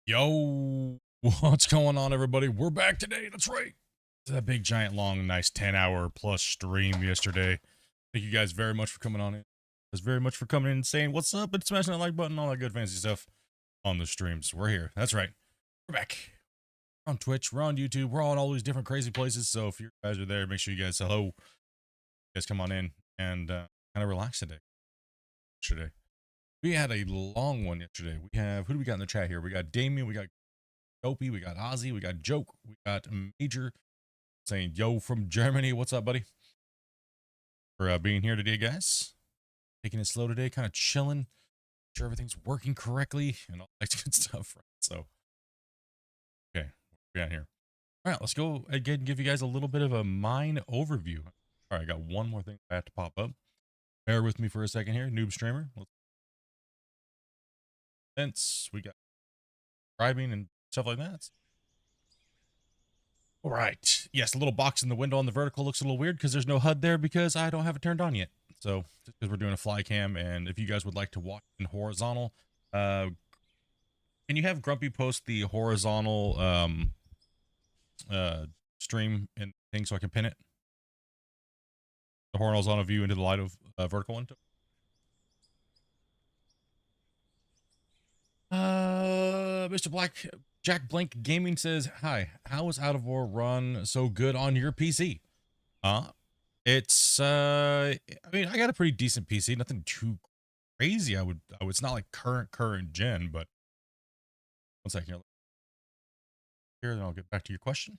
Yo, what's going on, everybody? We're back today. That's right. That big, giant, long, nice 10-hour plus stream yesterday. Thank you guys very much for coming on in. Thanks very much for coming in and saying what's up and smashing that like button, all that good fancy stuff on the streams. We're here. That's right. We're back. We're on Twitch. We're on YouTube. We're on all these different crazy places. So if you guys are there, make sure you guys say hello. You guys come on in and kind of relax today. We had a long one yesterday. We have, who do we got in the chat here? We got Damien, we got Dopey, we got Ozzy, we got Joke, we got Major saying, yo, from Germany. What's up, buddy? For being here today, guys. Taking it slow today, kind of chilling. Make sure everything's working correctly and all that good stuff, right? So, okay, what we got here? All right, let's go again and give you guys a little bit of a mine overview. All right, I got one more thing I have to pop up. Bear with me for a second here, noob streamer. We got driving and stuff like that. All right. Yes, the little box in the window on the vertical looks a little weird because there's no HUD there because I don't have it turned on yet. So just because we're doing a fly cam, and if you guys would like to watch in horizontal, can you have Grumpy post the horizontal stream and thing so I can pin it? The horizontal view into the light of vertical one. Mr. Jack Blank Gaming says, hi, how is Out of War Run so good on your PC? It's I mean, I got a pretty decent PC, nothing too crazy. It's not like current gen, but one second here, then I'll get back to your question.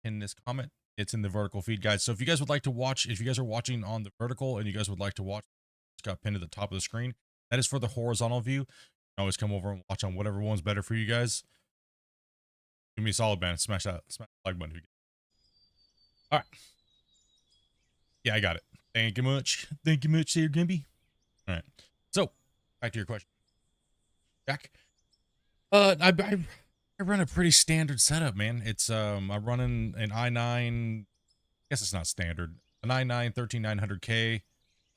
In this comment, it's in the vertical feed, guys. So if you guys would like to watch, if you guys are watching on the vertical and you guys would like to watch, it's got pinned at the top of the screen. That is for the horizontal view. You can always come over and watch on whatever one's better for you guys. Give me a solid, man. Smash the like button. All right. Yeah, I got it. Thank you much. Thank you much, Sir Gimpy. All right. So, back to your question, Jack. I run a pretty standard setup, man. It's I'm running an i9. I guess it's not standard. An i9 13900K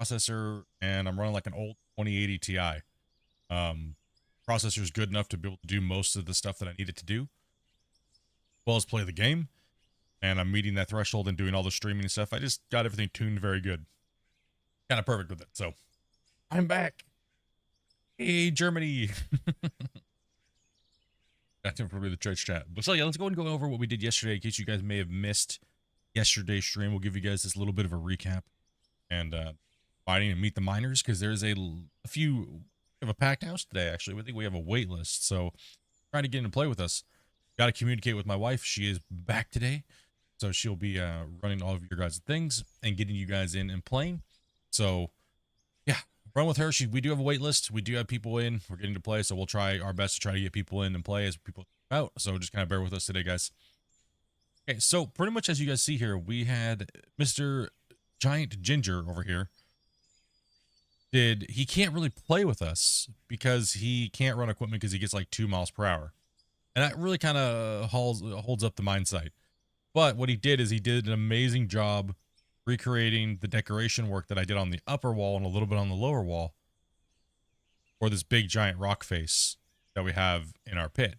processor, and I'm running like an old 2080 Ti. Processor's good enough to be able to do most of the stuff that I need it to do, as well as play the game. And I'm meeting that threshold and doing all the streaming and stuff. I just got everything tuned very good. Kind of perfect with it. So, I'm back. Hey, Germany. That's probably the church chat. But so yeah, let's go and go over what we did yesterday in case you guys may have missed yesterday's stream. We'll give you guys this little bit of a recap and fighting and meet the miners, because there's a few of a packed house today. Actually, I think we have a wait list, so trying to get in and play with us. Got to communicate with my wife. She is back today, so she'll be running all of your guys' things and getting you guys in and playing. So yeah, run with her. We do have a wait list. We do have people in. We're getting to play, so we'll try our best to try to get people in and play as people out. So just kind of bear with us today, guys. Okay, so pretty much as you guys see here, we had Mr. Giant Ginger over here. He can't really play with us because he can't run equipment because he gets like 2 miles per hour. And that really kind of holds up the mine site. But what he did is he did an amazing job recreating the decoration work that I did on the upper wall and a little bit on the lower wall for this big giant rock face that we have in our pit.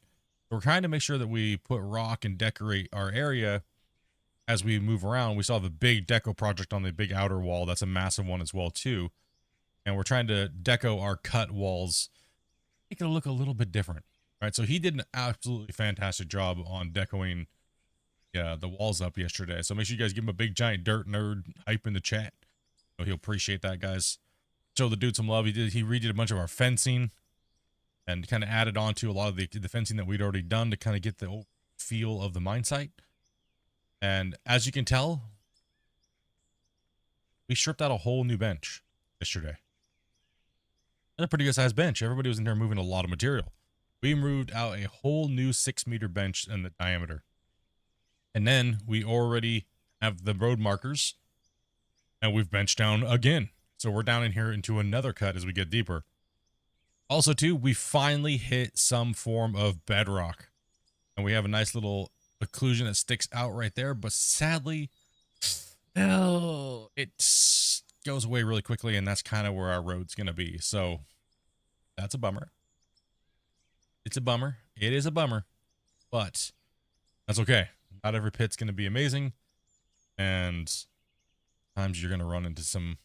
So we're trying to make sure that we put rock and decorate our area as we move around. We still have a big deco project on the big outer wall. That's a massive one as well too. And we're trying to deco our cut walls, make it look a little bit different. Right, so he did an absolutely fantastic job on decoing the walls up yesterday. So make sure you guys give him a big giant dirt nerd hype in the chat. So he'll appreciate that, guys. Show the dude some love. He redid a bunch of our fencing and kind of added on to a lot of the fencing that we'd already done to kind of get the whole feel of the mine site. And as you can tell, we stripped out a whole new bench yesterday. And a pretty good sized bench. Everybody was in there moving a lot of material. We moved out a whole new 6-meter bench in the diameter. And then we already have the road markers, and we've benched down again. So we're down in here into another cut as we get deeper. Also too, we finally hit some form of bedrock, and we have a nice little occlusion that sticks out right there. But sadly, it goes away really quickly, and that's kind of where our road's going to be. So that's a bummer. It's a bummer. It is a bummer, but that's okay. Not every pit's going to be amazing, and times you're going to run into some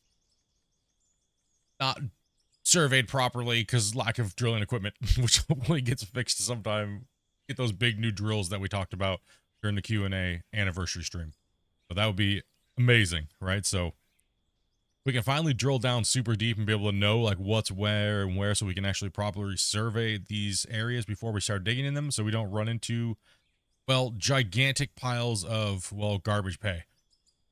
not surveyed properly because lack of drilling equipment, which hopefully gets fixed sometime. Get those big new drills that we talked about during the Q&A anniversary stream. So that would be amazing, right? So we can finally drill down super deep and be able to know like what's where and where, so we can actually properly survey these areas before we start digging in them, so we don't run into, well, gigantic piles of, well, garbage pay.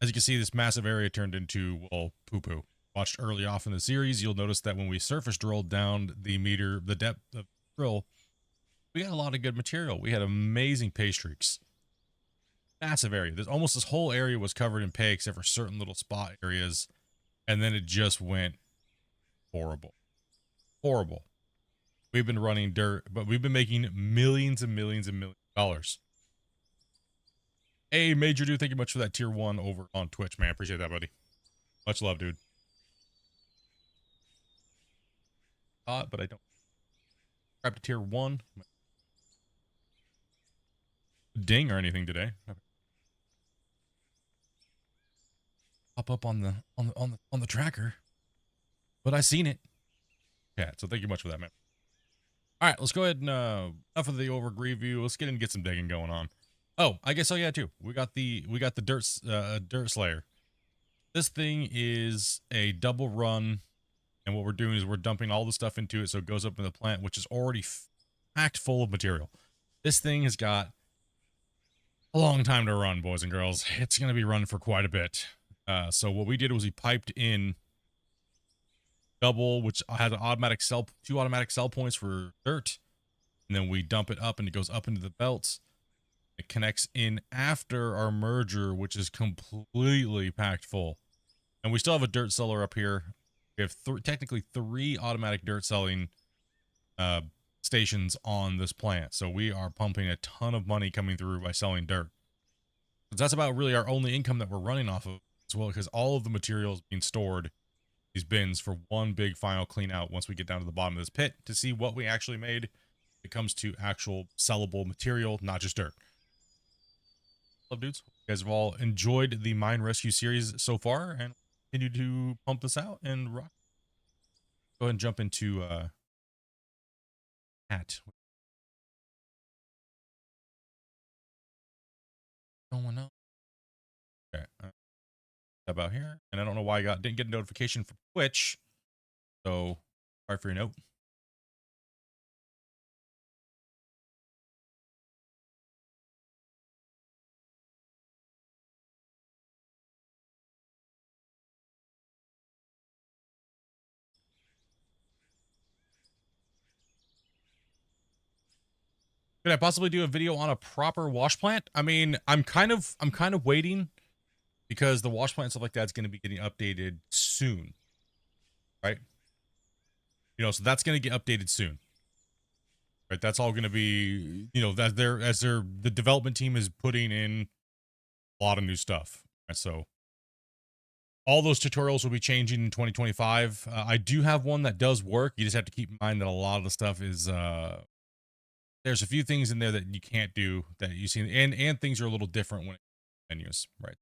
As you can see, this massive area turned into, well, poo-poo. Watched early off in the series, you'll notice that when we surface drilled down the depth of the drill, we got a lot of good material. We had amazing pay streaks. Massive area. There's almost this whole area was covered in pay except for certain little spot areas. And then it just went horrible. Horrible. We've been running dirt, but we've been making millions and millions and millions of dollars. Hey, Major Dude, thank you much for that tier 1 over on Twitch, man. Appreciate that, buddy. Much love, dude. But I don't grab to tier 1. Ding or anything today. Pop up on the tracker, but I seen it. Yeah, so thank you much for that, man. All right, let's go ahead and enough of the overview. Let's get in and get some digging going on. Oh, I guess yeah too. We got the dirt slayer. This thing is a double run, and what we're doing is we're dumping all the stuff into it so it goes up in the plant, which is already packed full of material. This thing has got a long time to run, boys and girls. It's gonna be run for quite a bit. So what we did was we piped in double, which had an automatic sell, 2 automatic sell points for dirt, and then we dump it up and it goes up into the belts. It connects in after our merger, which is completely packed full, and we still have a dirt seller up here. We have technically 3 automatic dirt selling stations on this plant, so we are pumping a ton of money coming through by selling dirt. That's about really our only income that we're running off of as well, because all of the materials being stored these bins for one big final clean out once we get down to the bottom of this pit to see what we actually made when it comes to actual sellable material, not just dirt. Love, dudes. You guys have all enjoyed the mine rescue series so far and continue to pump this out and rock. Go ahead and jump into hat. Going on. Okay. About here, and I don't know why I didn't get a notification from Twitch, so sorry for your note. Could I possibly do a video on a proper wash plant? I mean, I'm kind of waiting because the wash plant and stuff like that's going to be getting updated soon, right? You know, so that's going to get updated soon, right? That's all going to be, you know, that the development team is putting in a lot of new stuff, right? So all those tutorials will be changing in 2025. I do have one that does work. You just have to keep in mind that a lot of the stuff is there's a few things in there that you can't do that you see, and things are a little different when it comes to menus, right?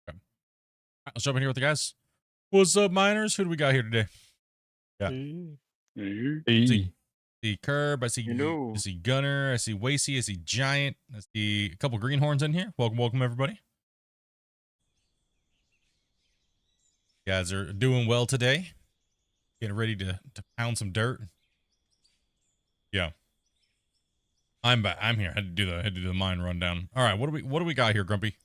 Okay. All right, let's jump in here with the guys. What's up, miners? Who do we got here today? Yeah. Hey. I see Curb. I see Gunner. I see Wacy. I see Giant. I see a couple greenhorns in here. Welcome, everybody. You guys are doing well today. Getting ready to pound some dirt. Yeah. I'm back. I'm here. I had to do the mine rundown. All right, what do we got here, Grumpy?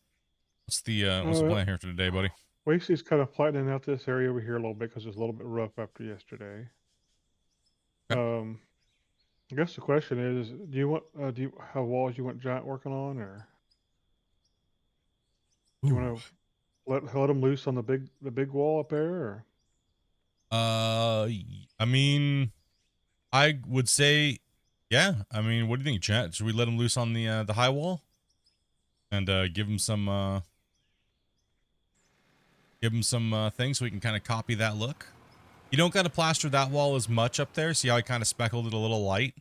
What's the plan here for today, buddy? Wasey's kind of flattening out this area over here a little bit because it's a little bit rough after yesterday. Okay. I guess the question is, do you have walls you want Giant working on, or do you want to let them loose on the big wall up there, or? I mean, I would say, yeah. I mean, what do you think, chat? Should we let him loose on the high wall and give him some things so we can kind of copy that look? You don't got to plaster that wall as much up there. See how I kind of speckled it a little light?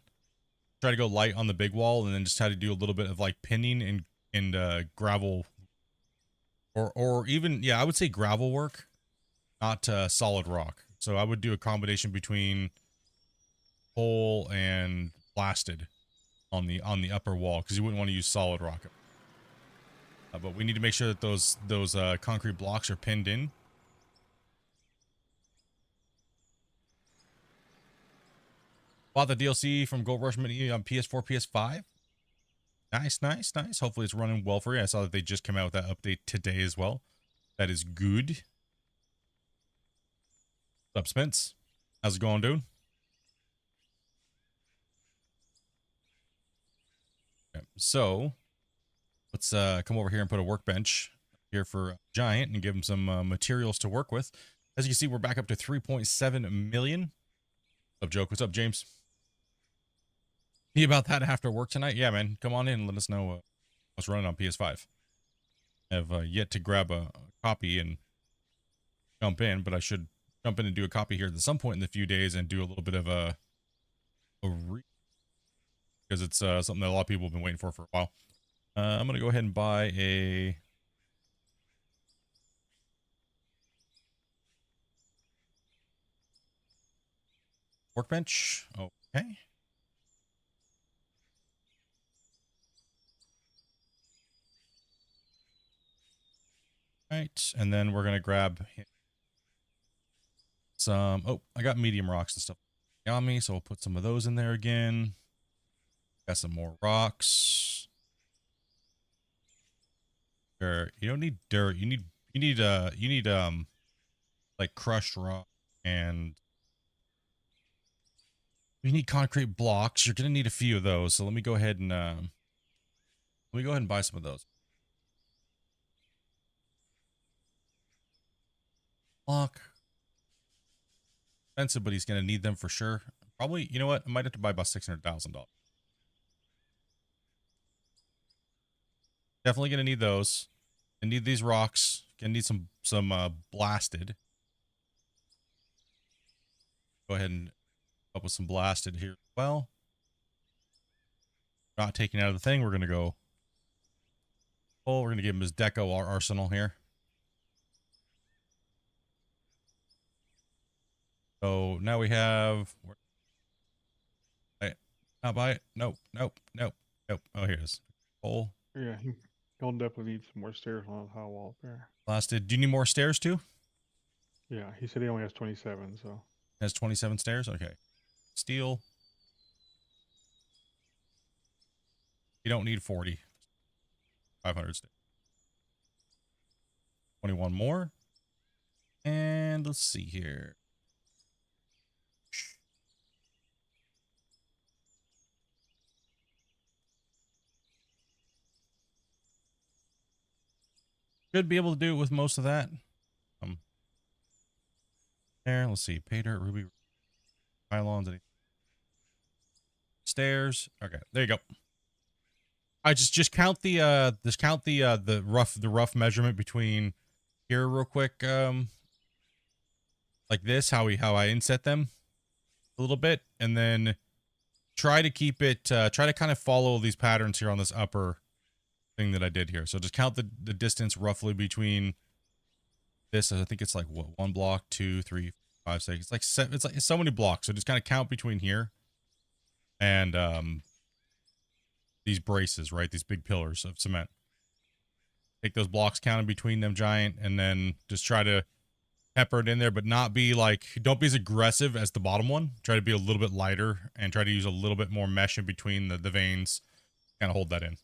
Try to go light on the big wall and then just try to do a little bit of like pinning and gravel or even, yeah, I would say gravel work, not solid rock. So I would do a combination between pole and blasted on the upper wall because you wouldn't want to use solid rock. But we need to make sure that those concrete blocks are pinned in. Bought the DLC from Gold Rush Mini on PS4, PS5. Nice, nice, nice. Hopefully it's running well for you. I saw that they just came out with that update today as well. That is good. What's up, Spence? How's it going, dude? Okay, so let's come over here and put a workbench here for Giant and give him some materials to work with. As you can see, we're back up to 3.7 million. What's up, Joke? What's up, James? Be about that after work tonight? Yeah, man. Come on in and let us know what's running on PS5. I have yet to grab a copy and jump in, but I should jump in and do a copy here at some point in the few days and do a little bit of a because it's something that a lot of people have been waiting for a while. I'm going to go ahead and buy a workbench. Okay. Right, and then we're gonna grab some. Oh, I got medium rocks and stuff on me, so we'll put some of those in there again. Got some more rocks. Dirt. You don't need dirt. You need like crushed rock, and you need concrete blocks. You're gonna need a few of those. So let me go ahead and buy some of those. Block. Expensive, but he's gonna need them for sure. Probably, you know what? I might have to buy about $600,000. Definitely gonna need those. I need these rocks. Gonna need some blasted. Go ahead and up with some blasted here as well. Not taking out of the thing. We're gonna go. Oh, we're gonna give him his deco arsenal here. So now we have. Not buy it. Nope. Nope. Nope. Nope. Oh, here it is. Coal. Yeah, he'll definitely need some more stairs on the high wall up there. Blasted. Do you need more stairs too? Yeah, he said he only has 27, so. Has 27 stairs? Okay. Steel. You don't need 40. 500 stairs. 21 more. And let's see here. Should be able to do it with most of that. There, let's see. Pay dirt, ruby, pylons, stairs. Okay, there you go. I just count the rough measurement between here real quick. Like this, how I inset them a little bit, and then try to keep it. Try to kind of follow these patterns here on this upper thing that I did here. So just count the distance roughly between this. I think it's like what, 1 block, 2, 3, 5, 6. It's like it's so many blocks. So just kind of count between here and these braces, right? These big pillars of cement. Take those blocks, count in between them, Giant, and then just try to pepper it in there, but not be like, don't be as aggressive as the bottom one. Try to be a little bit lighter and try to use a little bit more mesh in between the veins. Kind of hold that in.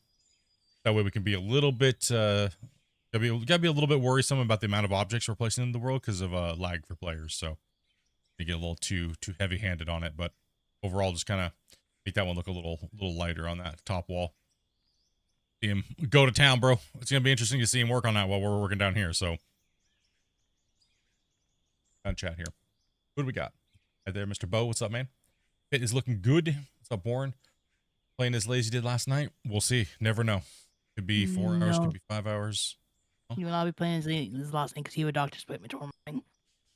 That way we can be a little bit, gotta be a little bit worrisome about the amount of objects we're placing in the world because of lag for players. So you get a little too heavy-handed on it, but overall just kind of make that one look a little lighter on that top wall. See him go to town, bro. It's gonna be interesting to see him work on that while we're working down here. So, on chat here. What do we got? Right there, Mr. Bo. What's up, man? It is looking good. What's up, Warren? Playing as lazy did last night. We'll see. Never know. Could be 4 hours. Could be 5 hours. You will not be playing this last night because you have a doctor's appointment tomorrow morning.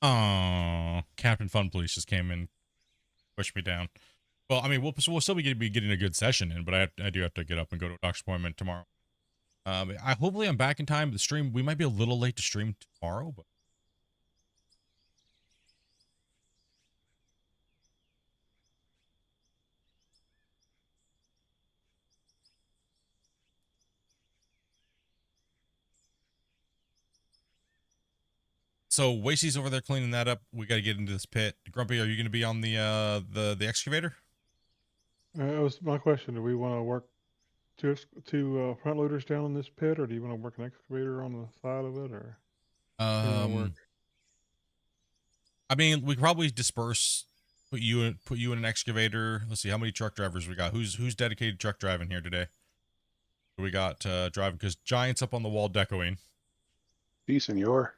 Oh, Captain Fun Police just came in, pushed me down. Well, I mean, we'll still be getting a good session in, but I do have to get up and go to a doctor's appointment tomorrow. Hopefully I'm back in time. The stream, we might be a little late to stream tomorrow, but so Wasey's over there cleaning that up. We got to get into this pit. Grumpy, are you going to be on the excavator? That was my question. Do we want to work two front loaders down in this pit, or do you want to work an excavator on the side of it, or do you want to work? I mean, we could probably disperse. Put you in an excavator. Let's see how many truck drivers we got. Who's dedicated truck driving here today? We got driving because Giant's up on the wall decoing. Si, senor.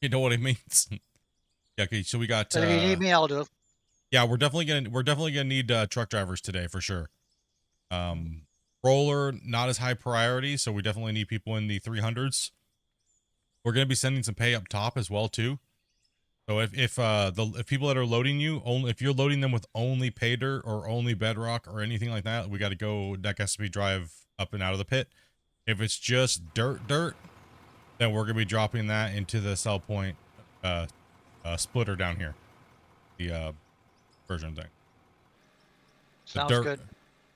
You know what it means. Yeah. Okay. So we got. But if you need me, I'll do it. Yeah, we're definitely gonna need truck drivers today for sure. Roller not as high priority, so we definitely need people in the 300s. We're gonna be sending some pay up top as well too. So if people that are loading you only if you're loading them with only pay dirt or only bedrock or anything like that, we got to go. That has to be drive up and out of the pit. If it's just dirt, then we're gonna be dropping that into the sell point splitter down here. The version thing. Sounds good.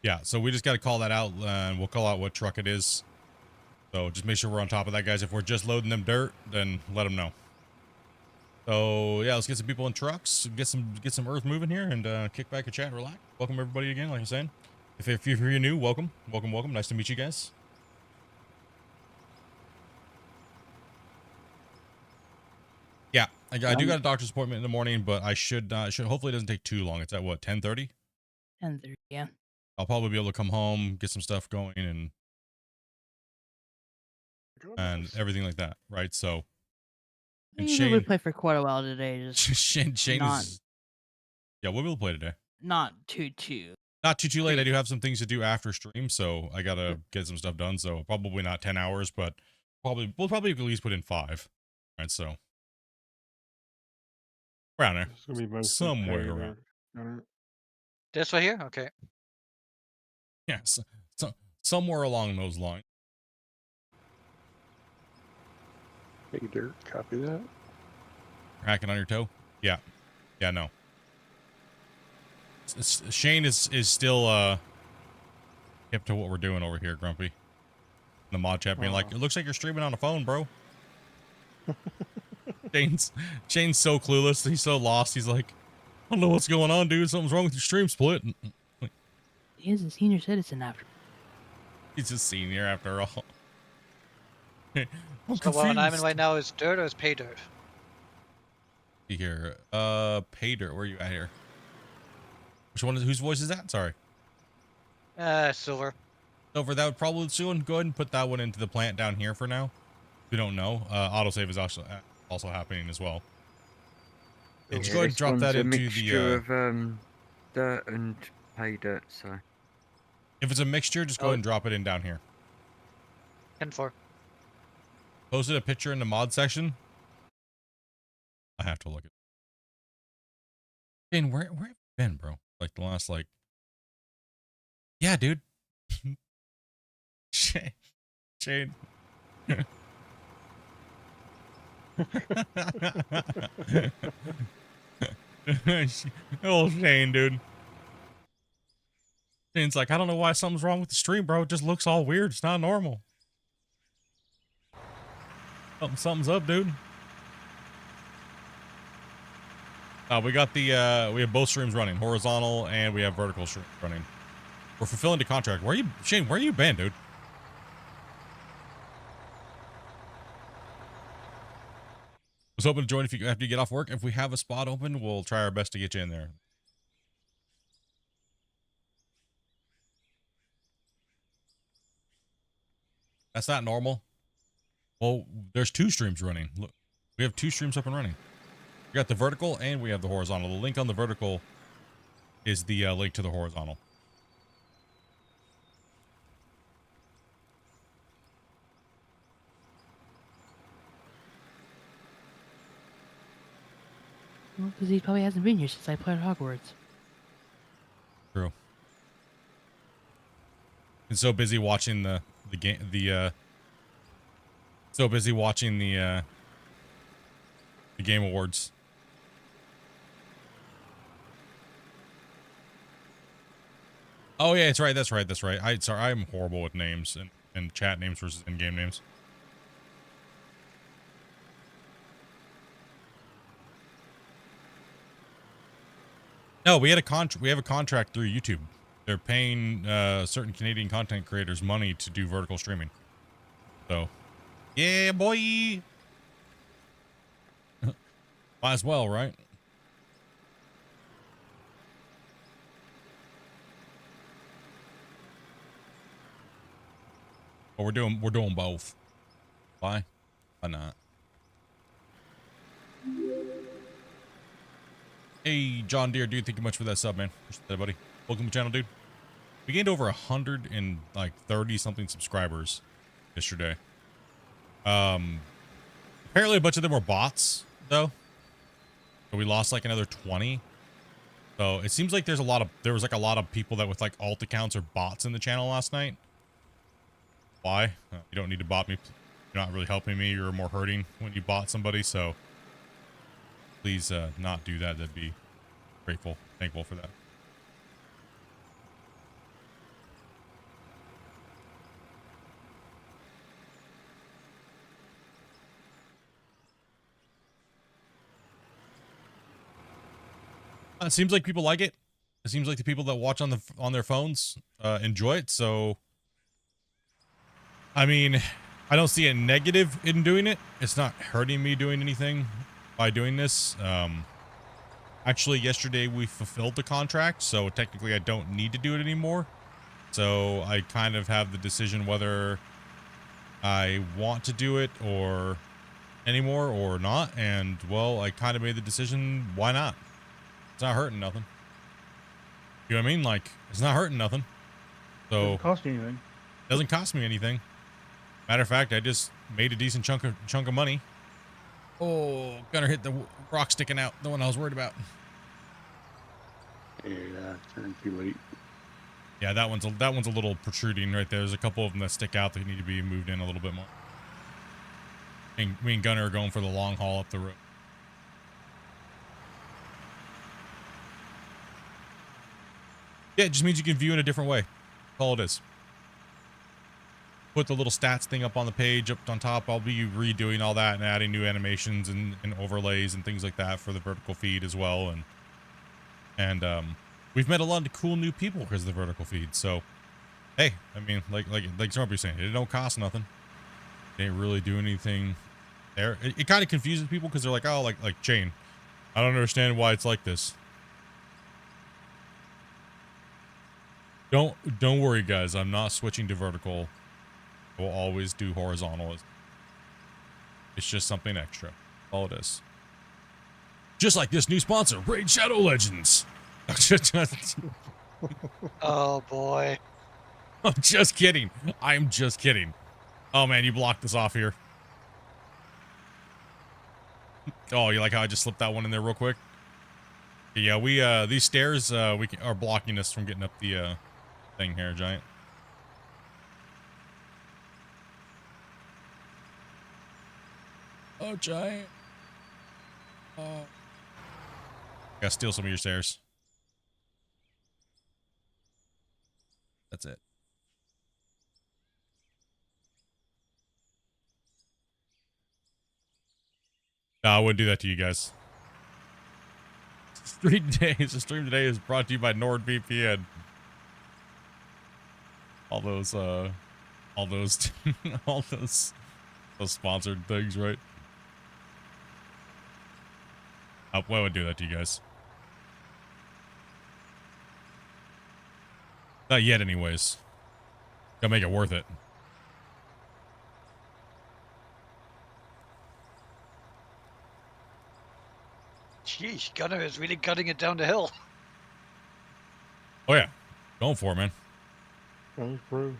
Yeah, so we just got to call that out, and we'll call out what truck it is. So just make sure we're on top of that, guys. If we're just loading them dirt, then let them know. So yeah, let's get some people in trucks, get some earth moving here, and kick back and chat, and relax. Welcome everybody again, like I'm saying. If you're new, welcome. Nice to meet you guys. Yeah, I do got a doctor's appointment in the morning, but I should hopefully it doesn't take too long. It's at what, 10:30? 10:30, yeah. I'll probably be able to come home, get some stuff going, and everything like that, right? So, and Shane, we play for quite a while today. Just Shane not, is, yeah, we'll play today. not too Not too late. I do have some things to do after stream, so I gotta get some stuff done. So probably not 10 hours, but we'll probably at least put in 5. Right, so around there, It's gonna be mostly somewhere pay around. dirt. This right here? Okay. Yeah, so somewhere along those lines. Hey, dirt. Copy that. Hacking on your toe? Yeah, no. Shane is still hip to what we're doing over here, Grumpy. The mod chat being like, it looks like you're streaming on a phone, bro. Shane's so clueless. He's so lost. He's like, I don't know what's going on, dude. Something's wrong with your stream split. He is a senior citizen after. He's a senior after all. So what I'm in right now is dirt or is pay dirt? See here. Pay dirt. Where are you at here? Which one is whose voice is that? Sorry. Silver. Over that would probably soon. Go ahead and put that one into the plant down here for now. We don't know. Autosave is also happening as well. And just go ahead and drop that into the of dirt and pay dirt, so if it's a mixture, just go ahead and drop it in down here. 10-4. Posted a picture in the mod section. I have to look at. Shane, where have you been, bro? Like the last yeah, dude. Shane. Oh, Shane, dude. Shane's like, I don't know why something's wrong with the stream, bro. It just looks all weird. It's not normal. Something's up, dude. We got we have both streams running, horizontal and we have vertical stream running. We're fulfilling the contract. Where are you, Shane? Where you been, dude? Was hoping to join after you get off work. If we have a spot open, we'll try our best to get you in there. That's not normal. Well, there's 2 streams running. Look, we have 2 streams up and running. We got the vertical and we have the horizontal. The link on the vertical is the link to the horizontal. Because he probably hasn't been here since I played Hogwarts. True. And so busy watching the game, so busy watching the Game Awards. Oh yeah, that's right. That's right. That's right. Sorry, I'm horrible with names and chat names versus in-game names. No, we have a contract through YouTube. They're paying certain Canadian content creators money to do vertical streaming. So, yeah, boy. Might as well, right? But we're doing both. Why? Why not? Hey, John Deere, dude, thank you much for that sub, man. Appreciate that, buddy. Welcome to the channel, dude. We gained over 130 something subscribers yesterday. Apparently a bunch of them were bots, though. So we lost like another 20. So it seems like there was like a lot of people that with like alt accounts or bots in the channel last night. Why? You don't need to bot me. You're not really helping me. You're more hurting when you bot somebody. So please not do that. That'd be thankful for that. It seems like people like it. It seems like the people that watch on their phones enjoy it. So, I mean, I don't see a negative in doing it. It's not hurting me doing anything by doing this. Actually, yesterday we fulfilled the contract, so technically I don't need to do it anymore. So I kind of have the decision whether I want to do it or anymore or not. And well, I kind of made the decision. Why not? It's not hurting nothing. You know what I mean? Like, it's not hurting nothing. So Doesn't cost you anything. Doesn't cost me anything. Matter of fact, I just made a decent chunk of money. Oh, Gunner hit the rock sticking out, the one I was worried about. Yeah, turned too late. Yeah, that one's a little protruding right there. There's a couple of them that stick out that need to be moved in a little bit more. And me and Gunner are going for the long haul up the road. Yeah, it just means you can view in a different way. That's all it is. Put the little stats thing up on the page, up on top. I'll be redoing all that and adding new animations and overlays and things like that for the vertical feed as well. And we've met a lot of cool new people because of the vertical feed. So, hey, I mean, like somebody's saying, it don't cost nothing. They ain't really do anything there. It kind of confuses people because they're like, oh, like Jane, I don't understand why it's like this. Don't worry, guys. I'm not switching to vertical. I will always do horizontal. It's just something extra. All it is. Just like this new sponsor, Raid Shadow Legends. Oh boy. I'm just kidding. I'm just kidding. Oh man, you blocked this off here. Oh, you like how I just slipped that one in there real quick? Yeah, we these stairs are blocking us from getting up the thing here, Giant. Oh, Giant. Oh. Gotta steal some of your stairs. That's it. No, I wouldn't do that to you guys. The stream today is brought to you by NordVPN. All those all those sponsored things, right? I would do that to you guys. Not yet, anyways. Gotta make it worth it. Sheesh, Gunner is really cutting it down the hill. Oh yeah, going for it, man. Gunner's pro.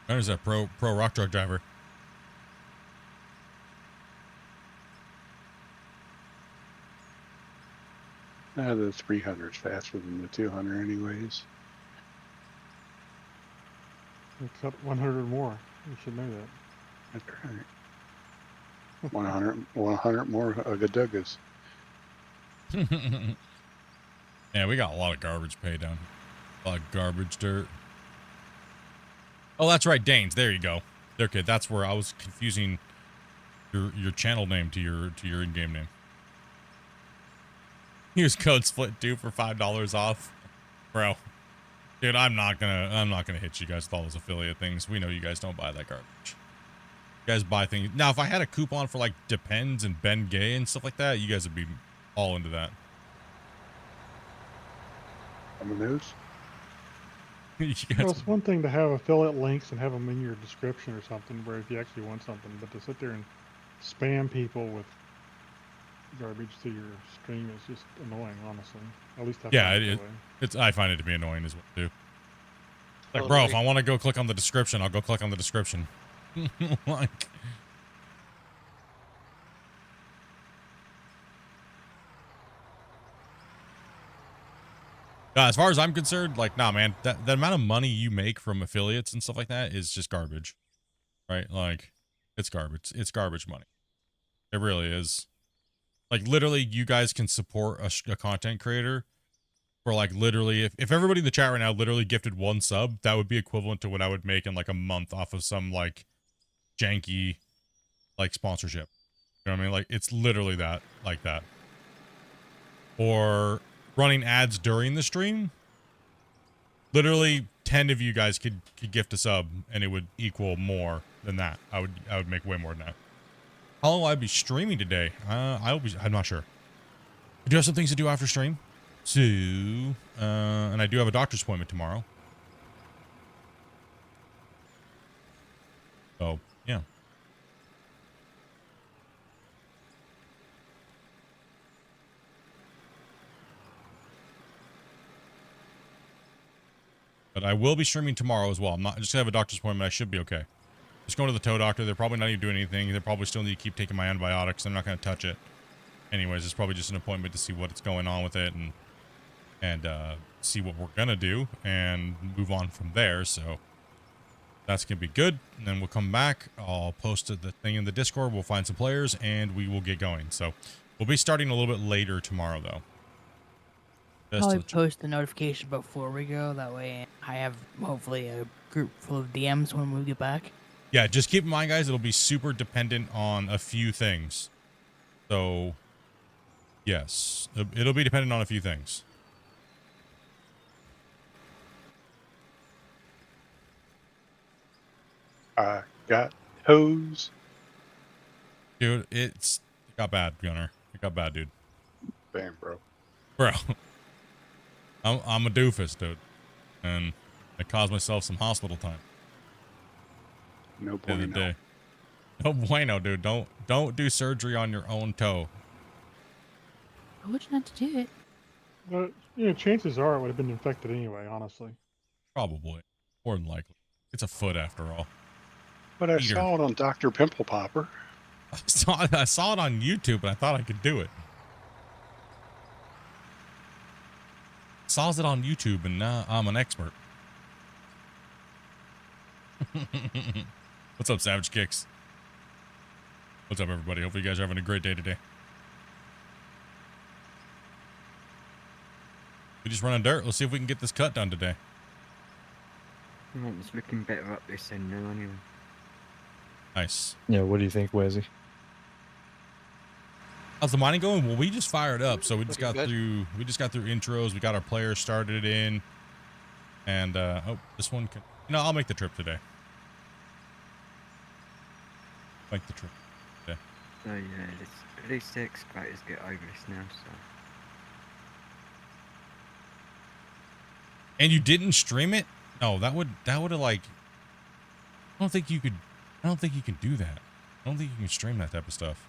Gunner's a pro rock truck driver. The 300 is faster than the 200 anyways. It's up 100 or more. You should know that. That's right. 100 more Agadugas. Yeah, we got a lot of garbage pay down here. A lot of garbage dirt. Oh, that's right, Danes. There you go. Okay, that's where I was confusing your channel name to your in-game name. Use code SPLIT2 for $5 off. Bro. Dude, I'm not gonna hit you guys with all those affiliate things. We know you guys don't buy that garbage. You guys buy things. Now, if I had a coupon for like Depends and Ben Gay and stuff like that, you guys would be all into that. On the news? You Well, guys, it's one thing to have affiliate links and have them in your description or something, where if you actually want something, but to sit there and spam people with garbage to your stream is just annoying, honestly. At least I Yeah, find it- that way. I find it to be annoying as well too. Like, bro, if I want to go click on the description, I'll go click on the description. Like, as far as I'm concerned, like, nah, man, the amount of money you make from affiliates and stuff like that is just garbage, right? Like, it's garbage. It's garbage money. It really is. Like, literally, you guys can support a content creator for, like, literally, if everybody in the chat right now literally gifted one sub, that would be equivalent to what I would make in, like, a month off of some, like, janky, like, sponsorship. You know what I mean? Like, it's literally that, like that. Or running ads during the stream. Literally 10 of you guys could gift a sub and it would equal more than that. I would make way more than that. How long will I be streaming today? I'm not sure. I do have some things to do after stream. So, and I do have a doctor's appointment tomorrow. So, yeah. But I will be streaming tomorrow as well. I'm just gonna have a doctor's appointment. I should be okay. Just going to the toe doctor. They're probably not even doing anything. They probably still need to keep taking my antibiotics. I'm not going to touch it. Anyways, it's probably just an appointment to see what's going on with it and see what we're going to do and move on from there. So that's going to be good. And then we'll come back. I'll post the thing in the Discord. We'll find some players and we will get going. So we'll be starting a little bit later tomorrow, though. Probably post the notification before we go. That way I have hopefully a group full of DMs when we get back. Yeah, just keep in mind, guys, it'll be super dependent on a few things. So, yes, it'll be dependent on a few things. I got hose. Dude, it got bad, Gunner. It got bad, dude. Damn, bro. Bro, I'm a doofus, dude. And I caused myself some hospital time. No The other bueno. day. No bueno, dude. Don't do surgery on your own toe. I told you not to do it. But, chances are it would have been infected anyway, honestly. Probably. More than likely. It's a foot after all. But I Peter. saw it on Dr. Pimple Popper. I saw it on YouTube and I thought I could do it. Saw it on YouTube and now I'm an expert. What's up, Savage Kicks? What's up, everybody? Hopefully you guys are having a great day today. We just running dirt. Let's see if we can get this cut done today. Oh, it's looking better up this end now anyway. Nice. Yeah, what do you think, Wazzy? How's the mining going? Well, we just fired up, so we just Pretty got good. through. We just got through intros. We got our players started in, and oh, this one can. I'll make the trip today. Make the trip. So yeah, at least the excavators get over this now, so. And you didn't stream it? No, that would have like. I don't think you could. I don't think you can do that. I don't think you can stream that type of stuff.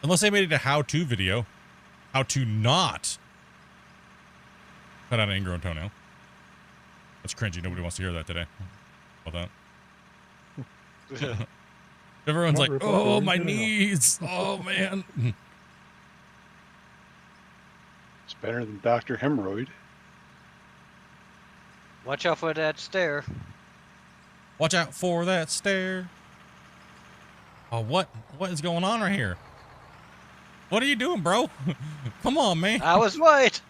Unless they made it a how-to video. How to not cut out an ingrown toenail. That's cringy. Nobody wants to hear that today. Well done. Everyone's Not like, rip off oh, your my toenail." knees. Oh, man. It's better than Dr. Hemorrhoid. Watch out for that stair. Watch out for that stair. Oh, what is going on right here? What are you doing, bro? Come on, man. I was right.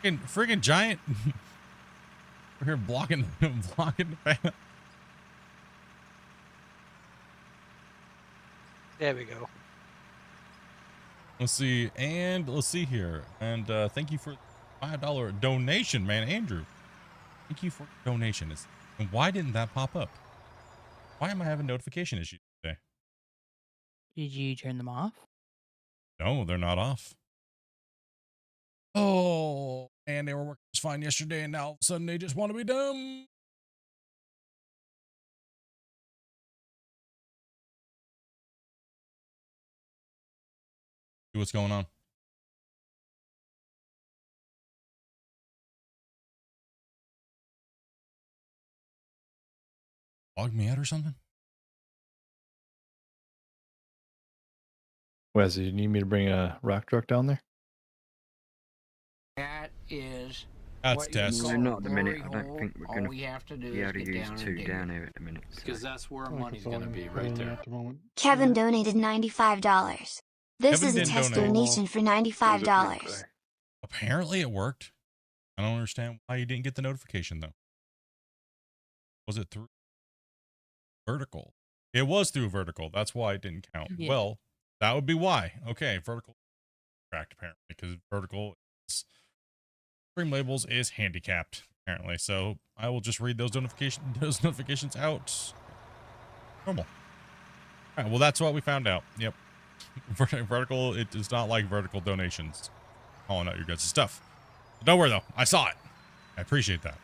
Friggin' giant. We're here blocking the path. There we go. Let's see, and let's see here. And thank you for $5 donation, man, Andrew. Thank you for the donation. And why didn't that pop up? Why am I having notification issues today? Did you turn them off? No, they're not off. Oh, and they were working just fine yesterday, and now all of a sudden they just want to be dumb. See what's going on. Log me out or something? Wesley, you need me to bring a rock truck down there? That is That's what you test. call No, not at the minute. glory I don't hole. think we're All gonna we have to do be is able to get use down two and dig down it. here at the minute. So. Because that's where I think money's it's all going to I'm be right playing there. at the moment. Kevin Yeah. donated $95. This Kevin is a didn't test donate. donation for Is it $95. Nick? Apparently it worked. I don't understand why you didn't get the notification though. Was it through vertical? It was through vertical. That's why it didn't count. Yeah. Well, that would be why. Okay, vertical cracked apparently because vertical stream labels is handicapped apparently. So I will just read those notifications out. Normal. All right, well, that's what we found out. Yep. Vertical, it does not like vertical donations. Calling out your guts' stuff. Don't worry though, I saw it. I appreciate that.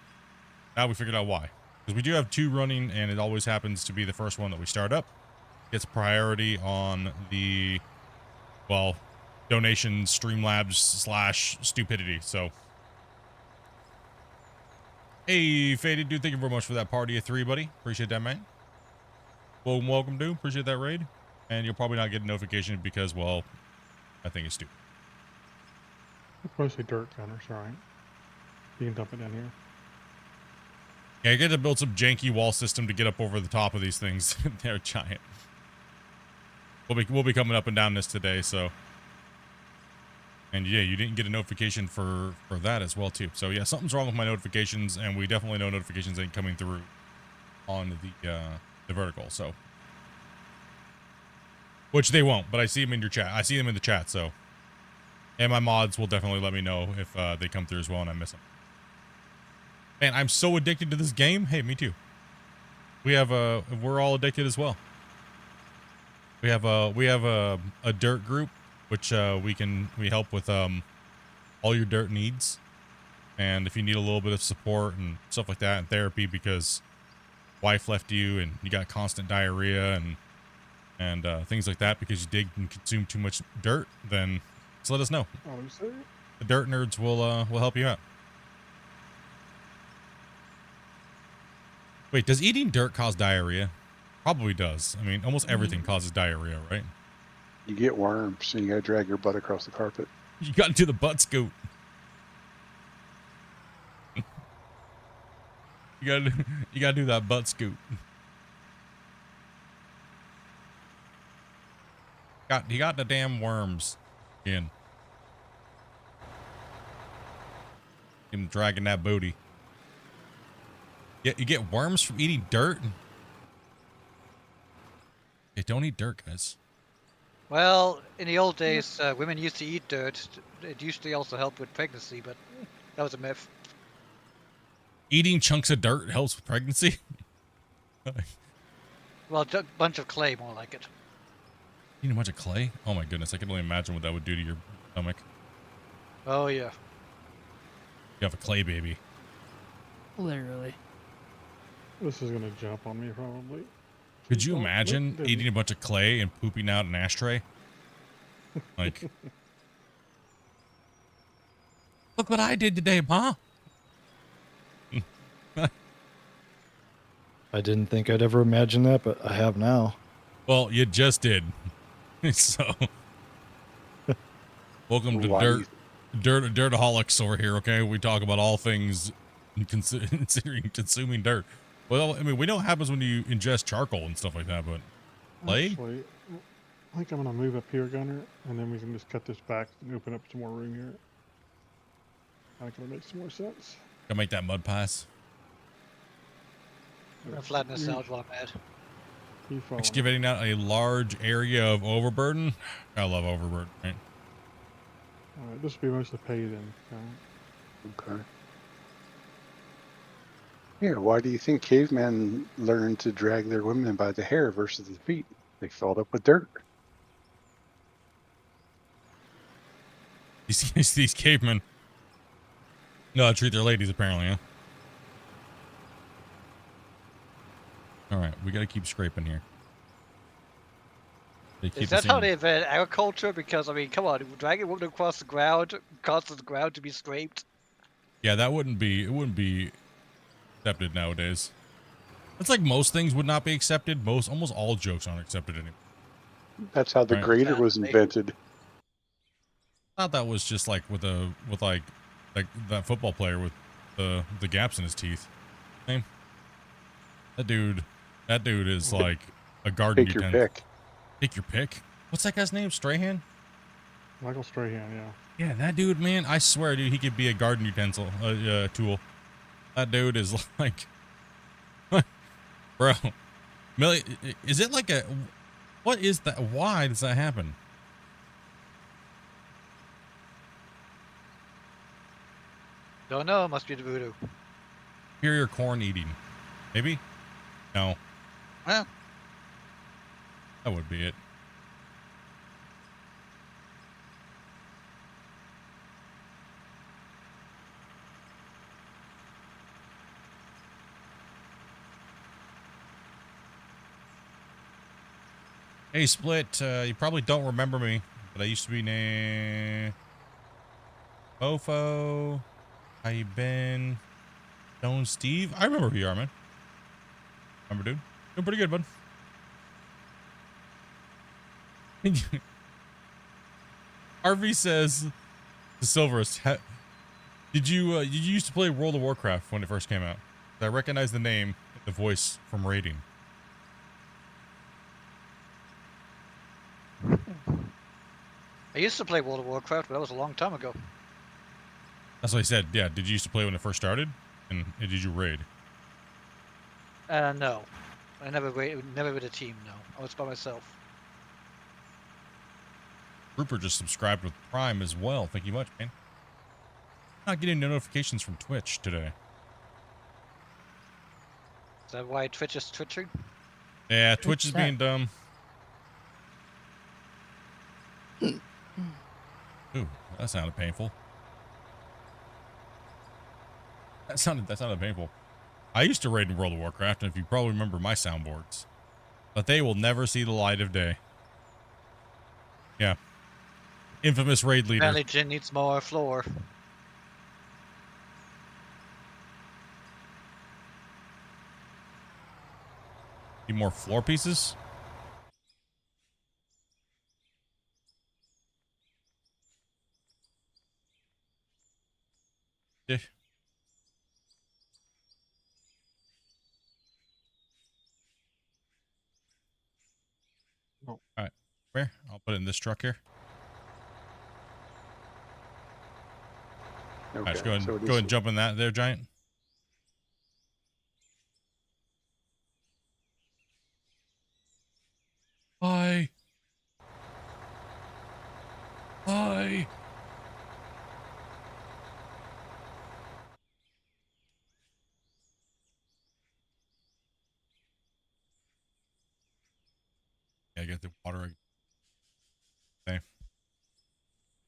Now we figured out why. Because we do have two running, and it always happens to be the first one that we start up. Gets priority on the, well, donation Streamlabs / stupidity. So, hey, Faded Dude, thank you very much for that party of 3, buddy. Appreciate that, man. Welcome, dude. Appreciate that raid. And you'll probably not get a notification because, well, I think it's stupid. It's mostly dirt gunners, right? You can dump it in here. Yeah, you got to build some janky wall system to get up over the top of these things. They're giant. We'll be coming up and down this today, so. And yeah, you didn't get a notification for that as well too. So yeah, something's wrong with my notifications, and we definitely know notifications ain't coming through on the vertical. So, which they won't, but I see them in your chat. I see them in the chat. So, and my mods will definitely let me know if they come through as well and I miss them. Man, I'm so addicted to this game. Hey, me too. We're all addicted as well. We have a dirt group, which we help with all your dirt needs, and if you need a little bit of support and stuff like that, and therapy because wife left you and you got constant diarrhea and things like that because you dig and consume too much dirt, then just let us know. Oh, you say? The dirt nerds will help you out. Wait, does eating dirt cause diarrhea? Probably does. I mean, almost everything causes diarrhea, right? You get worms, and you gotta drag your butt across the carpet. You got to do the butt scoot. You gotta do that butt scoot. He got the damn worms in. Him dragging that booty. Yeah, you get worms from eating dirt. Hey, don't eat dirt, guys. Well, in the old days, women used to eat dirt. It usually also helped with pregnancy, but that was a myth. Eating chunks of dirt helps with pregnancy? Well, a bunch of clay, more like it. Eating a bunch of clay? Oh my goodness, I can only imagine what that would do to your stomach. Oh, yeah. You have a clay baby. Literally. This is gonna jump on me probably. Could you Oh, imagine look, eating a bunch of clay and pooping out an ashtray? Like, look what I did today, Ma. I didn't think I'd ever imagine that, but I have now. Well, you just did. So, welcome to Why do you Dirtaholics over here. Okay, we talk about all things considering consuming dirt. Well, I mean, we know what happens when you ingest charcoal and stuff like that, but play? Actually, I think I'm gonna move up here, Gunner, and then we can just cut this back and open up some more room here. I think it'll make some more sense. Gonna make that mud pass. I'm gonna flatten this out while I'm at. You follow me. Excavating out a large area of overburden. I love overburden, right? All right, this will be mostly pay then. Okay. Yeah, why do you think cavemen learned to drag their women by the hair versus the feet? They filled up with dirt. These cavemen know how to treat their ladies, apparently, huh? All right, we gotta keep scraping here. Is that how they invent agriculture? Because, I mean, come on, dragging women across the ground causes the ground to be scraped. Yeah, it wouldn't be accepted nowadays. It's like most things would not be accepted. Almost all jokes aren't accepted anymore. That's how the Right. grater was invented. I thought that was just like with like that football player with the gaps in his teeth. Name? That dude is like a garden Take your utensil. pick. Take your pick. What's that guy's name? Strahan? Michael Strahan, yeah. Yeah, that dude, man. I swear, dude, he could be a garden utensil tool. That dude is like, bro. Millie, is it like a? What is that? Why does that happen? Don't know, must be the voodoo. Superior corn eating, maybe? No. Well, That would be it. Hey, Split, you probably don't remember me, but I used to be named Mofo. How you been? Stone Steve? I remember who you are, man. Remember, dude? Doing pretty good, bud. RV says to Silverus, did you used to play World of Warcraft when it first came out? I recognize the name and the voice from rating. I used to play World of Warcraft, but that was a long time ago. That's what I said. Yeah, did you used to play when it first started? And did you raid? No. I never with a team, no. I was by myself. Rupert just subscribed with Prime as well. Thank you much, man. Not getting notifications from Twitch today. Is that why Twitch is twitching? Yeah, Twitch is being dumb. Ooh, that sounded painful. That sounded painful. I used to raid in World of Warcraft, and if you probably remember my soundboards, but they will never see the light of day. Yeah. Infamous raid leader. Apparently Jin needs more floor. Need more floor pieces? Yeah. Oh. All right. Where? I'll put it in this truck here. Okay. All right, just go ahead, so it go ahead is- and jump in that there, Giant. Hi. Hi. Yeah, get the water. Okay.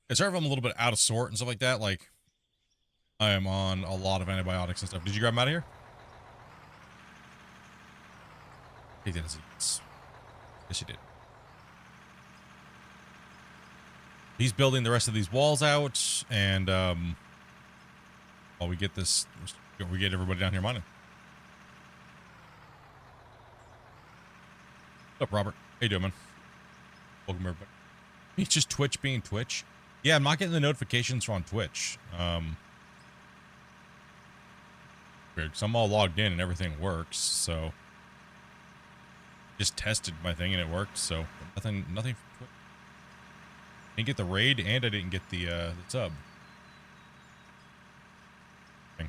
Yeah, sorry if I'm a little bit out of sort and stuff like that. Like, I am on a lot of antibiotics and stuff. Did you grab him out of here? He did. Yes, you did. He's building the rest of these walls out, and while we get this, we get everybody down here mining. What's up, Robert? How you doing, man? Welcome everybody. It's just Twitch being Twitch. Yeah, I'm not getting the notifications on Twitch. Weird, 'cause I'm all logged in and everything works, so just tested my thing and it worked, so nothing from Twitch. Didn't get the raid and I didn't get the sub. Thing.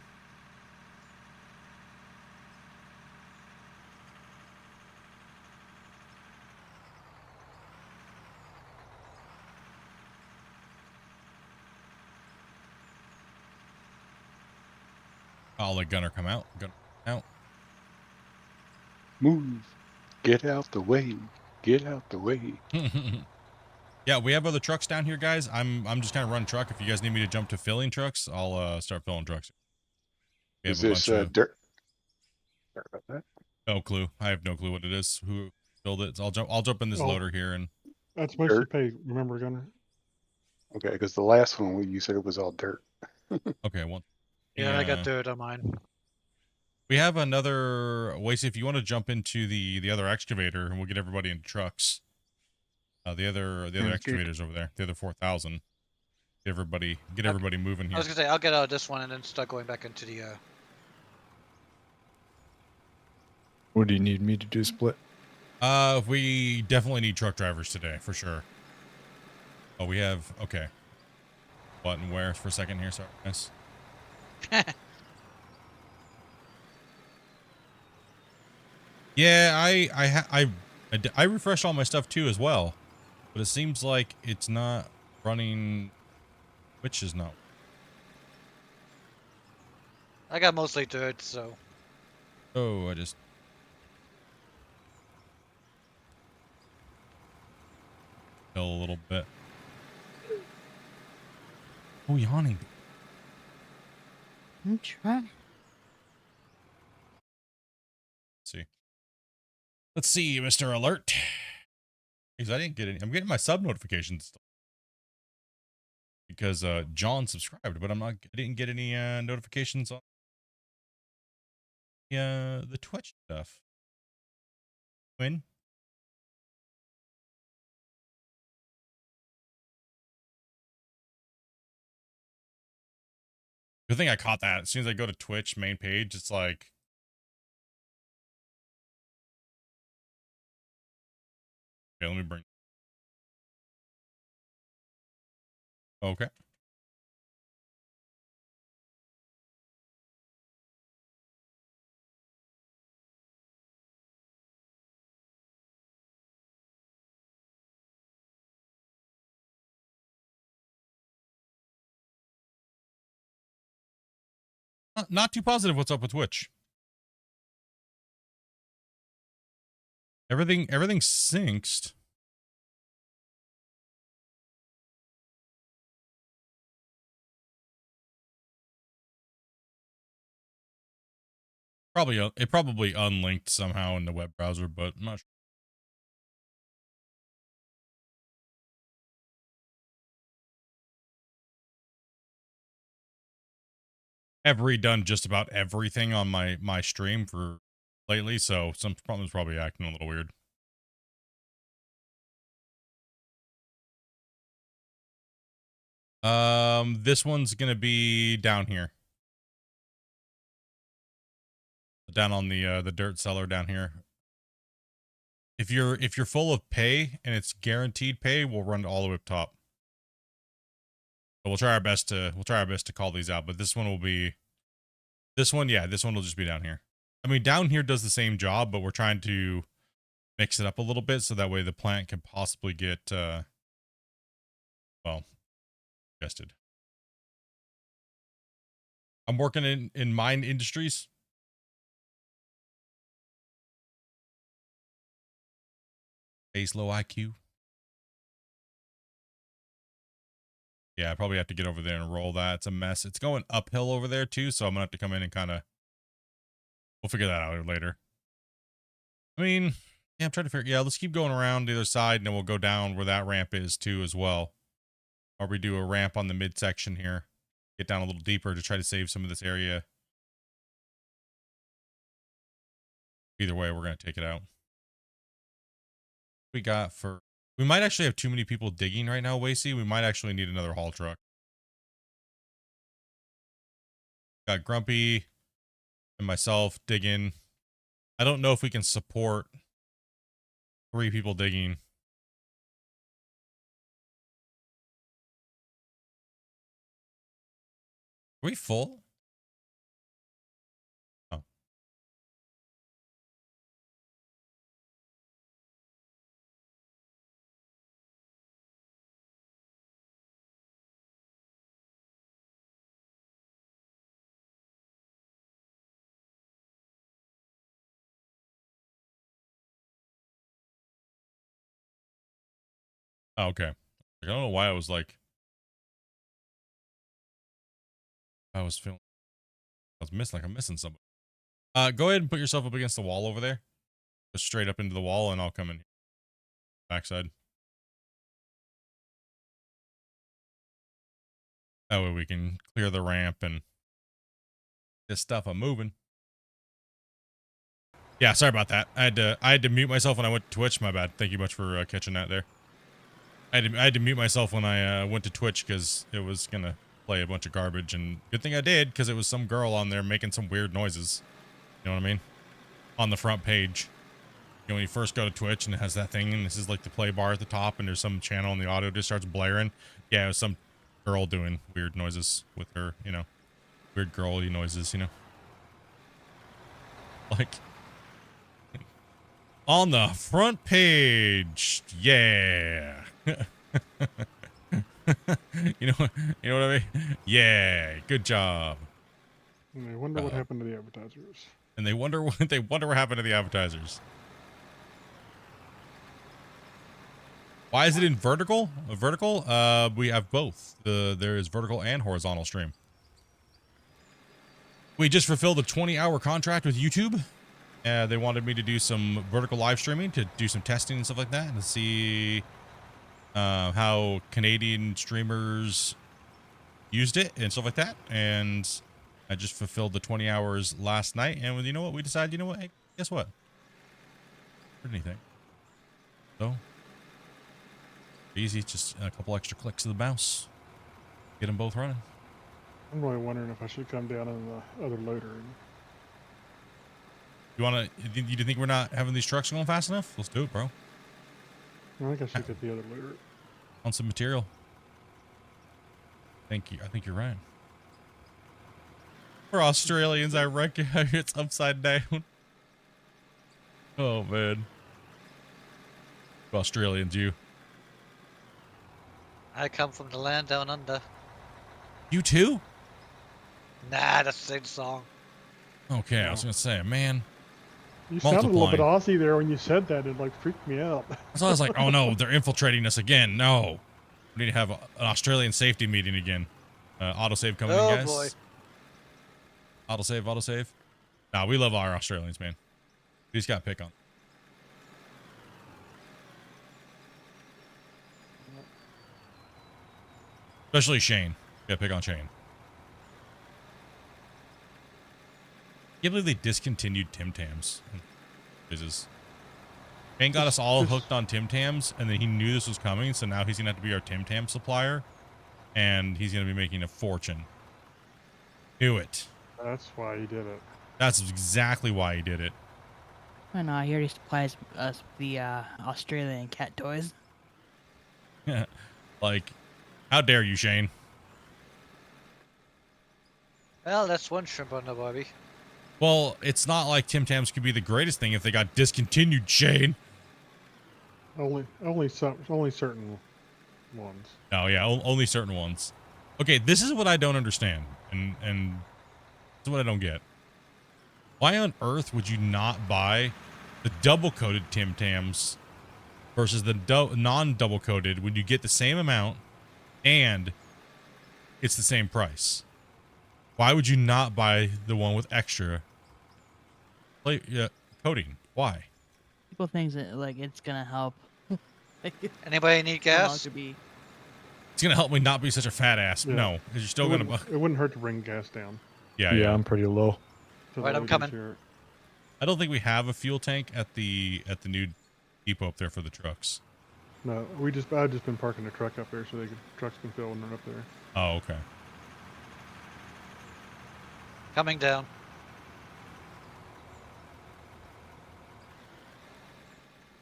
I'll let Gunner come out. Gunner out. Move. Get out the way. Get out the way. Yeah, we have other trucks down here, guys. I'm just kind of running truck. If you guys need me to jump to filling trucks, I'll start filling trucks. We Is have a this bunch of dirt? Sorry about that. no clue. I have no clue what it is. Who filled it? So I'll jump in this Oh. loader here and That's mostly Dirt. pay. Remember, Gunner? Okay, because the last one you said it was all dirt. okay, well. Yeah, I got dirt on mine. We have another Wasey, if you want to jump into the other excavator and we'll get everybody into trucks. The other Sounds excavators over there, the other 4,000. Get everybody moving I here. was gonna say I'll get out of this one and then start going back into the. What do you need me to do, Split? We definitely need truck drivers today for sure. Oh, we have okay. What and where for a second here? Sorry, guys. Yeah, I refreshed all my stuff too as well, but it seems like it's not running. Which is not. I got mostly dirt, so. Oh, I just. Fell a little bit. Oh, yawning. I'm trying. Let's see, Mr. Alert. Because I didn't get any. I'm getting my sub notifications because John subscribed, but I didn't get any notifications on the Twitch stuff. When? Good thing I caught that. As soon as I go to Twitch main page, it's like. Okay, let me bring. Okay. Not too positive what's up with Twitch. Everything syncs. It probably unlinked somehow in the web browser, but I'm not sure. I've redone just about everything on my stream for lately, so some problems probably acting a little weird. This one's gonna be down here. Down on the dirt cellar down here. If you're full of pay and it's guaranteed pay, we'll run it all the way up top. But we'll try our best to call these out, but this one will just be down here. I mean, down here does the same job, but we're trying to mix it up a little bit so that way the plant can possibly get well, tested. I'm working in mine industries. Base low IQ. Yeah, I probably have to get over there and roll that. It's a mess. It's going uphill over there too, so I'm gonna have to come in and we'll figure that out later. I mean, yeah, I'm trying to figure. Yeah, let's keep going around the other side, and then we'll go down where that ramp is too, as well. Or we do a ramp on the midsection here, get down a little deeper to try to save some of this area. Either way, we're gonna take it out. We got for We might actually have too many people digging right now, Wasey. We might actually need another haul truck. Got Grumpy and myself digging. I don't know if we can support 3 people digging. Are we full? Oh. Oh, okay. I don't know why I was like, I was feeling, I was missing, like I'm missing somebody. Go ahead and put yourself up against the wall over there. Just straight up into the wall, and I'll come in backside. That way we can clear the ramp and this stuff I'm moving. Yeah, sorry about that. I had to mute myself when I went to Twitch. My bad. Thank you much for catching that there. I had to mute myself when I went to Twitch because it was gonna play a bunch of garbage, and good thing I did because it was some girl on there making some weird noises. You know what I mean? On the front page. You know, when you first go to Twitch and it has that thing, and this is like the play bar at the top, and there's some channel and the audio just starts blaring. Yeah, it was some girl doing weird noises with her, you know, weird girly noises, you know. Like, on the front page, yeah. you know what I mean? Yeah, good job. And I wonder what happened to the advertisers. And they wonder what happened to the advertisers. Why is it in vertical? Vertical? We have both. There is vertical and horizontal stream. We just fulfilled a 20-hour contract with YouTube. They wanted me to do some vertical live streaming to do some testing and stuff like that, and to see how Canadian streamers used it and stuff like that. And I just fulfilled the 20 hours last night, and you know what? We decided, you know what? Hey, guess what? Or anything. So easy, just a couple extra clicks of the mouse. Get them both running. I'm really wondering if I should come down on the other loader. You think we're not having these trucks going fast enough? Let's do it, bro. I think I should get the other loader. On some material. Thank you. I think you're right. For Australians, I reckon it's upside down. Oh, man. For Australians, you. I come from the land down under. You too? Nah, that's the same song. Okay, I was going to say, man. You sounded a little bit Aussie there when you said that. It like freaked me out. So I was like, oh no, they're infiltrating us again. No. We need to have an Australian safety meeting again. Autosave coming in, guys. Oh boy. Autosave. Nah, we love our Australians, man. We just got to pick on. Especially Shane. Got to pick on Shane. I can't believe they discontinued Tim Tams. Shane got us all hooked on Tim Tams, and then he knew this was coming, so now he's going to have to be our Tim Tam supplier, and he's going to be making a fortune. Do it. That's why he did it. That's exactly why he did it. I know, he already supplies us the Australian cat toys. Like, how dare you, Shane? Well, that's one shrimp on the barbie. Well, it's not like Tim Tams could be the greatest thing if they got discontinued, Shane. Only certain ones. Oh yeah, only certain ones. Okay, this is what I don't understand, and this is what I don't get. Why on earth would you not buy the double-coated Tim Tams versus the non-double coated when you get the same amount and it's the same price? Why would you not buy the one with extra coating? Why? People think that like it's gonna help. Anybody need gas? It's gonna help me not be such a fat ass. Yeah. No, because you're still gonna. It wouldn't hurt to bring gas down. Yeah, I'm pretty low. Right, I'm coming. I don't think we have a fuel tank at the new depot up there for the trucks. No, I've just been parking the truck up there so trucks can fill when they're up there. Oh, okay. Coming down.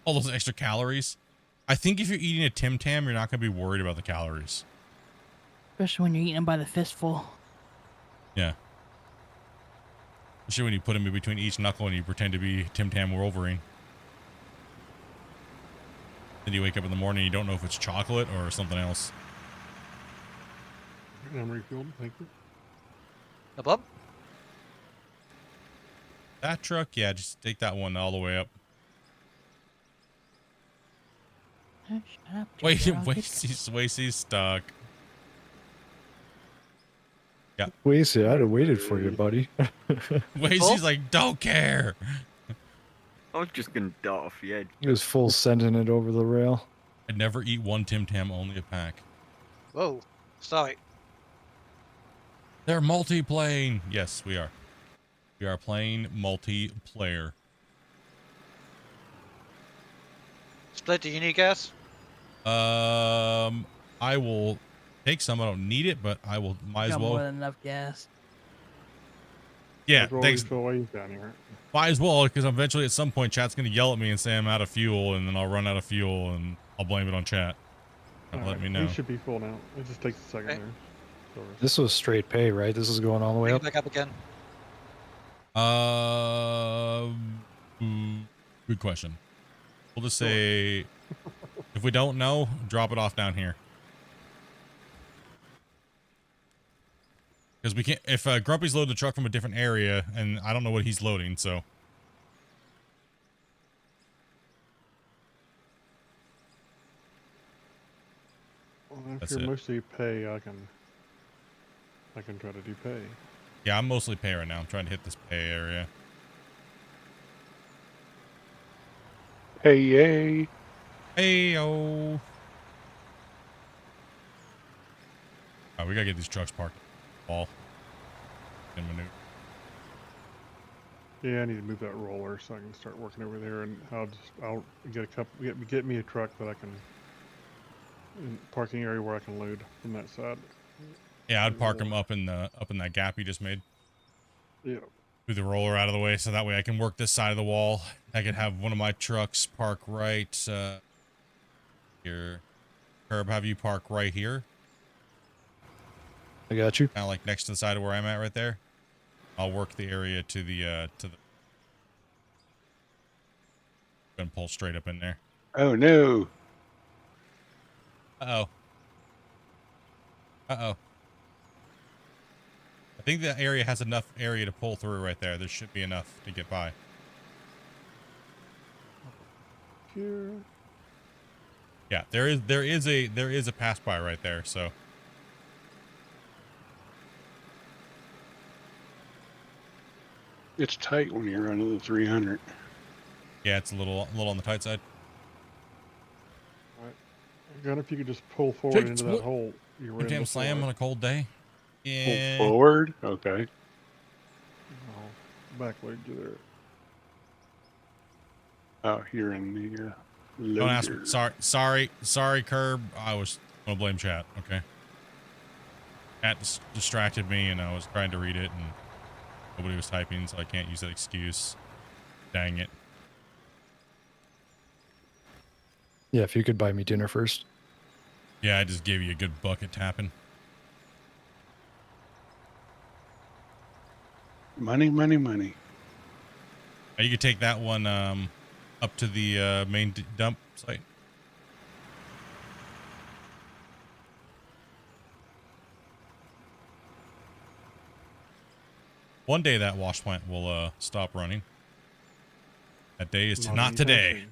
All those extra calories. I think if you're eating a Tim Tam, you're not going to be worried about the calories. Especially when you're eating them by the fistful. Yeah. Especially when you put them in between each knuckle and you pretend to be Tim Tam Wolverine. Then you wake up in the morning and you don't know if it's chocolate or something else. I'm refilled, thank you. Above? That truck, yeah, just take that one all the way up. Oh, shut up, Wait, Jojo, I'll get Wasey's stuck. Yeah. Wasey, I'd have waited for you, buddy. Wasey's like, don't care. I was just gonna dart off the edge. He was full sending it over the rail. I'd never eat one Tim Tam, only a pack. Whoa. Sorry. They're multi-playing. Yes, we are. We are playing multiplayer. Split, do you need gas? I will take some. I don't need it, but I will. Might as got more well. than enough gas. Yeah, I'll roll thanks. refill while he's down here. Might as well, because eventually at some point chat's gonna yell at me and say I'm out of fuel, and then I'll run out of fuel, and I'll blame it on chat. Let Alright, me know. He should be full now. It just takes a second Okay. there. So- This was straight pay, right? This is going all the way Bring it up. back up again. Good question. We'll just say, if we don't know, drop it off down here. Because we can't, if Grumpy's loading the truck from a different area, and I don't know what he's loading, so. Well, if That's you're it. mostly pay, I can try to do pay. Yeah, I'm mostly pay right now. I'm trying to hit this pay area. Hey, yay. Hey-o. Oh, we gotta get these trucks parked. Ball. In maneuver. Yeah, I need to move that roller so I can start working over there, and I'll get me a truck that I can parking area where I can load from that side. Yeah, I'd park them up in that gap you just made. Yeah. Move the roller out of the way so that way I can work this side of the wall. I could have one of my trucks park right here. Herb, have you park right here, I got you. kind of like next to the side of where I'm at right there. I'll work the area to the and pull straight up in there. Oh, no. Uh-oh. Uh-oh. I think the area has enough area to pull through right there. There should be enough to get by. Here. Yeah, there is a pass by right there, so. It's tight when you're under the 300. Yeah, it's a little on the tight side. Gun, if you could just pull forward Take into split. that hole you were in Damn before. slam on a cold day. Yeah. Pull forward? Okay. I'll backload you there. Out here in the Don't ask me. loader. Sorry, Curb. I was gonna blame chat. Okay. Chat distracted me, and I was trying to read it, and nobody was typing, so I can't use that excuse. Dang it. Yeah, if you could buy me dinner first. Yeah, I just gave you a good bucket tapping. Money, money, money. You could take that one up to the main dump site. One day that wash plant will stop running. That day is not anytime today.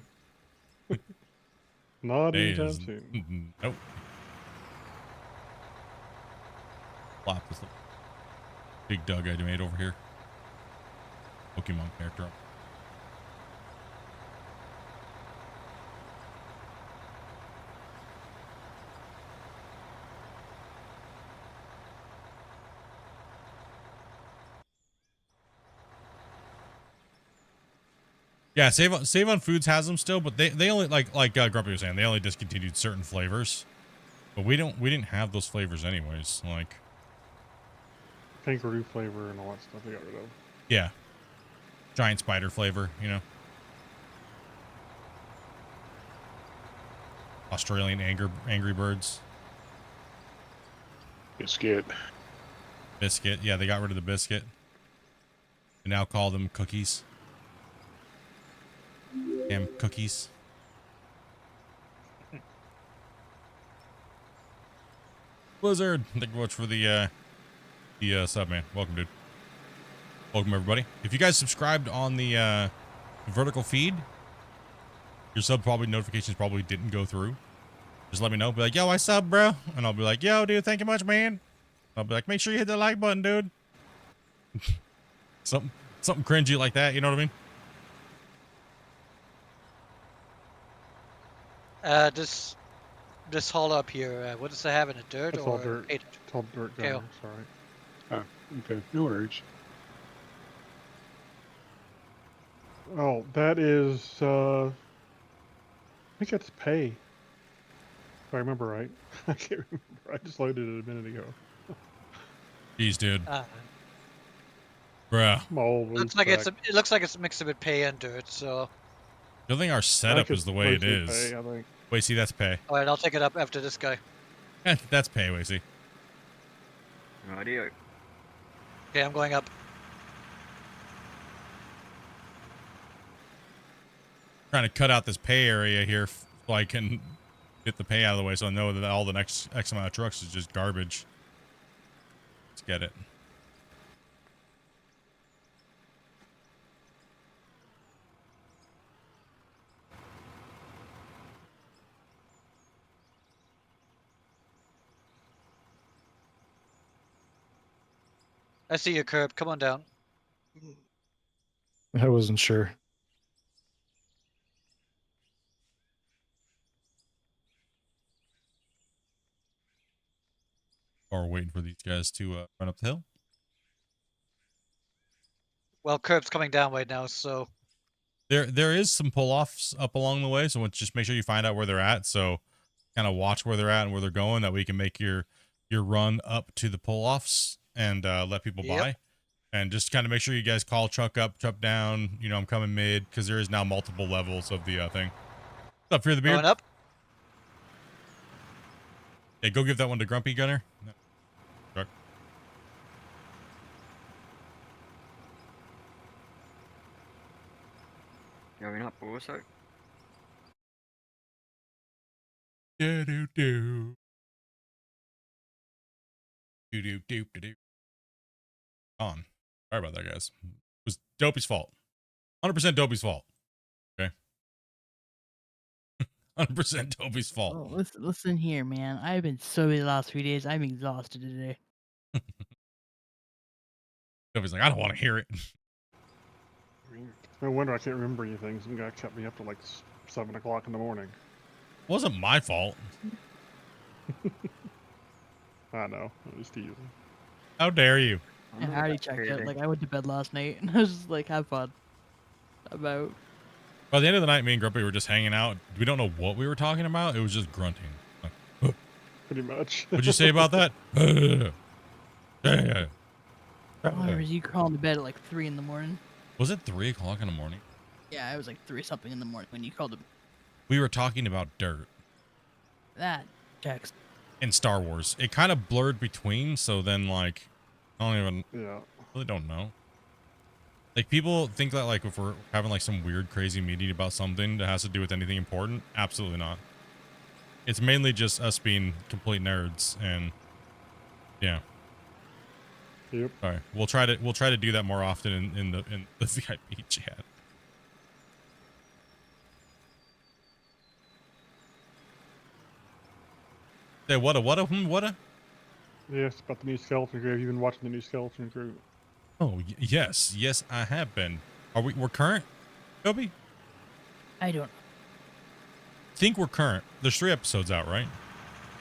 soon. Not Today anytime is soon. nope. Flop this little big Doug I made over here. Pokemon character. Yeah, Save on Foods has them still, but they only like Grumpy was saying, they only discontinued certain flavors. But we didn't have those flavors anyways. Like, Kangaroo flavor and all that stuff they got rid of. yeah, giant spider flavor, you know. Australian Angry Birds. Biscuit. Biscuit. Yeah, they got rid of the biscuit. They now call them cookies. Damn cookies. Blizzard, thank you very much for the sub, man. Welcome, dude. Welcome, everybody. If you guys subscribed on the vertical feed, your sub notifications probably didn't go through. Just let me know. Be like, yo, I sub, bro. And I'll be like, yo, dude, thank you much, man. I'll be like, make sure you hit the like button, dude. something cringy like that, you know what I mean? This haul up here, what does it have in it? Dirt It's or all dirt. paint? It's all dirt Okay. gunners, sorry. Oh, okay. No worries. Oh, that is, I think that's pay. If I remember right. I can't remember. I just loaded it a minute ago. Jeez, dude. Uh, Bruh. I'm old. looks like it looks like it's a mix of it pay and dirt. So, I think our setup is the way it is. Pay, I think. Wait, see, that's pay. all right, I'll take it up after this guy. That's pay, wait, see. Radio. Okay, I'm going up. Trying to cut out this pay area here so I can get the pay out of the way so I know that all the next X amount of trucks is just garbage. Let's get it. I see your curb. Come on down. I wasn't sure. Or waiting for these guys to run up the hill. Well, curb's coming down right now, so There is some pull-offs up along the way, so just make sure you find out where they're at. So kind of watch where they're at and where they're going. That way you can make your run up to the pull-offs and let people buy. And just kind of make sure you guys call truck up, truck down. You know, I'm coming mid because there is now multiple levels of the thing. What's up, Fear the Beard? going up. Hey, go give that one to Grumpy Gunner. No. Truck. Going up also. Do do do. Do do do do do. On. Sorry about that, guys. It was Dopey's fault. 100% Dopey's fault. Okay. 100% Dopey's fault. Oh, listen here, man. I've been so busy the last 3 days. I'm exhausted today. Dopey's like, I don't want to hear it. No wonder I can't remember anything. Some guy kept me up to like 7 o'clock in the morning. It wasn't my fault. I know. I'm just teasing. How dare you? I already checked it. Like, I went to bed last night, and I was just like, have fun. About. By the end of the night, me and Grumpy were just hanging out. We don't know what we were talking about. It was just grunting. Like, Pretty much. what'd you say about that? Oh, was you crawling to bed at like 3 in the morning? Was it 3 o'clock in the morning? Yeah, it was like 3 something in the morning when you called him. We were talking about dirt That checks. in Star Wars. It kind of blurred between, so then like, I don't even Yeah. really don't know. Like, people think that like if we're having like some weird crazy meeting about something that has to do with anything important, absolutely not. It's mainly just us being complete nerds, and yeah. Yep. All right, we'll try to do that more often in the VIP chat. Say what a. Yes, about the new skeleton crew. Have you been watching the new skeleton crew? Oh yes, I have been. We're current, Kobe? I don't. Think we're current. There's 3 episodes out, right?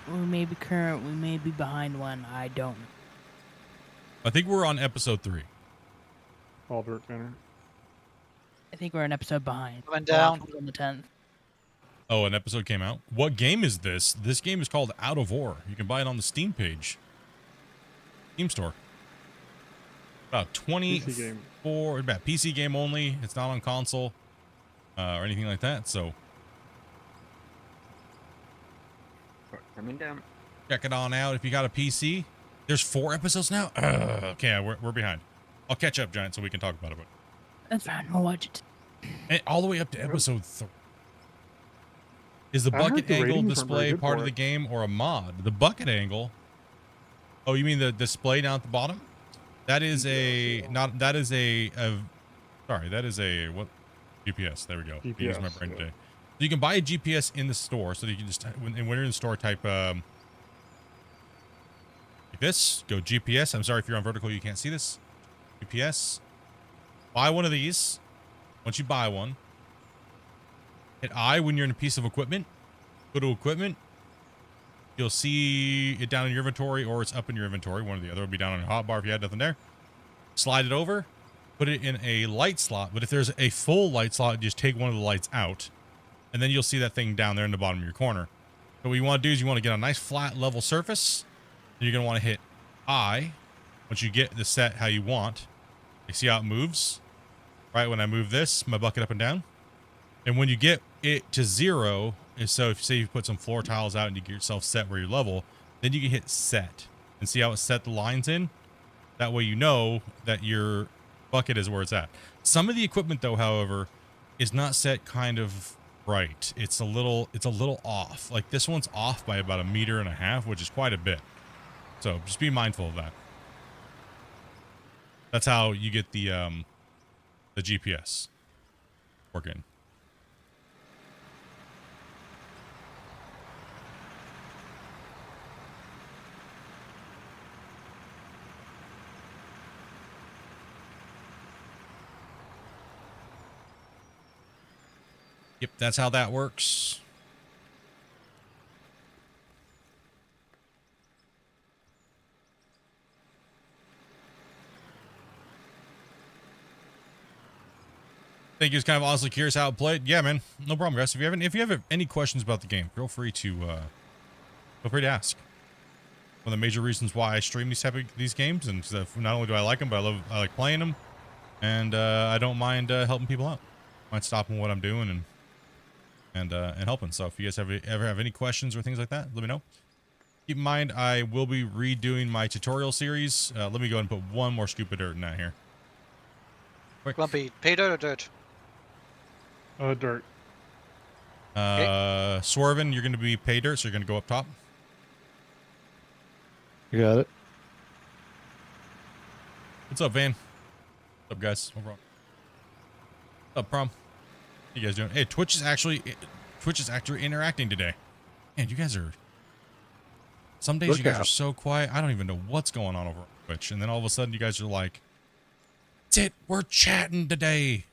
We may be current. We may be behind one. I don't know. I think we're on episode 3. All dirt gunner. I think we're an episode behind. Coming The last down. one was on the 10th. Oh, an episode came out. What game is this? This game is called Out of War. You can buy it on the Steam page. Steam store. About PC game. 24, about PC game only. It's not on console or anything like that. So Coming down. check it on out if you got a PC. There's 4 episodes now. Okay, we're behind. I'll catch up, Giant, so we can talk about it. That's fine. I'll watch it. And all the way up to episode 3. Is the I heard bucket the angle ratings weren't very display good part for of the it. game or a mod? The bucket angle. Oh, you mean the display down at the bottom? That is a not. That is a sorry. That is a what? GPS. There we go. I used my GPS, brain yeah. today. So you can buy a GPS in the store, so that you can just when you're in the store type like this. Go GPS. I'm sorry if you're on vertical, you can't see this. GPS. Buy one of these. Once you buy one, hit I when you're in a piece of equipment. Go to equipment. You'll see it down in your inventory, or it's up in your inventory. One or the other will be down on your hotbar if you had nothing there. Slide it over. Put it in a light slot. But if there's a full light slot, just take one of the lights out. And then you'll see that thing down there in the bottom of your corner. So what you want to do is you want to get a nice flat level surface. And you're going to want to hit I. Once you get the set how you want. You see how it moves? Right, when I move this, my bucket up and down. And when you get it to 0, so if say you put some floor tiles out and you get yourself set where you're level, then you can hit set and see how it set the lines in. That way you know that your bucket is where it's at. Some of the equipment though, however, is not set kind of right. It's a little off. Like this one's off by about 1.5 meters, which is quite a bit. So just be mindful of that. That's how you get the GPS working. Yep, that's how that works. Think you was kind of honestly curious how it played. Yeah, man, no problem, guys. If you have any questions about the game, feel free to ask. One of the major reasons why I stream these games, and not only do I like them, but I like playing them, and I don't mind helping people out. I mind stopping what I'm doing and helping. So if you guys ever have any questions or things like that, let me know. Keep in mind, I will be redoing my tutorial series. Let me go ahead and put one more scoop of dirt in that here. Quick. Grumpy, pay dirt or dirt? Dirt. Swerving, you're going to be pay dirt, so you're going to go up top. You got it. What's up, Van? What's up, guys? What's up, Prom? How you guys doing? Hey, Twitch is actually interacting today. Man, you guys are. Some days you guys are so quiet. I don't even know what's going on over on Twitch, and then all of a sudden you guys are like, "That's it, we're chatting today."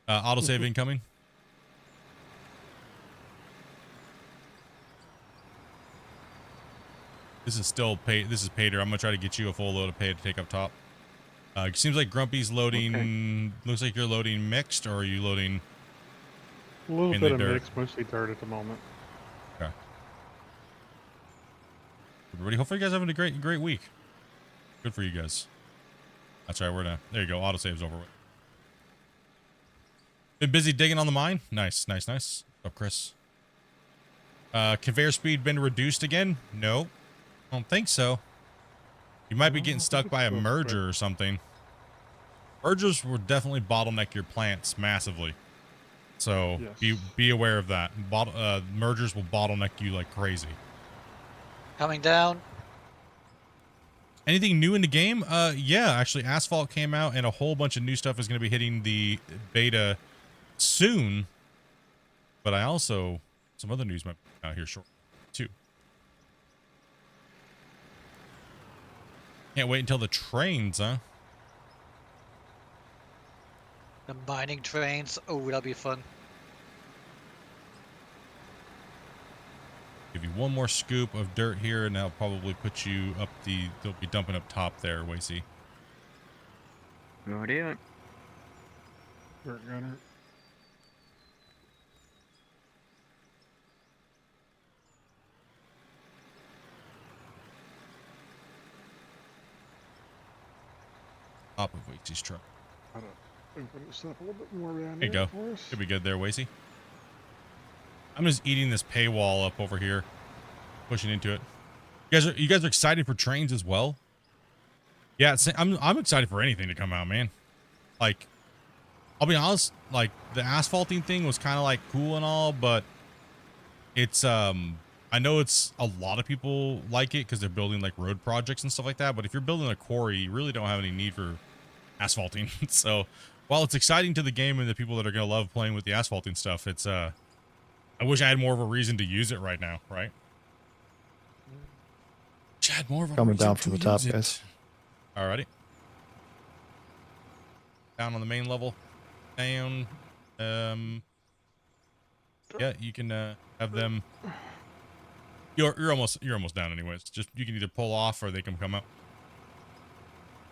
Autosave incoming. This is still pay. This is Pater. I'm gonna try to get you a full load of pay to take up top. It seems like Grumpy's loading. Okay. Looks like you're loading mixed, or are you loading? A little in bit the of dirt. mix, mostly dirt at the moment. Okay. Everybody, hopefully you guys are having a great week. Good for you guys. That's right. There you go. Autosave's over with. Been busy digging on the mine. Nice. What's up, Chris? Conveyor speed been reduced again? No, I don't think so. You might be getting stuck by a merger or something. Mergers will definitely bottleneck your plants massively. So Yes. be aware of that. Mergers will bottleneck you like crazy. Coming down. Anything new in the game? Yeah, actually Asphalt came out and a whole bunch of new stuff is going to be hitting the beta soon. But some other news might be out here short too. Can't wait until the trains, huh? Combining trains. Oh, that'll be fun. Give you one more scoop of dirt here, and that'll probably put you up they'll be dumping up top there, Wacy. Right here. Dirt gunner. Top of Wasey's truck. Gotta open this up a little bit more around There you there go. for us. Should be good there, Wasey. I'm just eating this paywall up over here, pushing into it. You guys are excited for trains as well? Yeah, I'm excited for anything to come out, man. Like, I'll be honest, like the asphalting thing was kind of like cool and all, but it's I know it's a lot of people like it because they're building like road projects and stuff like that. But if you're building a quarry, you really don't have any need for asphalting. So while it's exciting to the game and the people that are gonna love playing with the asphalting stuff, it's I wish I had more of a reason to use it right now, right? Wish I had more of a Coming reason down to from the top, use it. guys. Alrighty. Down on the main level. Down. Yeah, you can have them. You're almost down anyways. Just you can either pull off or they can come up.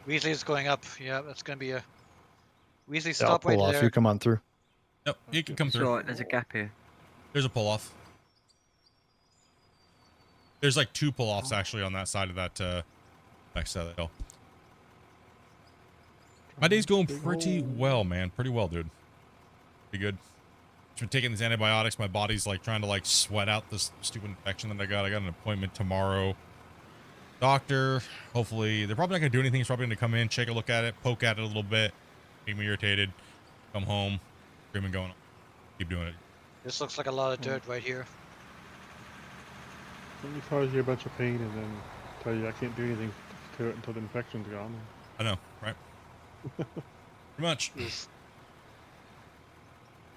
Weasley is going up. Yeah, that's gonna be a Weasley Yeah, I'll stop right pull off. there. You come on through. Yep, you can come through. So there's a gap here. There's a pull off. There's like 2 pull offs actually on that side of that next side of the hill. My day's going pretty well, man. Pretty well, dude. Pretty good. Just been taking these antibiotics. My body's like trying to like sweat out this stupid infection that I got. I got an appointment tomorrow. Doctor, hopefully they're probably not gonna do anything. He's probably gonna come in, take a look at it, poke at it a little bit, make me irritated, come home, screaming, going on. Keep doing it. This looks like a lot of dirt right here. Let me cause you a bunch of pain and then tell you I can't do anything to it until the infection's gone. I know, right? Pretty much.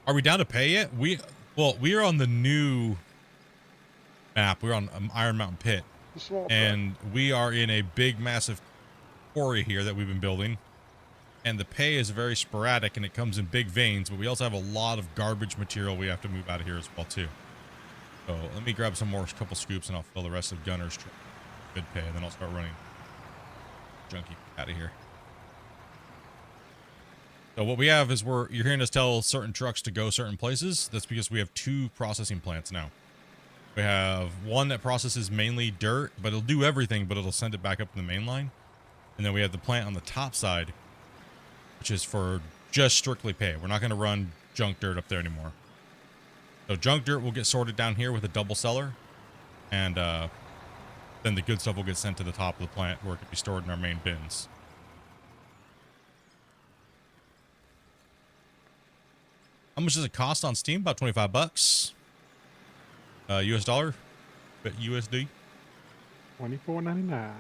Are we down to pay yet? We are on the new map. We're on Iron Mountain Pit, and we are in a big, massive quarry here that we've been building. And the pay is very sporadic, and it comes in big veins. But we also have a lot of garbage material we have to move out of here as well too. So let me grab some more, couple scoops, and I'll fill the rest of Gunner's truck. Good pay, and then I'll start running junkie out of here. So what we have is you're hearing us tell certain trucks to go certain places. That's because we have 2 processing plants now. We have one that processes mainly dirt, but it'll do everything, but it'll send it back up to the main line. And then we have the plant on the top side, which is for just strictly pay. We're not going to run junk dirt up there anymore. So junk dirt will get sorted down here with a double seller, and then the good stuff will get sent to the top of the plant where it can be stored in our main bins. How much does it cost on Steam? About 25 bucks. US dollar, but USD. $24.99.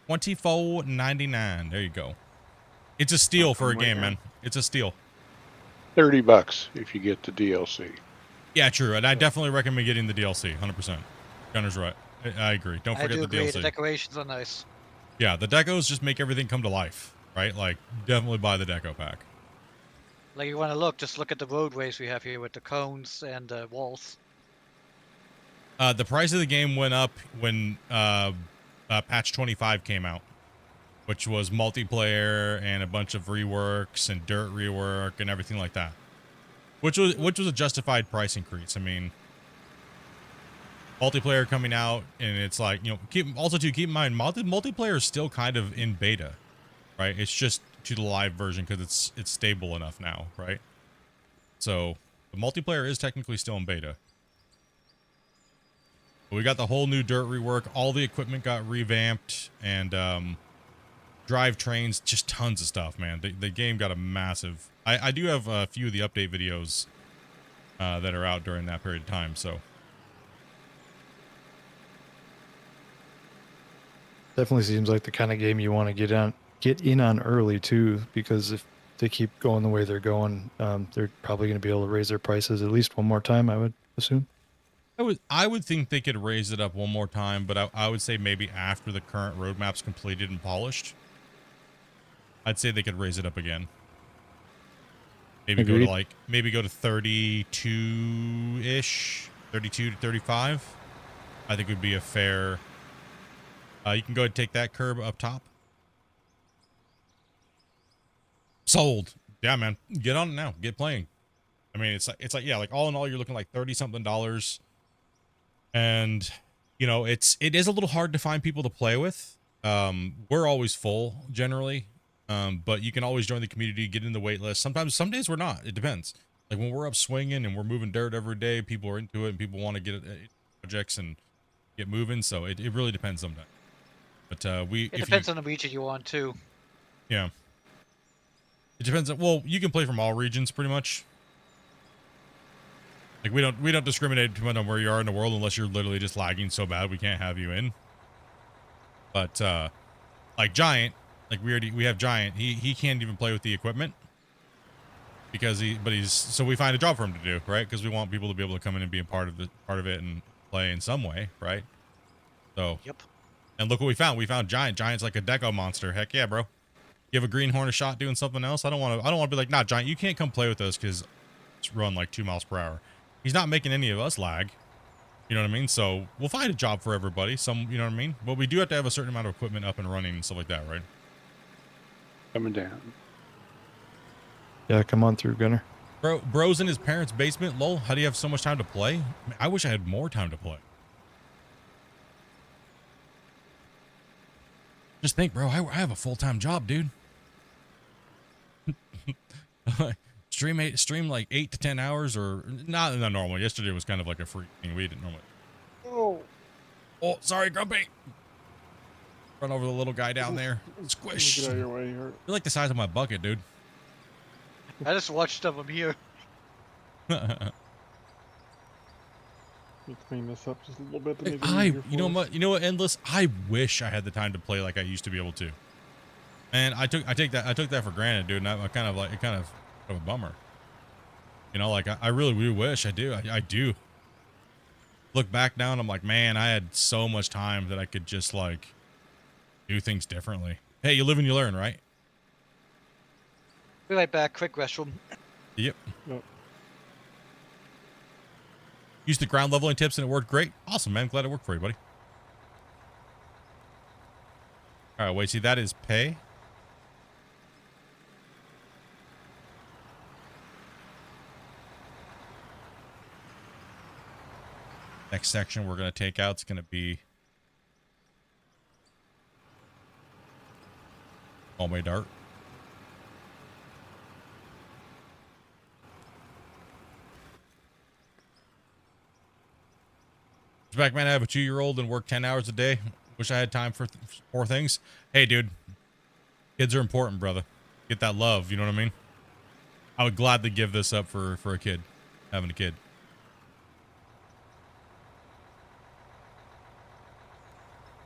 $24.99. There you go. It's a steal for a game, man. It's a steal. $30 if you get the DLC. Yeah, true. And I definitely recommend getting the DLC. 100%. Gunner's right. I agree. Don't I forget do the agree. DLC. The decorations are nice. Yeah, the decos just make everything come to life, right? Like, definitely buy the deco pack. Like you want to look, just look at the roadways we have here with the cones and walls. The price of the game went up when patch 25 came out, which was multiplayer and a bunch of reworks and dirt rework and everything like that, which was a justified price increase. I mean, multiplayer coming out, and it's like, you know, keep in mind multiplayer is still kind of in beta, right? It's just to the live version because it's stable enough now, right? So the multiplayer is technically still in beta. But we got the whole new dirt rework. All the equipment got revamped, and drive trains, just tons of stuff, man. The game got a massive. I do have a few of the update videos that are out during that period of time. So Definitely seems like the kind of game you want to get in on early too, because if they keep going the way they're going, they're probably going to be able to raise their prices at least one more time, I would assume. I would think they could raise it up one more time, but I would say maybe after the current roadmap's completed and polished, I'd say they could raise it up again. Maybe Agreed. go to 32-ish, 32 to 35. I think would be a fair. You can go ahead and take that curb up top. Sold. Yeah, man, get on it now. Get playing. I mean, it's like yeah, like all in all, you're looking like $30 something, and you know, it is a little hard to find people to play with. We're always full generally, but you can always join the community, get in the wait list. Sometimes, some days we're not. It depends. Like when we're up swinging and we're moving dirt every day, people are into it and people want to get projects and get moving. So it really depends sometimes. But It depends on the region you want too. yeah. It depends on, well, you can play from all regions pretty much. Like we don't discriminate too much on where you are in the world unless you're literally just lagging so bad we can't have you in. But like Giant, like we have Giant, he can't even play with the equipment because so we find a job for him to do, right? Because we want people to be able to come in and be a part of it and play in some way, right? So Yep. And look what we found. We found Giant. Giant's like a deco monster. Heck yeah, bro. Give a greenhorn a shot doing something else. I don't want to be like, nah, Giant, you can't come play with us because it's run like 2 miles per hour. He's not making any of us lag. You know what I mean? So we'll find a job for everybody. You know what I mean? But we do have to have a certain amount of equipment up and running and stuff like that, right? Coming down. Yeah, come on through, Gunner. Bro's in his parents' basement. Lol. How do you have so much time to play? Man, I wish I had more time to play. Just think, bro. I have a full-time job, dude. Stream like 8 to 10 hours, or not normal. Yesterday was kind of like a free thing. We didn't normally. Oh, sorry, Grumpy. Run over the little guy down there. Squish. Get out of your way. You're like the size of my bucket, dude. I just watched them here. Let me clean this up just a little bit. To make it You easier know for what? us. You know what? Endless. I wish I had the time to play like I used to be able to. And I took that for granted, dude. And I kind of like it, kind of a bummer. You know, like I really wish I do. I do. Look back now and I'm like, man, I had so much time that I could just like do things differently. Hey, you live and you learn, right? Be right back. Quick restroom. Yep. Yep. Used the ground leveling tips and it worked great. Awesome, man. Glad it worked for you, buddy. All right, wait. See, that is pay. Next section we're going to take out is going to be all-way dart. Back, man, I have a 2-year-old and work 10 hours a day. Wish I had time for more things. Hey, dude. Kids are important, brother. Get that love, you know what I mean? I would gladly give this up for a kid. Having a kid.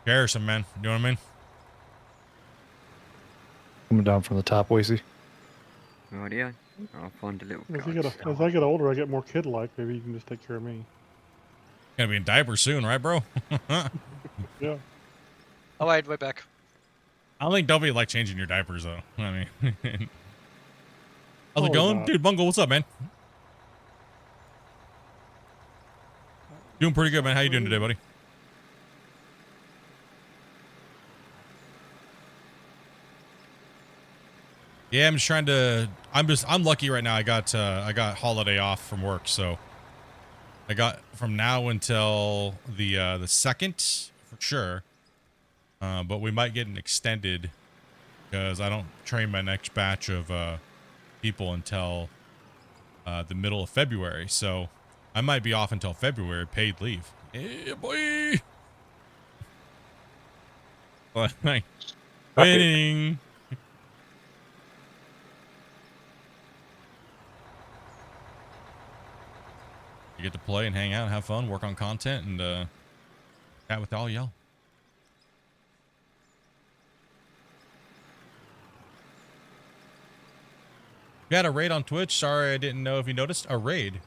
Garrison, man. You know what I mean? Coming down from the top, Wasey. Rightio. I'll find a little As I get older, I get more kid-like. Maybe you can just take care of me. Gonna be in diapers soon, right, bro? Yeah. All right, right back. I don't think they'll be like changing your diapers, though. I mean, how's it Probably going? not. Dude, Bungle, what's up, man? Doing pretty good, man. How you doing today, buddy? Yeah, I'm just trying to. I'm lucky right now. I got holiday off from work, so I got from now until the 2nd for sure. But we might get an extended because I don't train my next batch of people until the middle of February. So I might be off until February, paid leave. Yeah, boy. Like, winning. You get to play and hang out and have fun, work on content, and chat with all y'all. You had a raid on Twitch. Sorry, I didn't know if you noticed. A raid.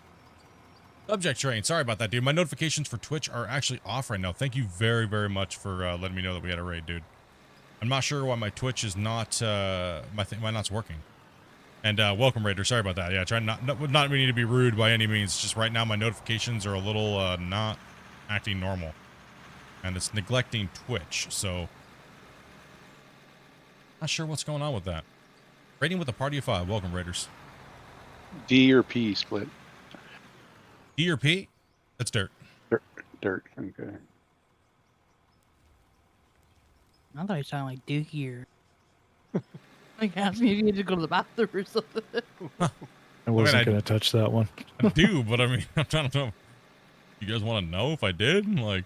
Subject train. Sorry about that, dude. My notifications for Twitch are actually off right now. Thank you very, very much for letting me know that we had a raid, dude. I'm not sure why my Twitch is not, my not's working. And welcome, Raider. Sorry about that. Yeah, try not meaning to be rude by any means. Just right now, my notifications are a little not acting normal, and it's neglecting Twitch. So, not sure what's going on with that. Rating with a party of 5. Welcome, Raiders. D or P split? D or P? That's dirt. Dirt. Okay. I thought he sounded like Dookie or like asked me if he had to go to the bathroom or something. I wasn't going to touch that one. I do, but I mean, I'm trying to know. You guys want to know if I did? Like,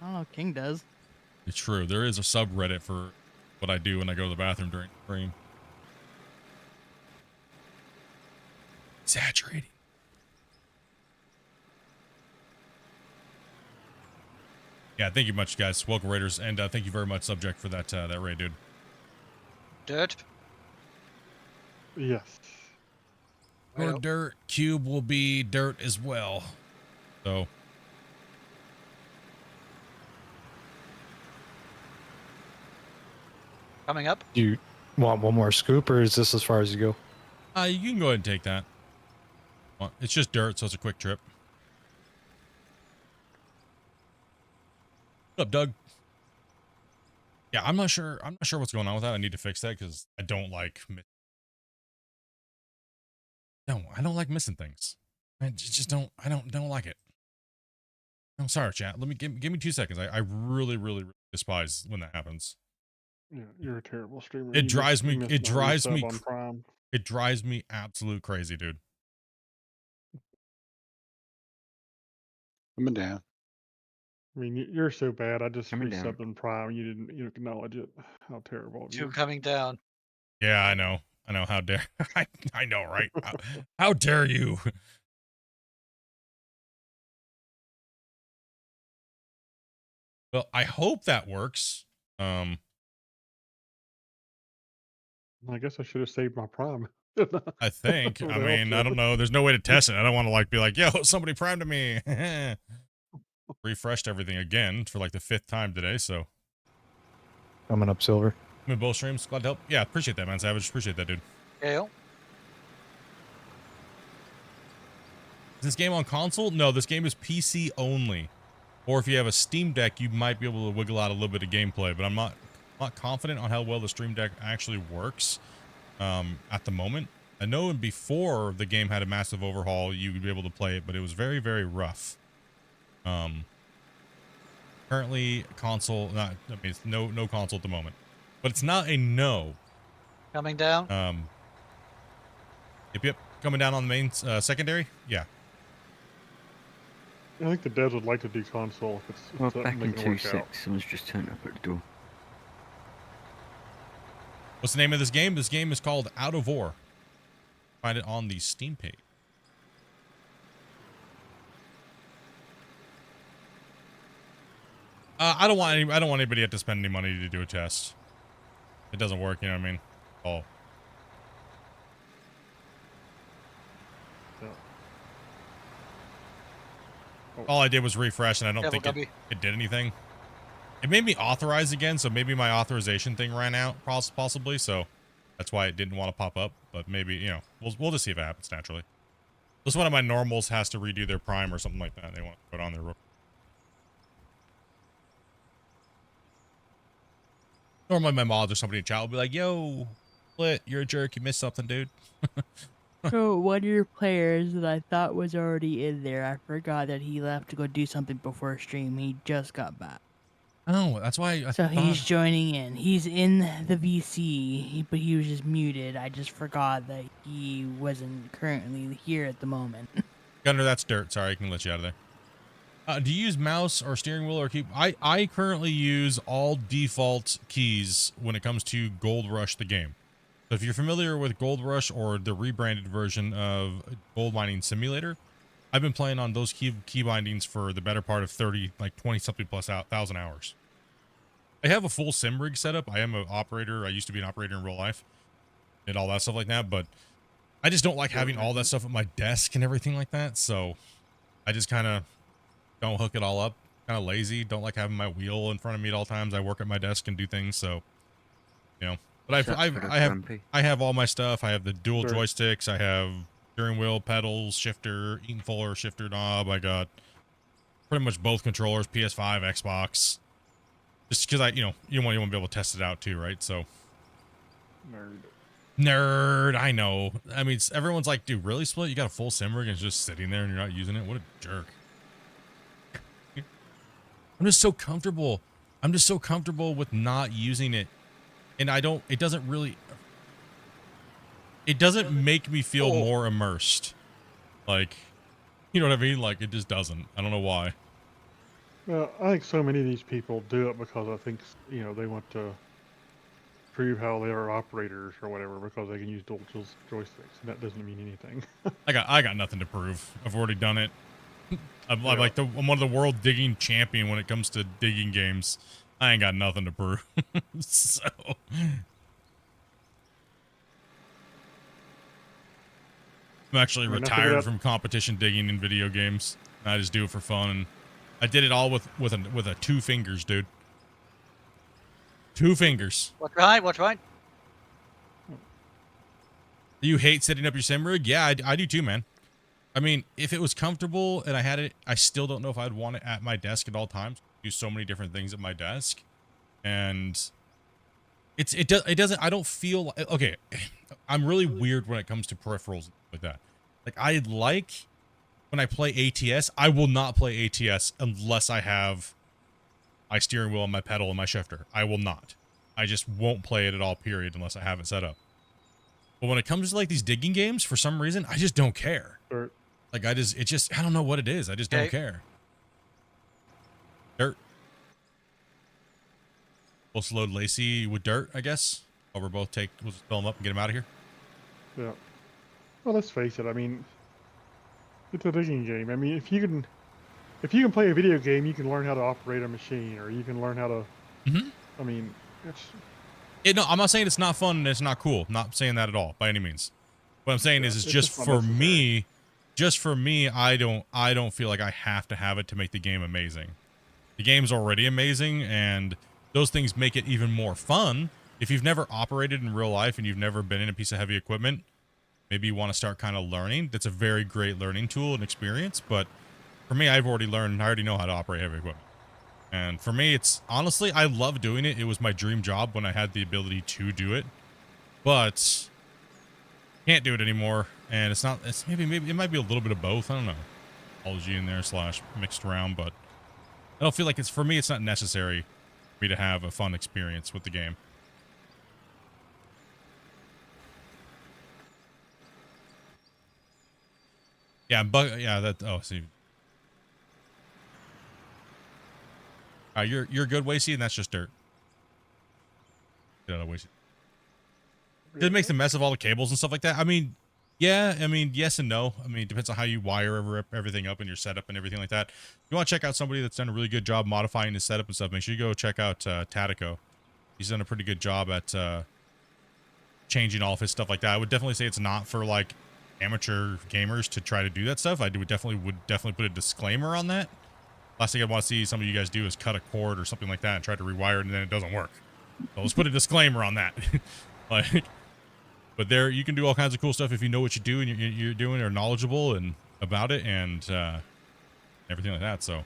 I don't know. King does. it's true. There is a subreddit for what I do when I go to the bathroom during the stream. Exaggerating. Yeah, thank you much, guys. Welcome, Raiders, and thank you very much, Subject, for that that raid, dude. Dirt. Yes. Your Well, dirt cube will be dirt as well. So, coming up. Do you want one more scoop, or is this as far as you go? you can go ahead and take that. Well, it's just dirt, so it's a quick trip. What up, Doug? Yeah, I'm not sure what's going on with that. I need to fix that because I don't like I don't like missing things. I just don't like it. I'm sorry, chat. Let me give me 2 seconds. I really, really, really despise when that happens. Yeah, you're a terrible streamer. It You drives missed- me- you it missed my drives resub me on cr- Prime. It drives me absolute crazy, dude. Coming down. I mean, you're so bad. I just Coming down. resubbed on Prime. You didn't acknowledge it. How terrible of 2 you. coming down. Yeah, I know. How dare I know, right? How dare you? Well, I hope that works. I guess I should have saved my Prime. I think. Would I have mean, helped I you. don't know. There's no way to test it. I don't want to like be like, yo, somebody primed to me. Refreshed everything again for like the 5th time today. So Coming up, Silver. I'm in both streams. Glad to help. Yeah, appreciate that, man. Savage. Appreciate that, dude. Gale. Is this game on console? No, this game is PC only. Or if you have a Steam Deck, you might be able to wiggle out a little bit of gameplay, but I'm not confident on how well the Stream Deck actually works at the moment. I know before the game had a massive overhaul, you would be able to play it, but it was very, very rough. Currently console, it's no console at the moment, but it's not a no. Coming down. Yep, coming down on the main secondary. Yeah. I think the devs would like to do console if it's Well, something back they in can work out. 2.6, someone's just turned up at the door. What's the name of this game? This game is called Out of War. Find it on the Steam page. I don't want anybody to have to spend any money to do a test. It doesn't work, you know what I mean? Oh. Yeah. All I did was refresh, and I don't Careful, think Gubby. it did anything. It made me authorize again, so maybe my authorization thing ran out, possibly. So that's why it didn't want to pop up. But maybe, you know, we'll just see if it happens naturally. Unless one of my normals has to redo their Prime or something like that. They want to put on their. Normally, my mods or somebody in chat will be like, "Yo, Split, you're a jerk. You missed something, dude." So one of your players that I thought was already in there, I forgot that he left to go do something before stream. He just got back. Oh, that's why. So he's joining in. He's in the VC, but he was just muted. I just forgot that he wasn't currently here at the moment. Gunner, that's dirt. Sorry, I can let you out of there. Do you use mouse or steering wheel or key? I currently use all default keys when it comes to Gold Rush the game. So if you're familiar with Gold Rush or the rebranded version of Gold Mining Simulator, I've been playing on those key bindings for the better part of 30, like 20 something plus thousand hours. I have a full sim rig setup. I am an operator. I used to be an operator in real life. Did all that stuff like that, but I just don't like having all that stuff at my desk and everything like that. So I just kind of don't hook it all up. Kind of lazy. Don't like having my wheel in front of me at all times. I work at my desk and do things. So, you know, but I have all my stuff. I have the dual joysticks. I have steering wheel, pedals, shifter, Eaton Fuller shifter knob. I got pretty much both controllers, PS5, Xbox. Just because you want to be able to test it out too, right? So, Nerd. Nerd, I know. I mean, everyone's like, dude, really, Split? You got a full sim rig and it's just sitting there and you're not using it? What a jerk. I'm just so comfortable. I'm just so comfortable with not using it. And it doesn't make me feel more immersed. Like, you know what I mean? Like, it just doesn't. I don't know why. Well, I think so many of these people do it because I think, you know, they want to prove how they are operators or whatever because they can use dual joysticks, and that doesn't mean anything. I got nothing to prove. I've already done it. I'm one of the world digging champion when it comes to digging games. I ain't got nothing to prove. So I'm actually I mean, retired from competition digging in video games. I just do it for fun, and I did it all with a 2 fingers, dude. 2 fingers. Watch behind, watch behind. You hate setting up your sim rig? Yeah, I do too, man. I mean, if it was comfortable and I had it, I still don't know if I'd want it at my desk at all times. Do so many different things at my desk, and it doesn't. I don't feel okay. I'm really weird when it comes to peripherals like that. Like when I play ATS, I will not play ATS unless I have my steering wheel and my pedal and my shifter. I will not. I just won't play it at all, period, unless I have it set up. But when it comes to like these digging games, for some reason, I just don't care. Dirt. Like I don't know what it is. I just don't care. Dirt. We'll just load Lacey with dirt, I guess. While we'll just fill him up and get him out of here. Yeah. Well, let's face it. I mean, it's a digging game. I mean, if you can play a video game, you can learn how to operate a machine, or you can learn how to. I mean, no, I'm not saying it's not fun and it's not cool. I'm not saying that at all by any means. What I'm saying is just for me. Just for me, I don't feel like I have to have it to make the game amazing. The game's already amazing, and those things make it even more fun. If you've never operated in real life and you've never been in a piece of heavy equipment, maybe you want to start kind of learning. That's a very great learning tool and experience. But for me, I've already learned. I already know how to operate heavy equipment. And for me, it's honestly, I love doing it. It was my dream job when I had the ability to do it. But can't do it anymore. And it's maybe it might be a little bit of both. I don't know. Apology in there / mixed around, but I don't feel like for me, it's not necessary for me to have a fun experience with the game. Yeah, see. You're good, Wasey, and that's just dirt. Get out of Wasey. It makes a mess of all the cables and stuff like that. I mean, yeah, I mean, yes and no. I mean, it depends on how you wire everything up and your setup and everything like that. If you want to check out somebody that's done a really good job modifying his setup and stuff, make sure you go check out Tatico. He's done a pretty good job at changing all of his stuff like that. I would definitely say it's not for like amateur gamers to try to do that stuff. I would definitely put a disclaimer on that. Last thing I want to see some of you guys do is cut a cord or something like that and try to rewire it and then it doesn't work. So let's put a disclaimer on that. Like, but there you can do all kinds of cool stuff if you know what you do and you're doing or knowledgeable and about it and everything like that. So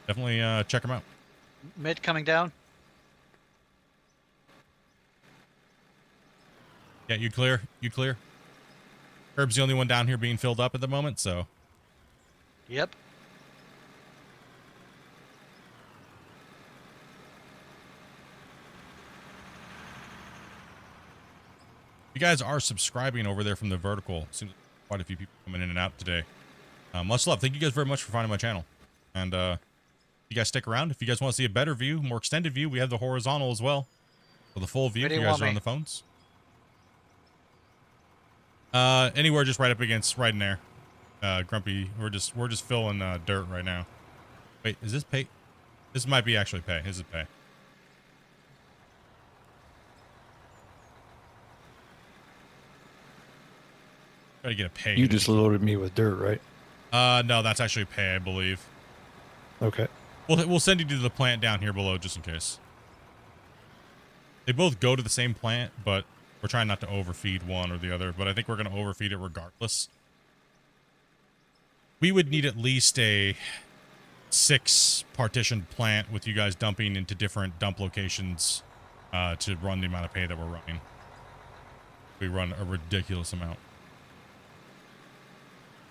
definitely check them out. Mid coming down. Yeah, you clear. Herb's the only one down here being filled up at the moment, so. Yep. You guys are subscribing over there from the vertical. Seems like quite a few people coming in and out today. Much love. Thank you guys very much for finding my channel. And you guys stick around. If you guys want to see a better view, more extended view, we have the horizontal as well. For the full view, if you guys are on the phones. Anywhere just right up against, right in there. Grumpy, we're just filling dirt right now. Wait, is this pay? This might be actually pay. This is pay. Gotta get a pay. You just loaded me with dirt, right? No, that's actually pay, I believe. Okay. We'll send you to the plant down here below just in case. They both go to the same plant, but we're trying not to overfeed one or the other. But I think we're gonna overfeed it regardless. We would need at least a 6 partitioned plant with you guys dumping into different dump locations to run the amount of pay that we're running. We run a ridiculous amount.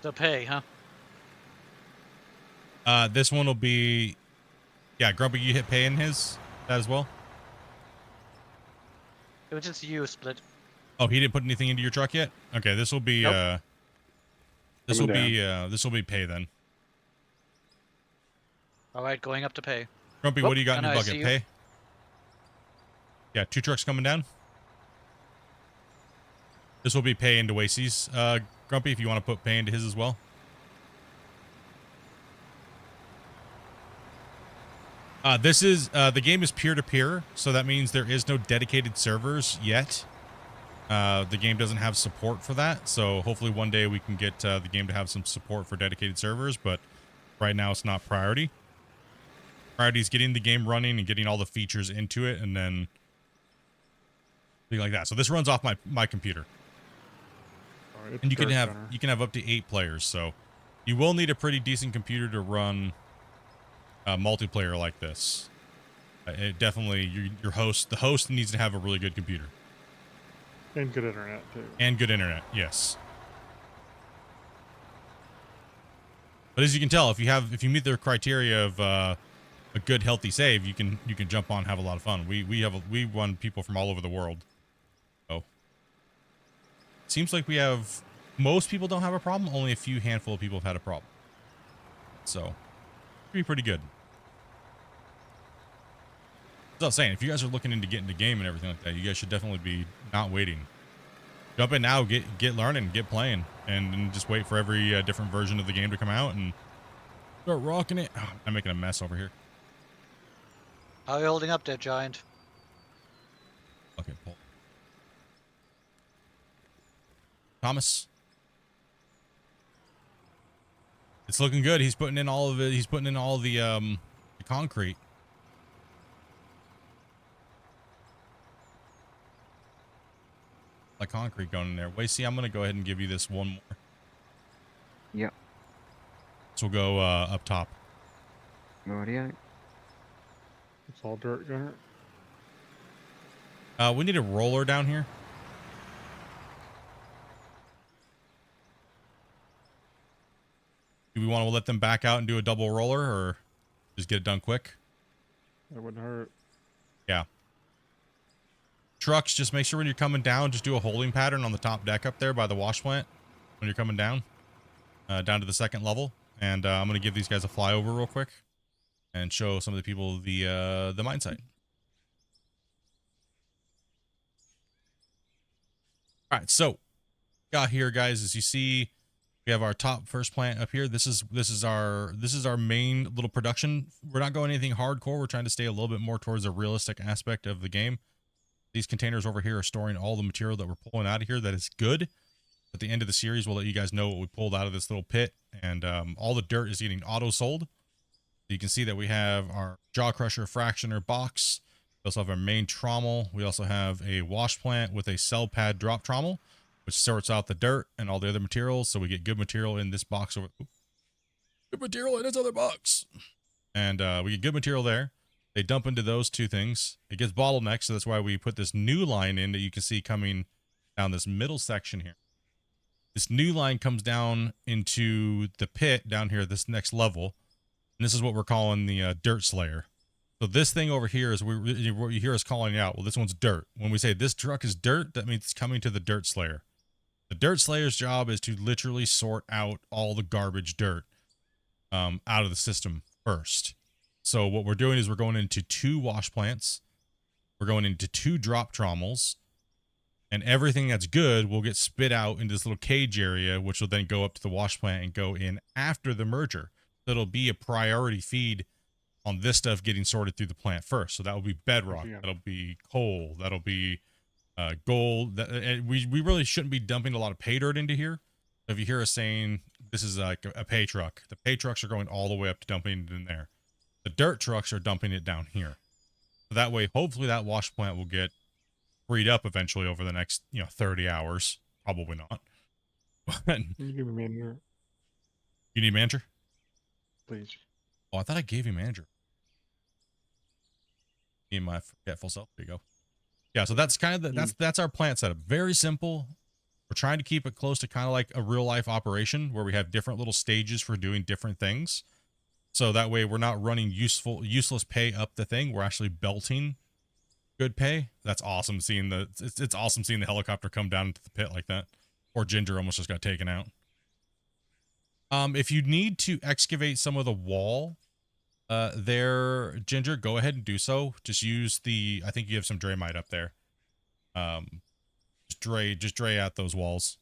The pay, huh? This one will be, yeah, Grumpy, you hit pay in his, that as well? It was just you, Split. Oh, he didn't put anything into your truck yet? Okay, this will be, Nope. this Coming will be pay then. Alright, going up to pay. Grumpy, Oh, what do you got in and your I see bucket? you. Pay? Yeah, 2 trucks coming down. This will be pay into Wasey's. Grumpy, if you want to put pay into his as well. This is, the game is peer-to-peer, so that means there is no dedicated servers yet. The game doesn't have support for that, so hopefully one day we can get the game to have some support for dedicated servers, but right now it's not priority. Priority is getting the game running and getting all the features into it, and then thing like that. So this runs off my computer. All right, it's And you can Dirt have Gunner. you can have up to 8 players, so you will need a pretty decent computer to run multiplayer like this. It definitely the host needs to have a really good computer And good internet too. and good internet. Yes. But as you can tell, if you meet the criteria of a good healthy save, you can jump on and have a lot of fun. We run people from all over the world. So seems like we have most people don't have a problem. Only a few handful of people have had a problem. So should be pretty good. As I was saying, if you guys are looking into getting the game and everything like that, you guys should definitely be not waiting. Jump in now, get learning, get playing, and just wait for every different version of the game to come out and start rocking it. Oh, I'm making a mess over here. How are you holding up there, Giant? Okay, pull. Thomas. It's looking good. He's putting in all of it. He's putting in all the concrete. Like concrete going in there. Wasey, I'm gonna go ahead and give you this one more. Yep. So we'll go up top. Audio. It's all Dirt Gunner. We need a roller down here. Do we want to let them back out and do a double roller, or just get it done quick? That wouldn't hurt. Yeah. Trucks, just make sure when you're coming down, just do a holding pattern on the top deck up there by the wash plant when you're coming down, down to the 2nd level. And I'm going to give these guys a flyover real quick and show some of the people the mine site. All right, so got here, guys. As you see, we have our top first plant up here. This is our main little production. We're not going anything hardcore. We're trying to stay a little bit more towards a realistic aspect of the game. These containers over here are storing all the material that we're pulling out of here that is good. At the end of the series, we'll let you guys know what we pulled out of this little pit, and all the dirt is getting auto-sold. You can see that we have our jaw crusher fractioner box. We also have our main trommel. We also have a wash plant with a cell pad drop trommel, which sorts out the dirt and all the other materials, so we get good material in this box over. Good material in this other box, and we get good material there. They dump into those 2 things. It gets bottlenecked, so that's why we put this new line in that you can see coming down this middle section here. This new line comes down into the pit down here, this next level, and this is what we're calling the dirt slayer. So this thing over here is what you hear us calling out. Well, this one's dirt. When we say this truck is dirt, that means it's coming to the dirt slayer. The dirt slayer's job is to literally sort out all the garbage dirt out of the system first. So what we're doing is we're going into 2 wash plants. We're going into 2 drop trommels. And everything that's good will get spit out into this little cage area, which will then go up to the wash plant and go in after the merger. So it'll be a priority feed on this stuff getting sorted through the plant first. So that will be bedrock. Yeah. That'll be coal. That'll be gold. We really shouldn't be dumping a lot of pay dirt into here. If you hear us saying this is like a pay truck, the pay trucks are going all the way up to dumping it in there. The dirt trucks are dumping it down here. So that way, hopefully that wash plant will get freed up eventually over the next, 30 hours. Probably not. But Can you give me manager, you need manager? please? Oh, I thought I gave you manager. Need my forgetful self. There you go. Yeah, so that's kind of that's our plant setup. Very simple. We're trying to keep it close to kind of like a real life operation where we have different little stages for doing different things. So that way we're not running useless pay up the thing. We're actually belting good pay. That's awesome seeing it's awesome seeing the helicopter come down into the pit like that. Or Ginger almost just got taken out. If you need to excavate some of the wall there, Ginger, go ahead and do so. Just use I think you have some Draymite up there. Just dray out those walls.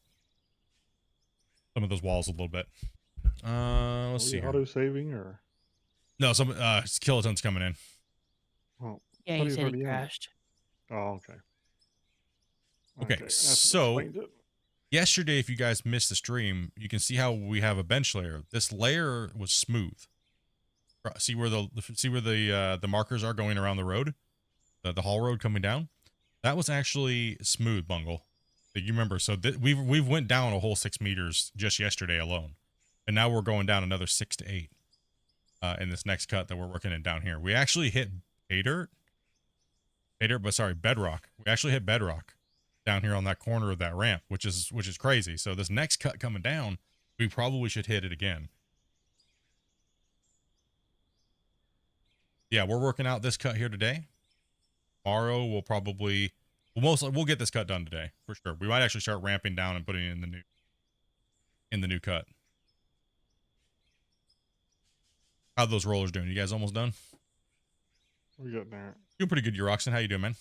Some of those walls a little bit. Let's see here. Auto saving or No, some kiloton's coming in. oh Yeah, thought he was said he already in. crashed. Oh, okay. Okay, that so explains it. yesterday, if you guys missed the stream, you can see how we have a bench layer. This layer was smooth. See where the markers are going around the road, the haul road coming down. That was actually smooth, Bungle. You remember? So we've went down a whole 6 meters just yesterday alone, and now we're going down another 6 to 8 in this next cut that we're working in down here. We actually hit bedrock. We actually hit bedrock down here on that corner of that ramp, which is crazy. So this next cut coming down, we probably should hit it again. Yeah, we're working out this cut here today. Tomorrow we'll get this cut done today for sure. We might actually start ramping down and putting it in the new cut. How those rollers doing? You guys almost done? We're getting there. Doing pretty good, Uroxen. How you doing, man?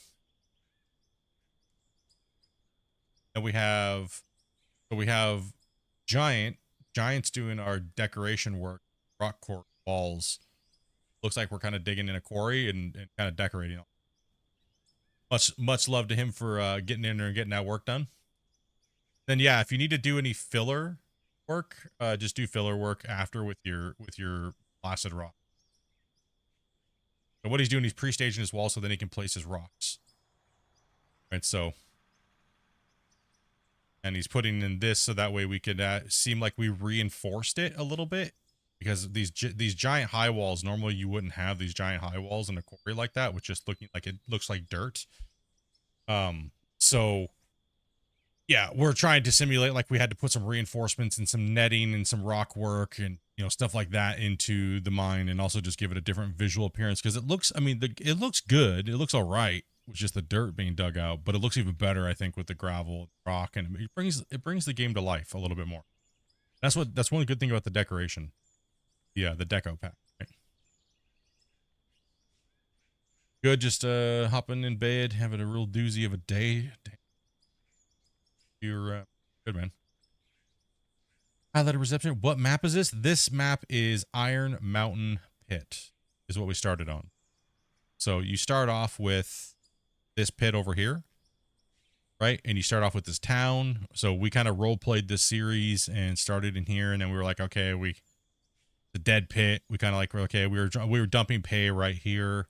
And we have Giant's doing our decoration work, rock core walls. Looks like we're kind of digging in a quarry and kind of decorating. Much love to him for getting in there and getting that work done. Then yeah, if you need to do any filler work, just do filler work after with your blasted rock. So what he's doing, he's pre-staging his wall so then he can place his rocks. Right, so. And he's putting in this so that way we could seem like we reinforced it a little bit. Because these giant high walls, normally you wouldn't have these giant high walls in a quarry like that, which just it looks like dirt. So yeah, we're trying to simulate like we had to put some reinforcements and some netting and some rock work and stuff like that into the mine, and also just give it a different visual appearance because it looks, I mean, it looks good, it looks all right with just the dirt being dug out, but it looks even better, I think, with the gravel, rock, and it brings the game to life a little bit more. That's one good thing about the decoration. Yeah, the deco pack. Right? Good, just hopping in bed, having a real doozy of a day. You're good, man. Highlighted reception. What map is this? This map is Iron Mountain Pit, is what we started on. So you start off with this pit over here, right? And you start off with this town. So we kind of role played this series and started in here, and then we were like, okay, the dead pit. We kind of like, okay, we were dumping pay right here.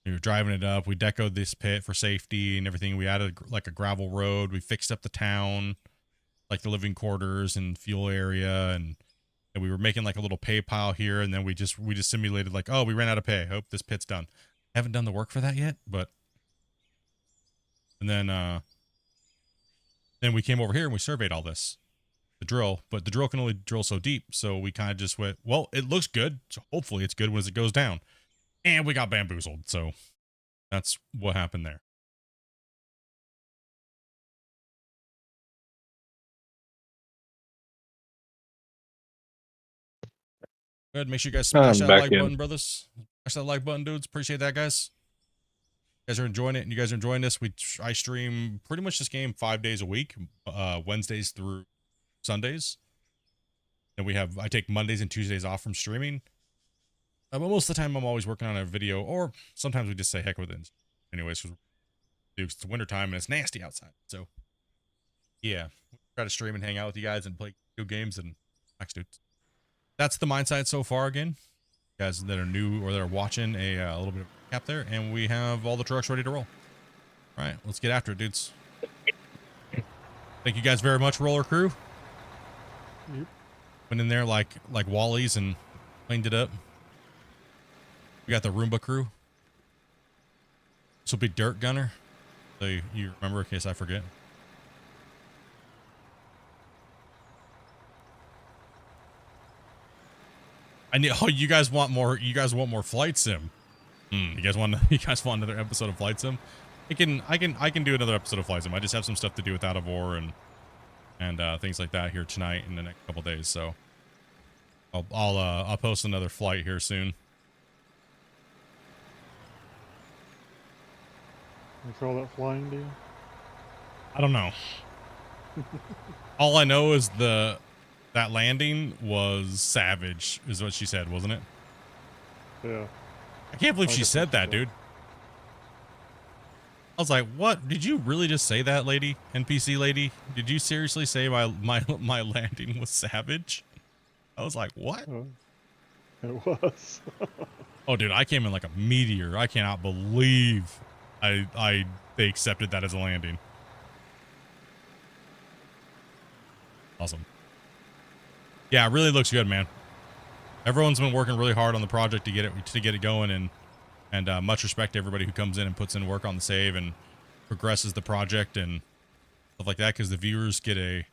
We were driving it up. We decoed this pit for safety and everything. We added like a gravel road. We fixed up the town, like the living quarters and fuel area, and we were making like a little pay pile here. And then we just simulated like, oh, we ran out of pay. Hope this pit's done. Haven't done the work for that yet, but. And then we came over here and we surveyed all this. The drill, but the drill can only drill so deep, so we kind of just went, well, it looks good, so hopefully it's good as it goes down, and we got bamboozled. So that's what happened there. Good. Make sure you guys smash that like button, brothers. Smash that like button, dudes. Appreciate that, guys. You guys are enjoying it, and you guys are enjoying this. I stream pretty much this game 5 days a week, Wednesdays through Sundays. And I take Mondays and Tuesdays off from streaming. But most of the time I'm always working on a video, or sometimes we just say heck with it. Anyways, because it's wintertime and it's nasty outside. So yeah, we try to stream and hang out with you guys and play video games and next dudes. That's the mindset so far again. You guys that are new or that are watching a little bit of a recap there, and we have all the trucks ready to roll. All right, let's get after it, dudes. Thank you guys very much, roller crew. Yep. Went in there like Wally's and cleaned it up. We got the Roomba crew. This will be Dirt Gunner. So you remember in case I forget. I need. Oh, you guys want more? You guys want more flight sim? You guys want? You guys want another episode of flight sim? I can do another episode of flight sim. I just have some stuff to do with Out of War and things like that here tonight in the next couple days. So I'll post another flight here soon. You call that flying deal? I don't know. All I know is that landing was savage, is what she said, wasn't it? Yeah. I can't believe I she guess said that's that, dude. I was like, "What? Did you really just say that, lady? NPC lady? Did you seriously say my landing was savage?" I was like, "What?" It was. Oh, dude, I came in like a meteor. I cannot believe they accepted that as a landing. Awesome. Yeah, it really looks good, man. Everyone's been working really hard on the project to get it going, and much respect to everybody who comes in and puts in work on the save and progresses the project and stuff like that, because the viewers get a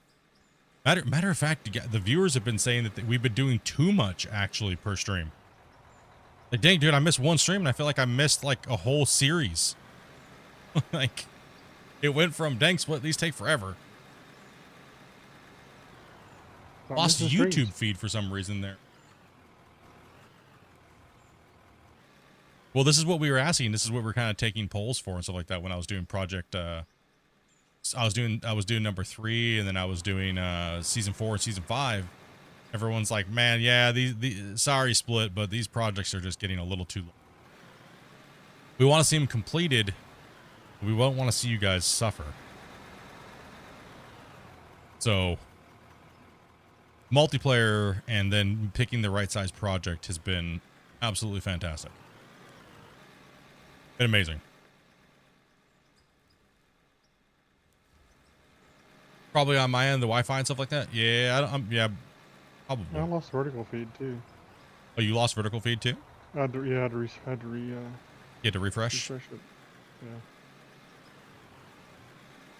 matter of fact, the viewers have been saying that we've been doing too much actually per stream. Like, dang, dude, I missed one stream and I feel like I missed like a whole series. Like, it went from, dang, Split, these take forever. Lost a YouTube feed for some reason there. Well, this is what we were asking. This is what we're kind of taking polls for and stuff like that. When I was doing project, I was doing number 3, and then I was doing season 4 and season 5. Everyone's like, man, yeah, sorry, Split, but these projects are just getting a little too long. We want to see them completed. We won't want to see you guys suffer. So, multiplayer and then picking the right size project has been absolutely fantastic. Been amazing. Probably on my end, the Wi-Fi and stuff like that. Yeah, yeah, probably. I lost vertical feed too. Oh, you lost vertical feed too? I had to You had to refresh. refresh it. Yeah.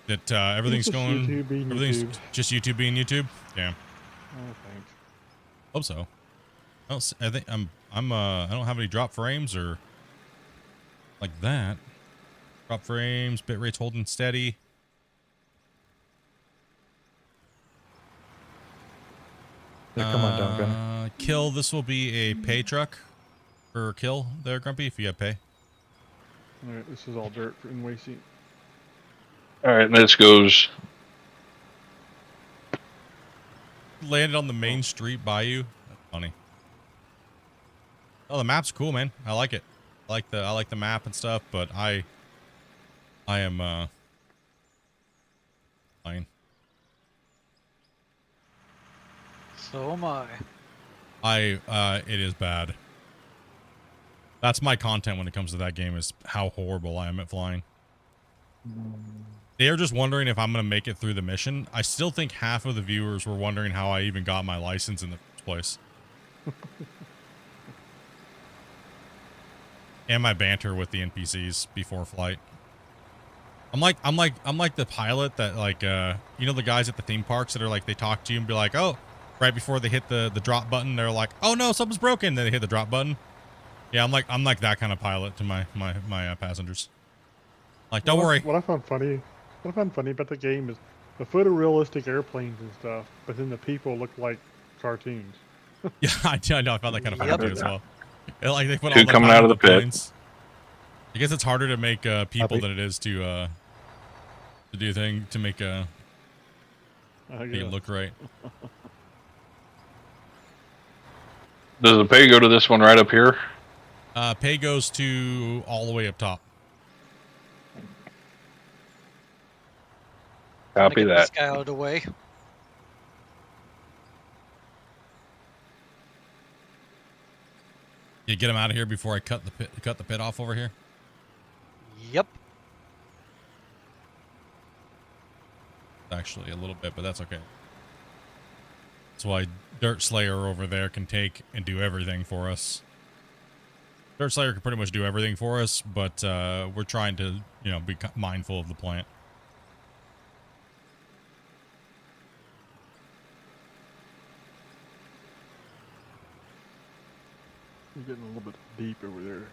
That everything's It's just going. YouTube being Everything's YouTube. just YouTube being YouTube. Yeah. Oh, thanks. Hope so. I think I don't have any drop frames or like that. Drop frames, bit rates holding steady. Yeah, come on down, Gunner. Kill, this will be a pay truck for Kill there, Grumpy, if you have pay. All right, this is all dirt in Wacy. All right, this goes. Landed on the main street by you. That's funny. Oh, the map's cool, man. I like it. I like the map and stuff, but I am fine. So am I. It is bad. That's my content when it comes to that game, is how horrible I am at flying. They are just wondering if I'm going to make it through the mission. I still think half of the viewers were wondering how I even got my license in the first place. And my banter with the NPCs before flight. I'm like the pilot that, like, you know, the guys at the theme parks that are like, they talk to you and be like, oh, right before they hit the drop button, they're like, oh no, something's broken. Then they hit the drop button. Yeah, I'm like that kind of pilot to my passengers. Like, don't worry. What I found funny about the game is the photorealistic airplanes and stuff, but then the people look like cartoons. Yeah, I know. I found that kind of funny too as well. Like, they put Two all the coming time out of in the pit. planes. I guess it's harder to make people than it is to do a thing to make it look right. Does the pay go to this one right up here? Pay goes to all the way up top. Copy Get that. this guy out of the way. You get him out of here before I cut the pit off over here. Yep. Actually, a little bit, but that's okay. That's why Dirt Slayer over there can take and do everything for us. Dirt Slayer can pretty much do everything for us, but we're trying to, you know, be mindful of the plant. You're getting a little bit deep over there.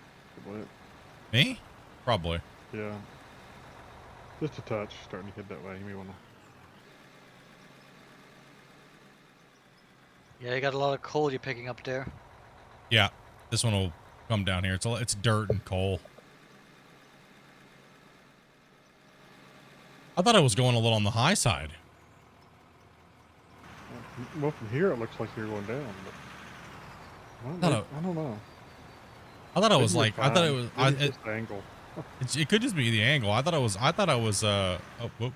What? Me? Probably. Yeah. Just a touch, starting to head that way. You may want to. Yeah, you got a lot of coal you're picking up there. Yeah, this one will come down here. It's dirt and coal. I thought I was going a little on the high side. Well, from here it looks like you're going down, but I don't know. I thought I Maybe was you're like, I thought it fine. was. Maybe it's just the angle. It could just be the angle. I thought I was. Oh, whoop.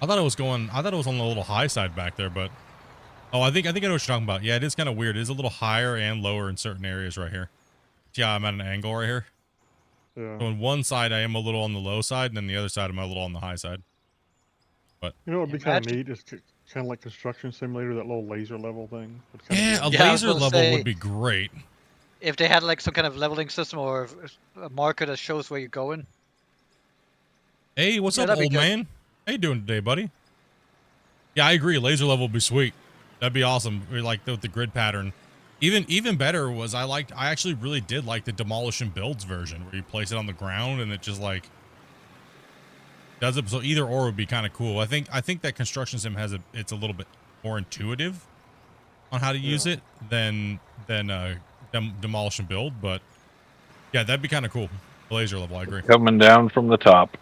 I thought it was going. I thought it was on the little high side back there, but oh, I think I know what you're talking about. Yeah, it is kind of weird. It is a little higher and lower in certain areas right here. Yeah, I'm at an angle right here. Yeah. So on one side, I am a little on the low side, and then the other side, I'm a little on the high side. But You know what would be kind of Imagine- neat? Is kind of like Construction Simulator, that little laser level thing. Would yeah, kinda a be Yeah, I was laser gonna level say- would be great. If they had like some kind of leveling system or a marker that shows where you're going. Hey, what's Yeah, up, that'd be old good. man? How you doing today, buddy? Yeah, I agree. Laser level would be sweet. That'd be awesome. We like the grid pattern. Even better was I actually really did like the demolish and builds version where you place it on the ground and it just like does it. So either or would be kind of cool. I think that construction sim it's a little bit more intuitive on how to use it than demolish and build. But yeah, that'd be kind of cool. The laser level, I agree. Coming down from the top.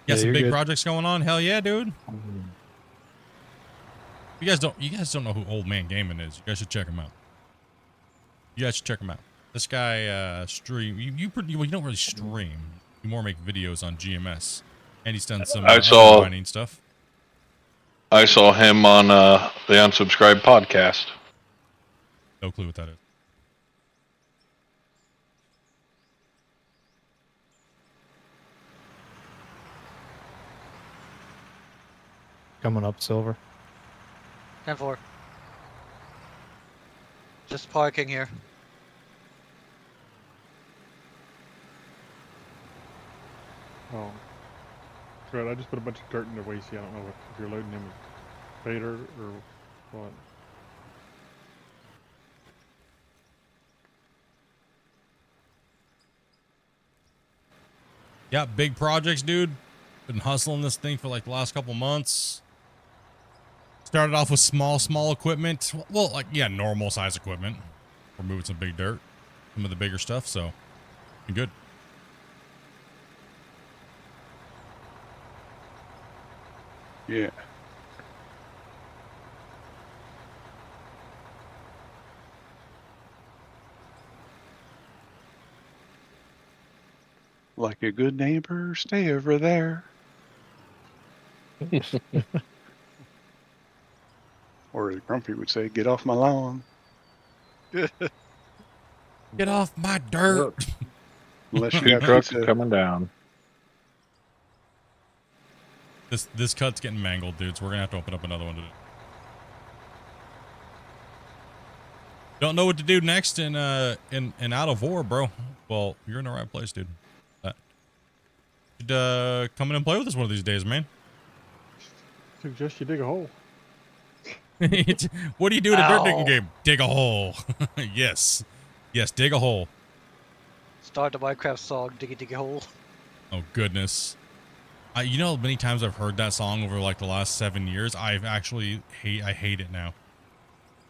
Yeah, some you're big good. projects going on. Hell yeah, dude. You guys don't know who Old Man Gaming is. You guys should check him out. This guy stream. You don't really stream. You more make videos on GMS, and he's done some other mining stuff. I saw him on the Unsubscribed podcast. No clue what that is. Coming up, Silver. 10-4. Just parking here. Oh. Right, I just put a bunch of dirt in the waste. I don't know if you're loading them with Vader or what. Yeah, big projects, dude. Been hustling this thing for like the last couple months. Started off with small equipment. Well, like, yeah, normal size equipment. We're moving some big dirt, some of the bigger stuff, so been good. Yeah. Like a good neighbor, stay over there. Or as Grumpy would say, get off my lawn. Get off my dirt. Unless you Two have trucks pizza. coming down. This cut's getting mangled, dude, so we're gonna have to open up another one today. Don't know what to do next in out of war, bro. Well, you're in the right place, dude. Should come in and play with us one of these days, man. Suggest you dig a hole. What do you do in a dirt digging Ow. game? Dig a hole. Yes, dig a hole. Start the Minecraft song, Diggy Diggy Hole. Oh goodness. You know, many times I've heard that song over like the last 7 years. I've actually I hate it now.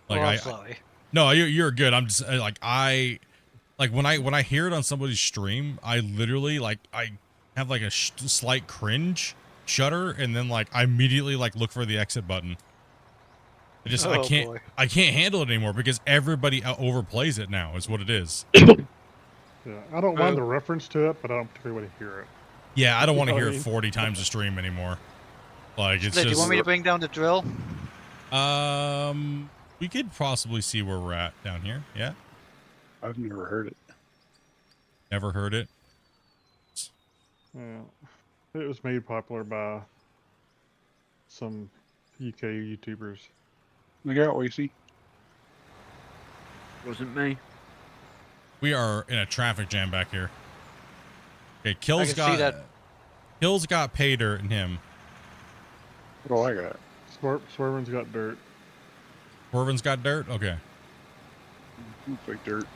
Like I'm sorry. no, you're good. I'm just like when I hear it on somebody's stream, I literally like I have like a slight cringe shudder, and then like I immediately like look for the exit button. I Oh, can't boy. I can't handle it anymore because everybody overplays it now. Is what it is. Yeah, I don't mind the reference to it, but I don't particularly want to hear it. Yeah, I don't want to You know hear what I it mean? 40 times a stream anymore. Like it's Split, do you just want me to bring down the drill? we could possibly see where we're at down here. Yeah, I've never heard it. never heard it. Yeah, it was made popular by some UK YouTubers. Look out, Wasey. Wasn't me. We are in a traffic jam back here. Okay, can see that. Kills got pay dirt in him. What do I got? Swervin's got dirt. Corvin's got dirt? Okay. Looks like dirt.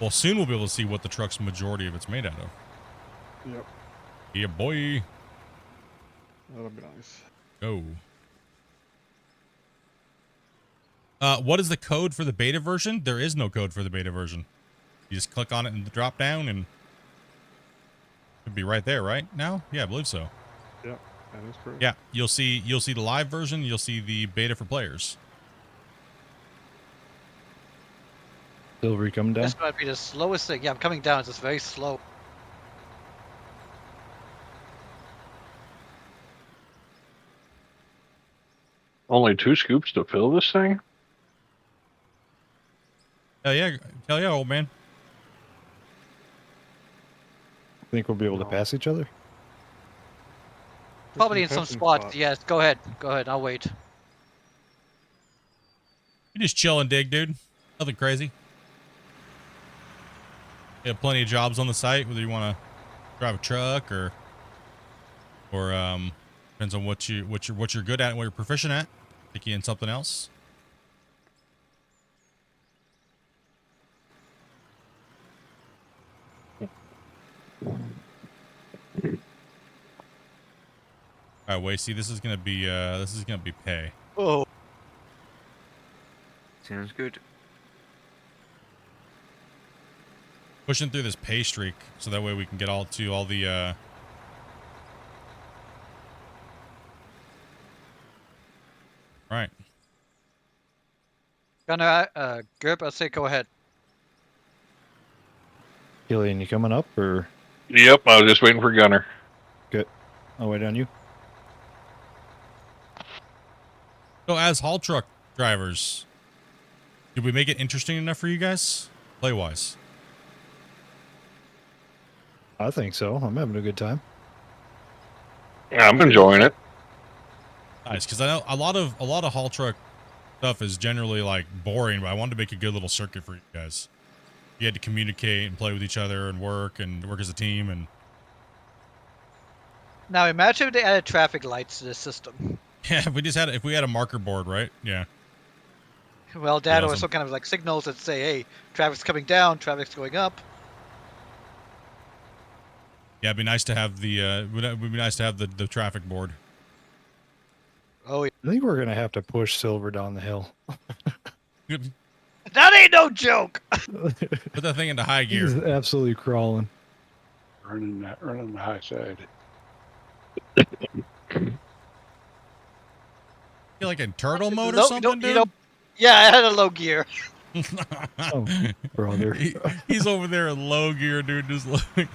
Well, soon we'll be able to see what the truck's majority of it's made out of. Yep. Yeah, boy. That'll be nice. Go. What is the code for the beta version? There is no code for the beta version. You just click on it in the drop down and it'd be right there, right now? Yeah, I believe so. Yep, that is correct. Yeah, you'll see the live version, you'll see the beta for players. Silvery coming down. This might be the slowest thing. Yeah, I'm coming down. It's just very slow. Only 2 scoops to fill this thing? Hell yeah, old man. Think we'll be able to No. pass each other? Probably in some testing spots. Yes, go ahead. Go ahead. I'll wait. You just chill and dig, dude. Nothing crazy. You have plenty of jobs on the site, whether you want to drive a truck or depends on what you're good at and what you're proficient at. Stick you in something else. All right, wait. See, this is gonna be pay. Oh. Sounds good. Pushing through this pay streak so that way we can get all the right. Gunner, Gerb, I say go ahead. Killian, you coming up or Yep, I was just waiting for Gunner. good? I'll wait on you. So as haul truck drivers, did we make it interesting enough for you guys, play wise? I think so. I'm having a good time. Yeah, I'm enjoying it. Nice, because I know a lot of haul truck stuff is generally like boring, but I wanted to make a good little circuit for you guys. You had to communicate and play with each other and work as a team. And Now imagine if they added traffic lights to this system. yeah, if we had a marker board, right? Yeah. Well, that or Awesome. some kind of like signals that say, "Hey, traffic's coming down, traffic's going up." Yeah, it'd be nice to have the traffic board. Oh, yeah. I think we're gonna have to push Silver down the hill. That ain't no joke. Put that thing into high He's gear. absolutely crawling. Running the high side. Feel like in turtle mode or No, something, dude? you know, yeah, I had a low gear. Oh, brother. He's over there in low gear, dude. Just like,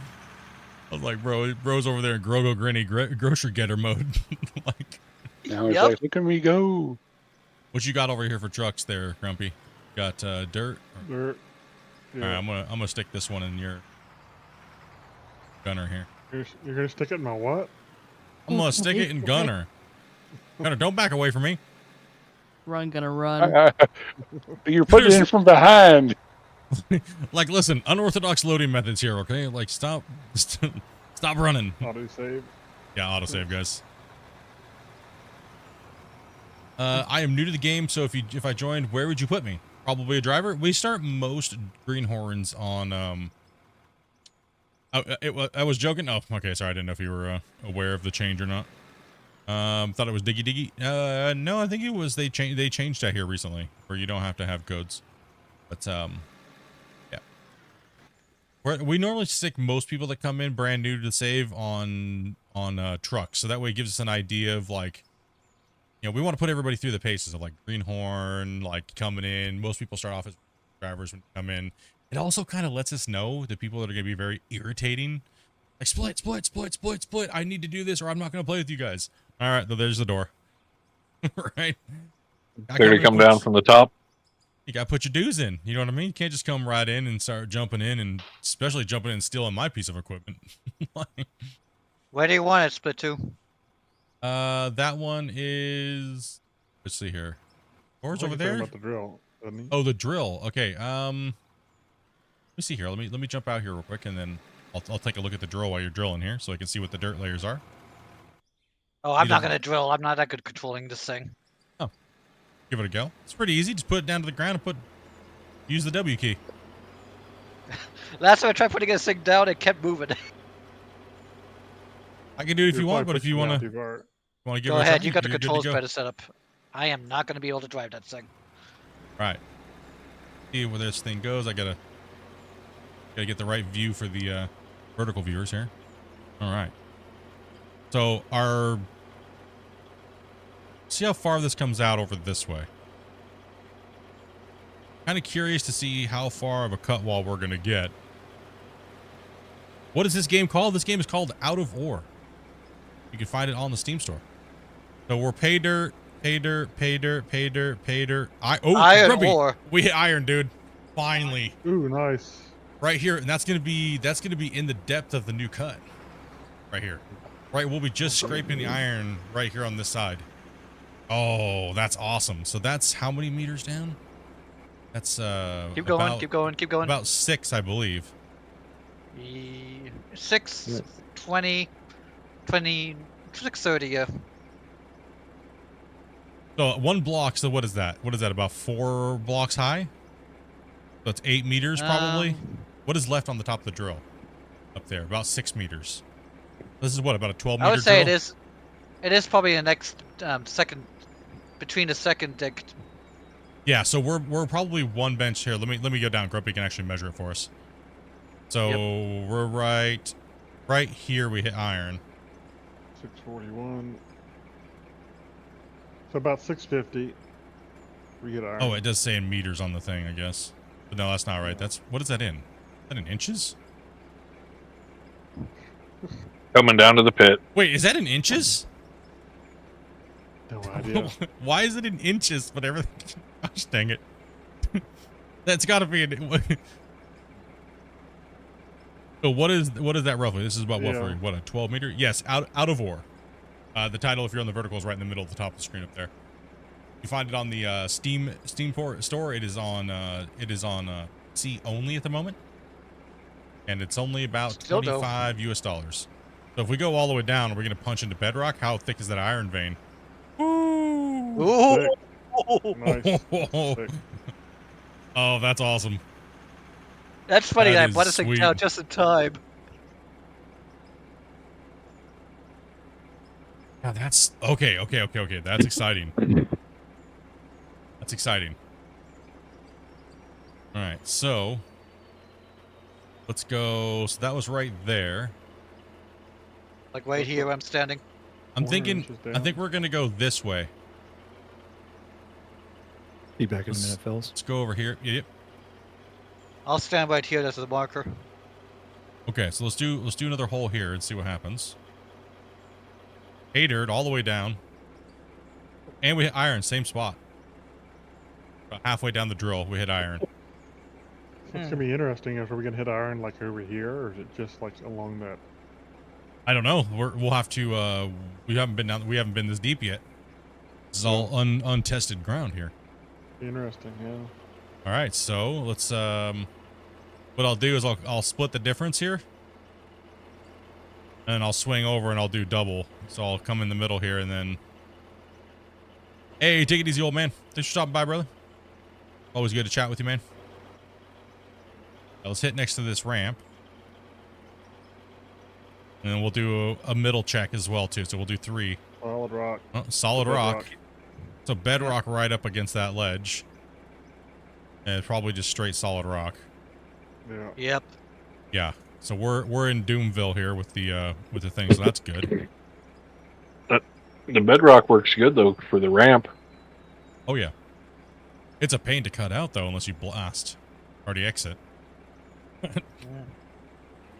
I was like, bro's over there in Grogo Grinny grocery getter mode. Like, Now it's Yep. like, look at me go. what you got over here for trucks there, Grumpy? Got dirt? Dirt. All right, I'm gonna stick this one in your gunner here. You're gonna stick it in my what? I'm gonna stick it in gunner. Gunner, don't back away from me. Run, gonna run. You're putting it in from behind. Like, listen, unorthodox loading methods here, okay? Like, stop running. Auto save. Yeah, autosave, guys. I am new to the game, so if I joined, where would you put me? Probably a driver. We start most greenhorns on I was joking. Oh, okay, sorry. I didn't know if you were aware of the change or not. Thought it was Diggy Diggy. No, I think it was they changed that here recently, where you don't have to have codes. But yeah. We normally stick most people that come in brand new to save on trucks, so that way it gives us an idea of like, you know, we want to put everybody through the paces of like greenhorn, like coming in. Most people start off as drivers when they come in. It also kind of lets us know the people that are going to be very irritating. Like, split. I need to do this or I'm not going to play with you guys. All right, there's the door. Right? They're gonna come down from the top. You got to put your dues in. You know what I mean? You can't just come right in and start jumping in, and especially jumping in and stealing my piece of equipment. Like, Where do you want it, Split 2? that one is, let's see here. Where's over I think he's talking there? about the drill, doesn't he? Oh, the drill. Okay. me see here. Let me jump out here real quick, and then I'll take a look at the drill while you're drilling here, so I can see what the dirt layers are. Oh, I'm You not don't- gonna drill. I'm not that good controlling this thing. Oh, give it a go. It's pretty easy. Just put it down to the ground and use the W key. Last time I tried putting this thing down, it kept moving. I can do it if You're you want, probably but if you pushing want down to too far. give Go it a ahead. try, You got the you're good to controls go. better set up. I am not gonna be able to drive that thing. Right. See where this thing goes. I gotta get the right view for the vertical viewers here. All right. So see how far this comes out over this way. Kind of curious to see how far of a cut wall we're gonna get. What is this game called? This game is called Out of Ore. You can find it on the Steam store. So we're pay dirt. Iron Grumpy. ore. We hit iron, dude. Finally. Ooh, nice. Right here, and that's gonna be in the depth of the new cut. Right here. Right, we'll be just scraping the iron right here on this side. Oh, that's awesome. So that's how many meters down? That's Keep going. Keep going. Keep going. About 6, I believe. 6, 20, 630. Yeah. So 1 block. So what is that? What is that? About 4 blocks high? So it's 8 meters probably. What is left on the top of the drill? Up there, about 6 meters. This is what, about a 12 meter I would say drill? it is probably the next second, between the second dig. Yeah, so we're probably 1 bench here. Let me go down. Grumpy can actually measure it for us. So we're right here. We hit iron. 641. So about 650. We get iron. Oh, it does say in meters on the thing, I guess. But no, that's not right. What is that in? Is that in inches? Coming down to the pit. Wait, is that in inches? No idea. Why is it in inches? But everything. Gosh dang it. That's got to be in. So what is that roughly? This is about what for? What, a 12 meter? Yes, out of ore. The title, if you're on the vertical, is right in the middle of the top of the screen up there. You find it on the Steam store. It is on C only at the moment, and it's only about Still dope. $25 US. So if we go all the way down, we're gonna punch into bedrock. How thick is that iron vein? Ooh. Ooh. Nice. Sick. Oh, that's awesome. That's funny. That I is bought this thing sweet. down just in time. Yeah, that's okay. That's exciting. That's exciting. All right, so let's go. So that was right there. Like right here where I'm standing. I'm 400 thinking. inches I down. think we're gonna go this way. Be back in a minute, fellas. Let's go over here. Yep. I'll stand right here. That's the marker. Okay, so let's do another hole here and see what happens. Hey, dirt all the way down, and we hit iron, same spot. About halfway down the drill, we hit iron. It's gonna be interesting. Are we gonna hit iron like over here, or is it just like along that? I don't know. We'll have to. We haven't been this deep yet. This is all untested ground here. Interesting, yeah. All right, so let's. What I'll do is I'll split the difference here, and I'll swing over and I'll do double. So I'll come in the middle here and then. Hey, take it easy, old man. Thanks for stopping by, brother. Always good to chat with you, man. Now let's hit next to this ramp. And then we'll do a middle check as well, too. So we'll do 3. Solid rock. Oh, solid rock. Bedrock. So bedrock right up against that ledge. And it's probably just straight solid rock. Yeah. Yep. Yeah. So we're in Doomville here with the thing, so that's good. The bedrock works good though for the ramp. Oh yeah. It's a pain to cut out though unless you blast or the exit.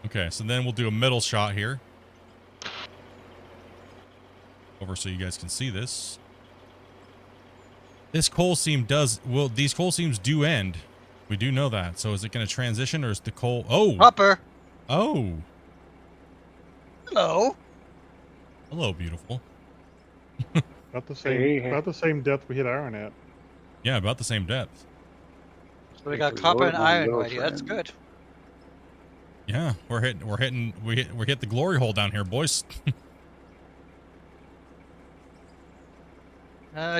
Okay, so then we'll do a middle shot here. Over so you guys can see this. This coal seam these coal seams do end. We do know that. So is it going to transition or is the coal... Oh! Hopper. Oh! Hello. Hello, beautiful. About the same depth we hit iron at. Yeah, about the same depth. So we got copper and iron right here. That's good. Yeah, we hit the glory hole down here, boys.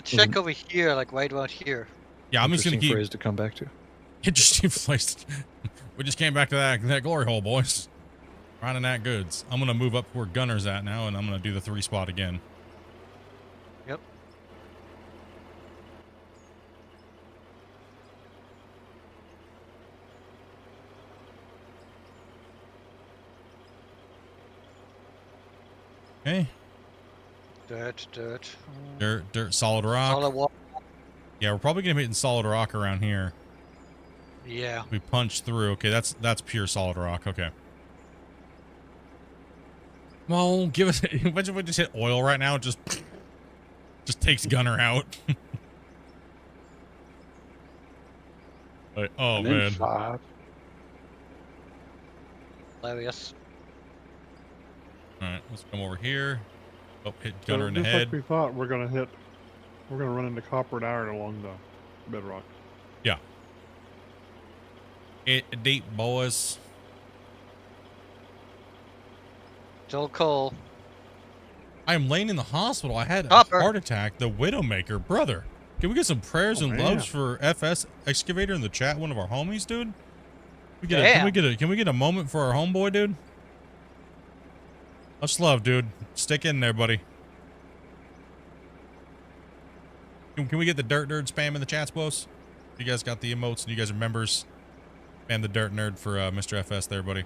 Check over here, like right around here. Yeah, I'm just gonna Interesting keep phrase to come back to. interesting place. We just came back to that glory hole, boys. Running that goods. I'm gonna move up where Gunner's at now, and I'm gonna do the 3 spot again. Yep. Okay. Dirt. Dirt, solid rock. Solid wall. Yeah, we're probably gonna be hitting solid rock around here. Yeah. We punch through. Okay, that's pure solid rock. Okay. Well, give us. Imagine if we just hit oil right now. Just takes Gunner out. Like, oh And then man. 5. Hilarious. All right, let's come over here. Oh, hit So Gunner in the just head. like we thought, we're gonna run into copper and iron along the bedrock. Yeah. It deep, boys. Still coal. I am laying in the hospital. I had a Copper. heart attack. The Widowmaker, brother. Can we get some prayers Oh, and man. loves for FS Excavator in the chat? One of our homies, dude. Damn. Can we get a moment for our homeboy, dude? Much love, dude. Stick in there, buddy. Can we get the dirt nerd spam in the chats, boys? You guys got the emotes and you guys are members. Spam the dirt nerd for Mr. FS there, buddy.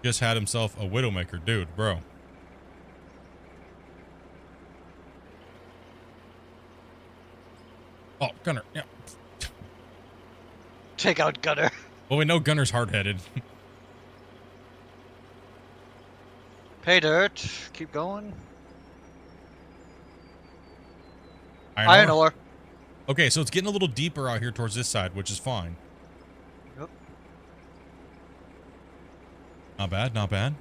Just had himself a Widowmaker, dude, bro. Oh, Gunner, yeah. Take out Gunner. Well, we know Gunner's hard-headed. Pay dirt. Keep going. Iron Iron ore. Okay, so it's getting a little deeper out here towards this side, which is fine. Yep. Not bad, not bad.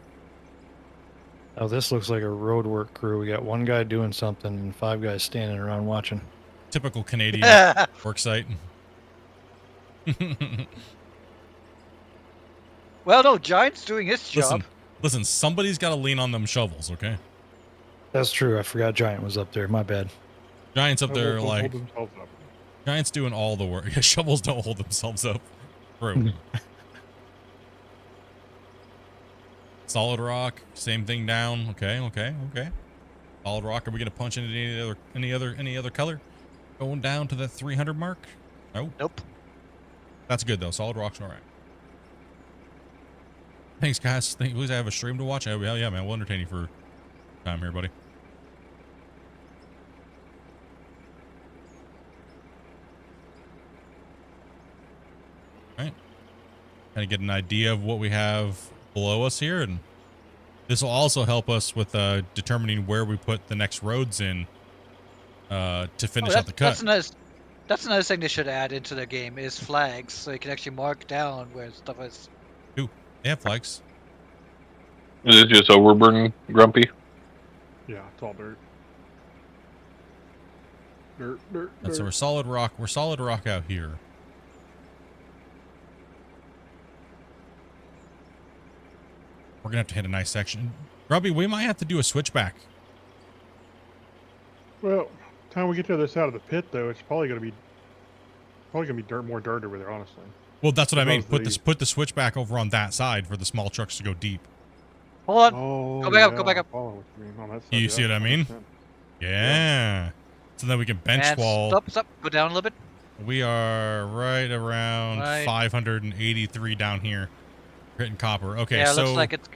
Oh, this looks like a road work crew. We got 1 guy doing something and 5 guys standing around watching. Typical Canadian work site. Well, no, Giant's doing his job. Listen, somebody's got to lean on them shovels, okay? That's true. I forgot Giant was up there. My bad. Giant's up there They'll like... hold themselves up. Giant's doing all the work. Yeah, shovels don't hold themselves up. True. Solid rock, same thing down. Okay. Solid rock. Are we gonna punch into any other color? Going down to the 300 mark? No. Nope. That's good though. Solid rock's all right. Thanks, guys. At least I have a stream to watch. Hell yeah, man. We'll entertain you for time here, buddy. All right. Kind of get an idea of what we have below us here, and this will also help us with determining where we put the next roads in to finish out the cut. That's another thing they should add into the game is flags, so you can actually mark down where stuff is. Ooh, they have flags. Is it just overburden, Grumpy? Yeah, it's all dirt. Dirt. So we're solid rock. We're solid rock out here. We're gonna have to hit a nice section. Grubby, we might have to do a switchback. Well, time we get to the other side of the pit, though, it's probably gonna be more dirt over there, honestly. Well, that's what I mean. Supposedly- Put the switchback over on that side for the small trucks to go deep. Hold on. Oh, Go back up, yeah, go back up. I follow what you mean on that side, You yeah, see what I mean? 100%. Yeah. So then we can bench And wall. stop. Go down a little bit. We are right around Right. 583 down here. We're hitting copper. Okay, Yeah, it so looks like it's.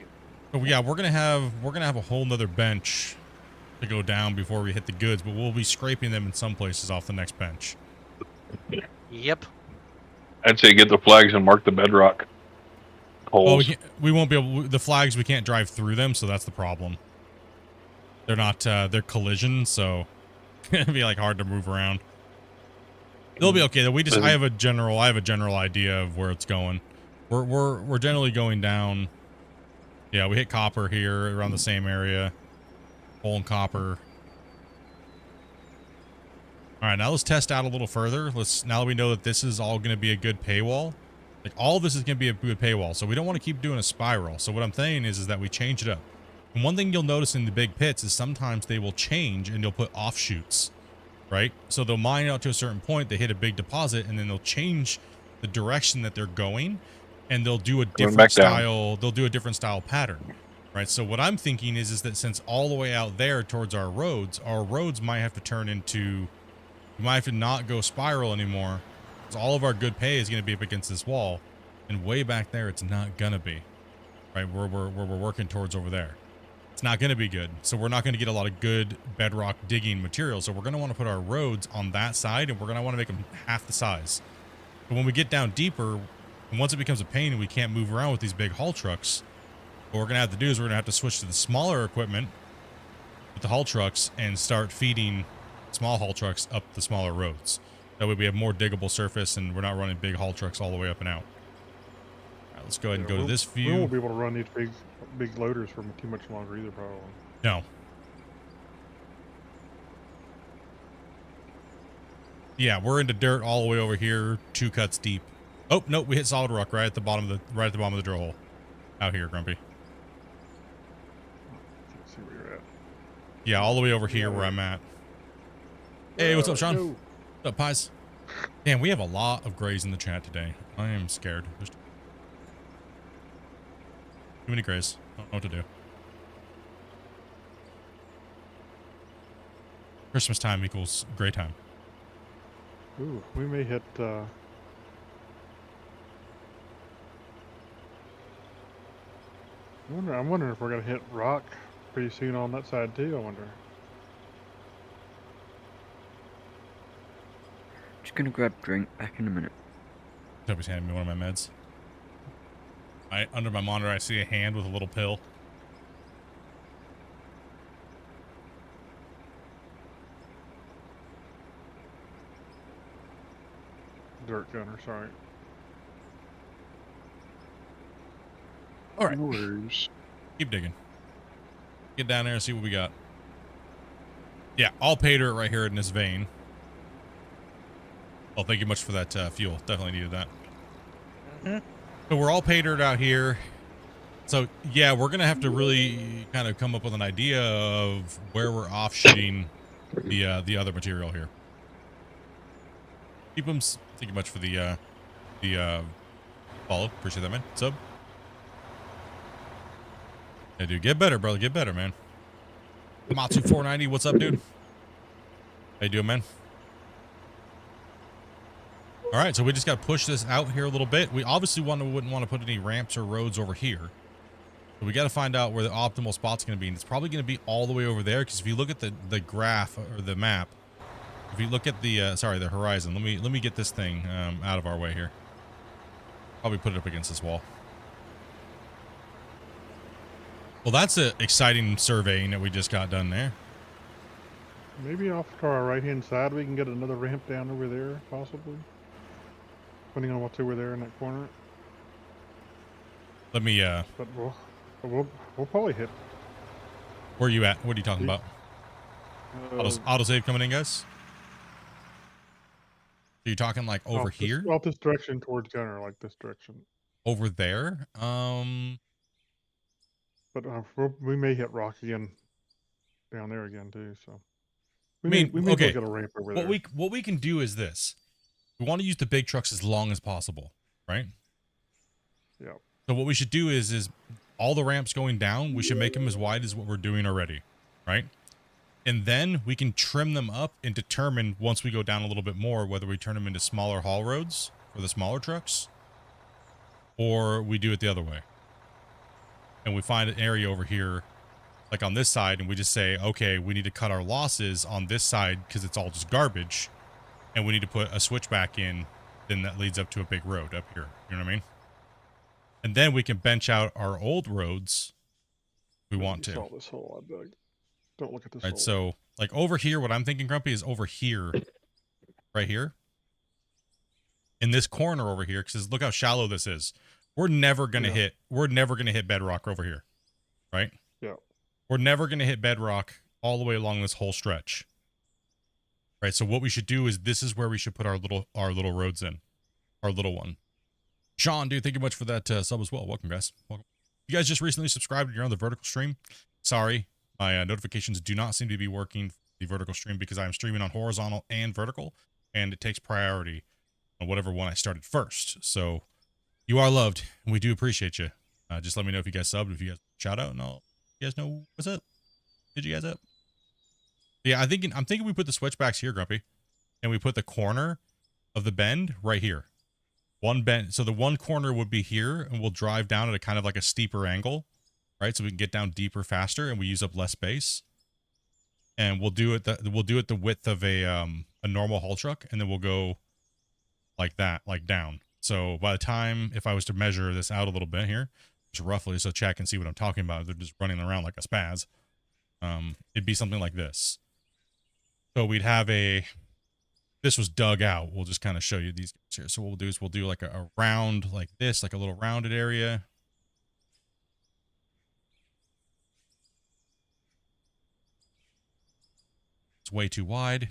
oh, yeah, we're gonna have a whole nother bench to go down before we hit the goods, but we'll be scraping them in some places off the next bench. Yep. I'd say get the flags and mark the bedrock Oh, holes. we won't be able. The flags, we can't drive through them, so that's the problem. They're not. They're collision, so it'll be like hard to move around. It'll be okay though. I have a general idea of where it's going. We're generally going down. Yeah, we hit copper here around the same area. Hole in copper. All right, now let's test out a little further. Now that we know that this is all going to be a good paywall, Like all this is going to be a good paywall. So we don't want to keep doing a spiral. So what I'm saying is that we change it up. And one thing you'll notice in the big pits is sometimes they will change and they'll put offshoots, right? So they'll mine out to a certain point, they hit a big deposit, and then they'll change the direction that they're going, and they'll do a different back down. style. They'll do a different style pattern, right? So what I'm thinking is that since all the way out there towards our roads might have to turn into, we might have to not go spiral anymore, because all of our good pay is going to be up against this wall, and way back there it's not gonna be, right? Where we're working towards over there. It's not going to be good. So we're not going to get a lot of good bedrock digging material. So we're going to want to put our roads on that side, and we're going to want to make them half the size. But when we get down deeper, and once it becomes a pain and we can't move around with these big haul trucks, what we're going to have to do is we're going to have to switch to the smaller equipment with the haul trucks and start feeding small haul trucks up the smaller roads. That way we have more diggable surface and we're not running big haul trucks all the way up and out. All right, let's go ahead and go to this view. We won't be able to run these big loaders for too much longer either, probably. No. Yeah, we're into dirt all the way over here, 2 cuts deep. Oh, no, we hit solid rock right at the bottom of the drill hole. Out here, Grumpy. Let's see where you're at. Yeah, all the way over here where I'm at. Hey, what's up, Sean? Yo. What's up, Pies? Damn, we have a lot of grays in the chat today. I am scared. There's too many grays. I don't know what to do. Christmas time equals gray time. Ooh, we may hit. I'm wondering if we're gonna hit rock pretty soon on that side too. I wonder. Just gonna grab drink. Back in a minute. Toby's handing me one of my meds. Under my monitor, I see a hand with a little pill. Dirt gunner, sorry. All right. No worries. Keep digging. Get down there and see what we got. Yeah, all pay dirt right here in this vein. Well, thank you much for that fuel. Definitely needed that. So we're all pay dirt out here. So yeah, we're gonna have to really kind of come up with an idea of where we're offshooting the other material here. Keep them. Thank you much for the follow. Appreciate that, man. Sub. Yeah, dude, get better, brother. Get better, man. Matsu490, what's up, dude? How you doing, man? All right, so we just got to push this out here a little bit. We obviously wouldn't want to put any ramps or roads over here. So we got to find out where the optimal spot's going to be. And it's probably going to be all the way over there, because if you look at the graph or the map, if you look at the sorry, the horizon, let me get this thing out of our way here. Probably put it up against this wall. Well, that's an exciting surveying that we just got done there. Maybe off to our right-hand side, we can get another ramp down over there, possibly. Depending on what's over there in that corner. Let me. But we'll probably hit. Where are you at? What are you talking about? Autosave coming in, guys. So you're talking like over here? Off this direction towards Gunner, like this direction. Over there? But we may hit rock again down there again too. So we okay. may get a ramp over there. What we can do is this: we want to use the big trucks as long as possible, right? Yeah. So what we should do is all the ramps going down, we should make them as wide as what we're doing already, right? And then we can trim them up and determine once we go down a little bit more whether we turn them into smaller haul roads for the smaller trucks, or we do it the other way. And we find an area over here, like on this side, and we just say, okay, we need to cut our losses on this side because it's all just garbage, and we need to put a switchback in, then that leads up to a big road up here. You know what I mean? And then we can bench out our old roads if we want to. Saw this hole I dug. Don't look at this Right, hole. so like over here, what I'm thinking, Grumpy, is over here, right here, in this corner over here, because look how shallow this is. We're never gonna hit bedrock over here, right? Yeah. We're never gonna hit bedrock all the way along this whole stretch. Right. So what we should do is this is where we should put our little roads in, our little one. Sean, dude, thank you much for that sub as well. Welcome, guys. Welcome. You guys just recently subscribed and you're on the vertical stream. Sorry, my notifications do not seem to be working for the vertical stream because I'm streaming on horizontal and vertical, and it takes priority on whatever one I started first. So you are loved, and we do appreciate you. Just let me know if you guys subbed, if you guys shout out, and I'll you guys know what's up. Did you guys up? Yeah, I'm thinking we put the switchbacks here, Grumpy, and we put the corner of the bend right here. One bend, so the one corner would be here, and we'll drive down at a kind of like a steeper angle, right? So we can get down deeper faster, and we use up less space. And we'll do it the width of a normal haul truck, and then we'll go like that, like down. So by the time, if I was to measure this out a little bit here, just roughly, so chat can see what I'm talking about, they're just running around like a spaz. It'd be something like this. So we'd have this was dug out. We'll just kind of show you these guys here. So what we'll do is we'll do like a round like this, like a little rounded area. It's way too wide.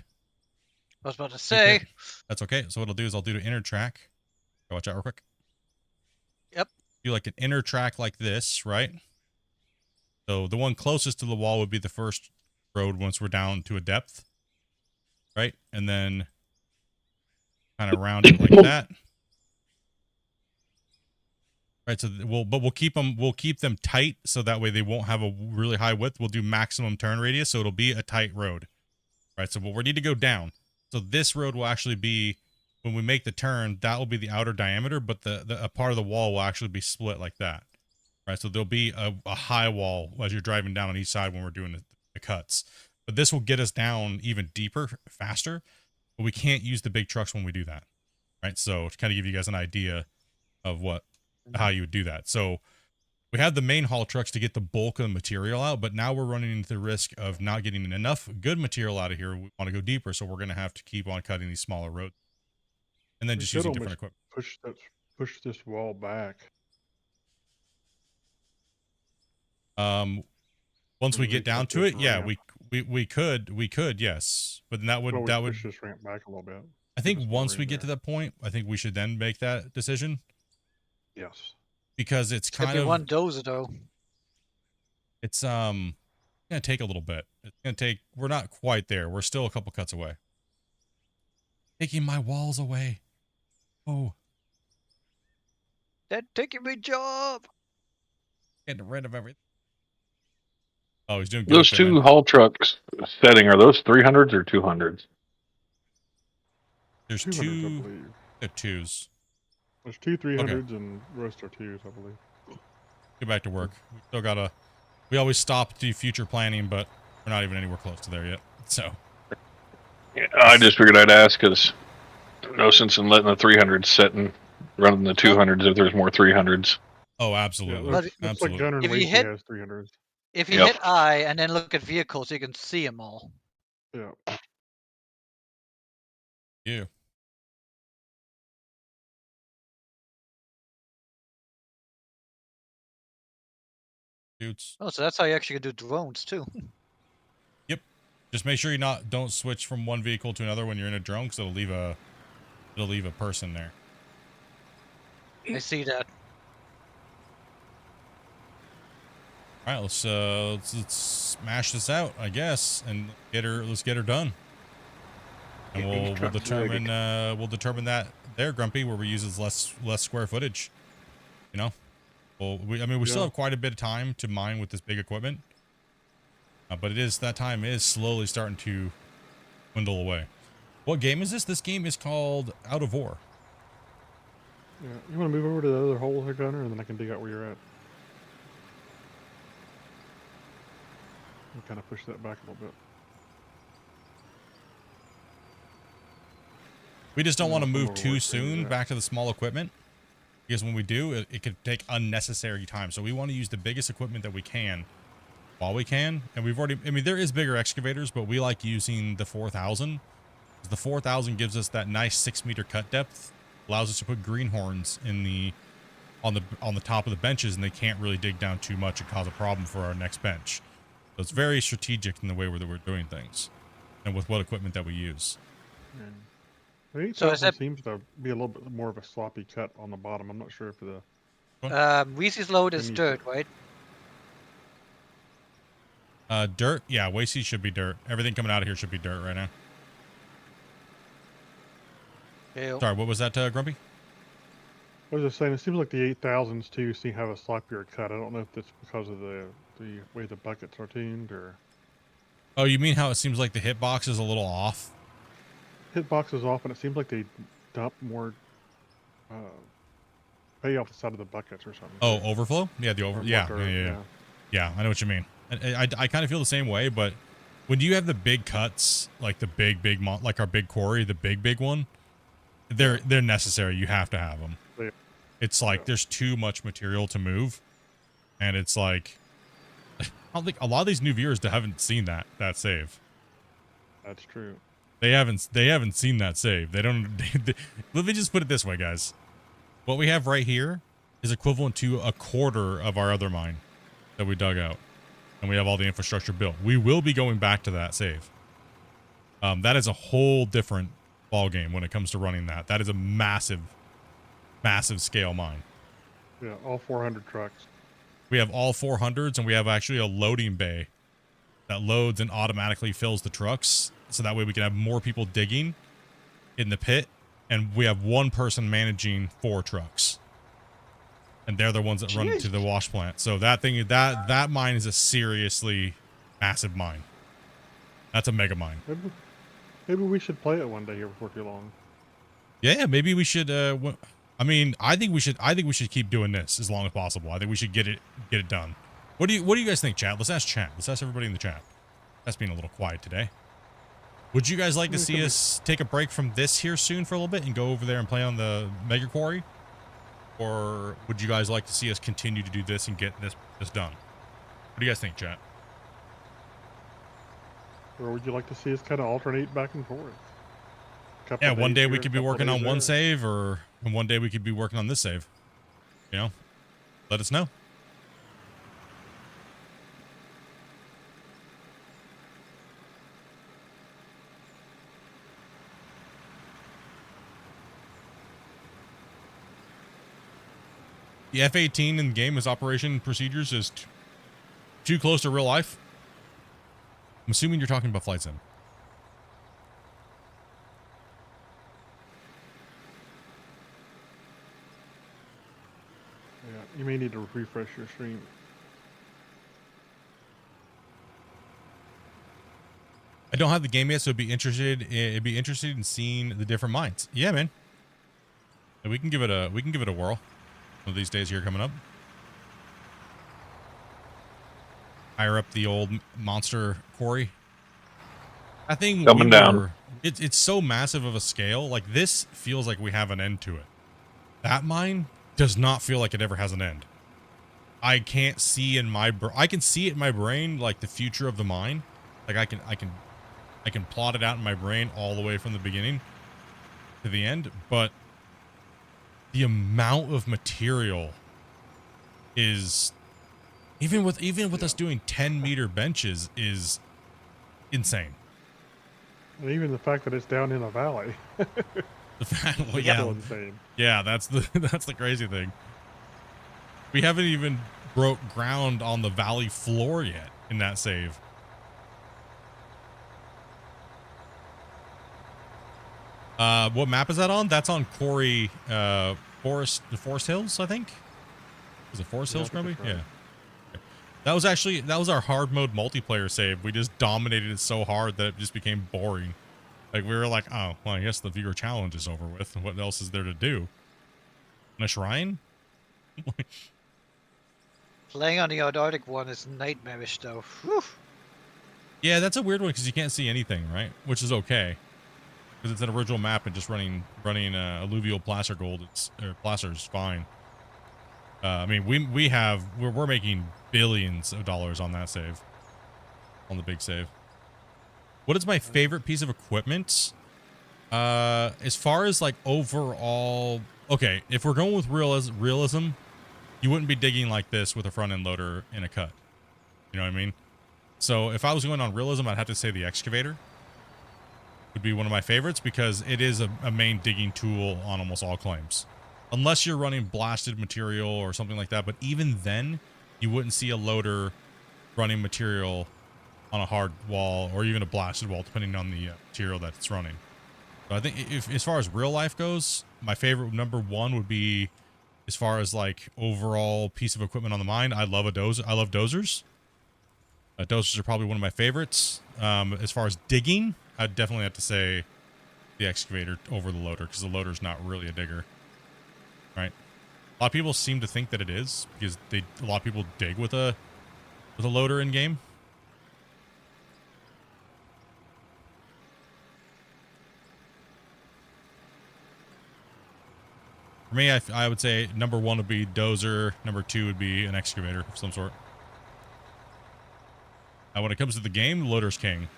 I was about to say. That's okay. So what I'll do is I'll do the inner track. Watch out real quick. Yep. Do like an inner track like this, right? So the one closest to the wall would be the first road once we're down to a depth, right? And then kind of round it like that. Right, so we'll keep them tight so that way they won't have a really high width. We'll do maximum turn radius, so it'll be a tight road. Right, so we'll need to go down. So this road will actually be, when we make the turn, that will be the outer diameter, but a part of the wall will actually be split like that. Right, so there'll be a high wall as you're driving down on each side when we're doing the cuts. But this will get us down even deeper, faster, but we can't use the big trucks when we do that. Right, so to kind of give you guys an idea of how you would do that. So we have the main haul trucks to get the bulk of the material out, but now we're running into the risk of not getting enough good material out of here. We want to go deeper, so we're going to have to keep on cutting these smaller roads. And then just using different equipment. Push this wall back. Once we get down to it, yeah, we could, yes. But then that would push this ramp back a little bit. I think once we get to that point, I think we should then make that decision. Yes. Because it's kind of one dozer though. It's gonna take a little bit. It's gonna take. We're not quite there. We're still a couple cuts away. Taking my walls away. Oh. They're taking my job. Getting rid of everything. Oh, he's doing good. Those two haul trucks setting, are those 300s or 200s? There's two. They're twos. There's two 300s and the rest are twos, I believe. Get back to work. We still gotta. We always stop to do future planning, but we're not even anywhere close to there yet. So. Yeah, I just figured I'd ask because no sense in letting the 300s sit and running the 200s if there's more 300s. Oh, absolutely. Yeah, absolutely. Like Gunner if you hit, has 300s. If you hit I and then look at vehicles, you can see them all. Yeah. Yeah. Dudes. Oh, so that's how you actually can do drones too. Yep. Just make sure don't switch from one vehicle to another when you're in a drone, because it'll leave a person there. I see that. All right, let's smash this out, I guess, and let's get her done. And we'll determine that there, Grumpy, where we use less square footage. You know. Well, we still have quite a bit of time to mine with this big equipment, but that time is slowly starting to dwindle away. What game is this? This game is called Out of War. Yeah, you want to move over to the other hole here, Gunner, and then I can dig out where you're at. And kind of push that back a little bit. We just don't want to move too soon back to the small equipment. Because when we do, it could take unnecessary time. So we want to use the biggest equipment that we can while we can. And we've already, there is bigger excavators, but we like using the 4000. The 4000 gives us that nice 6-meter cut depth, allows us to put greenhorns on the top of the benches, and they can't really dig down too much and cause a problem for our next bench. So it's very strategic in the way that we're doing things and with what equipment that we use. The 8,000 So is that seems to be a little bit more of a sloppy cut on the bottom. I'm not sure if the Weezy's load is Thingy- dirt, right? Dirt. Yeah, Wasty should be dirt. Everything coming out of here should be dirt right now. Yeah. Sorry, what was that, Grumpy? I was just saying, it seems like the 8,000s too seem to have a sloppier cut. I don't know if that's because of the way the buckets are tuned or Oh, you mean how it seems like the hitbox is a little off? hitbox is off, and it seems like they dump more pay off the side of the buckets or something. Oh, too. overflow? Yeah, the over. Or Yeah, more yeah, dirt, yeah. Yeah, I know what you mean. I kind of feel the same way, but when you have the big cuts, like the big like our big quarry, the big one, they're necessary. You have to have them. Yeah. It's like there's too much material to move, and it's like I don't think a lot of these new viewers haven't seen that save. That's true. They haven't seen that save. They don't. Let me just put it this way, guys. What we have right here is equivalent to a quarter of our other mine that we dug out, and we have all the infrastructure built. We will be going back to that save. That is a whole different ball game when it comes to running that. That is a massive scale mine. Yeah, all 400 trucks. We have all 400s, and we have actually a loading bay that loads and automatically fills the trucks, so that way we can have more people digging in the pit, and we have one person managing 4 trucks. And they're the ones that run to the wash plant. So that mine is a seriously massive mine. That's a mega mine. Maybe we should play it one day here before too long. Yeah, maybe we should. I mean, I think we should keep doing this as long as possible. I think we should get it done. What do you guys think, chat? Let's ask chat. Let's ask everybody in the chat. That's being a little quiet today. Would you guys like to see us take a break from this here soon for a little bit and go over there and play on the mega quarry? Or would you guys like to see us continue to do this and get this done? What do you guys think, chat? Or would you like to see us kind of alternate back and forth? Yeah, one day we here, could be couple working on days one there. save, and one day we could be working on this save. You know? Let us know. The F-18 in the game as operation procedures is too close to real life. I'm assuming you're talking about Flight Sim. Yeah, you may need to refresh your stream. I don't have the game yet, so it'd be interested in seeing the different mines. Yeah, man. Yeah, we can give it a whirl. One of these days here coming up. Hire up the old monster quarry. I think Coming down. It's so massive of a scale. Like, this feels like we have an end to it. That mine does not feel like it ever has an end. I can't see in my I can see it in my brain, like the future of the mine. Like I can plot it out in my brain all the way from the beginning to the end, but the amount of material is even with us doing 10-meter benches is insane. And even the fact that it's down in a valley. The fact, well, Still yeah, insane. yeah, that's the crazy thing. We haven't even broke ground on the valley floor yet in that save. What map is that on? That's on Quarry, the Forest Hills, I think. Was it Forest Hills, Grumpy? right. Yeah. That was our hard mode multiplayer save. We just dominated it so hard that it just became boring. Like, we were like, oh, well, I guess the viewer challenge is over with. What else is there to do? And a shrine? Playing on the Antarctic one is nightmarish, though. Whew. Yeah, that's a weird one because you can't see anything, right? Which is okay. Because it's an original map and just running alluvial placer gold, placer is fine. I mean, we're making billions of dollars on that save, on the big save. What is my favorite piece of equipment? As far as like overall, okay, if we're going with realism, you wouldn't be digging like this with a front end loader in a cut. You know what I mean? So if I was going on realism, I'd have to say the excavator. would be one of my favorites because it is a main digging tool on almost all claims. Unless you're running blasted material or something like that. But even then, you wouldn't see a loader running material on a hard wall or even a blasted wall, depending on the material that it's running. So I think if as far as real life goes, my favorite number one would be, as far as like overall piece of equipment on the mine, I love a dozer. I love dozers. Dozers are probably one of my favorites. As far as digging, I'd definitely have to say the excavator over the loader, because the loader's not really a digger, right? A lot of people seem to think that it is, because a lot of people dig with a loader in game. For me, I would say number one would be dozer. Number two would be an excavator of some sort. Now, when it comes to the game, loader's king.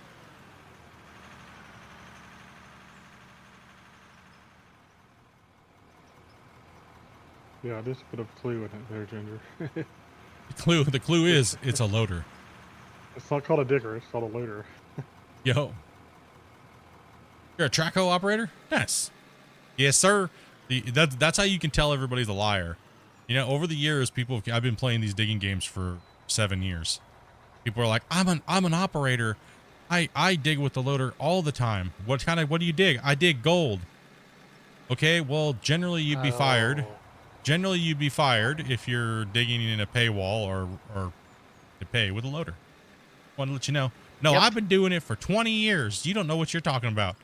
Yeah, just a bit of clue in it there, Ginger. The clue is it's a loader. It's not called a digger, it's called a loader. Yo. You're a track hoe operator? Yes. Yes, sir. That's how you can tell everybody's a liar. You know, over the years, I've been playing these digging games for 7 years. People are like, I'm an operator. I dig with the loader all the time. What do you dig? I dig gold. Okay, well, generally you'd be fired. Generally you'd be fired if you're digging in a paywall or to pay with a loader. Want to let you know. No, Yep. I've been doing it for 20 years. You don't know what you're talking about.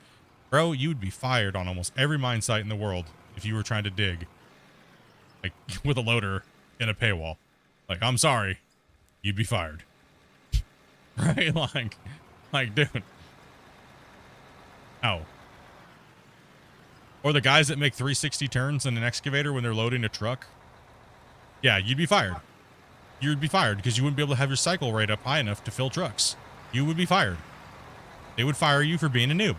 Bro, you would be fired on almost every mine site in the world if you were trying to dig like with a loader in a paywall. Like, I'm sorry, you'd be fired. Right? Like, dude. Ow. Or the guys that make 360 turns in an excavator when they're loading a truck. Yeah, you'd be fired. You'd be fired because you wouldn't be able to have your cycle rate up high enough to fill trucks. You would be fired. They would fire you for being a noob.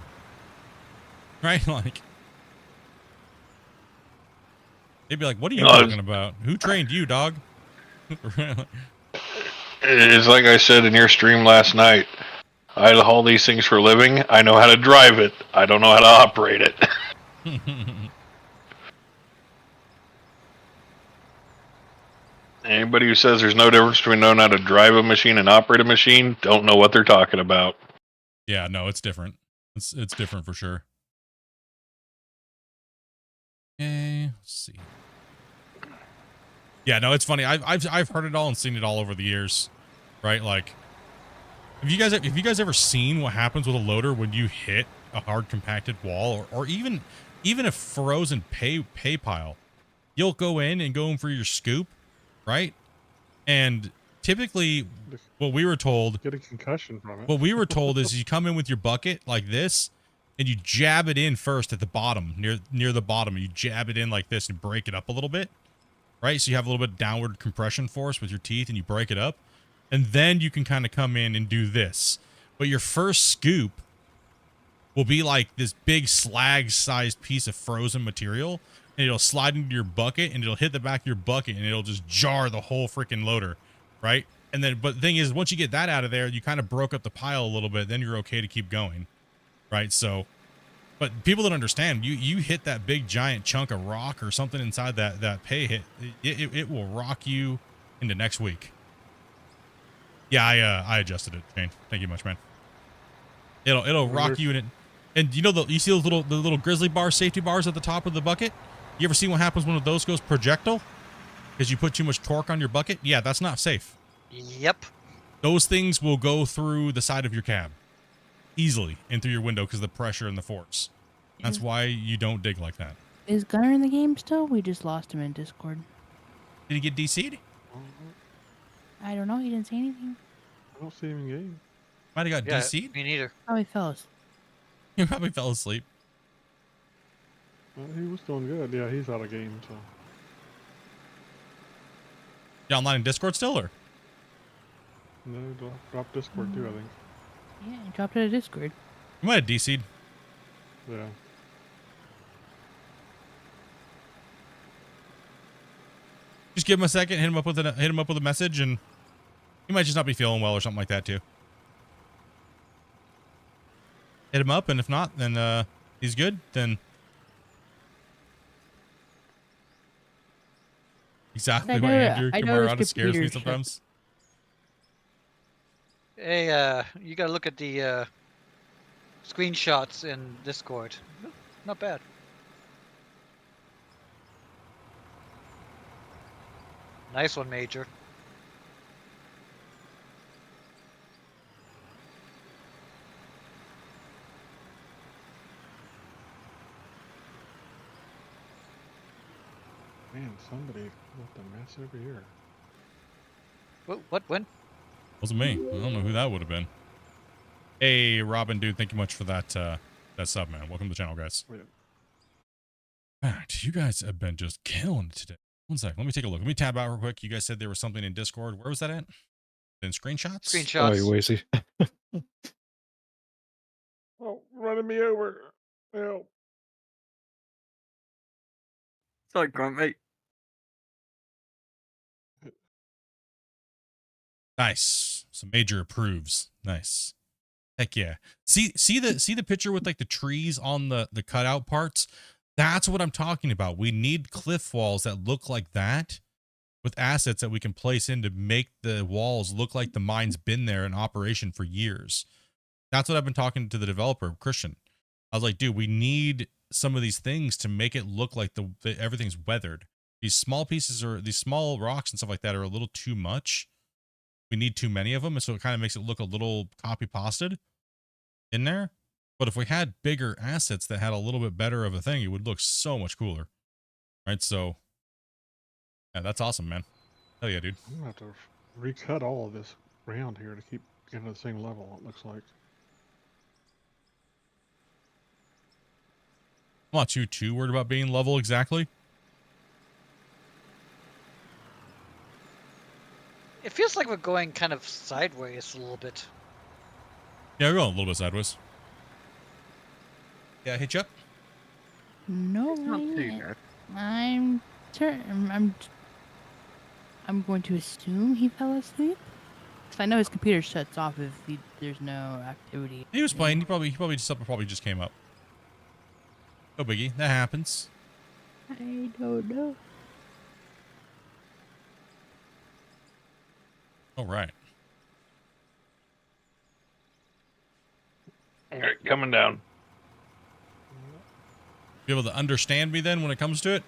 Right? Like, they'd be like, what are you talking about? Who trained you, dog? It's like I said in your stream last night. I haul these things for a living. I know how to drive it. I don't know how to operate it. Anybody who says there's no difference between knowing how to drive a machine and operate a machine don't know what they're talking about. Yeah, no, it's different. It's different for sure. Okay, let's see. Yeah, no, it's funny. I've heard it all and seen it all over the years, right? Like, have you guys ever seen what happens with a loader when you hit a hard compacted wall or even a frozen pay pile? You'll go in for your scoop, right? And typically, what we were told, Get a concussion from it. what we were told is you come in with your bucket like this, and you jab it in first at the bottom, near the bottom. You jab it in like this and break it up a little bit, right? So you have a little bit of downward compression force with your teeth, and you break it up, and then you can kind of come in and do this. But your first scoop will be like this big slag-sized piece of frozen material, and it'll slide into your bucket, and it'll hit the back of your bucket, and it'll just jar the whole freaking loader, right? And then, but the thing is, once you get that out of there, you kind of broke up the pile a little bit, then you're okay to keep going, right? So, but people don't understand, you hit that big giant chunk of rock or something inside that pay hit, it will rock you into next week. Yeah, I adjusted it, Shane. Thank you much, man. It'll rock you in it. And you see the little grizzly bar safety bars at the top of the bucket? You ever seen what happens when one of those goes projectile? Because you put too much torque on your bucket? Yeah, that's not safe. Yep. Those things will go through the side of your cab easily and through your window because of the pressure and the force. That's why you don't dig like that. Is Gunner in the game still? We just lost him in Discord. Did he get DC'd? I don't know. He didn't say anything. I don't see him in game. Might have got Yeah, DC'd. me neither. Oh, he fell asleep. He probably fell asleep. He was doing good. Yeah, he's out of game, so. You online in Discord still, or? No, drop Discord too, I think. Yeah, he dropped out of Discord. You might have DC'd. Yeah. Just give him a second, hit him up with a message, and he might just not be feeling well or something like that too. hit him up, and if not, then he's good. Then exactly what Andrew Camarada scares me sometimes. Hey, you gotta look at the screenshots in Discord. Not bad. Nice one, Major. Man, somebody left a mess over here. What? When? Wasn't me. I don't know who that would have been. Hey, Robin, dude, thank you much for that that sub, man. Welcome to the channel, guys. Wait. Alright, you guys have been just killing it today. One sec, let me take a look. Let me tab out real quick. You guys said there was something in Discord. Where was that at? In screenshots? Oh, Screenshots. you Wacy. Oh, running me over. Help. Sorry, Grant, mate. Nice. So Major approves. Nice. Heck yeah. See the picture with like the trees on the cutout parts? That's what I'm talking about. We need cliff walls that look like that with assets that we can place in to make the walls look like the mine's been there in operation for years. That's what I've been talking to the developer, Christian. I was like, dude, we need some of these things to make it look like the everything's weathered. These small pieces or these small rocks and stuff like that are a little too much. We need too many of them, and so it kind of makes it look a little copy pasted in there. But if we had bigger assets that had a little bit better of a thing, it would look so much cooler. Right? So yeah, that's awesome, man. Hell yeah, dude. I'm gonna have to recut all of this round here to keep getting to the same level, it looks like. I'm not too worried about being level exactly. It feels like we're going kind of sideways a little bit. Yeah, we're going a little bit sideways. Yeah, hit you up. No, It's not too yet. bad. I'm going to assume he fell asleep. Cause I know his computer shuts off if there's no activity. He was playing. He probably just came up. No biggie. That happens. I don't know. All right. All right, coming down. Be able to understand me then when it comes to it.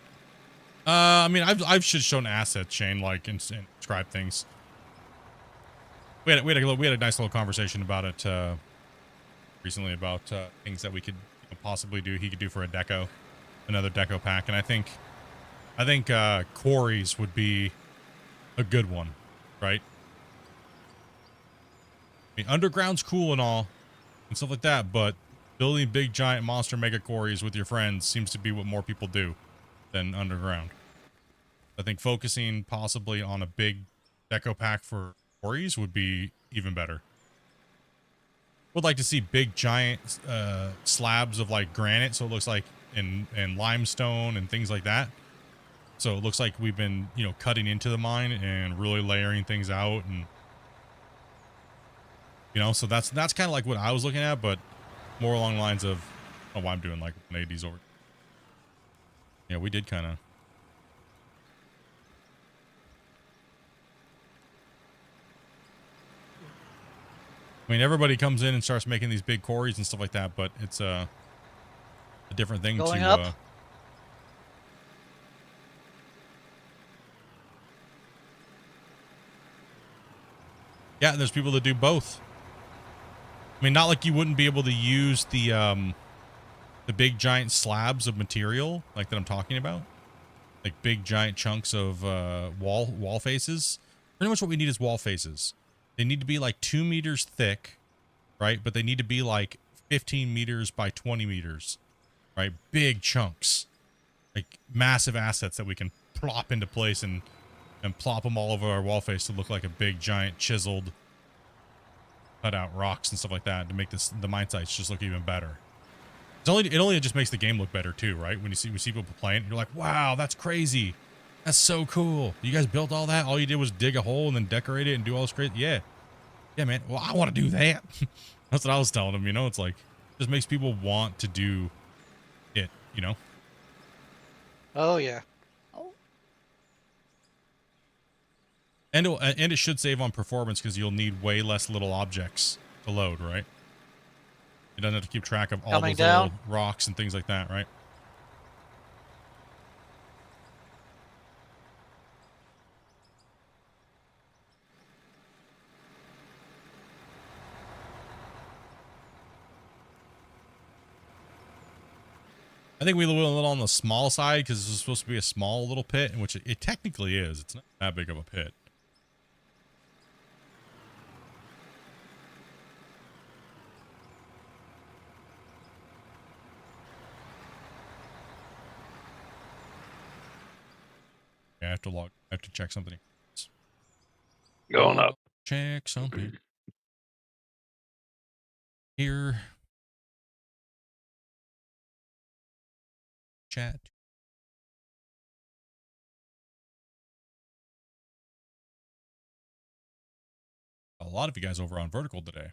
I mean, I've just shown assets, Shane, like and describe things. We had a nice little conversation about it recently about things that we could possibly do. He could do for a deco, another deco pack, and I think quarries would be a good one, right? I mean, underground's cool and all, and stuff like that, but building big giant monster mega quarries with your friends seems to be what more people do than underground. I think focusing possibly on a big deco pack for quarries would be even better. Would like to see big giant slabs of like granite, so it looks like in limestone and things like that. So it looks like we've been, you know, cutting into the mine and really layering things out, and you know, so that's kind of like what I was looking at, but more along the lines of, oh, I'm doing like 180s over. Yeah, we did kind of. I mean, everybody comes in and starts making these big quarries and stuff like that, but it's a different thing Going to. up. Yeah, there's people that do both. I mean, not like you wouldn't be able to use the big giant slabs of material like that I'm talking about, like big giant chunks of wall faces. Pretty much what we need is wall faces. They need to be like 2 meters thick, right? But they need to be like 15 meters by 20 meters, right? Big chunks, like massive assets that we can plop into place and plop them all over our wall face to look like a big giant chiseled cut out rocks and stuff like that to make the mine sites just look even better. It only just makes the game look better too, right? When we see people playing, you're like, wow, that's crazy. That's so cool. You guys built all that? All you did was dig a hole and then decorate it and do all this crazy? Yeah. Yeah, man. Well, I want to do that. That's what I was telling them, you know? It's like, Just makes people want to do it, you know? Oh yeah. And it should save on performance because you'll need way less little objects to load, right? You don't have to keep track of all Coming those down. little rocks and things like that, right? I think we went a little on the small side because this is supposed to be a small little pit, in which it technically is. It's not that big of a pit. I have to log. I have to check something. Going up. Check something. Here. Chat. A lot of you guys over on Vertical today.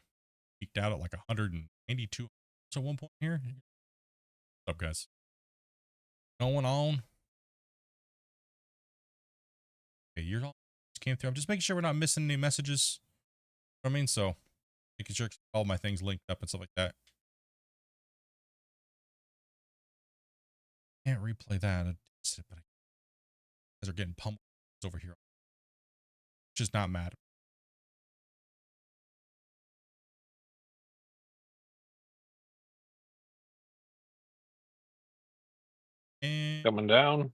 Peaked out at like 192 at one point here. What's up, guys? Going on? Okay, you're all just came through. I'm just making sure we're not missing any messages. You know what I mean? So making sure all my things linked up and stuff like that. Can't replay that. But you guys are getting pummeled over here. Which is not mad. And Coming down.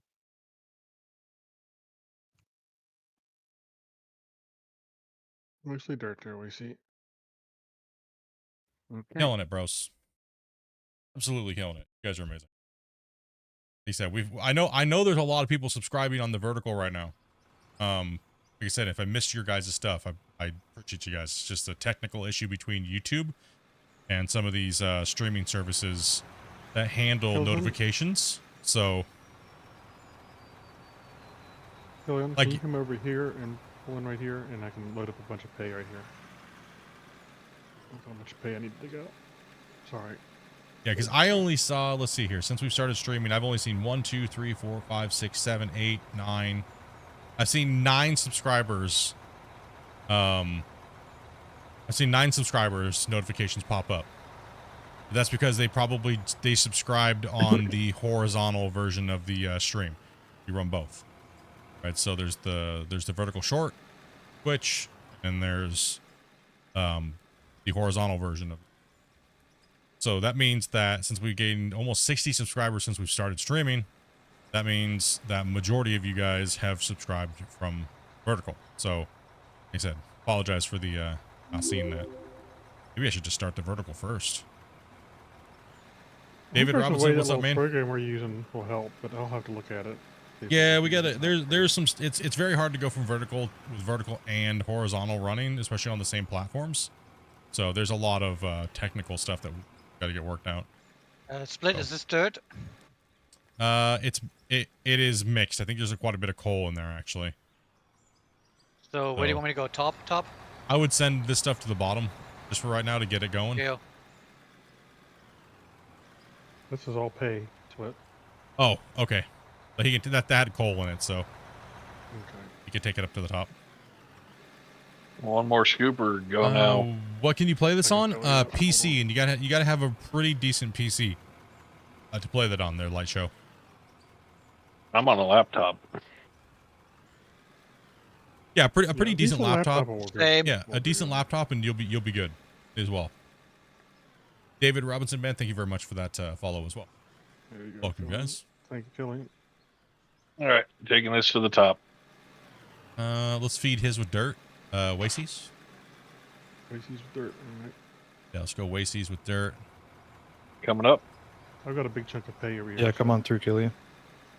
Mostly dirt there, we see. Okay. killing it, bros. Absolutely killing it. You guys are amazing. He said I know there's a lot of people subscribing on the Vertical right now. Like I said, if I missed your guys' stuff, I appreciate you guys. It's just a technical issue between YouTube and some of these streaming services that handle notifications. So Killian, Like- can you come over here and pull in right here, and I can load up a bunch of pay right here. Look how much pay I need to dig out. Sorry. yeah, because I only saw, let's see here, since we've started streaming, I've only seen 1, 2, 3, 4, 5, 6, 7, 8, 9. I've seen 9 subscribers. I've seen 9 subscribers notifications pop up. That's because they subscribed on the horizontal version of the stream. You run both, right? So there's the vertical short Twitch, and there's the horizontal version of it. So that means that since we've gained almost 60 subscribers since we've started streaming, that means that majority of you guys have subscribed from vertical. So, like I said, apologize for the not seeing that. Maybe I should just start the vertical first. David Robinson, what's up, man? Program we're using will help, but I'll have to look at it. Yeah, we got it. There's some. It's very hard to go from vertical with vertical and horizontal running, especially on the same platforms. So there's a lot of technical stuff that we got to get worked out. Split, is this dirt? It is mixed. I think there's quite a bit of coal in there actually. So where do you want me to go? Top? I would send this stuff to the bottom just for right now to get it going. Yeah. This is all pay, Split. Oh, okay. But he can that had coal in it, so Okay. you can take it up to the top. One more scooper. Go now. What can you play this I on? can tell you. PC, and you gotta have a pretty decent PC to play that on there, Light Show. I'm on a laptop. Yeah, a pretty decent laptop. will work. Same. Yeah, a decent laptop, and you'll be good as well. David Robinson, man, thank you very much for that follow as well. There you go, Welcome, Killian. guys. Thank you, Killian. All right, taking this to the top. Let's feed his with dirt. Wacies. Wacy's with dirt. All right. Yeah, let's go Wacies with dirt. Coming up. I've got a big chunk of pay over here. Yeah, come on through, Killian.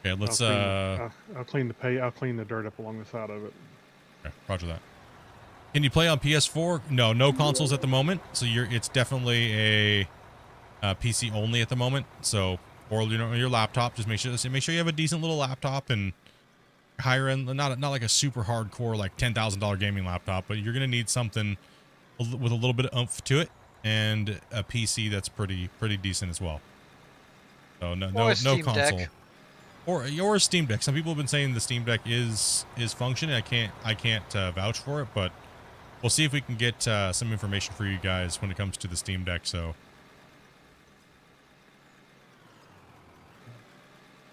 Okay, let's I'll clean the pay. I'll clean the dirt up along the side of it. okay, roger that. Can you play on PS4? No consoles at the moment. So it's definitely a PC only at the moment. So, or your laptop. Just make sure you have a decent little laptop and higher end, not like a super hardcore like $10,000 gaming laptop, but you're gonna need something with a little bit of oomph to it. and a PC that's pretty decent as well. So no Or a Steam console. Deck. Or a Steam Deck. Some people have been saying the Steam Deck is functioning. I can't vouch for it, but we'll see if we can get some information for you guys when it comes to the Steam Deck. So,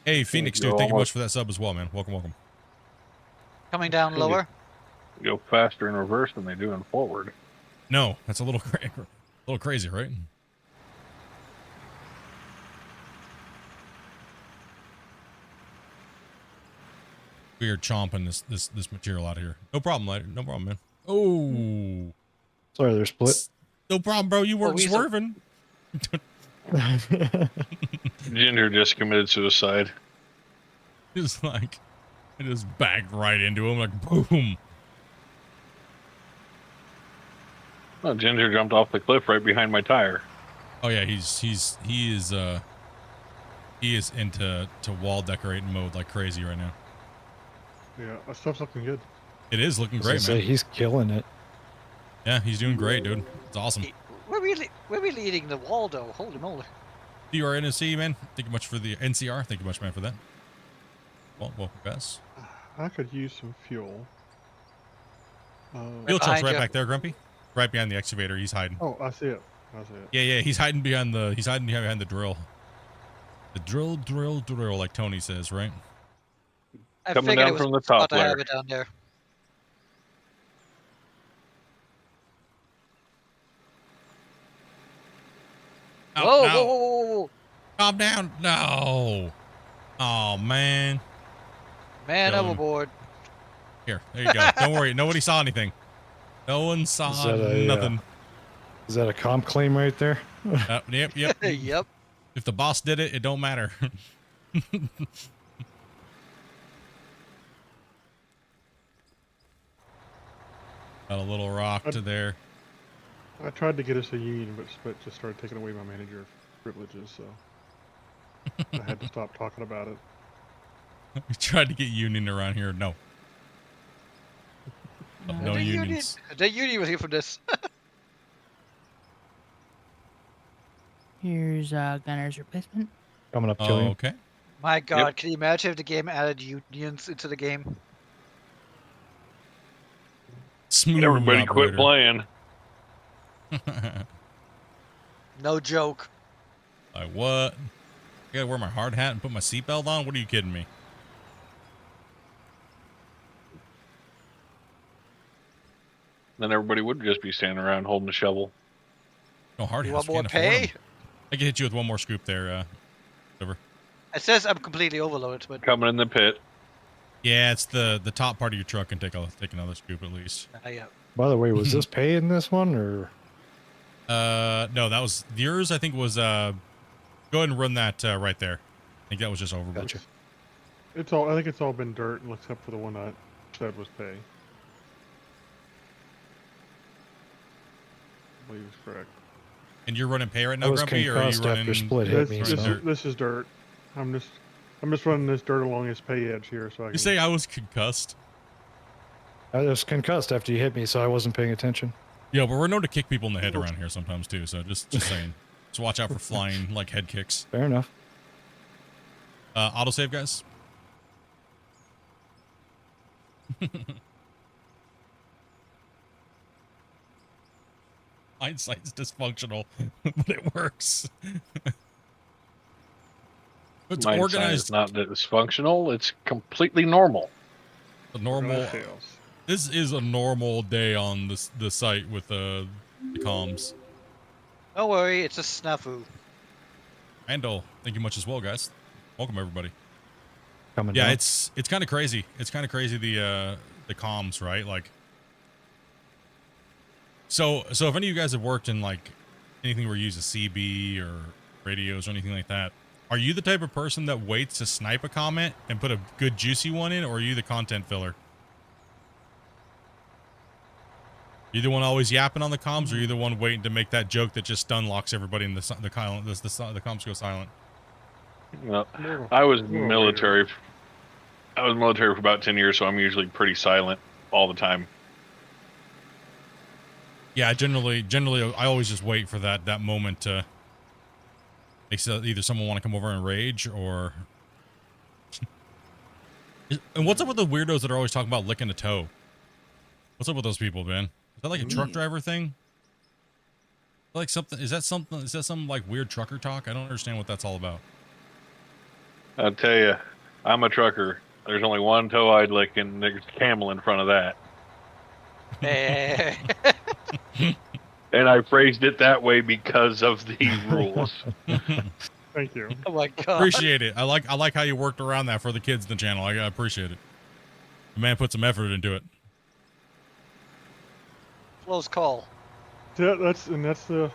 hey Phoenix, dude, thank you much for that sub as well, man. Welcome. Coming down Can you- lower. Go faster in reverse than they do in forward. No, that's a little crazy, right? We are chomping this material out of here. No problem, no problem, man. Oh, Sorry, they're split. no problem, bro. You weren't we- swerving. Ginger just committed suicide. Just like, I just backed right into him, like boom. Oh, Ginger jumped off the cliff right behind my tire. Oh yeah, he is into wall decorating mode like crazy right now. Yeah, that stuff's looking good. It is looking I was gonna great, say, man. he's killing it. Yeah, he's doing great, dude. It's awesome. We're really eating the wall, though. Holy moly. DRNC, man. Thank you much for the NCR. Thank you much, man, for that. Well, welcome, guys. I could use some fuel. Fuel truck's Behind right you. back there, Grumpy. Right behind the excavator. He's hiding. Oh, I see it. Yeah. He's hiding behind the drill. The drill, like Tony says, right? I Coming figured down it was from the a spot top to have layer. it down there. Oh, Whoa, no. whoa, whoa, whoa, whoa. Calm down. No. Oh, man. Man Killing him. overboard. Here, there you go. Don't worry. Nobody saw anything. No one saw Is that a, nothing. Is that a comp claim right there? Yep. Yep. If the boss did it, it don't matter. Got a little rock to there. I tried to get us a union, but Split just started taking away my manager privileges, so I had to stop talking about it. We tried to get union around here. No. No The unions. The union was here for this. Here's Gunner's replacement. Coming up, Oh, Killian. okay. My God, can you imagine if the game added unions into the game? Smooth Everybody quit operator. playing. No joke. Like what? I gotta wear my hard hat and put my seatbelt on? What are you kidding me? Then everybody would just be standing around holding a shovel. No hard You hats. want more Can't afford 'em. pay? I can hit you with one more scoop there, Silver. It says I'm completely overloaded, but Coming in the pit. Yeah, it's the top part of your truck can take another scoop at least. yeah. By the way, was this pay in this one or? No, that was yours. I think was go ahead and run that right there. I think that was just overboard. Gotcha. It's all. I think it's all been dirt, except for the one I said was pay. I believe it's correct. And you're running pay right I now, was Grumpy, or are you concussed running? after Split hit me. This, running So. dirt? this is dirt. I'm just running this dirt along this pay edge here, so I can. You say I was concussed? I was concussed after you hit me, so I wasn't paying attention. Yeah, but we're known to kick people in the head around here sometimes too. So just saying, just watch out for flying like head kicks. Fair enough. Autosave, guys. Hindsight's dysfunctional, but it works. It's My organized. organized. It's not dysfunctional. It's completely normal. A normal. fails. This is a normal day on the site with the comms. Don't worry, it's a snafu. Andal, thank you much as well, guys. Welcome everybody. Coming Yeah, down. it's kind of crazy. It's kind of crazy the comms, right? Like, so if any of you guys have worked in like anything where you use a CB or radios or anything like that, are you the type of person that waits to snipe a comment and put a good juicy one in, or are you the content filler? You the one always yapping on the comms, or you the one waiting to make that joke that just unlocks everybody and the comms go silent? Well, I was military. I was military for about 10 years, so I'm usually pretty silent all the time. Yeah, generally, I always just wait for that moment to make either someone want to come over and rage or. And what's up with the weirdos that are always talking about licking a toe? What's up with those people, man? Is that like a truck driver thing? Like something? Is that something? Is that some like weird trucker talk? I don't understand what that's all about. I'll tell you, I'm a trucker. There's only one toe I'd lick, and there's a camel in front of that. Eh. And I phrased it that way because of the rules. Thank you. Oh my god. Appreciate it. I like how you worked around that for the kids in the channel. I appreciate it. The man put some effort into it. Close call. Yeah, that's the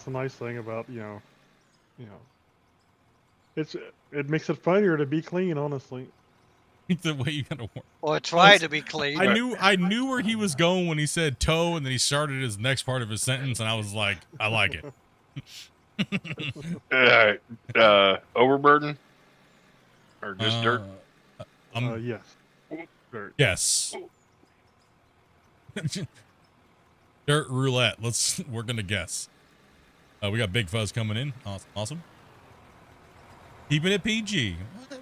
nice thing about it makes it funnier to be clean, honestly. The way you gotta work. Or try to be clean. I knew where he was going when he said toe, and then he started his next part of his sentence, and I was like, I like it. Overburden? Or just dirt? Yes. Dirt. Yes. Dirt roulette. We're gonna guess. We got Big Fuzz coming in. Awesome. Keeping it PG.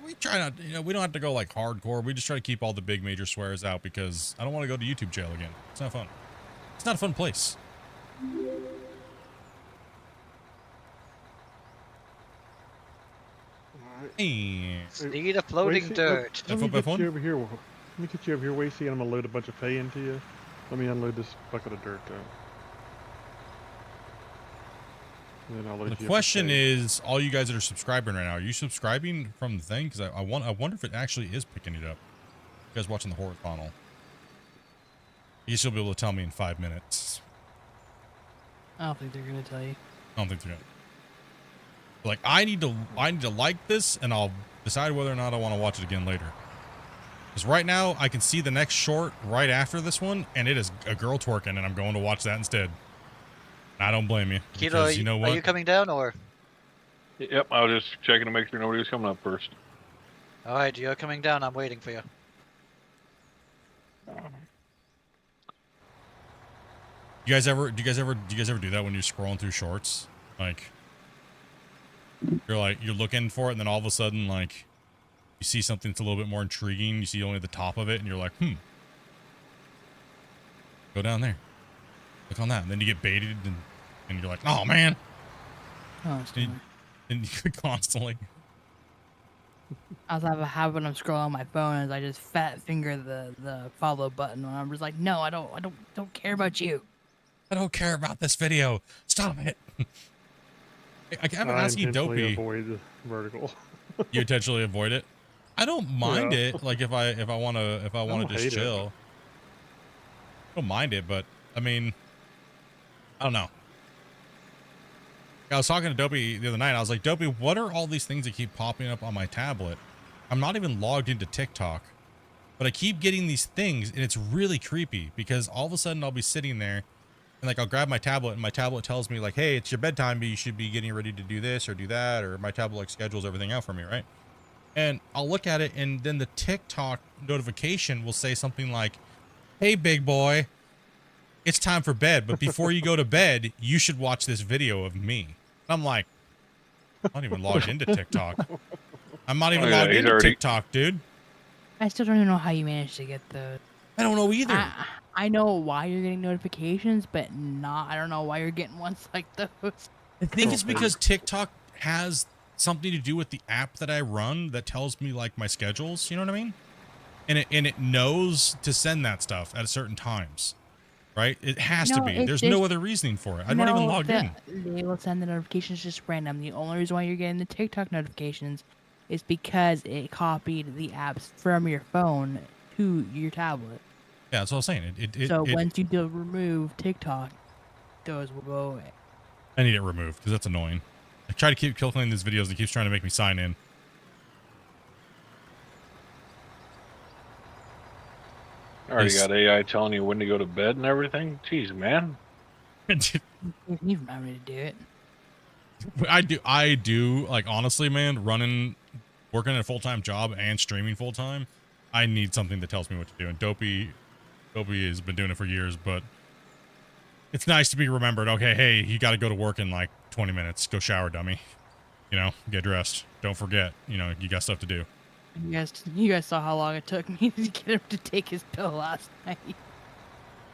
We try not, we don't have to go like hardcore. We just try to keep all the big major swears out because I don't want to go to YouTube jail again. It's not fun. It's not a fun place. And Need a floating dirt. Let me get you over here. Let me get you over here, Wasey, and I'm gonna load a bunch of pay into you. Let me unload this bucket of dirt, though. And then I'll load the you up question with pay. is, all you guys that are subscribing right now, are you subscribing from the thing? Because I wonder if it actually is picking it up. You guys watching the horizontal. You should be able to tell me in 5 minutes. I don't think they're gonna tell you. I don't think they're gonna. Like, I need to like this, and I'll decide whether or not I want to watch it again later. Because right now, I can see the next short right after this one, and it is a girl twerking, and I'm going to watch that instead. I don't blame you. Keto, You know what? are you coming down or? Yep, I was just checking to make sure nobody was coming up first. All right, you're coming down. I'm waiting for you. Do you guys ever do that when you're scrolling through shorts? Like, you're looking for it, and then all of a sudden, like, you see something that's a little bit more intriguing. You see only the top of it, and you're like, go down there. Click on that. And then you get baited, and you're like, oh, man. Constantly. And you constantly. I also have a habit when I'm scrolling on my phone is I just fat finger the follow button and I'm just like, no, I don't care about you. I don't care about this video. Stop it. I haven't asked you, Dopey. Avoid the vertical. You intentionally avoid it? I don't mind it. Like if I want to just chill. I don't mind it, but I mean, I don't know. I was talking to Dopey the other night. I was like, Dopey, what are all these things that keep popping up on my tablet? I'm not even logged into TikTok, but I keep getting these things, and it's really creepy because all of a sudden I'll be sitting there, and like I'll grab my tablet, and my tablet tells me like, hey, it's your bedtime, but you should be getting ready to do this or do that, or my tablet like schedules everything out for me, right? And I'll look at it, and then the TikTok notification will say something like, hey, big boy, it's time for bed, but before you go to bed, you should watch this video of me. I'm like, I'm not even logged into TikTok. I'm not even logged into TikTok, dude. I still don't even know how you managed to get those. I don't know either. I know why you're getting notifications, but I don't know why you're getting ones like those. I think it's because TikTok has something to do with the app that I run that tells me like my schedules, you know what I mean? And it knows to send that stuff at certain times. Right? It has to be. There's no other reasoning for it. I'm not even logged in. They will send the notifications just random. The only reason why you're getting the TikTok notifications is because it copied the apps from your phone to your tablet. Yeah, that's what I was saying. Once you remove TikTok, those will go away. I need it removed because that's annoying. I try to keep clicking these videos. It keeps trying to make me sign in. Already got AI telling you when to go to bed and everything. Jeez, man. You remind me to do it. I do. Like, honestly, man, working a full-time job and streaming full-time, I need something that tells me what to do. And Dopey has been doing it for years, but It's nice to be remembered. Okay, hey, you got to go to work in like 20 minutes. Go shower, dummy. You know, get dressed. Don't forget. You know, you got stuff to do. You guys saw how long it took me to get him to take his pill last night.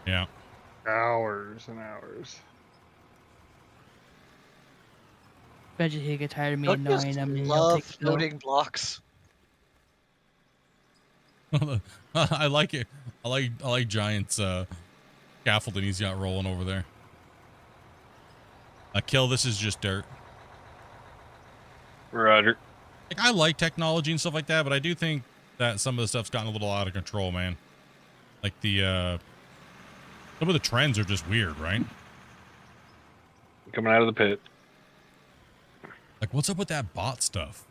Yeah. Hours and hours. Eventually he'll get tired of me Don't you annoying him and he'll love take the pill. floating blocks. I like it. I like Giant's scaffolding he's got rolling over there. Kill, this is just dirt. Roger. Like, I like technology and stuff like that, but I do think that some of the stuff's gotten a little out of control, man. Like the some of the trends are just weird, right? Coming out of the pit. Like, what's up with that bot stuff?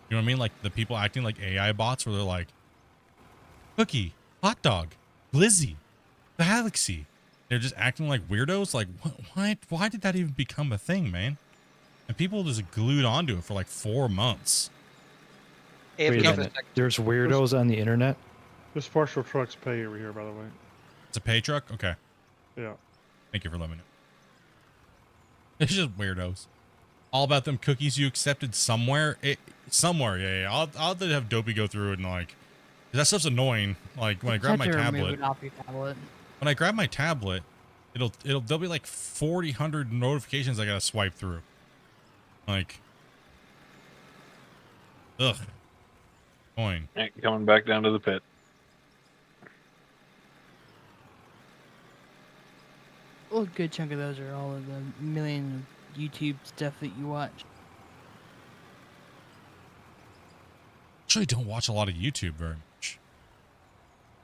You know what I mean? Like the people acting like AI bots, where they're like, Cookie, hot dog, Glizzy, Galaxy. They're just acting like weirdos. Like, why did that even become a thing, man? And people just glued onto it for like 4 months. If Wait you a have a minute. sec- There's weirdos on the internet. This partial trucks pay over here, by the way. It's a pay truck? Okay. Yeah. Thank you for letting me know. It's just weirdos. All about them cookies you accepted somewhere. Somewhere, yeah. I'll have to have Dopey go through it and like, 'cause that stuff's annoying. Like when I grab my Have to remove tablet, it off your tablet. when I grab my tablet, there'll be like 4,000 notifications I gotta swipe through. Like, ugh, annoying. Coming back down to the pit. Well, a good chunk of those are all of the million of YouTube stuff that you watch. Actually, don't watch a lot of YouTube very much.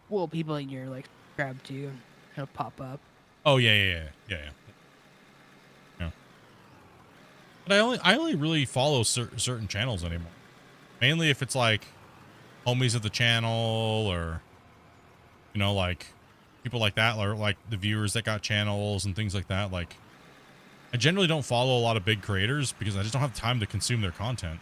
Well, people that you're like subscribed to, it'll pop up. Oh yeah. But I only really follow certain channels anymore. Mainly if it's like homies of the channel, or you know, like people like that, or like the viewers that got channels and things like that. Like, I generally don't follow a lot of big creators because I just don't have time to consume their content.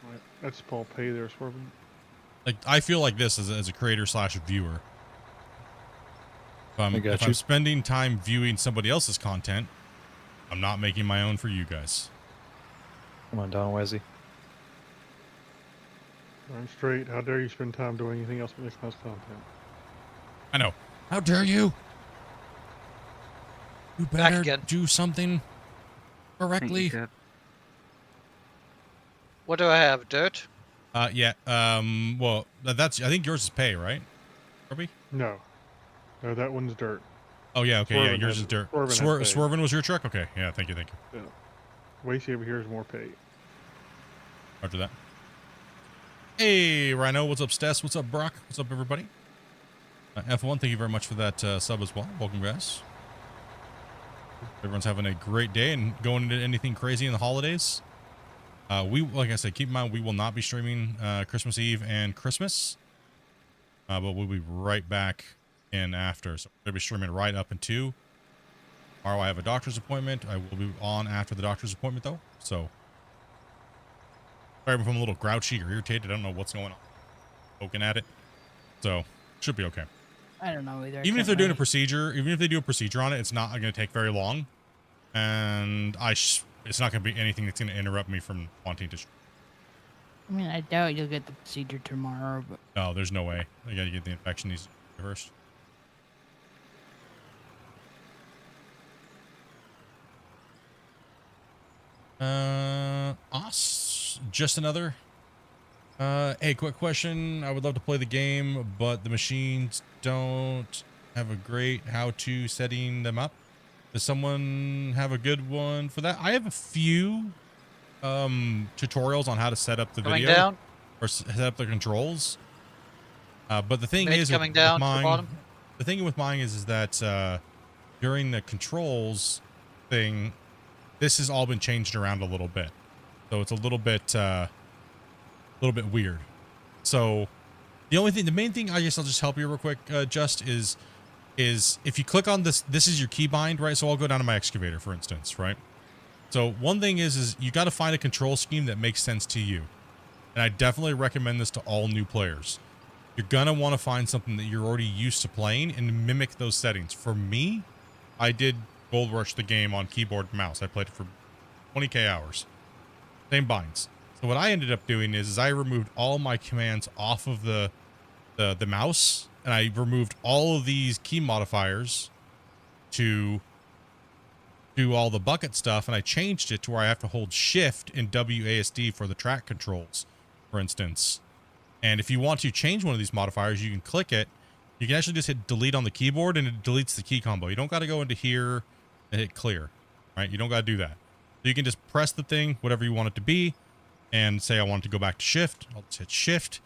Right. That's Paul Pay there, Swervin. Like, I feel like this as a creator slash viewer. If I'm spending time viewing somebody else's content, I'm not making my own for you guys. Come on down, Wezzy. I'm straight. How dare you spend time doing anything else but Nick Mouse content? I know. How dare you? You better again. do something correctly. What do I have? Dirt? Yeah. Well, that's. I think yours is pay, right, Kirby? No. No, that one's dirt. Oh yeah. Okay. Swervin Yeah. Yours has- is dirt. Swervin has pay. Swervin was your truck. Okay. Yeah. Thank you. Yeah. Wasey over here is more pay. After that. Hey, Rhino. What's up, Stess? What's up, Brock? What's up, everybody? F1. Thank you very much for that sub as well. Welcome, guys. Everyone's having a great day and going into anything crazy in the holidays. Like I said, keep in mind we will not be streaming Christmas Eve and Christmas, but we'll be right back in after. So we'll be streaming right up into tomorrow. I have a doctor's appointment. I will be on after the doctor's appointment though. So sorry if I'm a little grouchy or irritated. I don't know what's going on. Poking at it, so should be okay. I don't know either. Even if they're doing a procedure, even if they do a procedure on it, it's not going to take very long, and it's not going to be anything that's going to interrupt me from wanting to. I mean, I doubt you'll get the procedure tomorrow, but No, there's no way. I got to get the infection these first. Just another. Hey, quick question. I would love to play the game, but the machines don't have a great how-to setting them up. Does someone have a good one for that? I have a few tutorials on how to set up the Coming video down? or set up the controls. But the thing It's is, coming down to the bottom. the thing with mine is that during the controls thing, this has all been changed around a little bit, so it's a little bit weird. So the main thing, I guess I'll just help you real quick, just is if you click on this is your keybind, right? So I'll go down to my excavator, for instance, right? So one thing is you got to find a control scheme that makes sense to you. And I definitely recommend this to all new players. You're going to want to find something that you're already used to playing and mimic those settings. For me, I did Gold Rush the game on keyboard and mouse. I played it for 20k hours. Same binds. So what I ended up doing is I removed all my commands off of the mouse, and I removed all of these key modifiers to do all the bucket stuff, and I changed it to where I have to hold shift and WASD for the track controls, for instance. And if you want to change one of these modifiers, you can click it. You can actually just hit delete on the keyboard and it deletes the key combo. You don't got to go into here and hit clear, right? You don't got to do that. So you can just press the thing, whatever you want it to be, and say I want it to go back to shift. I'll just hit shift.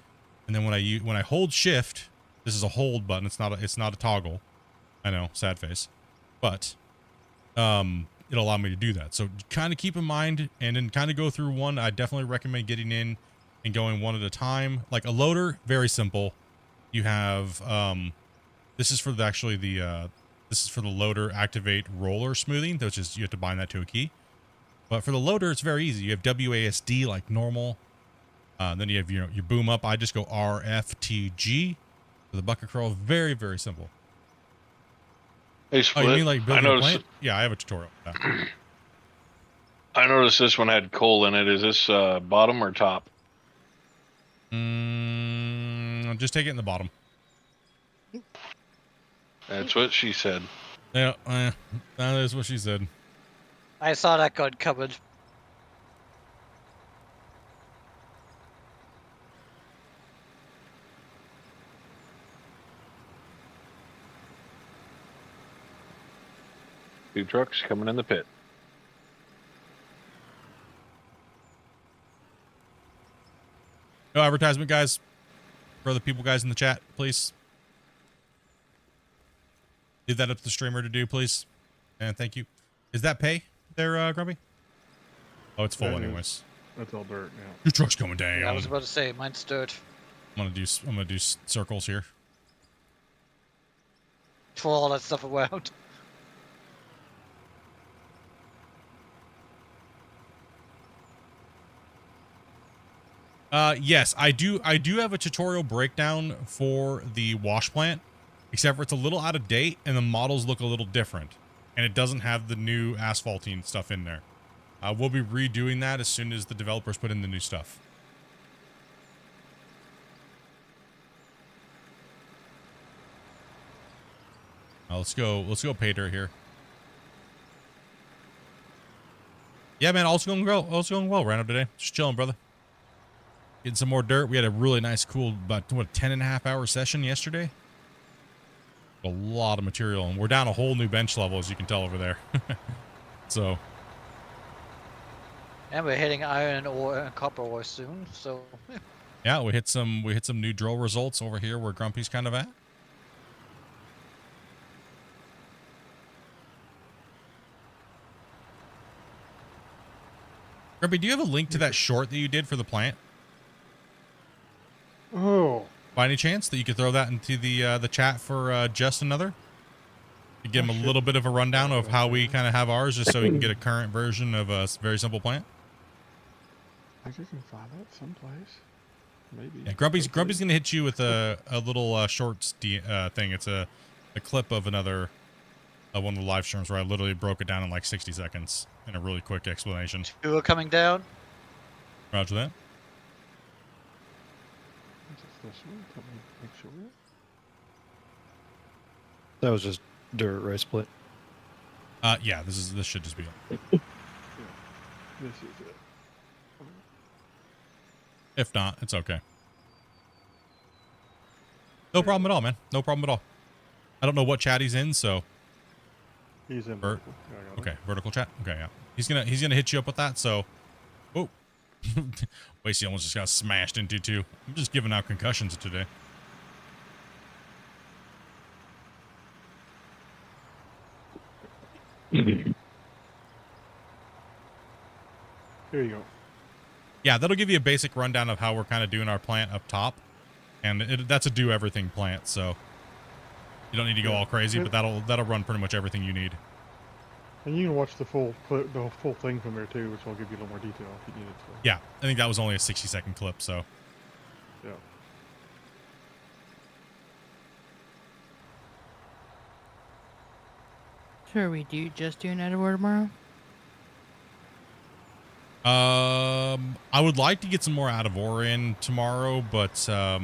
And then when I hold shift, this is a hold button. It's not a toggle. I know, sad face. But it'll allow me to do that. So kind of keep in mind and then kind of go through one. I definitely recommend getting in and going one at a time. Like a loader, very simple. You have this is for the loader activate roller smoothing, which is you have to bind that to a key. But for the loader, it's very easy. You have WASD like normal. Then you have your boom up. I just go RFTG for the bucket curl. Very, very simple. Hey, Split, Oh, you mean like building a noticed, plant? Yeah, I have a tutorial. Yeah. I noticed this one had coal in it. Is this bottom or top? Just take it in the bottom. That's what she said. Yeah, that is what she said. I saw that gun coming. Two trucks coming in the pit. No advertisement, guys. For other people, guys in the chat, please. Leave that up to the streamer to do, please. And thank you. Is that pay there, Grumpy? Oh, it's full That is. anyways. That's all dirt, yeah. Your truck's going down. Yeah, I was about to say, mine's dirt. I'm gonna do circles here. Throw all that stuff around. Yes, I do have a tutorial breakdown for the wash plant, except for it's a little out of date and the models look a little different, and it doesn't have the new asphalting stuff in there. We'll be redoing that as soon as the developers put in the new stuff. Let's go pay dirt here. Yeah, man, all's going well right up today. Just chilling, brother. Getting some more dirt. We had a really nice, cool, about 10.5-hour session yesterday. A lot of material, and we're down a whole new bench level, as you can tell over there. So. And we're hitting iron ore and copper ore soon, so. Yeah, we hit some new drill results over here where Grumpy's kind of at. Grumpy, do you have a link to that short that you did for the plant? Oh. By any chance that you could throw that into the chat for just another? To give him a little bit of a rundown of how we kind of have ours, just so we can get a current version of a very simple plant. I think I can find that someplace. Maybe. Yeah, Grumpy's gonna hit you with a little shorts thing. It's a clip of another one of the live streams where I literally broke it down in like 60 seconds in a really quick explanation. Two are coming down. Roger that. Is this one? Let me make sure. That was just dirt, right, Split? Yeah, this should just be it. Yeah. This is it. If not, it's okay. No problem at all, man. No problem at all. I don't know what chat he's in, so. He's in vertical. Yeah, I got Okay, him. vertical chat. Okay, yeah. He's gonna hit you up with that. So, oh, Wasey almost just got smashed into too. I'm just giving out concussions today. Here you go. Yeah, that'll give you a basic rundown of how we're kind of doing our plant up top, and that's a do everything plant. So you don't need to go all crazy, but that'll run pretty much everything you need. And you can watch the full clip, the full thing from there too, which will give you a little more detail if you need it to. Yeah, I think that was only a 60-second clip, so. Yeah. Sure, we do just do an out of order tomorrow. I would like to get some more out of ore in tomorrow, but I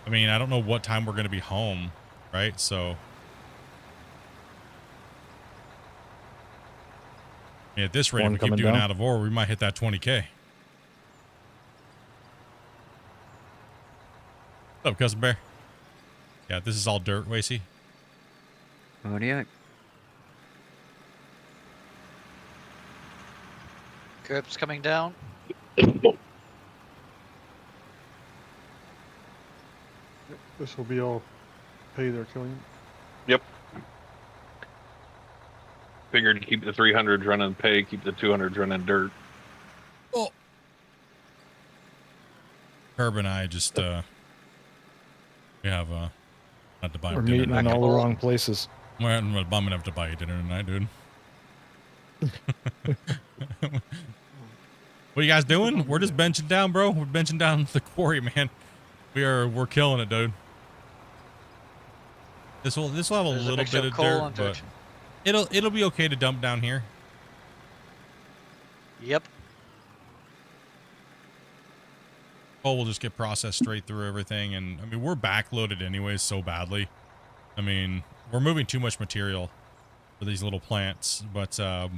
mean, I don't know what time we're gonna be home, right? So yeah, at this rate, if One we keep coming doing down. out of ore, we might hit that 20K. What's up, cousin bear? Yeah, this is all dirt, Wacy. Audio. Curbs coming down. This will be all pay their killing. Yep. Figured to keep the 300s running pay, keep the 200s running dirt. Oh. Herb and I just we have not to buy We're dinner meeting in tonight. all the wrong places. I'm gonna have to buy you dinner tonight, dude. What are you guys doing? We're just benching down, bro. We're benching down the quarry, man. We're killing it, dude. This will have a There's a little mixture bit of of coal dirt, and but dirt. it'll be okay to dump down here. Yep. Coal will just get processed straight through everything, and I mean we're backloaded anyways so badly. I mean we're moving too much material for these little plants, but Yeah,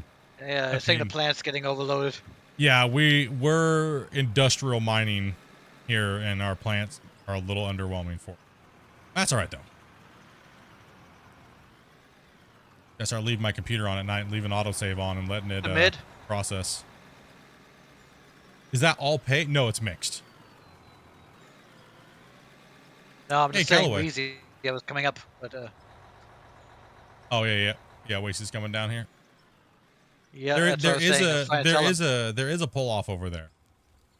I think the mean- plant's getting overloaded. yeah, we're industrial mining here, and our plants are a little underwhelming for it. That's all right though. I start leaving my computer on at night, leaving autosave on, and letting it The mid. process. Is that all pay? No, it's mixed. No, I'm Hey, just saying Callaway. Wheezy. Yeah, was coming up, but Oh yeah. Waste is coming down here. yeah, there that's what I was saying. I was trying to tell him. there is a pull off over there,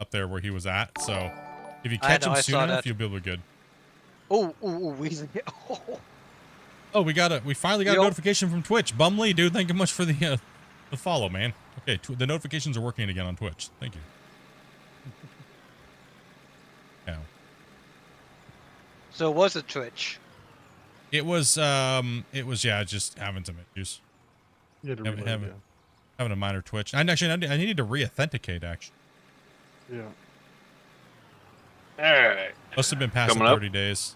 up there where he was at. So if you I catch know, him I soon saw enough, that. you'll be able to good. Oh, Wheezy. Oh. Oh, we finally got a Yo. notification from Twitch. Bumley, dude, thank you much for the follow, man. Okay, the notifications are working again on Twitch. Thank you. Yeah. So was it Twitch? It was yeah, just having some issues. You had to Have- relay, have- yeah. Having a minor twitch. I needed to re-authenticate actually. Yeah. All right. Must have been past the Coming up. 30 days.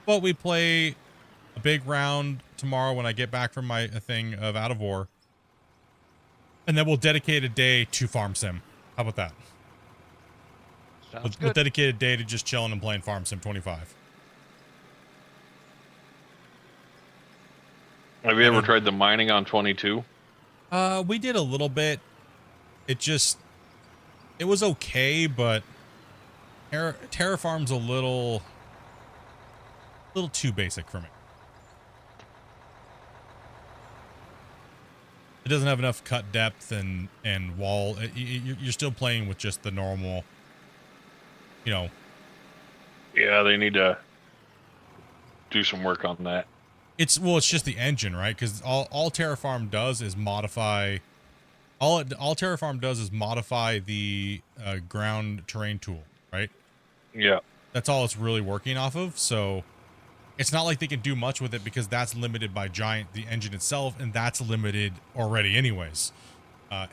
But we play a big round tomorrow when I get back from my thing of Out of War. And then we'll dedicate a day to Farm Sim. How about that? Sounds We'll good. dedicate a day to just chilling and playing Farm Sim 25. Have you ever tried the mining on 22? We did a little bit. It was okay, but Terraform's a little too basic for me. It doesn't have enough cut depth and wall. You're still playing with just the normal, you know. Yeah, they need to do some work on that. It's just the engine, right? Because all Terraform does is modify. All Terraform does is modify the ground terrain tool, right? Yeah. That's all it's really working off of. So it's not like they can do much with it because that's limited by Giant, the engine itself, and that's limited already anyways.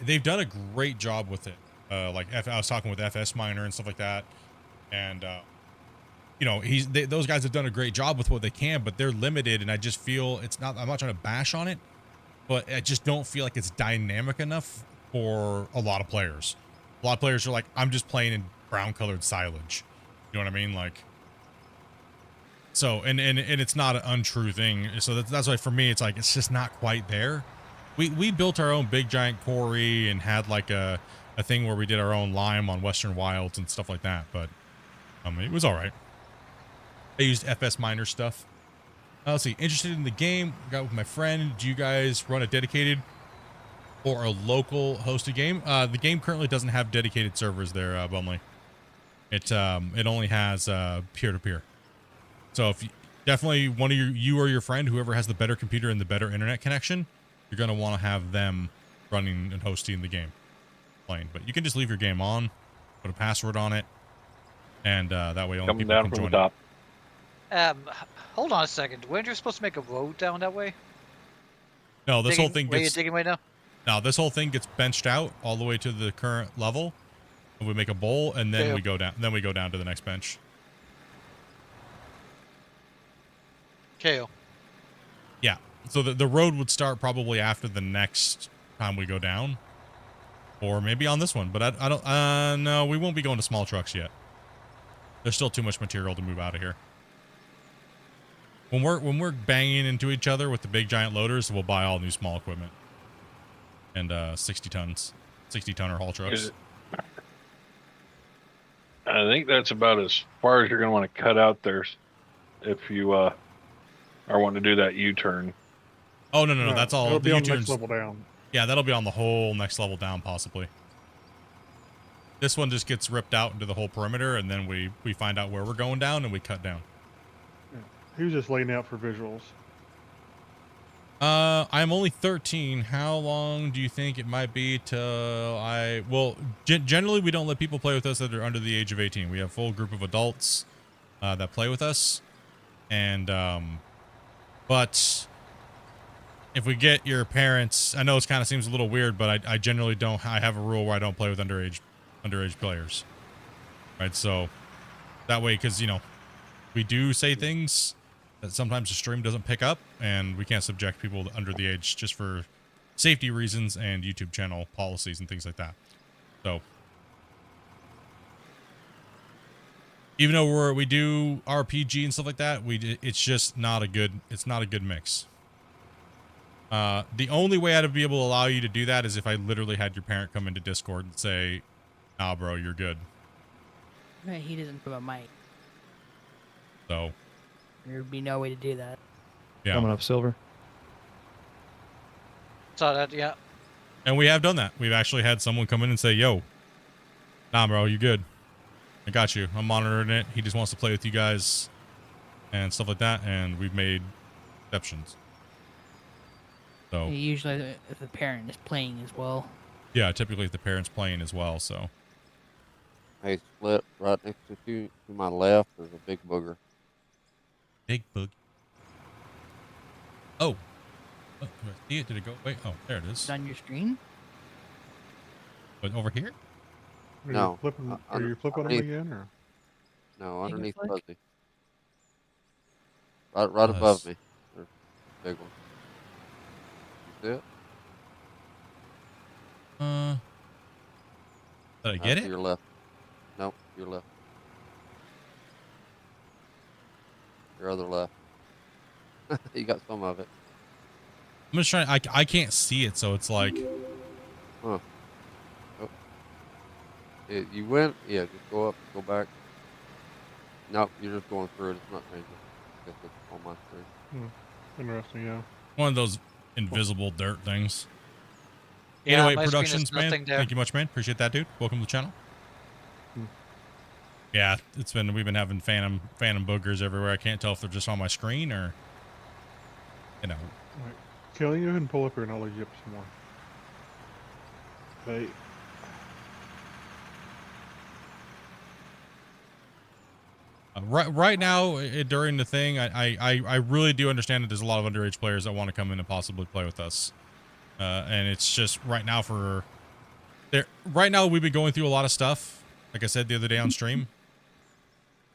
They've done a great job with it. Like I was talking with FS Miner and stuff like that, and you know, those guys have done a great job with what they can, but they're limited, and I just feel I'm not trying to bash on it, but I just don't feel like it's dynamic enough for a lot of players. A lot of players are like, I'm just playing in brown colored silage. You know what I mean? Like, so, and it's not an untrue thing. So that's why for me, it's like, it's just not quite there. We built our own big giant quarry and had like a thing where we did our own lime on Western Wilds and stuff like that. But it was all right. I used FS Miner stuff. Let's see. Interested in the game? Got with my friend. Do you guys run a dedicated or a local hosted game? The game currently doesn't have dedicated servers there, Bumley. It only has peer-to-peer. So if you, definitely one of you or your friend, whoever has the better computer and the better internet connection, you're going to want to have them running and hosting the game playing. But you can just leave your game on, put a password on it, and that way only Coming people down can from the join it. top. Hold on a second. Weren't you supposed to make a road down that way? No, this whole thing Where you gets digging right now? now this whole thing gets benched out all the way to the current level, and we make a bowl, and then Yeah. we go down. Then we go down to the next bench. KO. Yeah. So the road would start probably after the next time we go down, or maybe on this one. But I don't. No, we won't be going to small trucks yet. There's still too much material to move out of here. When we're banging into each other with the big giant loaders, we'll buy all new small equipment and 60 tonner haul trucks. I think that's about as far as you're going to want to cut out there if you are wanting to do that U-turn. Oh no, that's all. It'll The be on the U-turns. next level down. Yeah, that'll be on the whole next level down, possibly. This one just gets ripped out into the whole perimeter, and then we find out where we're going down, and we cut down. Yeah. He was just laying out for visuals. I'm only 13. How long do you think it might be till I... Well, generally, we don't let people play with us that are under the age of 18. We have a full group of adults that play with us. And, but if we get your parents... I know it kind of seems a little weird, but I generally don't... I have a rule where I don't play with underage players. Right, so that way, because, you know, we do say things that sometimes the stream doesn't pick up, and we can't subject people under the age just for safety reasons and YouTube channel policies and things like that. So even though we do RPG and stuff like that, it's just not a good mix. The only way I'd be able to allow you to do that is if I literally had your parent come into Discord and say, "Nah, bro, you're good." Right, he doesn't have a mic. So There'd be no way to do that. yeah. Coming up, Silver. Saw that, yeah. And we have done that. We've actually had someone come in and say, "Yo, nah, bro, you good. I got you. I'm monitoring it. He just wants to play with you guys and stuff like that." And we've made exceptions. So Usually, if the parent is playing as well. yeah, typically if the parent's playing as well. So Hey, Split, right next to you, to my left, there's a big booger. big bug. Oh, do I see it? Did it go? Wait, oh, there it is. It's on your screen. But over here? Are No, you flipping, are under- you flipping them underneath. again, or? No, Finger underneath flick? Fuzzy. Right above me. There's a big one. You see it? Did I get To it? your left. Nope, your left. Your other left. You got some of it. I'm just trying. I can't see it, so it's like. Huh. Oh. You went? Yeah, just go up, go back. Nope, you're just going through it. It's not changing. Guess it's on my screen. Interesting, yeah. One of those invisible dirt things. Yeah, 808 my screen is Productions, man. nothing there. Thank you much, man. Appreciate that, dude. Welcome to the channel. Yeah, we've been having phantom boogers everywhere. I can't tell if they're just on my screen or, you know. All right. Kelly, you can pull up here and I'll lead you up some more. Hey. Right now, during the thing, I really do understand that there's a lot of underage players that want to come in and possibly play with us. And it's just right now right now we've been going through a lot of stuff. Like I said the other day on stream.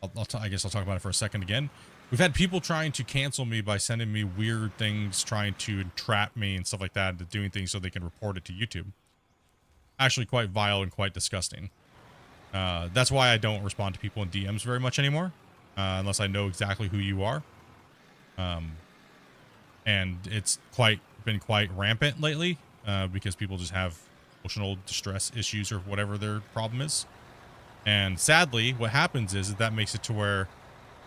I guess I'll talk about it for a second again. We've had people trying to cancel me by sending me weird things, trying to entrap me and stuff like that, doing things so they can report it to YouTube. Actually quite vile and quite disgusting. That's why I don't respond to people in DMs very much anymore, unless I know exactly who you are. And it's been quite rampant lately, because people just have emotional distress issues or whatever their problem is. And sadly, what happens is that makes it to where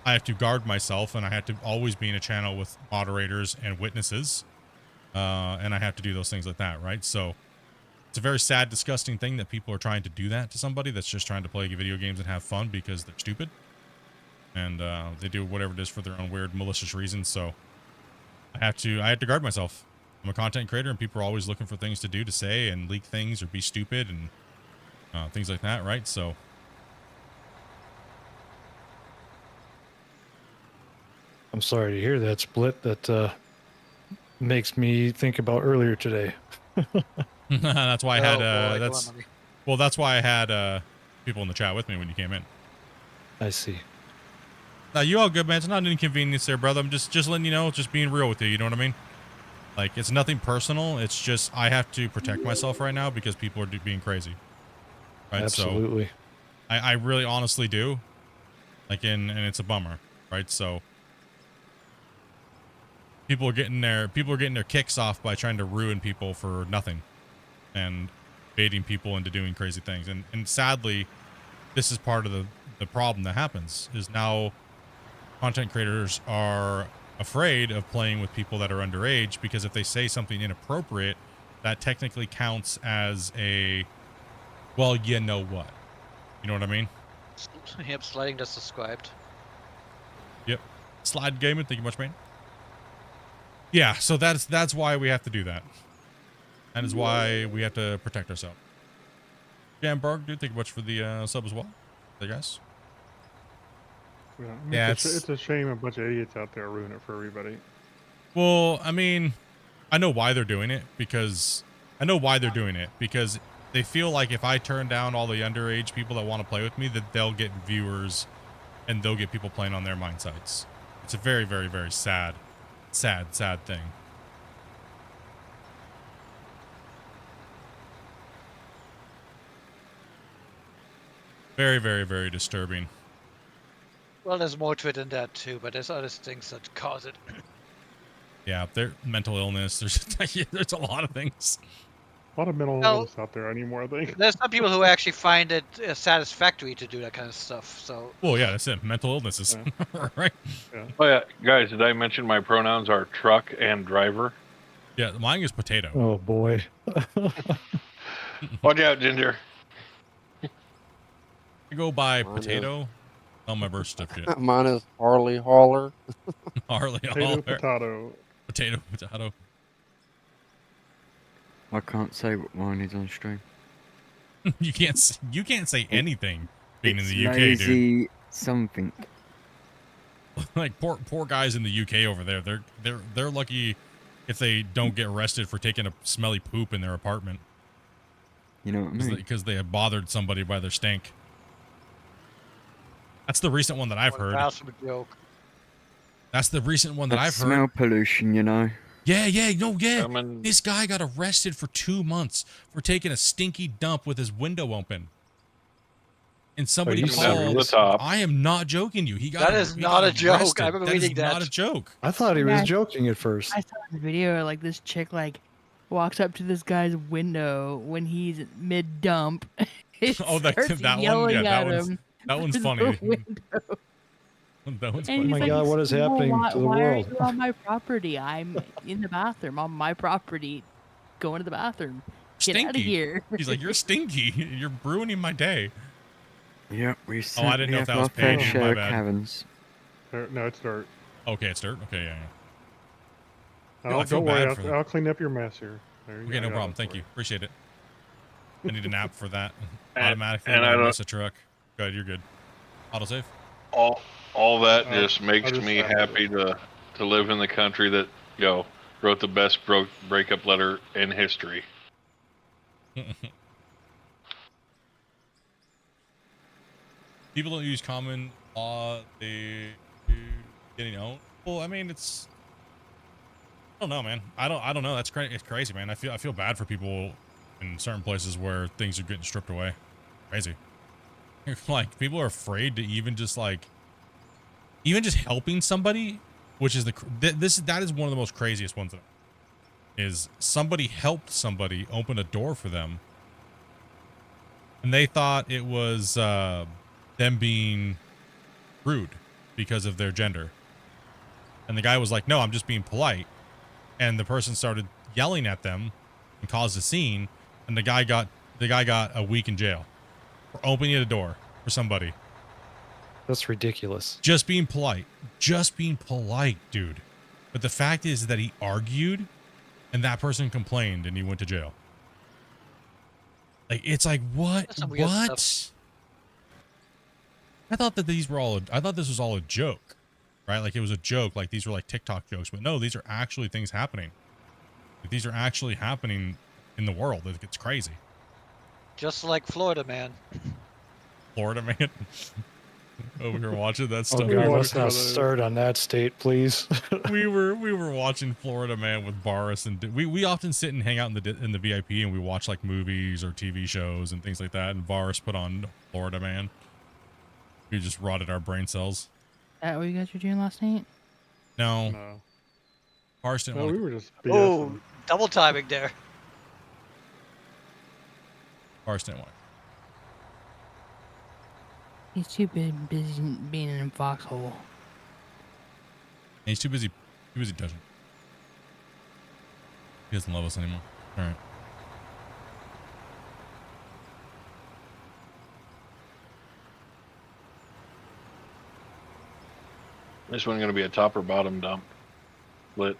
I have to guard myself, and I have to always be in a channel with moderators and witnesses, and I have to do those things like that, right? So it's a very sad, disgusting thing that people are trying to do that to somebody that's just trying to play video games and have fun because they're stupid. and they do whatever it is for their own weird malicious reasons. So I have to guard myself. I'm a content creator, and people are always looking for things to do, to say, and leak things or be stupid and things like that, right? So I'm sorry to hear that, Split. That makes me think about earlier today. that's why I had boy, that's calamity. well, that's why I had people in the chat with me when you came in. I see. Now you all good, man. It's not an inconvenience there, brother. I'm just letting you know, just being real with you. You know what I mean? Like, it's nothing personal. It's just I have to protect myself right now because people are being crazy. Right? Absolutely. So I really honestly do. Like, and it's a bummer, right? So people are getting their kicks off by trying to ruin people for nothing and baiting people into doing crazy things. And sadly, this is part of the problem that happens, is now content creators are afraid of playing with people that are underage, because if they say something inappropriate, that technically counts as a, well, you know what? You know what I mean? Yep, sliding just subscribed. Yep. Slide gaming, thank you much, man. Yeah, so that's why we have to do that. That is why we have to protect ourselves. Jamberg, dude, thank you much for the sub as well. Hey, guys. Yeah, I mean, Yeah, it's a shame a bunch of idiots out there ruin it for everybody. Well, I mean, I know why they're doing it, because they feel like if I turn down all the underage people that want to play with me, that they'll get viewers and they'll get people playing on their mine sites. It's a very, very, very sad thing. Very, very, very disturbing. Well, there's more to it than that too, but there's other things that cause it. Yeah, there's mental illness. There's a lot of things. A lot of mental illness out there anymore, I think. There's some people who actually find it satisfactory to do that kind of stuff. So. Well, yeah, that's it. Mental illnesses, right? Yeah. Oh yeah, guys, did I mention my pronouns are truck and driver? Yeah, mine is potato. Oh boy. Watch out, Ginger. I go by potato on my birth certificate. Mine is Harley Hauler. Harley Potato, Hauler. potato. Potato. I can't say what mine is on stream. You can't say anything being It's in the UK, lazy dude. something. Like poor guys in the UK over there. They're lucky if they don't get arrested for taking a smelly poop in their apartment. You know what I mean? Because they have bothered somebody by their stink. That's the recent one that I've heard. That's a joke. That's the recent one that I've heard. Smell pollution, you know. Yeah. This guy got arrested for 2 months for taking a stinky dump with his window open. And somebody called. I am not joking you. That is not a joke. I remember reading that. That is not a joke. I thought he was joking at first. I saw the video, like this chick like walks up to this guy's window when he's mid dump. Oh, that one? Yeah, that one's funny. That one's funny. Oh my God, what is happening to the why world? Are you on my property? I'm in the bathroom on my property, going to the bathroom. Get out of here. He's like, you're stinky. You're ruining my day. Yep, we Oh, I didn't know if that was fair paid. share My of bad. caverns. No, it's dirt. Okay, it's dirt. Okay, yeah. Oh, I feel don't worry, bad for I'll clean up your mess here. Okay, no problem. Thank you. Appreciate it. I need a nap for that. And- Automatically, and when I I don't- miss a truck. Good, you're good. Autosave. All that just I'll makes just me add it. happy to live in the country that wrote the best breakup letter in history. People don't use common law. They getting owned. Well, I mean, it's. I don't know, man. I don't know. That's crazy. It's crazy, man. I feel bad for people in certain places where things are getting stripped away. Crazy. Like, people are afraid to even just helping somebody, which is that is one of the most craziest ones. Is somebody helped somebody open a door for them, and they thought it was them being rude because of their gender, and the guy was like, "No, I'm just being polite," and the person started yelling at them and caused a scene, and the guy got a week in jail for opening a door for somebody. That's ridiculous. Just being polite. Just being polite, dude. But the fact is that he argued and that person complained and he went to jail. Like, it's like, what? That's some weird What? stuff. I thought that these were all, I thought this was all a joke, right? Like, it was a joke. Like, these were like TikTok jokes. But no, these are actually things happening. Like, these are actually happening in the world. It's crazy. Just like Florida man. Florida man. Over here watching that Oh stuff. God, watched let's not one of those. start on that state, please. we were watching Florida Man with Boris, and we often sit and hang out in the VIP, and we watch like movies or TV shows and things like that. And Boris put on Florida Man. We just rotted our brain cells. Is that what you guys were doing last night? No, No, Boris didn't no, want we to. were just Oh, BSing. double timing there. Boris didn't want. He's too busy being in a foxhole. He's too busy. Too busy touching. He doesn't love us anymore. All right. This one going to be a top or bottom dump? Split.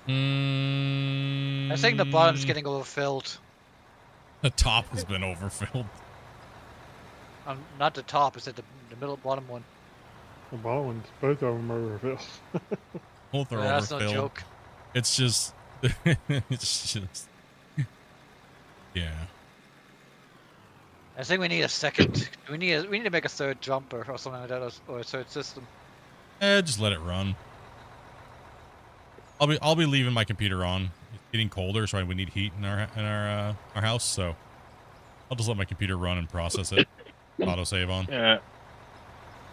I think the bottom's getting overfilled. The top has been overfilled. Not the top, it's at the middle bottom one. The ball ones, both of them are overfilled. Both are That's no overfilled. joke. It's just, it's just, yeah. I think we need a second. We need to make a third jumper or something like that, or a third system. Just let it run. I'll be leaving my computer on. It's getting colder, so we need heat in our house. So I'll just let my computer run and process it. Auto save on. Yeah.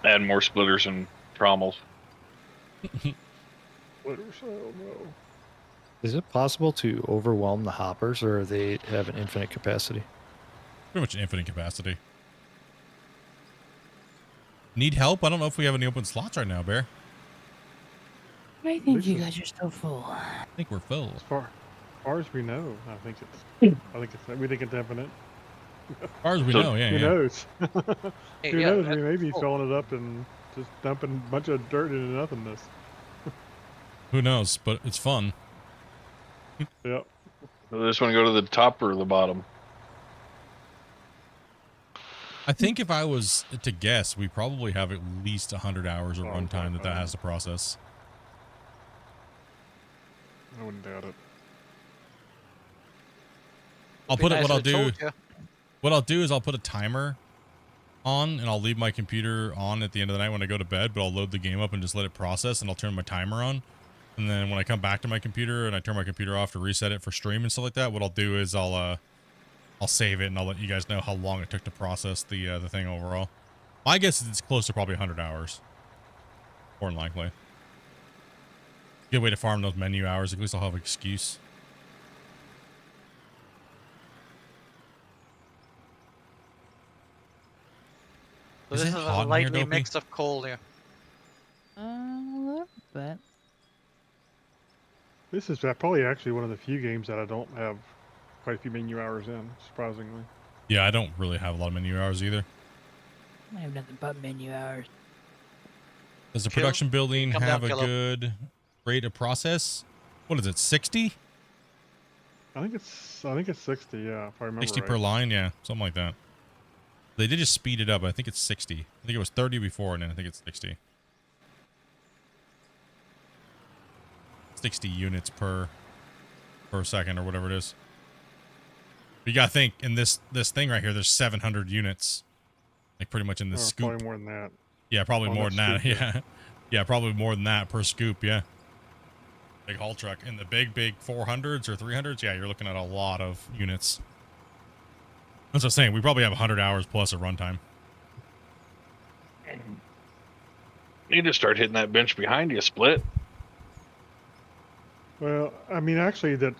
Add more splitters and trommels. What or so? No. Is it possible to overwhelm the hoppers, or they have an infinite capacity? Pretty much infinite capacity. Need help? I don't know if we have any open slots right now, Bear. I think you guys are still full. I think we're full. As far as we know, we think it's infinite. As far as we So- know, yeah. Who yeah. knows? Hey, Who yeah, knows? We that's may be full. filling it up and just dumping a bunch of dirt into nothingness. Who knows? But it's fun. Yep. Will this one go to the top or the bottom? I think if I was to guess, we probably have at least 100 hours of Oh, runtime that okay. has to process. I wouldn't doubt it. I'll Be put it. nice What if I'll it do. told ya. What I'll do is I'll put a timer on, and I'll leave my computer on at the end of the night when I go to bed. But I'll load the game up and just let it process, and I'll turn my timer on. And then when I come back to my computer and I turn my computer off to reset it for stream and stuff like that, what I'll do is I'll save it and I'll let you guys know how long it took to process the thing overall. My guess is it's close to probably 100 hours, more than likely. Good way to farm those menu hours. At least I'll have an excuse. So Is this it is hot a in here, lightly Dopey? mix of coal here. A little bit. This is probably actually one of the few games that I don't have quite a few menu hours in, surprisingly. Yeah, I don't really have a lot of menu hours either. I have nothing but menu hours. Does the Kill- production building come have down, a kill 'em. good rate of process? What is it, 60? I think it's 60, yeah, if I remember 60 right. per line? Yeah, something like that. They did just speed it up. I think it's 60. I think it was 30 before, and then I think it's 60. 60 units per second or whatever it is. But you gotta think, in this thing right here, there's 700 units. Like pretty much in this scoop. Probably more than that. Yeah, probably on more that than that. scoop, Yeah. Yeah, probably more than that per scoop. Yeah. Big haul truck. In the big 400s or 300s, yeah, you're looking at a lot of units. That's what I'm saying. We probably have 100 hours plus of runtime. Need to start hitting that bench behind you, Split. Well, I mean, actually, the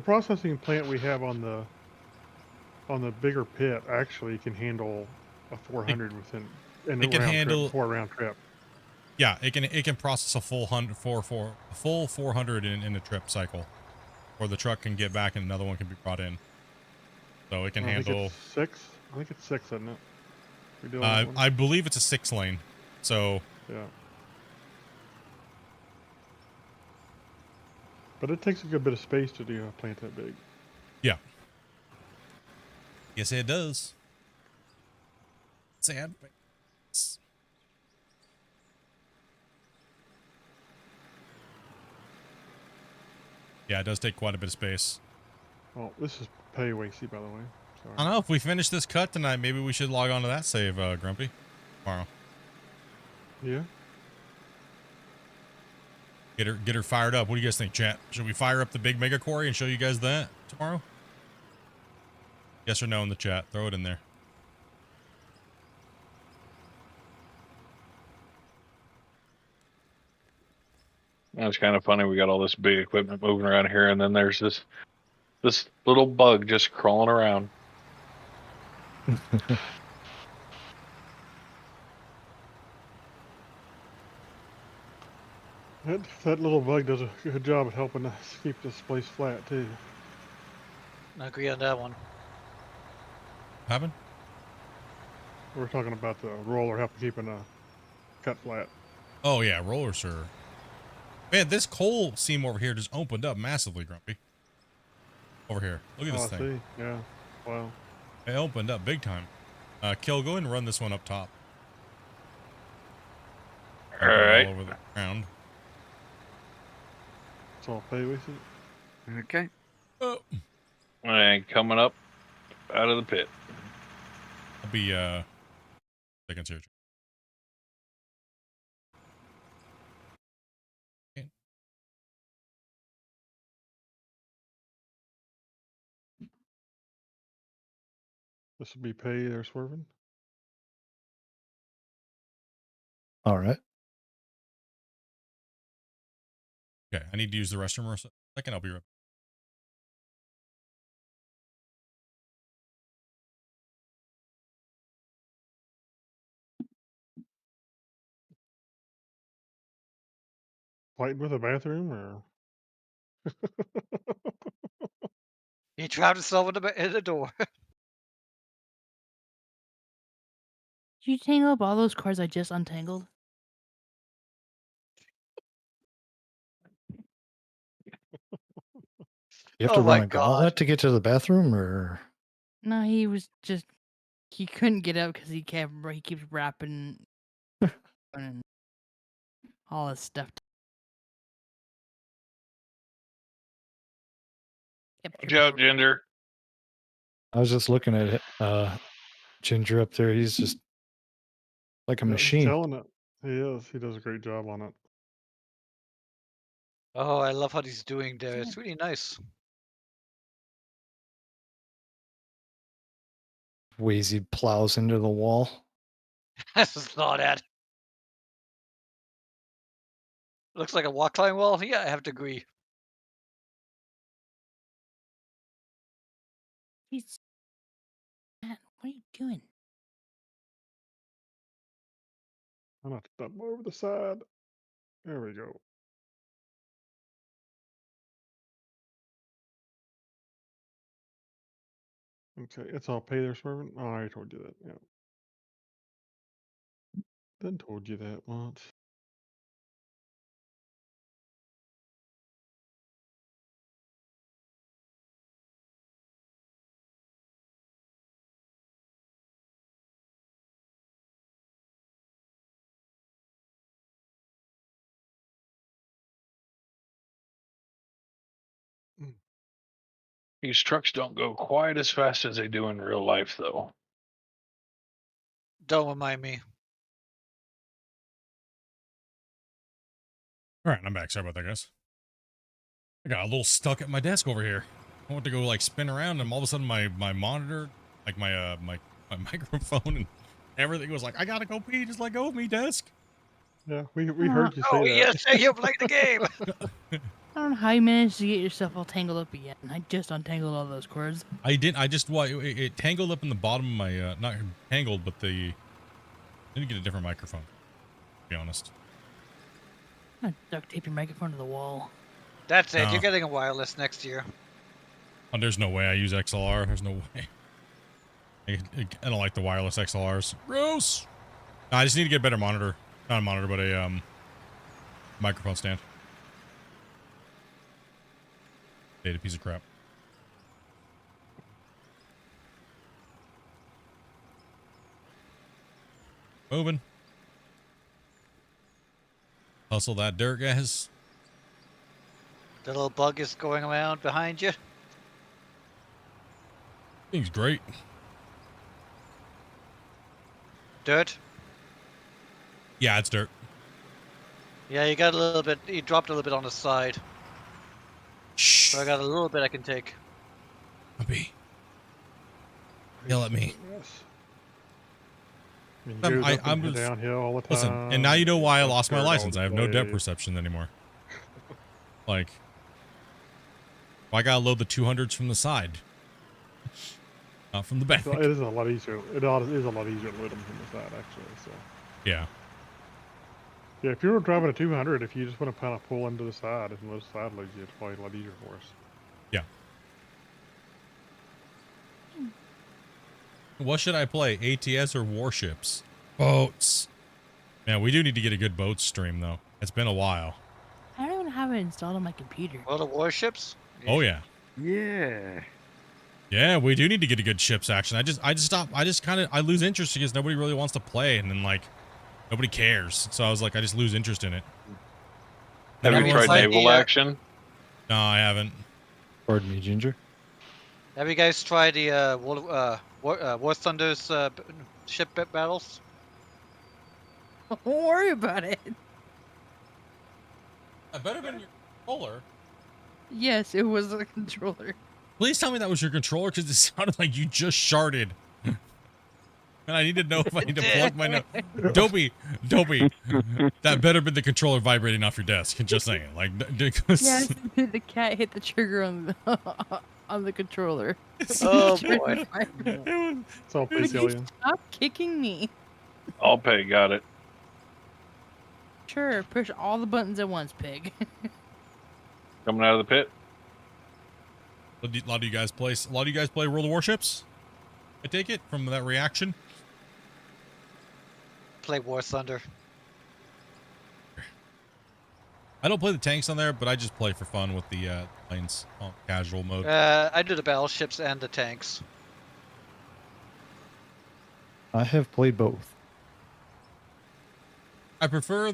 processing plant we have on the bigger pit actually can handle a 400 in it a can round handle- trip, 4-round trip. Yeah, it can process a full 400 in a trip cycle, or the truck can get back and another one can be brought in. So it can I think handle. it's 6. I think it's 6, isn't it? We do that one? I believe it's a 6-lane. So Yeah. But it takes a good bit of space to do a plant that big. yeah. Yes, it does. Sad. Yeah, it does take quite a bit of space. Oh, this is pay Wasey, by the way. Sorry. I don't know if we finish this cut tonight. Maybe we should log on to that save, Grumpy, tomorrow. Yeah. Get her fired up. What do you guys think, chat? Should we fire up the big mega quarry and show you guys that tomorrow? Yes or no in the chat. Throw it in there. It's kind of funny. We got all this big equipment moving around here, and then there's this little bug just crawling around. That little bug does a good job at helping us keep this place flat, too. I agree on that one. Happen? We're talking about the roller helping keeping a cut flat. Oh, yeah. Rollers are... Man, this coal seam over here just opened up massively, Grumpy. Over here. Look at this I thing. see. Yeah. Wow. It opened up big time. Kill, go ahead and run this one up top. All right. All over the ground. It's all pay Wasey. Okay. Oh. And coming up out of the pit. I'll be, seconds here. Okay. This would be pay there, Swerving. All right. Okay, I need to use the restroom for a second. I'll be right back. Fighting with a bathroom, or? He trapped himself in the door. Did you tangle up all those cords I just untangled? You have Oh to my run a God. gauntlet to get to the bathroom, or No, he was just he couldn't get up because he keeps wrapping and all this stuff. Kept Watch out, Ginger. I was just looking at it. Ginger up there, he's just like a Yeah, machine. He's telling it. He is. He does a great job on it. Oh, I love what he's doing there. It's really nice. Wazy plows into the wall. This is not it. Looks like a walk climb wall. Yeah, I have to agree. He's Matt, what are you doing? I'm gonna step over the side. There we go. Okay, it's all pay there, Swerving. Oh, I already told you that. Yeah. Then told you that once. These trucks don't go quite as fast as they do in real life, though. Don't remind me. All right, I'm back. Sorry about that, guys. I got a little stuck at my desk over here. I went to go like spin around, and all of a sudden my monitor, like my microphone and everything was like, I gotta go pee. Just let go of me, desk. Yeah, we heard you say Oh, that. yes, you played the game. I don't know how you managed to get yourself all tangled up again. I just untangled all those cords. I didn't. I just it tangled up in the bottom of my not tangled, but I didn't get a different microphone. To be honest. I'm gonna duct tape your microphone to the wall. That's it. No. You're getting a wireless next year. Oh, there's no way I use XLR. There's no way. I don't like the wireless XLRs. Gross. No, I just need to get a better monitor. Not a monitor, but a microphone stand. Data piece of crap. Moving. Hustle that dirt, guys. The little bug is going around behind you. Thing's great. Dirt. Yeah, it's dirt. Yeah, you got a little bit. You dropped a little bit on the side. Shh. So I got a little bit I can take. Puppy. Yell at me. Yes. I mean, he goes up I'm and just, downhill all the time. listen, and now you know why I Like lost my dirt all license. the I have no depth way. perception anymore. Like, I gotta load the 200s from the side, not from the back. So it is a lot easier. It is a lot easier to load them from the side, actually. So Yeah. yeah, if you were driving a 200, if you just want to kind of pull into the side and those side loads you, it's probably a lot easier for us. Yeah. What should I play? ATS or warships? Boats. Man, we do need to get a good boat stream though. It's been a while. I don't even have it installed on my computer. World of Warships. Oh yeah. Yeah. Yeah, we do need to get a good ships action. I lose interest because nobody really wants to play, and then like nobody cares. So I was like, I just lose interest in it. Have you Everyone's tried like, naval action? No, I haven't. Pardon me, Ginger. Have you guys tried the War Thunder's ship battles? Don't worry about it. I better been your controller. Yes, it was a controller. Please tell me that was your controller because it sounded like you just sharded. And I need to know if I need to plug my nose. Dopey. That better be the controller vibrating off your desk. Just saying. Like, Yes, the cat hit the trigger on the on the controller. Oh boy. It's all face alien. Stop kicking me. I'll pay. Got it. Sure, push all the buttons at once, pig. Coming out of the pit. A lot of you guys play World of Warships? I take it from that reaction. Play War Thunder. I don't play the tanks on there, but I just play for fun with the planes on casual mode. I do the battleships and the tanks. I have played both. I prefer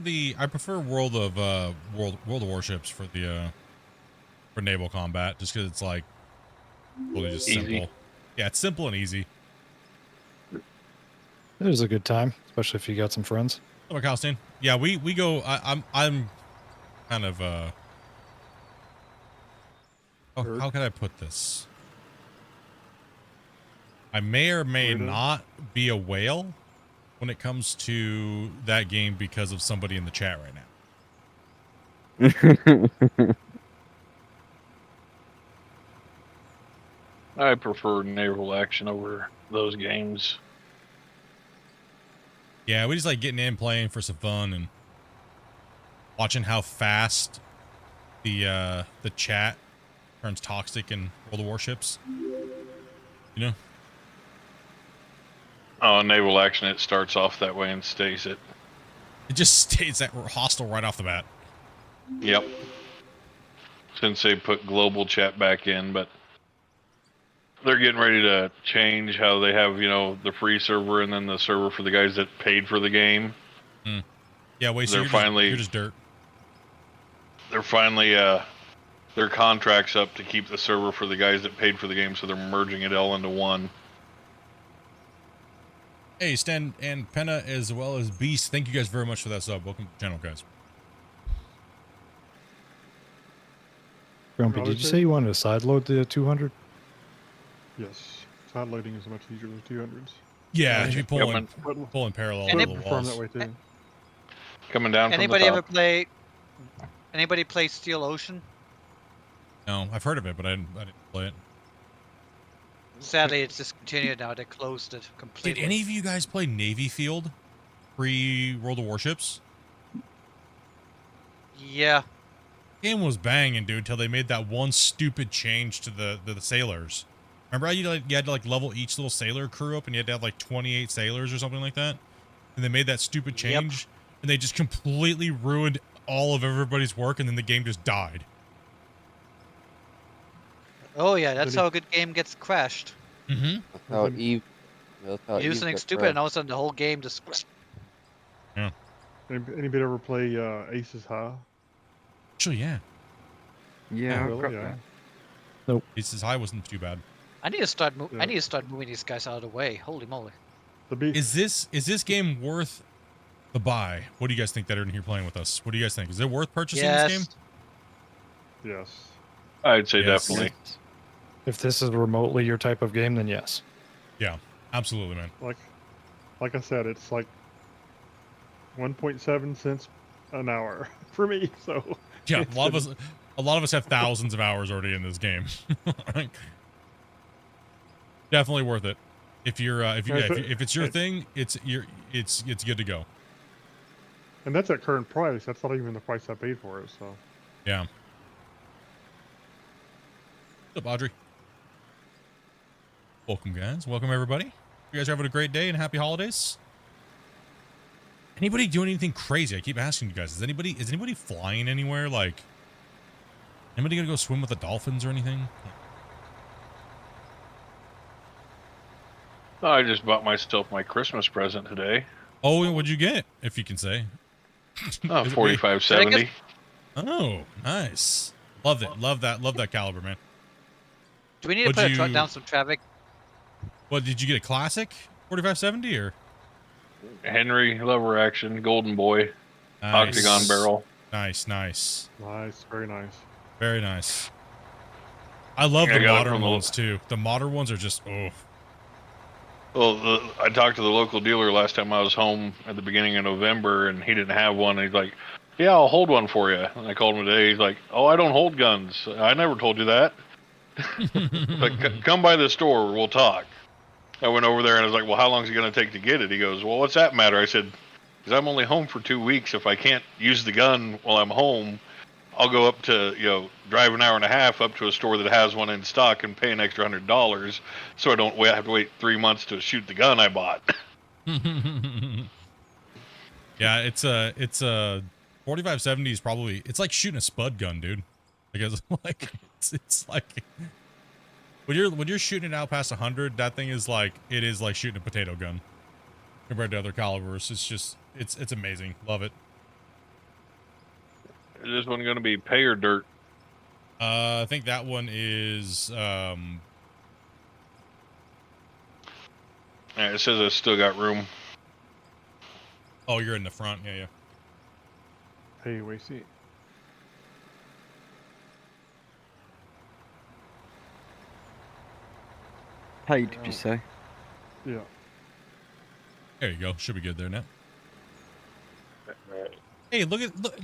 World of Warships for the for naval combat, just because it's like really just Easy. simple. Yeah, it's simple and easy. It was a good time, especially if you got some friends. Oh, McAlstein. Yeah, we go. I'm kind of how can I put this? I may or may not be a whale when it comes to that game because of somebody in the chat right now. I prefer naval action over those games. Yeah, we just like getting in, playing for some fun, and watching how fast the chat turns toxic in World of Warships. You know? Oh, naval action, it starts off that way and stays it. It just stays that hostile right off the bat. Yep. Since they put global chat back in, but they're getting ready to change how they have, the free server and then the server for the guys that paid for the game. Mm. Yeah, wait, so They're you're just dirt. They're finally, their contract's up to keep the server for the guys that paid for the game, so they're merging it all into one. Hey, Stan and Penna as well as Beast, thank you guys very much for that sub. Welcome to the channel, guys. Grumpy, did you say you wanted to sideload the 200? Yes. Side loading is much easier with 200s. Yeah, if you pulling parallel And to the Perform walls. that way too. Coming down Anybody from the ever top. play? Anybody play Steel Ocean? No, I've heard of it, but I didn't play it. Sadly, it's discontinued now. They closed it completely. Did any of you guys play Navy Field pre-World of Warships? Yeah. Game was banging, dude, till they made that one stupid change to the sailors. Remember how you had to like level each little sailor crew up, and you had to have like 28 sailors or something like that? And they made that stupid change, and they just completely ruined all of everybody's work, and then the game just died. Oh yeah, that's Did he- how a good game gets crashed. Mm-hmm. That's how Then- Eve. That's how You do Eve something got stupid, crashed. and all of a sudden the whole game just. Anybody ever play Aces High? Actually, yeah. Yeah, I've really? got Yeah. that. Aces High wasn't too bad. I need to start. Yeah. I need to start moving these guys out of the way. Holy moly! The B- Is this game worth the buy? What do you guys think that are in here playing with us? What do you guys think? Is it worth purchasing this game? Yes. Yes. I'd say Yes. definitely. If this is remotely your type of game, then yes. Yeah, absolutely, man. Like I said, it's like 1.7 cents an hour for me. So Yeah, it's a lot of us have thousands of hours already in this game. Definitely worth it. If you're if it's your thing, it's good to go. and that's at current price. That's not even the price I paid for it. So Yeah. What's up, Audrey? Welcome, guys. Welcome, everybody. You guys are having a great day and happy holidays. Anybody doing anything crazy? I keep asking you guys. Is anybody flying anywhere? Like, anybody gonna go swim with the dolphins or anything? I just bought myself my Christmas present today. Oh, and what'd you get? If you can say. Oh, Is it 4570. Oh, nice. Love it. Love that caliber, man. Do we need to Would put you- down some traffic? What did you get? A classic 4570 or Henry lever action, golden boy, nice. octagon barrel. Nice, nice, nice, very nice. very nice. I love Yeah, I the got it modern from the- ones too. The modern ones are just Well, I talked to the local dealer last time I was home at the beginning of November, and he didn't have one. He's like, "Yeah, I'll hold one for you." And I called him today. He's like, "Oh, I don't hold guns. I never told you that." Like, come by the store. We'll talk. I went over there and I was like, "Well, how long is it going to take to get it?" He goes, "Well, what's that matter?" I said, "Because I'm only home for 2 weeks. If I can't use the gun while I'm home, I'll go up to, drive an hour and a half up to a store that has one in stock and pay an extra $100 so I don't have to wait 3 months to shoot the gun I bought." Yeah, it's a 4570 is probably, it's like shooting a spud gun, dude. Because it's like when you're shooting it out past 100, that thing is like shooting a potato gun compared to other calibers. It's just it's amazing. Love it. Is this one going to be pay or dirt? I think that one is Yeah, it says it's still got room. oh, you're in the front. Yeah, yeah. Hey, we see. Hey, did you say? Yeah. There you go. Should be good there now. Hey, look,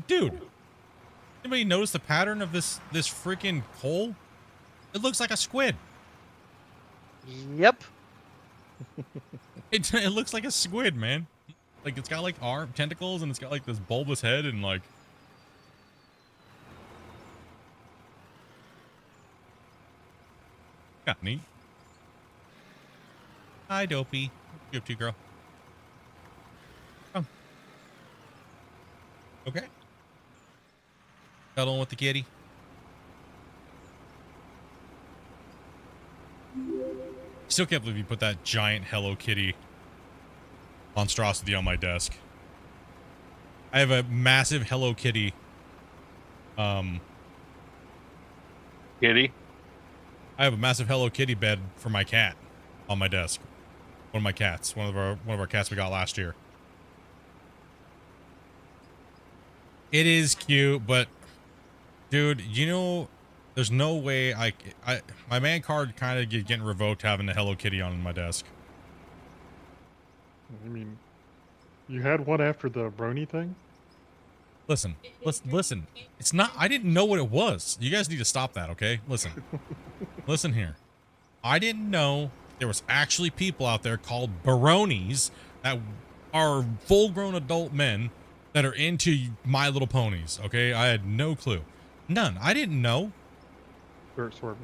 dude. Anybody notice the pattern of this freaking hole? It looks like a squid. Yep. It looks like a squid, man. Like it's got like arm tentacles and it's got like this bulbous head and like. Got neat. Hi, Dopey. You up to, girl? Come. Okay. Cuddling with the kitty. Still can't believe you put that giant Hello Kitty monstrosity on my desk. I have a massive Hello Kitty. Kitty? I have a massive Hello Kitty bed for my cat on my desk. One of my cats. One of our cats we got last year. It is cute, but dude, there's no way my man card kind of getting revoked having the Hello Kitty on my desk. I mean, you had one after the brony thing? Listen. It's not, I didn't know what it was. You guys need to stop that, okay? Listen. Listen here. I didn't know there was actually people out there called baronis that are full-grown adult men that are into My Little Ponies, okay? I had no clue. None. I didn't know. Dirt Swerver.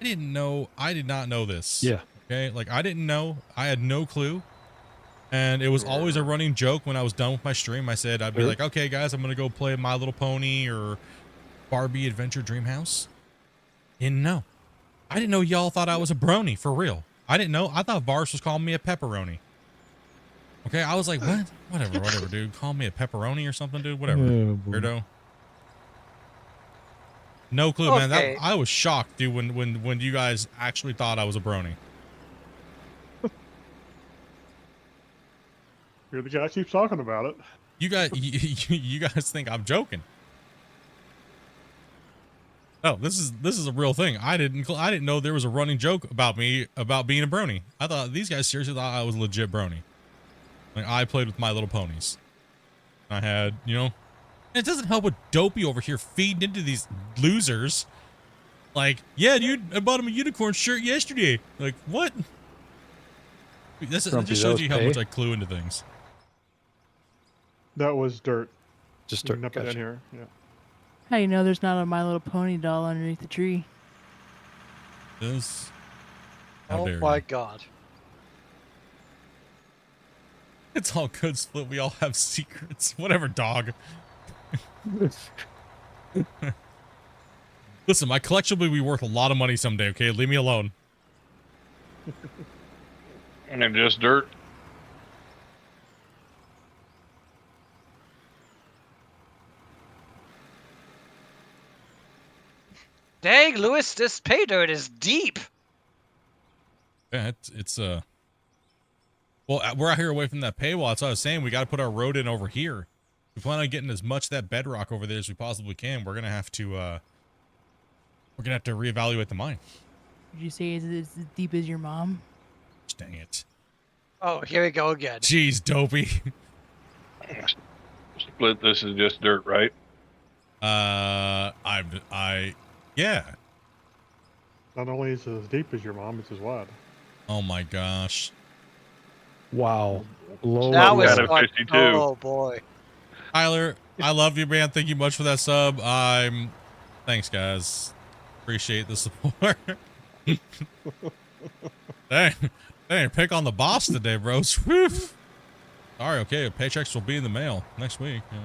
didn't know. I did not know this. Yeah. Okay. Like I didn't know. I had no clue. And it was always a running joke when I was done with my stream. I said, I'd be like, okay, guys, I'm going to go play My Little Pony or Barbie Adventure Dreamhouse. Didn't know. I didn't know y'all thought I was a brony for real. I didn't know. I thought Vars was calling me a pepperoni. Okay. I was like, what? Whatever, dude. Call me a pepperoni or something, dude. Whatever. Weirdo. No clue, man. Okay. I was shocked, dude, when you guys actually thought I was a brony. You're the guy who keeps talking about it. You guys, you guys think I'm joking? Oh, this is a real thing. I didn't know there was a running joke about me about being a brony. I thought these guys seriously thought I was a legit brony. Like I played with My Little Ponies. I had, you know, it doesn't help with Dopey over here feeding into these losers. Like, yeah, dude, I bought him a unicorn shirt yesterday. Like, what? That just shows you how much I clue into things. That was dirt. Just You dirt. can up it in Gotcha. here. Yeah. How you know there's not a My Little Pony doll underneath the tree? This. How Oh dare my you. god. It's all good, Split. We all have secrets. Whatever, dog. Listen, my collection will be worth a lot of money someday, okay? Leave me alone. And just dirt. Dang, Lewis, this pay dirt is deep. Yeah, it's well, we're out here away from that paywall. That's what I was saying. We got to put our road in over here. We plan on getting as much of that bedrock over there as we possibly can. We're gonna have to reevaluate the mine. Did you say it's as deep as your mom? Dang it. Oh, here we go again. Jeez, Dopey. Split, this is just dirt, right? Yeah. Not only is it as deep as your mom, it's as wide. Oh my gosh. Wow. Low. Now Got it's a what? 52. Oh boy. Tyler, I love you, man. Thank you much for that sub. Thanks, guys. Appreciate the support. Dang, pick on the boss today, bro. Swoof. Sorry, okay. Paychecks will be in the mail next week. Yeah.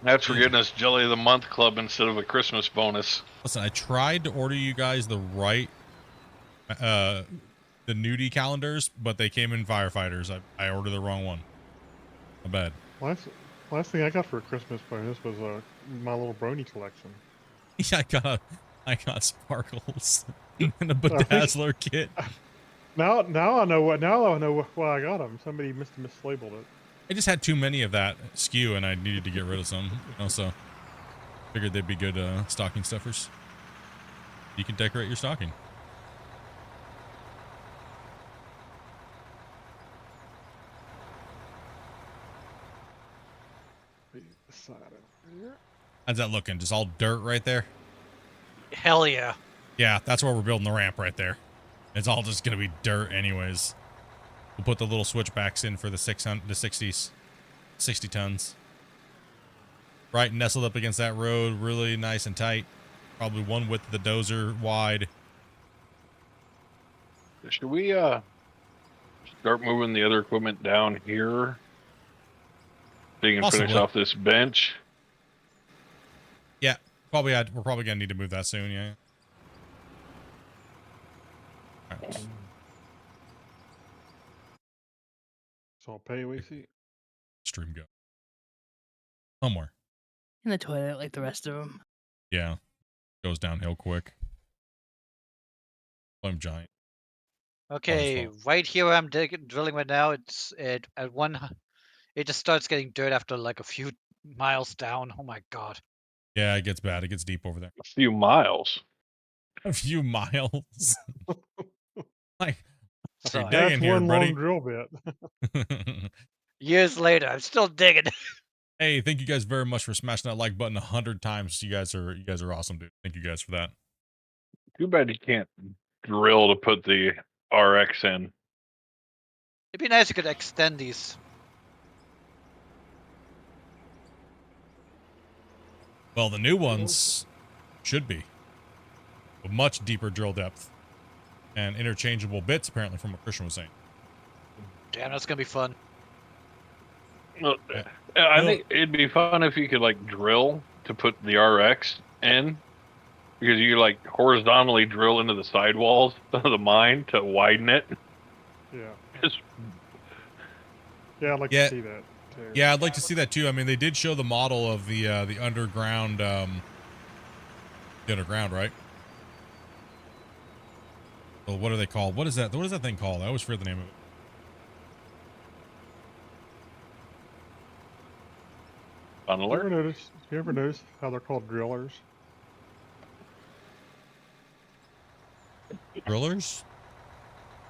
That's for getting us Jelly of the Month Club instead of a Christmas bonus. Listen, I tried to order you guys the right, the nudie calendars, but they came in firefighters. I ordered the wrong one. My bad. Last thing I got for a Christmas bonus was My Little Brony collection. Yeah, I got sparkles and a bedazzler kit. Now I know why I got them. Somebody mislabeled it. I just had too many of that SKU, and I needed to get rid of some. You know, so figured they'd be good stocking stuffers. You can decorate your stocking. How's that looking? Just all dirt right there? Hell yeah. Yeah, that's where we're building the ramp right there. It's all just gonna be dirt anyways. We'll put the little switchbacks in for the 60 tons. Right, nestled up against that road, really nice and tight. Probably one width of the dozer wide. Should we start moving the other equipment down here so you can finish Possibly. off this bench? Yeah, we're probably gonna need to move that soon, yeah. All right. So I'll pay we see. Stream go. Somewhere. In the toilet like the rest of them. Yeah. Goes downhill quick. I'm giant. Okay, fault. right here where I'm drilling right now, it just starts getting dirt after like a few miles down. Oh my god. Yeah, it gets bad. It gets deep over there. A few miles. A few miles. Like, Sorry. you're digging That's here, one buddy. long drill bit. Years later, I'm still digging. Hey, thank you guys very much for smashing that like button 100 times. You guys are awesome, dude. Thank you guys for that. Too bad you can't drill to put the RX in. It'd be nice if you could extend these. Well, the new ones, Should be. A much deeper drill depth. And interchangeable bits, apparently, from what Christian was saying. Damn, that's gonna be fun. Well, Yeah. I think it'd be fun if you could like drill to put the RX in, because you could like horizontally drill into the sidewalls of the mine to widen it. Yeah. Just Yeah, I'd like Yeah. to see that too. Yeah, I'd like to see that too. I mean, they did show the model of the underground, the underground, right? Well, what are they called? What is that? What is that thing called? I always forget the name of it. funneler. You ever notice how they're called drillers? Drillers?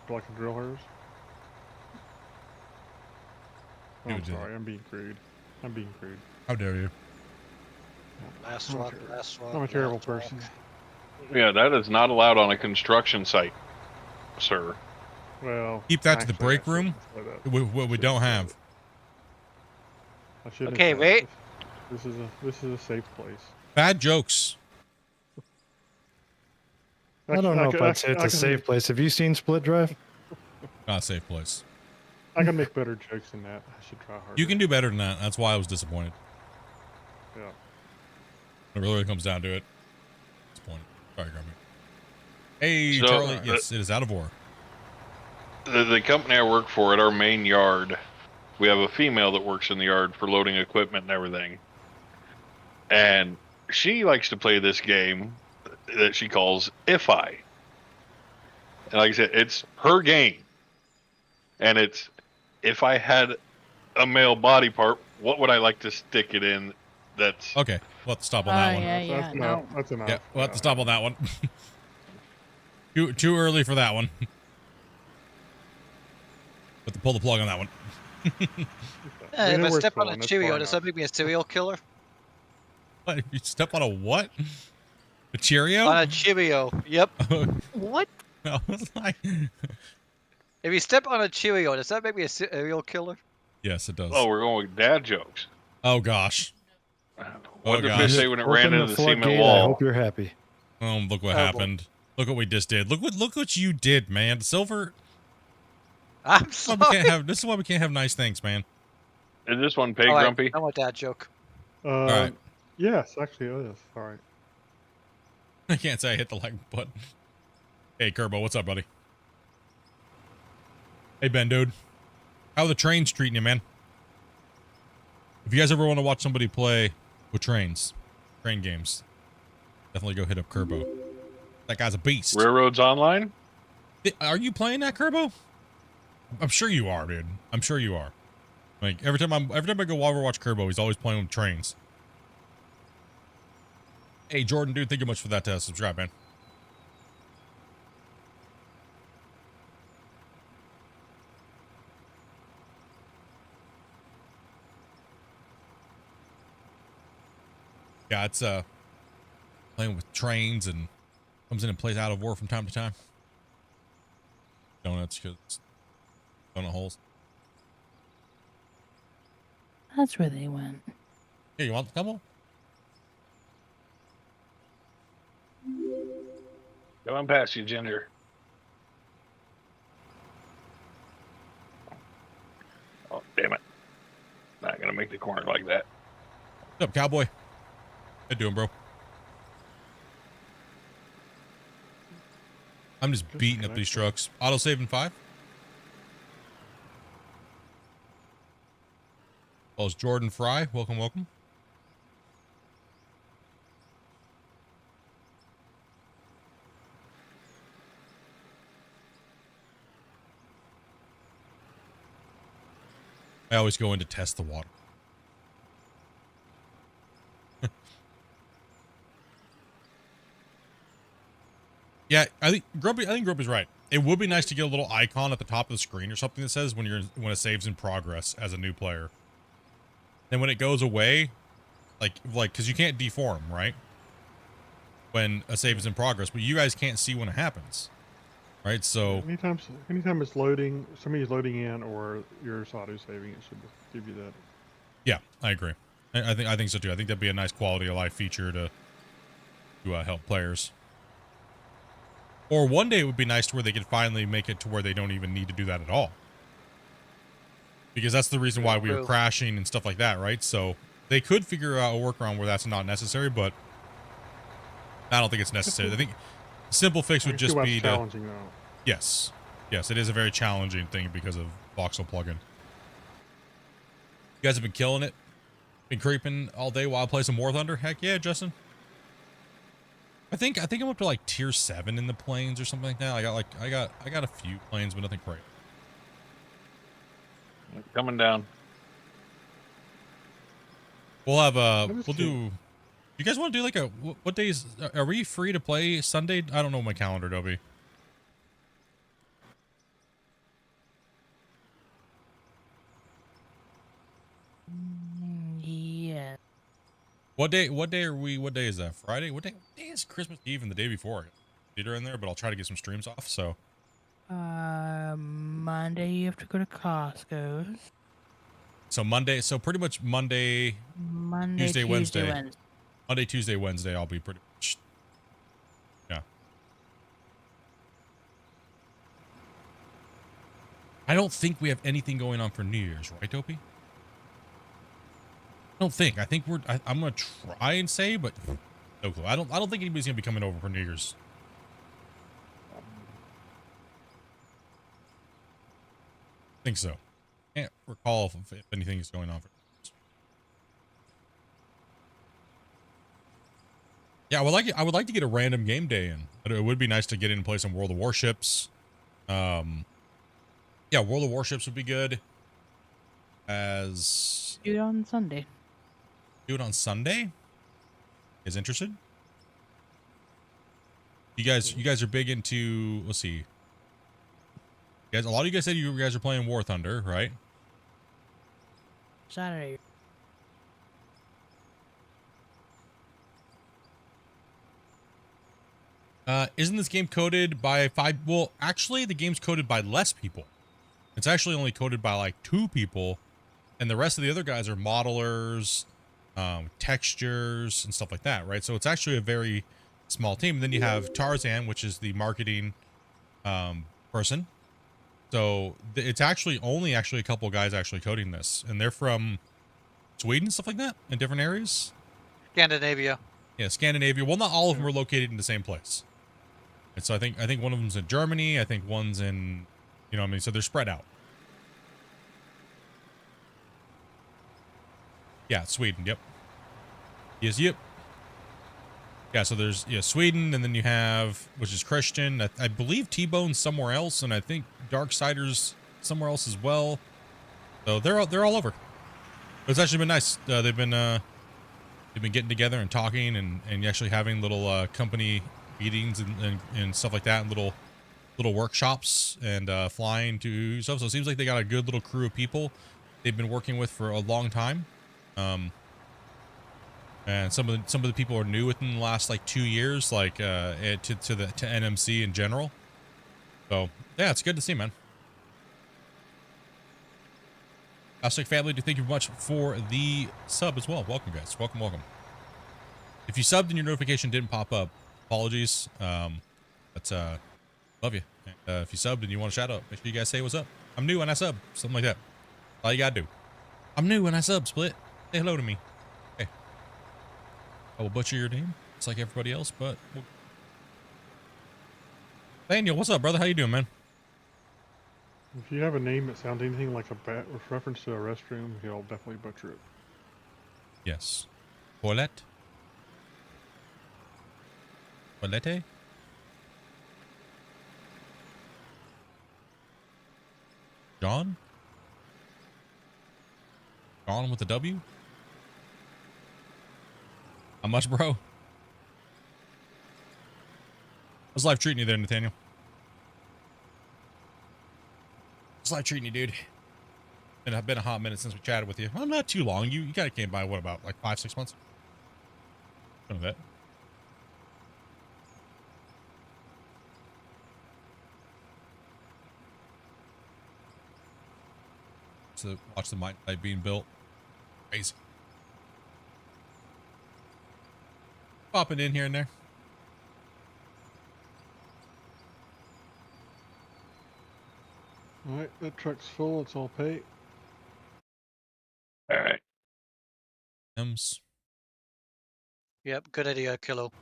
Like drillers? Oh, Who I'm did it? sorry, I'm being crude. I'm being crude. How dare you? Last I'm a one, ter- last one. I'm a terrible last one. person. Yeah, that is not allowed on a construction site, sir. Well, Keep that to the actually, break I shouldn't room. have said that. What we don't have. I shouldn't Okay, have said wait. that. This is a safe place. Bad jokes. I don't know if I'd say it's I a can safe make- place. Have you seen Split Drive? Not a safe place. I can make better jokes than that. I should try harder. You can do better than that. That's why I was disappointed. Yeah. It really comes down to it. Disappointed. Sorry, Grumpy. Hey, So, Charlie. Yes, it is out of war. The company I work for, at our main yard, we have a female that works in the yard for loading equipment and everything. And she likes to play this game that she calls If I. And like I said, it's her game. And it's, if I had a male body part, what would I like to stick it in that's... Okay, we'll have to stop on that one. That's enough. That's enough. Yeah, we'll have to stop on that one. Too early for that one. But to pull the plug on that one. If I where step it's on a going, that's Cheerio, far does enough. that make me a serial killer? What? You step on a what? A Cheerio? On a Cheerio, yep. What? I was like, If you step on a Cheerio, does that make me a serial killer? yes, it does. Oh, we're going with dad jokes. Oh gosh. What did gosh. Fish say when it ran Open into the cement floodgate, I wall? hope you're happy. Oh, look what boy. happened. Look what we just did. Look what you did, man. Silver. I'm This is why sorry. this is why we can't have nice things, man. Is this one pay All right, grumpy? I want that joke. right. Yes, actually it is. All right. I can't say I hit the like button. Hey, Kerbo, what's up, buddy? Hey, Ben, dude. How are the trains treating you, man? If you guys ever want to watch somebody play with train games, definitely go hit up Kerbo. That guy's a beast. Railroads Online? Are you playing that, Kerbo? I'm sure you are, dude. I'm sure you are. Like every time I go Overwatch Kerbo, he's always playing with trains. Hey, Jordan, dude, thank you much for that subscribe, man. Yeah, it's playing with trains and comes in and plays Out of War from time to time. Donuts, cause donut holes. That's where they went. Here, you want come on? Come on past you, Ginger. Oh, damn it. Not gonna make the corner like that. What's up, cowboy? How you doing, bro? I'm just beating up these trucks. Auto saving 5. Well, it's Jordan Fry. Welcome, welcome. I always go in to test the water. Yeah, I think Grumpy's right. It would be nice to get a little icon at the top of the screen or something that says when it saves in progress as a new player. Then when it goes away, like because you can't deform, right? When a save is in progress, but you guys can't see when it happens, right? So anytime it's loading, somebody's loading in or you're auto saving, it should give you that. yeah, I agree. I think so too. I think that'd be a nice quality of life feature to to help players. Or one day it would be nice to where they could finally make it to where they don't even need to do that at all. Because that's the reason why we were True. crashing and stuff like that, right? So they could figure out a workaround where that's not necessary, but I don't think it's necessary. I think a simple fix would just be to... challenging though. Yes. Yes, it is a very challenging thing because of voxel plugin. You guys have been killing it. Been creeping all day while I play some War Thunder. Heck yeah, Justin. I think I'm up to like tier 7 in the planes or something like that. I got a few planes, but nothing great. Coming down. We'll have me we'll see. do. You guys want to do like a what days are we free to play Sunday? I don't know my calendar, Dobie. Yeah. What day are we? What day is that? Friday? What day is Christmas Eve and the day before? Theater in there, but I'll try to get some streams off. So Monday you have to go to Costco's. so Monday. So pretty much Monday, Tuesday, Wednesday. Monday, Tuesday, Wednesday. I'll be pretty much. Yeah. I don't think we have anything going on for New Year's, right, Dopey? I don't think. I think I'm gonna try and say, but no clue. I don't think anybody's gonna be coming over for New Year's. I think so. Can't recall if anything is going on for New Year's. Yeah, I would like to get a random game day in. It would be nice to get in and play some World of Warships. Yeah, World of Warships would be good. As Do it on Sunday. do it on Sunday. Is interested? You guys are big into, let's see. Guys, a lot of you guys said you guys are playing War Thunder, right? Saturday. Isn't this game coded by 5? Well, actually, the game's coded by less people. It's actually only coded by like 2 people, and the rest of the other guys are modelers, textures, and stuff like that, right? So it's actually a very small team. And then you have Tarzan, which is the marketing person. So it's actually only a couple of guys actually coding this, and they're from Sweden, stuff like that, in different areas. Scandinavia. Yeah, Scandinavia. Well, not all of them are located in the same place. And so I think one of them's in Germany. I think one's in, you know what I mean? So they're spread out. Yeah, Sweden. Yep. Yes, yep. Yeah, so there's Sweden, and then you have, which is Christian. I believe T-Bone's somewhere else, and I think Darksider's somewhere else as well. So they're all over. It's actually been nice. They've been getting together and talking and actually having little company meetings and stuff like that, and little workshops and flying to stuff. So it seems like they got a good little crew of people they've been working with for a long time. And some of the people are new within the last like 2 years, like to NMC in general. So yeah, it's good to see, man. Astic family, thank you much for the sub as well. Welcome, guys. Welcome. If you subbed and your notification didn't pop up, apologies. But love you. And, if you subbed and you want a shout out, make sure you guys say what's up. I'm new and I sub, something like that. All you gotta do. I'm new and I sub. Split. Say hello to me. Okay. I will butcher your name, just like everybody else. But Daniel, what's up, brother? How you doing, man? If you have a name that sounds anything like a bat with reference to a restroom, he'll definitely butcher it. Yes. Toilette. Toilette. John? John with a W? How much, bro? How's life treating you there, Nathaniel? How's life treating you, dude? It's been a hot minute since we chatted with you. Well, not too long. You kind of came by, what, about like 5-6 months? Something like that. So watch the mine site being built. Crazy. Popping in here and there. Alright, that truck's full. It's all paid. All right. M's Yep, good idea, Kilo.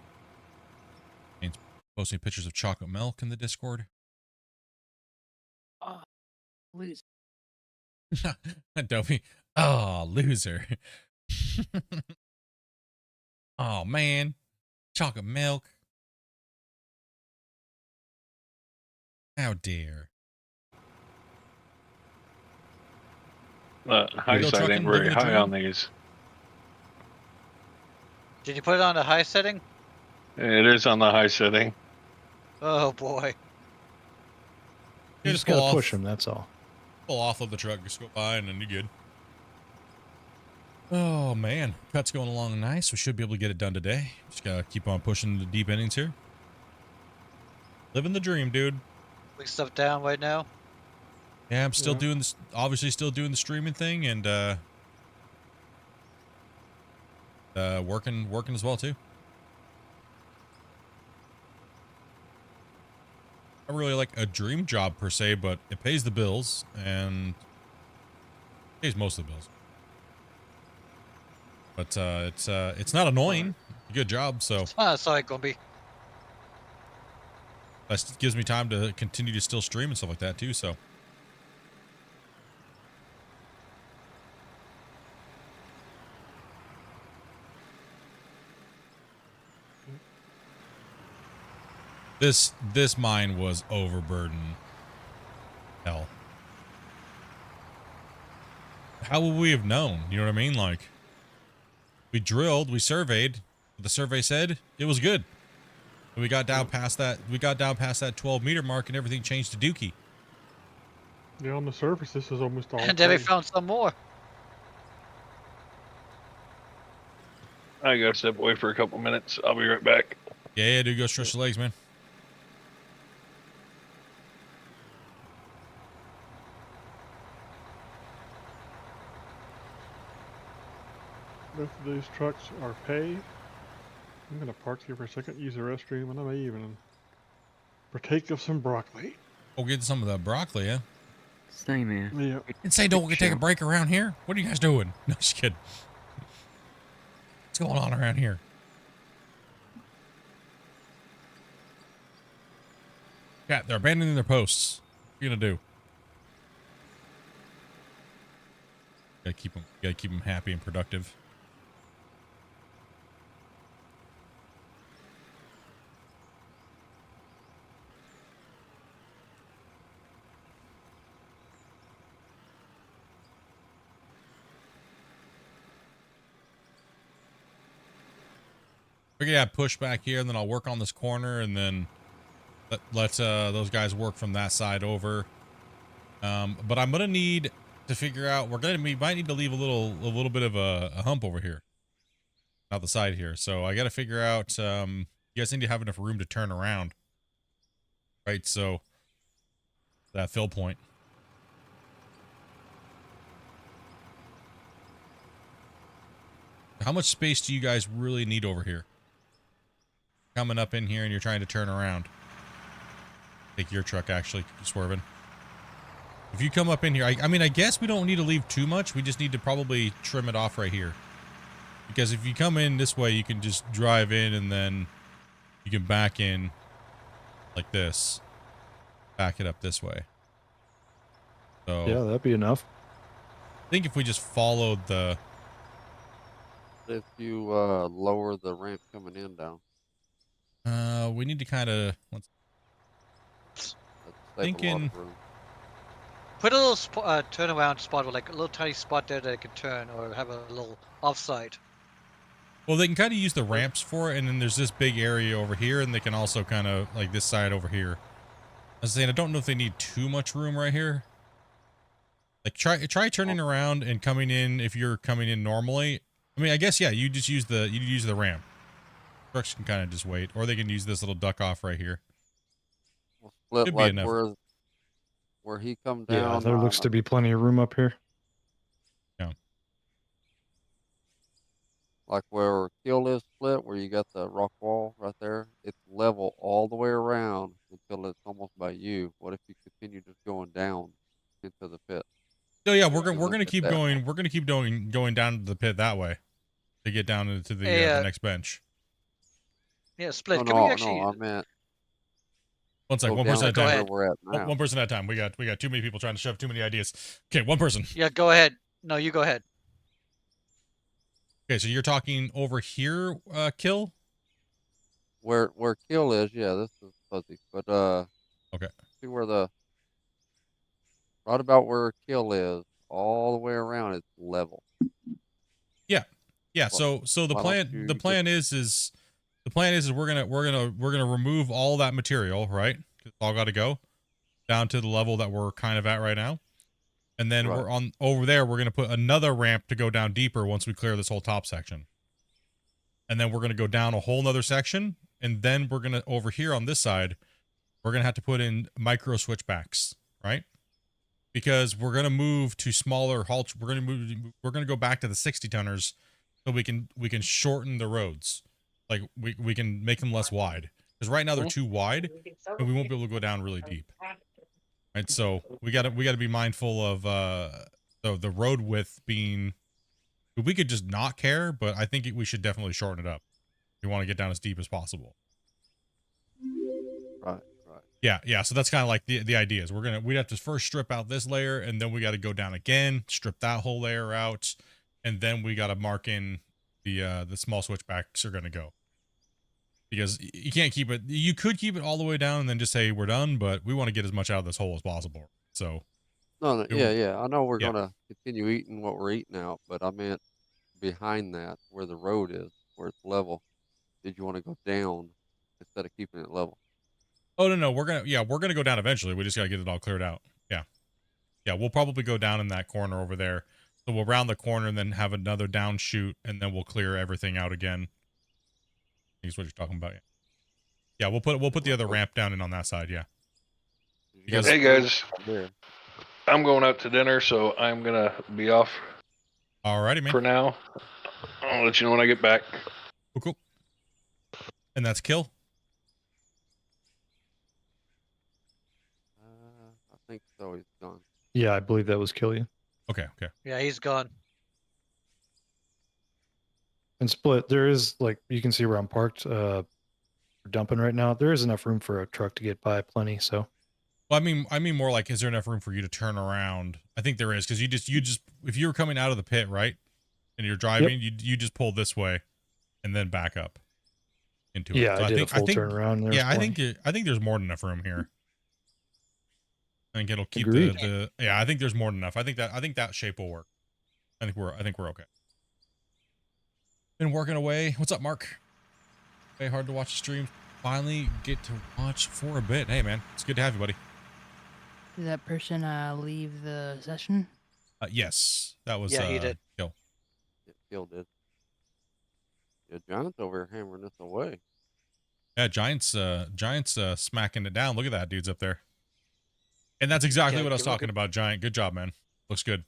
posting pictures of chocolate milk in the Discord. Oh, lose. Adobe. Oh, loser. Oh man, chocolate milk. How dare. High go side ain't trucking, living very the high dream. on these. Did you put it on the high setting? It is on the high setting. Oh boy. You just gotta push them. That's all. Pull off of the truck, just go by, and then you're good. Oh man, cut's going along nice. We should be able to get it done today. Just gotta keep on pushing the deep innings here. Living the dream, dude. Putting stuff down right now. Yeah, I'm still doing this. Obviously, still doing the streaming thing, and working as well too. Not really like a dream job per se, but it pays the bills and pays most of the bills. But it's not annoying. Good job. So Sorry, Gumby. that gives me time to continue to still stream and stuff like that too. So. This mine was overburdened. Hell. How would we have known? You know what I mean? Like, we drilled, we surveyed. What the survey said, it was good. And we got down past that. We got down past that 12-meter mark, and everything changed to dookie. Yeah, on the surface, this is almost all. And then we clay. found some more. I gotta step away for a couple minutes. I'll be right back. Yeah, dude, go stretch the legs, man. Both of these trucks are paid. I'm gonna park here for a second, use the restroom, and I may even partake of some broccoli. Go get some of the broccoli, yeah. Same here. Yeah. And say, don't we take a break around here? What are you guys doing? No, just kidding. What's going on around here? Yeah, they're abandoning their posts. What are you gonna do? Gotta keep them happy and productive. We're gonna push back here, and then I'll work on this corner, and then let those guys work from that side over. But I'm gonna need to figure out. We might need to leave a little bit of a hump over here, out the side here. So I got to figure out. You guys need to have enough room to turn around, right? So that fill point. How much space do you guys really need over here? Coming up in here and you're trying to turn around. Take your truck actually swerving. If you come up in here, I mean, I guess we don't need to leave too much. We just need to probably trim it off right here. Because if you come in this way, you can just drive in and then you can back in like this. Back it up this way. So Yeah, that'd be enough. I think if we just followed the... If you lower the ramp coming in down, we need to kind of... that'd save a lot Thinking... of room. Put a little turnaround spot, or like a little tiny spot there that it can turn, or have a little offside. Well, they can kind of use the ramps for it, and then there's this big area over here, and they can also kind of, like this side over here. I was saying, I don't know if they need too much room right here. Like, try turning around and coming in if you're coming in normally. I mean, I guess, yeah, you just use the ramp. Trucks can kind of just wait, or they can use this little duck off right here. We'll split Should be like enough. where he come down. Yeah, there looks to be plenty of room up here. Yeah. Like where Kill is split, where you got the rock wall right there, it's level all the way around until it's almost by you. What if you continue just going down? Oh yeah, we're look gonna at keep that. going. We're gonna keep going down to the pit that way to get down into the Hey, next bench. yeah, No, Split. Can we no, actually? no. I meant One sec, go one person down at a Go to time. where ahead. we're at now. One person at a time. We got too many people trying to shove too many ideas. Okay, one person. Yeah, go ahead. No, you go ahead. Okay, so you're talking over here, Kill? Where kill is, yeah, this is fuzzy. But Okay. see where the right about where kill is, all the way around it's level. Yeah. Yeah, Why, so the why don't plan you just the plan is we're gonna remove all that material, right? It's all gotta go down to the level that we're kind of at right now. And then Right. we're on over there, we're gonna put another ramp to go down deeper once we clear this whole top section. And then we're gonna go down a whole nother section, and then we're gonna over here on this side, we're gonna have to put in micro switchbacks, right? Because we're gonna move to smaller halts. We're gonna go back to the 60 tonners, so we can shorten the roads. Like we can make them less wide. Because right now they're too wide, and we won't be able to go down really deep. Right, so we gotta be mindful of the road width being. We could just not care, but I think we should definitely shorten it up. We want to get down as deep as possible. right. Yeah. So that's kind of like the idea is we'd have to first strip out this layer, and then we got to go down again, strip that whole layer out, and then we got to mark in the small switchbacks are gonna go. Because you can't keep it. You could keep it all the way down and then just say we're done, but we want to get as much out of this hole as possible. So No, it- yeah. I know we're yeah. gonna continue eating what we're eating out, but I meant behind that, where the road is, where it's level. Did you want to go down instead of keeping it level? Oh no, we're gonna go down eventually. We just gotta get it all cleared out. Yeah, we'll probably go down in that corner over there. So we'll round the corner and then have another down shoot, and then we'll clear everything out again. I think is what you're talking about. Yeah, we'll put the other ramp down in on that side. Yeah. Because Hey guys, I'm going out to dinner, so I'm gonna be off alrighty, man. for now. I'll let you know when I get back. Cool. And that's Kill. I think so. He's gone. Yeah, I believe that was Killian. Okay. Yeah, he's gone. And Split, there is, like, you can see where I'm parked, dumping right now. There is enough room for a truck to get by, plenty. So, Well, I mean more like, is there enough room for you to turn around? I think there is, because you just if you were coming out of the pit, right, and you're driving, you just pull this way, and then back up into it. yeah, So I did a full turnaround. There was Yeah, I plenty. think there's more than enough room here. I think it'll keep Agreed. the yeah. I think there's more than enough. I think that shape will work. I think we're okay. Been working away. What's up, Mark? Very hard to watch the stream. Finally get to watch for a bit. Hey, man, it's good to have you, buddy. Did that person leave the session? Yes, that was Yeah, he did. Kill. Yeah, Kill did. Yeah, John's over here hammering this away. Yeah, Giants smacking it down. Look at that, dude's up there. And that's exactly Yeah, what I was give him a talking about, Giant. Good job, man. Looks good.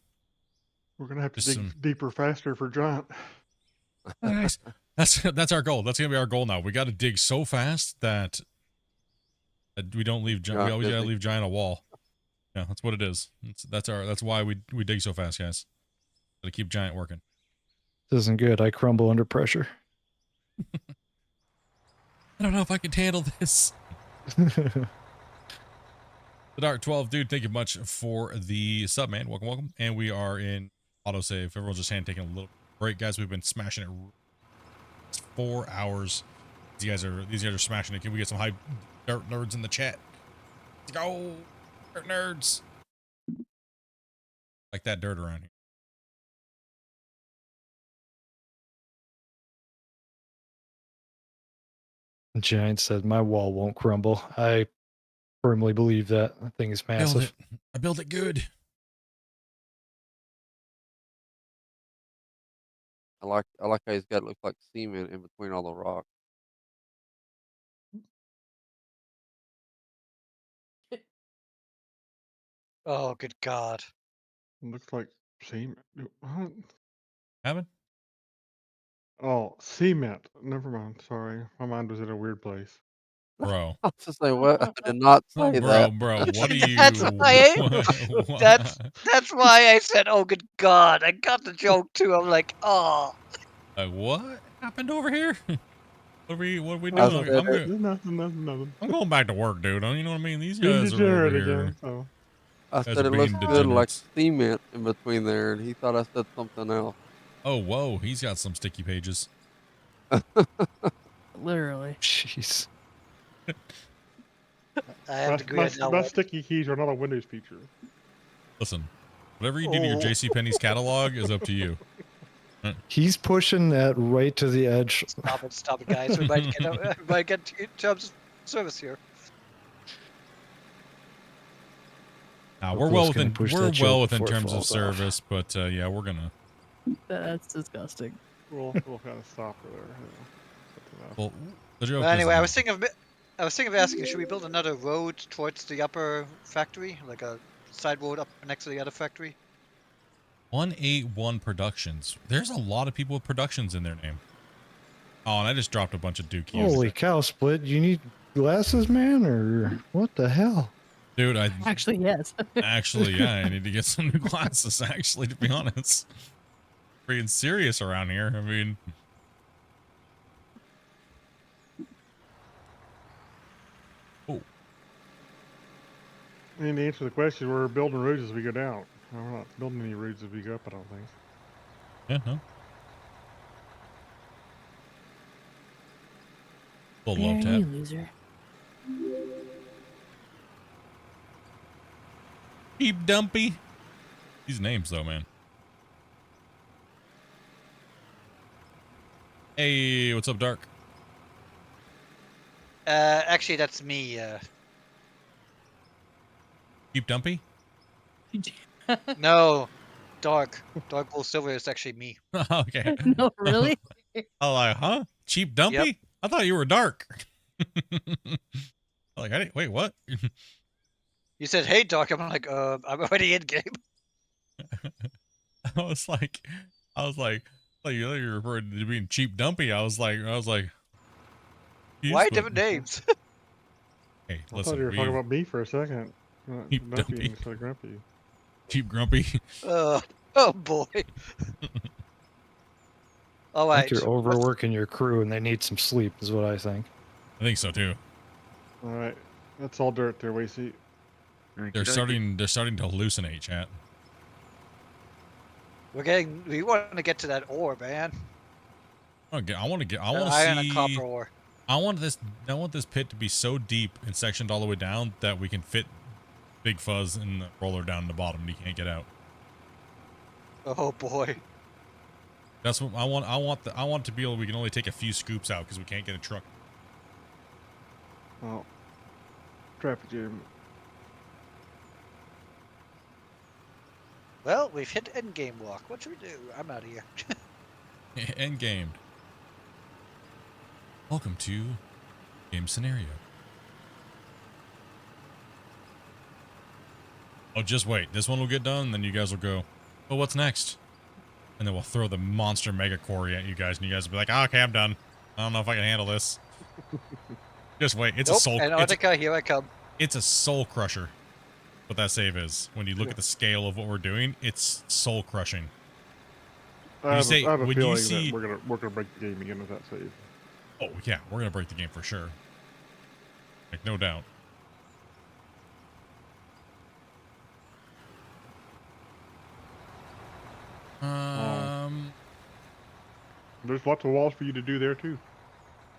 We're gonna have to Just dig some- deeper faster for Giant. Nice. That's our goal. That's gonna be our goal now. We got to dig so fast that we don't leave. We always gotta leave Giant a wall. Yeah, that's what it is. That's why we dig so fast, guys. Gotta keep Giant working. This isn't good. I crumble under pressure. I don't know if I can handle this. The Dark 12, dude, thank you much for the sub, man. Welcome. And we are in autosave. Everyone's just taking a little break, guys. We've been smashing it. It's 4 hours. These guys are smashing it. Can we get some high dirt nerds in the chat? Let's go, dirt nerds. Like that dirt around here. Giant said, "My wall won't crumble." I firmly believe that. That thing is massive. I built it good. I like how he's got it look like cement in between all the rocks. Oh, good God. Looks like cement. What? Haven't? Oh, cement. Never mind. Sorry, my mind was in a weird place. Bro. I was just like, what? I did not say that. Bro, what are you? That's why I said, "Oh, good God!" I got the joke too. I'm like, "Oh." Like, what happened over here? What are we I doing? said it. Nothing. I'm going back to work, dude. You know what I mean? These Being guys are over degenerate here. again. So I Guys said are it looks being good like degenerates. cement in between there, and he thought I said something else. Oh, whoa. He's got some sticky pages. Literally. Jeez. I have to agree on that my one. sticky keys are not a Windows feature. Listen, whatever you do to your Oh. JCPenney's catalog is up to you. He's pushing that right to the edge. Stop it, guys. We might get terms of service here. Nah, We're well within terms of service, but yeah, we're gonna. That's disgusting. We'll kind of stop her there. Well, the joke But anyway, is, I was thinking of asking, should we build another road towards the upper factory, like a side road up next to the other factory? 181 Productions. There's a lot of people with productions in their name. Oh, and I just dropped a bunch of dookies. Holy cow, Split. You need glasses, man, or what the hell? Dude, Actually, yes. Actually, yeah, I need to get some new glasses, actually, to be honest. Being serious around here. I mean... Oh. And to answer the question, we're building roads as we go down. We're not building any roads as we go up, I don't think. Yeah, no. Full love Very tap. loser. Cheap Dumpy. These names, though, man. Hey, what's up, Dark? Actually, that's me. Cheap Dumpy? No, Dark Bull Silver is actually me. Okay. No, really? I'm like, huh? Cheap Dumpy? Yep. I thought you were Dark. Like, I didn't, wait, what? You said, "Hey, Dark." I'm like, I'm already in game. I was like, you were referring to being Cheap Dumpy. I was like, Why different names? Hey, I listen, thought you were talking about me for a second. Cheap Dumpy Dumpy. instead of Grumpy. Cheap Grumpy. Oh boy. All I right. think you're overworking your crew and they need some sleep, is what I think. I think so too. All right, that's all dirt there, Wacy. They're starting to hallucinate, chat. We want to get to that ore, man. I want to Iron and see. copper ore. I want this pit to be so deep and sectioned all the way down that we can fit Big Fuzz and the roller down in the bottom and he can't get out. Oh boy. That's what I want. I want to be able. We can only take a few scoops out because we can't get a truck. Oh, traffic jam. Well, we've hit end game walk. What should we do? I'm out of here. End game. Welcome to game scenario. Oh, just wait. This one will get done, and then you guys will go, "Oh, what's next?" And then we'll throw the monster mega quarry at you guys, and you guys will be like, oh, "Okay, I'm done. I don't know if I can handle this." Just wait. It's a soul. Antarctica, here I come. It's a soul crusher. What that save is. When you look at the scale of what we're doing, it's soul crushing. I have a when feeling you see, that we're gonna break the game again with that save. oh yeah, we're gonna break the game for sure. Like no doubt. There's lots of walls for you to do there too.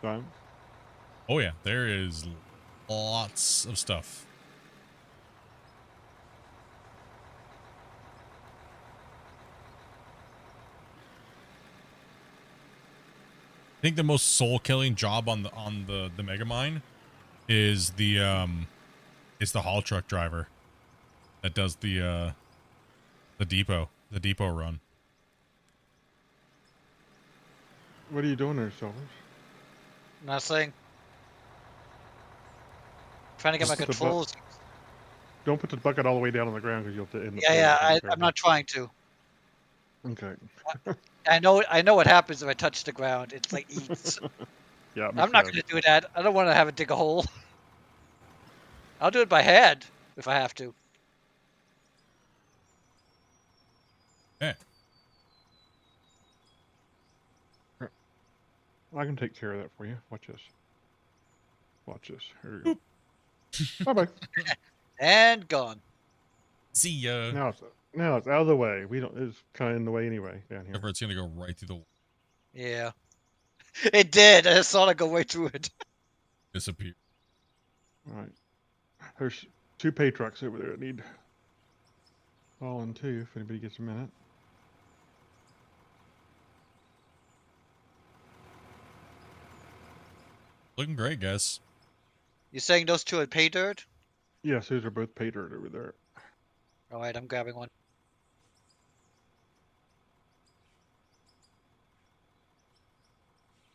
Time. Oh yeah, there is lots of stuff. I think the most soul-killing job on the mega mine is the haul truck driver that does the depot run. What are you doing there, Silvers? Nothing. Trying to get my controls. Don't put the bucket all the way down on the ground because you'll have to end. I'm not trying to. Okay. I know what happens if I touch the ground. It's like eats. Yeah, it I'm makes not sense. going to do that. I don't want to have it dig a hole. I'll do it by hand if I have to. Yeah. I can take care of that for you. Watch this. Watch this. Here you go. Bye bye. And gone. See ya. Now it's out of the way. We don't. It's kind of in the way anyway down here. Except for it's gonna go right through the wall. Yeah. It did. I saw it go right through it. Disappear. All right. There's 2 pay trucks over there that need hauling too. If anybody gets a minute. Looking great, guys. You saying those 2 had pay dirt? Yes, those are both pay dirt over there. All right, I'm grabbing one.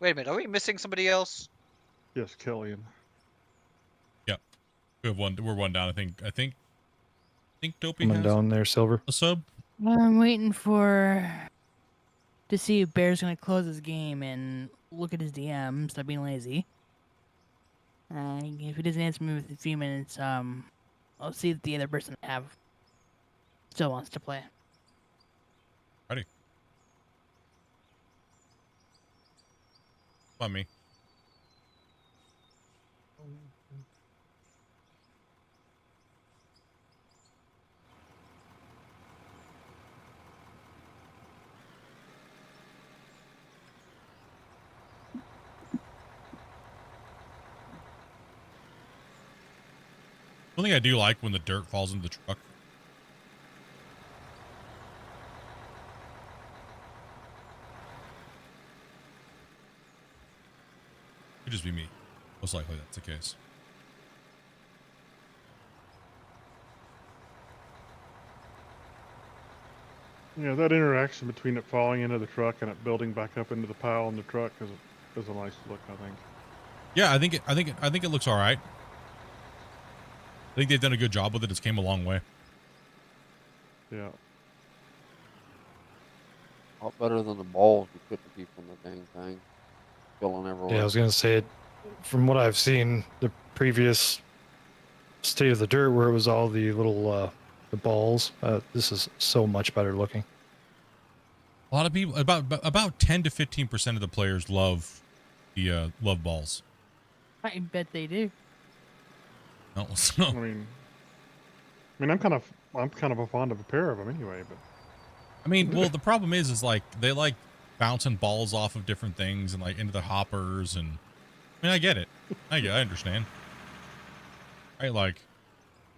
Wait a minute. Are we missing somebody else? Yes, Kellyan. Yep. We have one. We're one down. I think Dopey Coming has down there, Silver. a sub. I'm waiting to see if Bear's gonna close his game and look at his DM. Stop being lazy. If he doesn't answer me within a few minutes, I'll see if the other person I have still wants to play. Ready. On me. One thing I do like when the dirt falls into the truck. Could just be me. Most likely that's the case. Yeah, that interaction between it falling into the truck and it building back up into the pile in the truck is a nice look, I think. Yeah, I think it looks all right. I think they've done a good job with it. It's came a long way. Yeah. A lot better than the balls we put to people in the dang thing. Filling everywhere. Yeah, I was gonna say, from what I've seen, the previous state of the dirt where it was all the little the balls. This is so much better looking. A lot of people, about 10 to 15% of the players love the love balls. I bet they do. No, so, I mean, I'm kind of a fond of a pair of them anyway, but I mean, well, the problem is like they like bouncing balls off of different things and like into the hoppers, and I mean, I get it. I understand. Right, like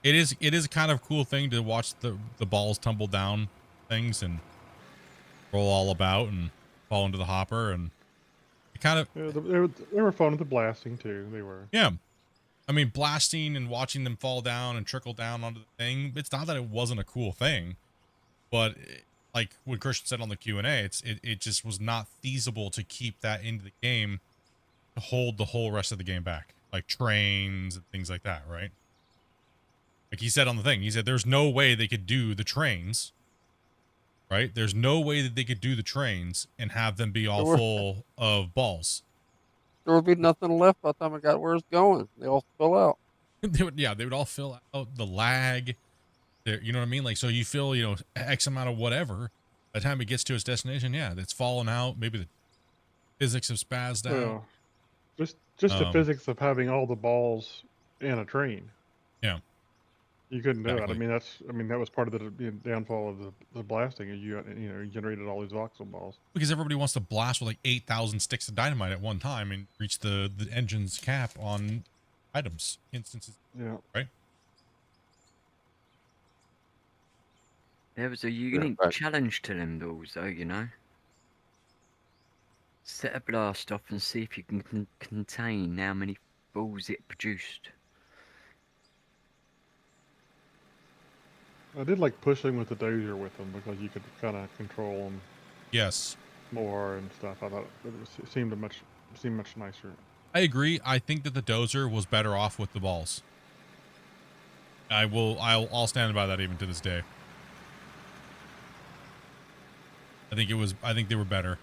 it is a kind of cool thing to watch the balls tumble down things and roll all about and fall into the hopper, and it kind of yeah, they were fun with the blasting too. They were. yeah. I mean, blasting and watching them fall down and trickle down onto the thing. It's not that it wasn't a cool thing, but like what Christian said on the Q&A, it just was not feasible to keep that into the game to hold the whole rest of the game back, like trains and things like that, right? Like he said on the thing, he said there's no way they could do the trains, right? There's no way that they could do the trains and have them be all full of balls. There would be nothing left by the time I got where it's going. They all spill out. They would all fill out. The lag, you know what I mean? Like, so you fill, X amount of whatever. By the time it gets to its destination, yeah, it's fallen out. Maybe the physics have spazzed out. Yeah. Just the physics of having all the balls in a train. Yeah. You couldn't do Exactly. it. That was part of the downfall of the blasting. You generated all these voxel balls. Because everybody wants to blast with like 8,000 sticks of dynamite at one time and reach the engine's cap on items, instances. Yeah. Right? There was a unique challenge to them balls, though, Set a blast off and see if you can contain how many balls it produced. I did like pushing with the dozer with them because you could kind of control them. Yes. More and stuff. I thought it seemed much nicer. I agree. I think that the dozer was better off with the balls. I'll stand by that even to this day. I think they were better.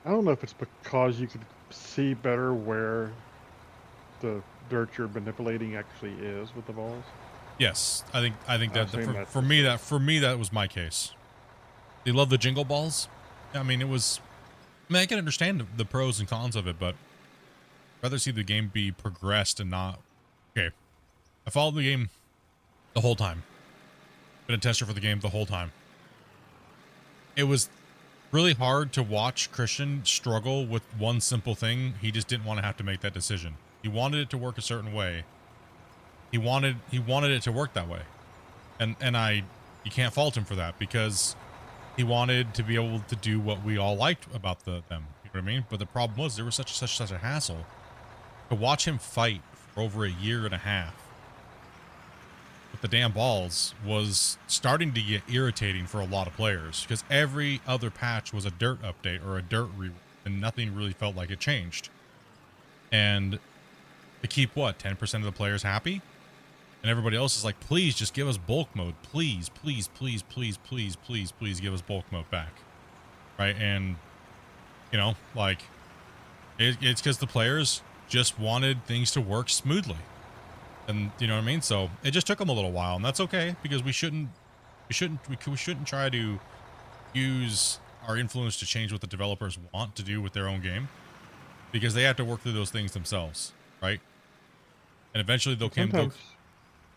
I don't know if it's because you could see better where the dirt you're manipulating actually is with the balls? Yes, I think I've that seen that for just me as- that was my case. They love the jingle balls. I mean, it was. I mean, I can understand the pros and cons of it, but I'd rather see the game be progressed and not. Okay, I followed the game the whole time. Been a tester for the game the whole time. It was really hard to watch Christian struggle with one simple thing. He just didn't want to have to make that decision. He wanted it to work a certain way. He wanted it to work that way. And you can't fault him for that because he wanted to be able to do what we all liked about them. You know what I mean? But the problem was there was such a hassle to watch him fight for over a year and a half with the damn balls was starting to get irritating for a lot of players because every other patch was a dirt update or a dirt rework and nothing really felt like it changed. And to keep what, 10% of the players happy? And everybody else is like, please just give us bulk mode. Please, please, please, please, please, please, please give us bulk mode back. Right? And, you know, like, it's because the players just wanted things to work smoothly. And you know what I mean? So it just took them a little while, and that's okay because we shouldn't try to use our influence to change what the developers want to do with their own game because they have to work through those things themselves, right? And eventually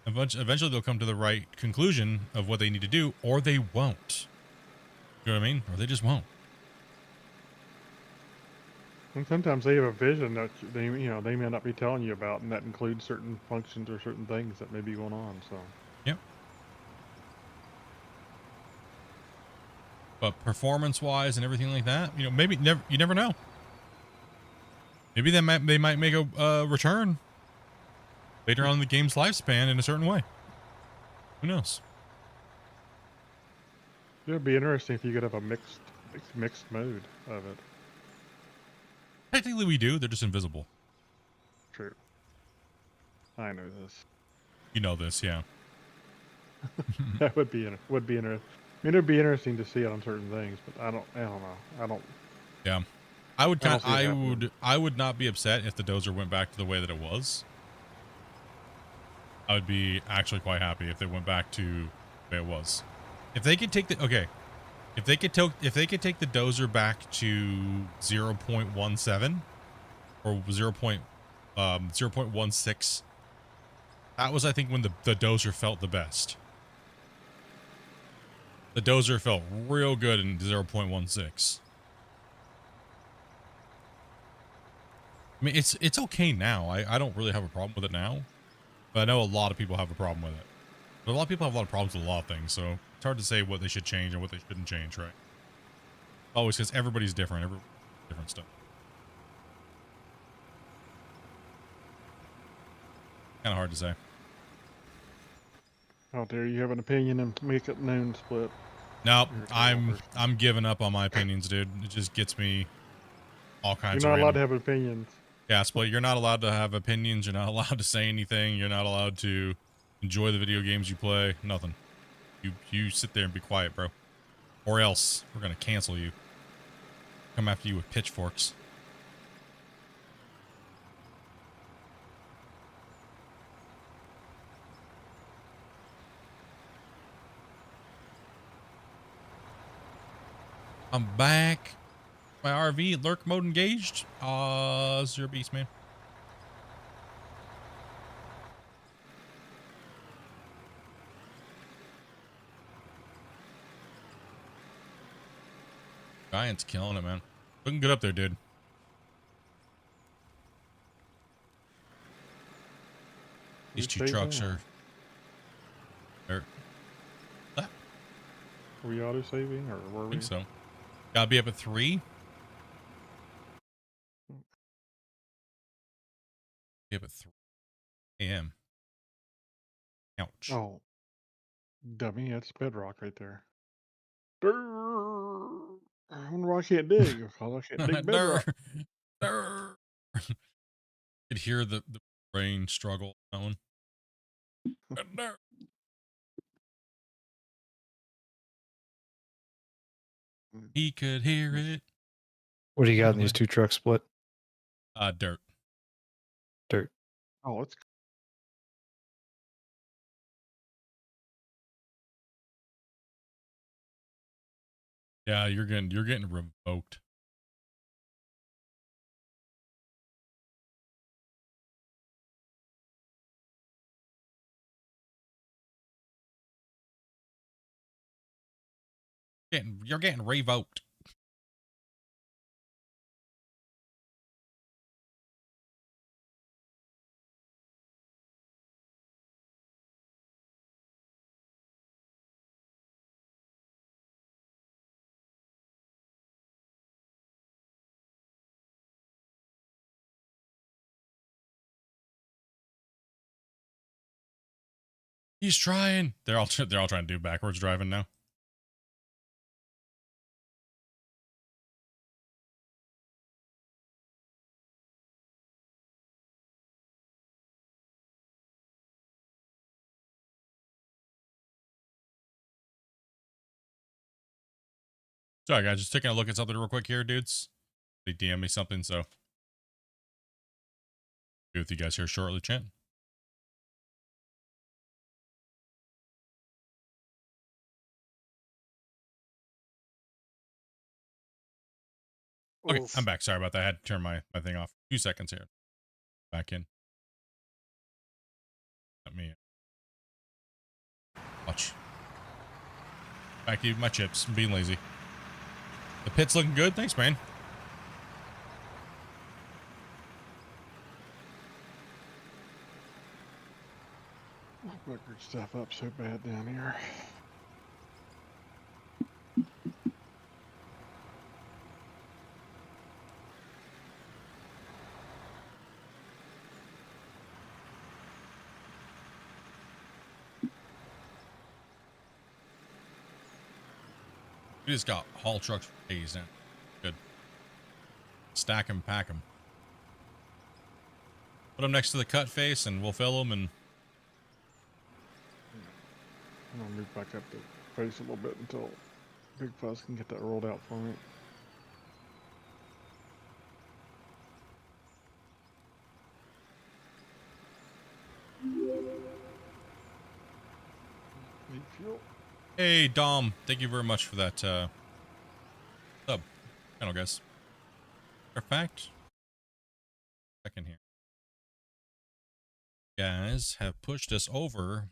eventually they'll come to the right conclusion of what they need to do, or they won't. You know what I mean? Or they just won't. And sometimes they have a vision that they may not be telling you about, and that includes certain functions or certain things that may be going on. So. Yep. But performance-wise and everything like that, you know, maybe you never know. Maybe they might make a return later on in the game's lifespan in a certain way. Who knows? It would be interesting if you could have a mixed mode of it. Technically, we do. They're just invisible. True. I know this. You know this, yeah. That would be interesting. I mean, it would be interesting to see it on certain things, but I don't know. Yeah. I would not be upset if the dozer went back to the way that it was. I would be actually quite happy if they went back to the way it was. If they could take if they could take the dozer back to 0.17 or 0.16, that was, I think, when the dozer felt the best. The dozer felt real good in 0.16. I mean, it's okay now. I don't really have a problem with it now, but I know a lot of people have a problem with it. But a lot of people have a lot of problems with a lot of things, so it's hard to say what they should change and what they shouldn't change, right? Always, because everybody's different. Different stuff. Kind of hard to say. How dare you have an opinion and make it known, Split? Nope, I'm giving up on my opinions, dude. It just gets me all kinds You're of not allowed random. to have opinions. Yeah, Split, you're not allowed to have opinions. You're not allowed to say anything. You're not allowed to enjoy the video games you play. Nothing. You sit there and be quiet, bro. Or else we're going to cancel you. Come after you with pitchforks. I'm back. My RV lurk mode engaged. Zero beast, man. Giant's killing it, man. Looking good up there, dude. These two trucks are. Are we auto saving or were we? I think so. Gotta be up at 3. Be up at 3 a.m. Ouch. Oh, dummy! That's bedrock right there. I wonder why I can't dig. Because I can't dig bedrock. Could hear the brain struggle on that one. He could hear it. What do you got in these two trucks, Split? Dirt. Dirt. Oh, it's Yeah, you're getting revoked. You're getting revoked. He's trying. They're all trying to do backwards driving now. Sorry, guys, just taking a look at something real quick here, dudes. They DM me something, so be with you guys here shortly, chat. Okay, Oof. I'm back. Sorry about that. I had to turn my thing off. 2 seconds here. Back in. Let me watch. Back to eating my chips. I'm being lazy. The pit's looking good. Thanks, man. boogered stuff up so bad down here. We just got haul trucks for days now. Good. Stack them, pack them. Put them next to the cut face and we'll fill them and... I'm gonna move back up the face a little bit until Big Fuzz can get that rolled out for me. Need fuel. Hey, Dom. Thank you very much for that, sub. Hello, guys. Matter of fact, second here. Guys have pushed us over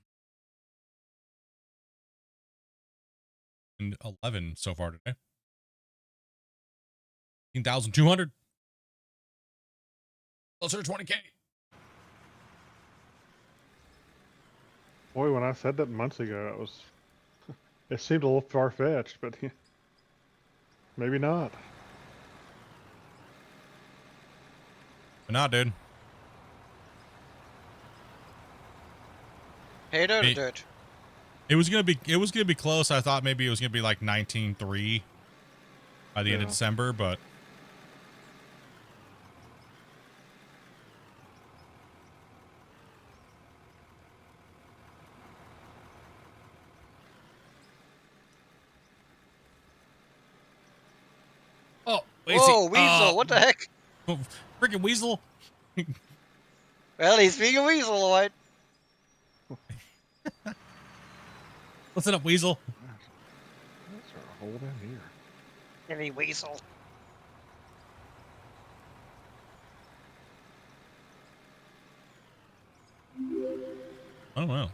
in 11 so far today. 15,200. Closer to 20K. Boy, when I said that months ago, it was. It seemed a little far fetched, but maybe not. But not, dude. Hey, dirt, Hey. dirt. It was gonna be close. I thought maybe it was gonna be like 19.3 by the end of Yeah. December, but oh, Whoa, weasel! What the heck? Freaking weasel! Well, he's being a weasel, all right. Listen up, weasel. That's our hole down here. Any weasel. Oh wow.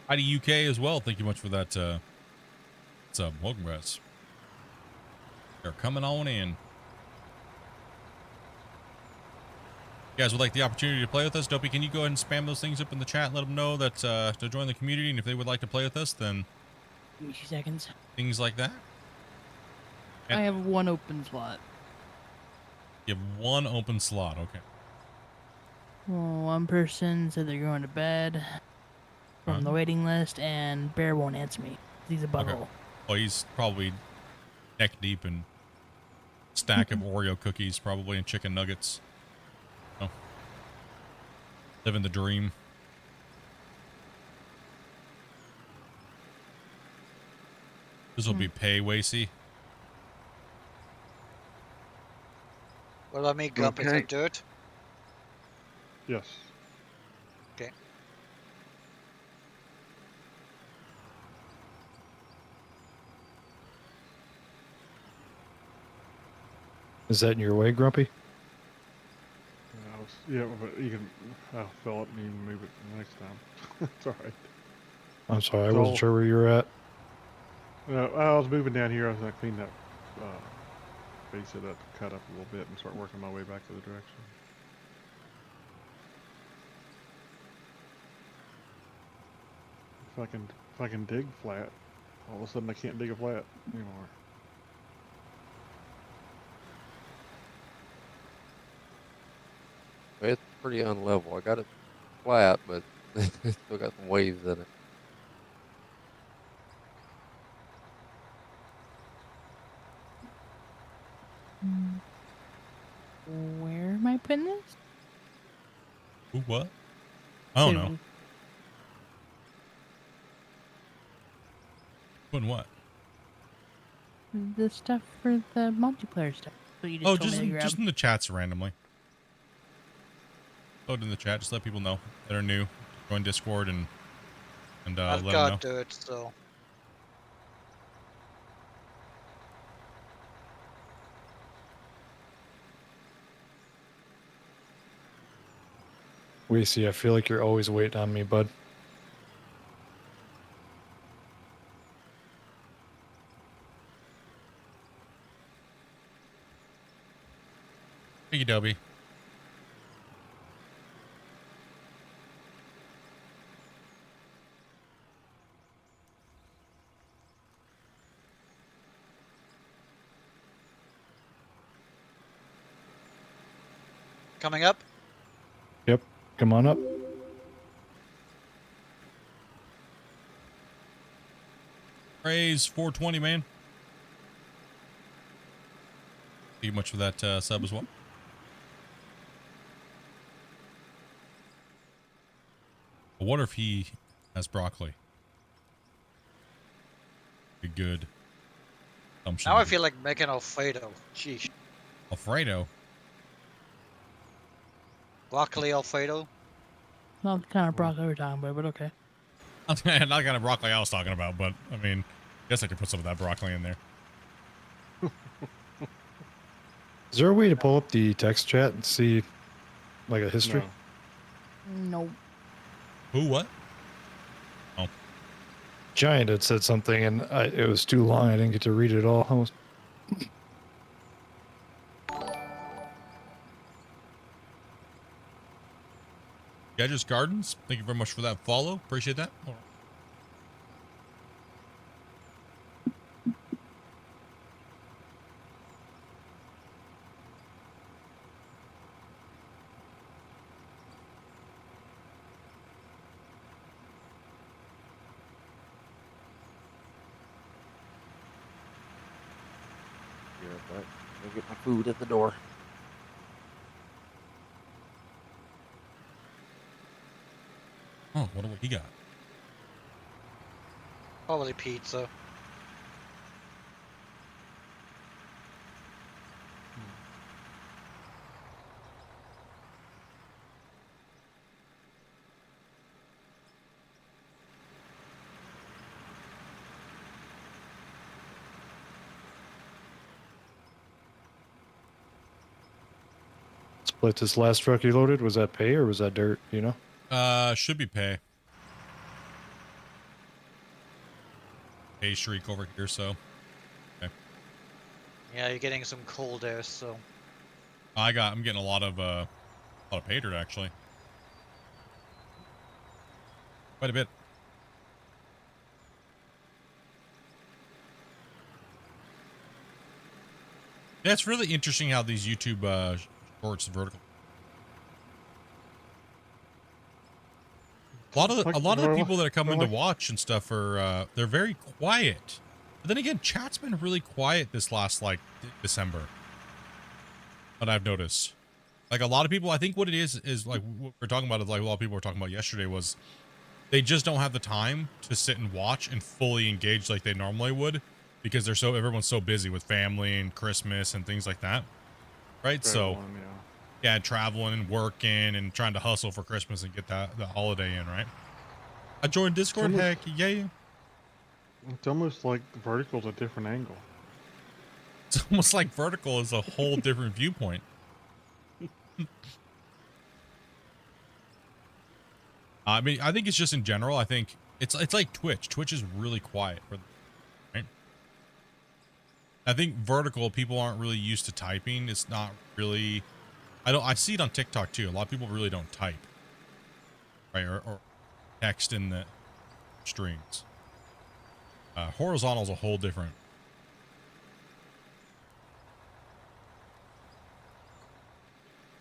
Hi to UK as well. Thank you much for that. What's up? Welcome, guys. They're coming on in. You guys would like the opportunity to play with us? Dopey, can you go ahead and spam those things up in the chat? Let them know that to join the community, and if they would like to play with us, then Give me 2 seconds. things like that. And- I have one open slot. You have one open slot. Okay. Well, one person said they're going to bed from the waiting list, and Bear won't answer me. He's a butthole. Oh, he's probably neck deep in stack of Oreo cookies, probably, and chicken nuggets. Oh. Living the dream. This will be pay, Wacy. about me, Gump? Is Okay. that dirt? Yes. Okay. Is that in your way, Grumpy? Yeah, but you can. I'll fill it and you can move it next time. It's all right. I'm sorry, I So- wasn't sure where you were at. I was moving down here. I was gonna clean that, base it up, cut up a little bit, and start working my way back to the direction. If I can dig flat, all of a sudden I can't dig a flat anymore. It's pretty unlevel. I got it flat, but it's still got some waves in it. Where am I putting this? Ooh, what? I don't know. Putting what? The stuff for the multiplayer stuff. So you just Oh, told me to grab. just in the chats randomly. Load in the chat. Just let people know that are new. Join Discord and I've let them know. got dirt, so. Weezy, I feel like you're always waiting on me, bud. Thank you, Dobby. Coming up. Yep, come on up. Praise 420, man. Thank you much for that sub as well. I wonder if he has broccoli. Be good. Now I feel like making Alfredo. Sheesh. Alfredo. Broccoli Alfredo. Not the kind of broccoli we're talking about, but okay. Not the kind of broccoli I was talking about, but I mean, I guess I could put some of that broccoli in there. Is there a way to pull up the text chat and see, like, a history? No. Who? What? Giant had said something, and it was too long. I didn't get to read it all. I was... Gadget's Gardens. Thank you very much for that follow. Appreciate that. Go get my food at the door. Oh, what do we got? Probably pizza. Split, this last truck you loaded, was that pay or was that dirt, you know? Should be pay. Pay shriek over here, so. Okay. Yeah, you're getting some cold air, so. I'm getting a lot of pay dirt, actually. Quite a bit. Yeah, it's really interesting how these YouTube shorts vertical. A lot of the people that are coming to watch and stuff are they're very quiet. But then again, chat's been really quiet this last like December. But I've noticed, like a lot of people, I think what it is like what we're talking about is like a lot of people were talking about yesterday was they just don't have the time to sit and watch and fully engage like they normally would because everyone's so busy with family and Christmas and things like that. right? So Traveling, yeah. yeah, traveling and working and trying to hustle for Christmas and get the holiday in, right? I joined Discord. almost- Heck, yay! It's almost like the vertical's a different angle. It's almost like vertical is a whole different viewpoint. I mean, I think it's just in general. I think it's like Twitch. Twitch is really quiet, right? I think vertical, people aren't really used to typing. It's not really. I see it on TikTok too. A lot of people really don't type, right? Or text in the streams. Horizontal is a whole different.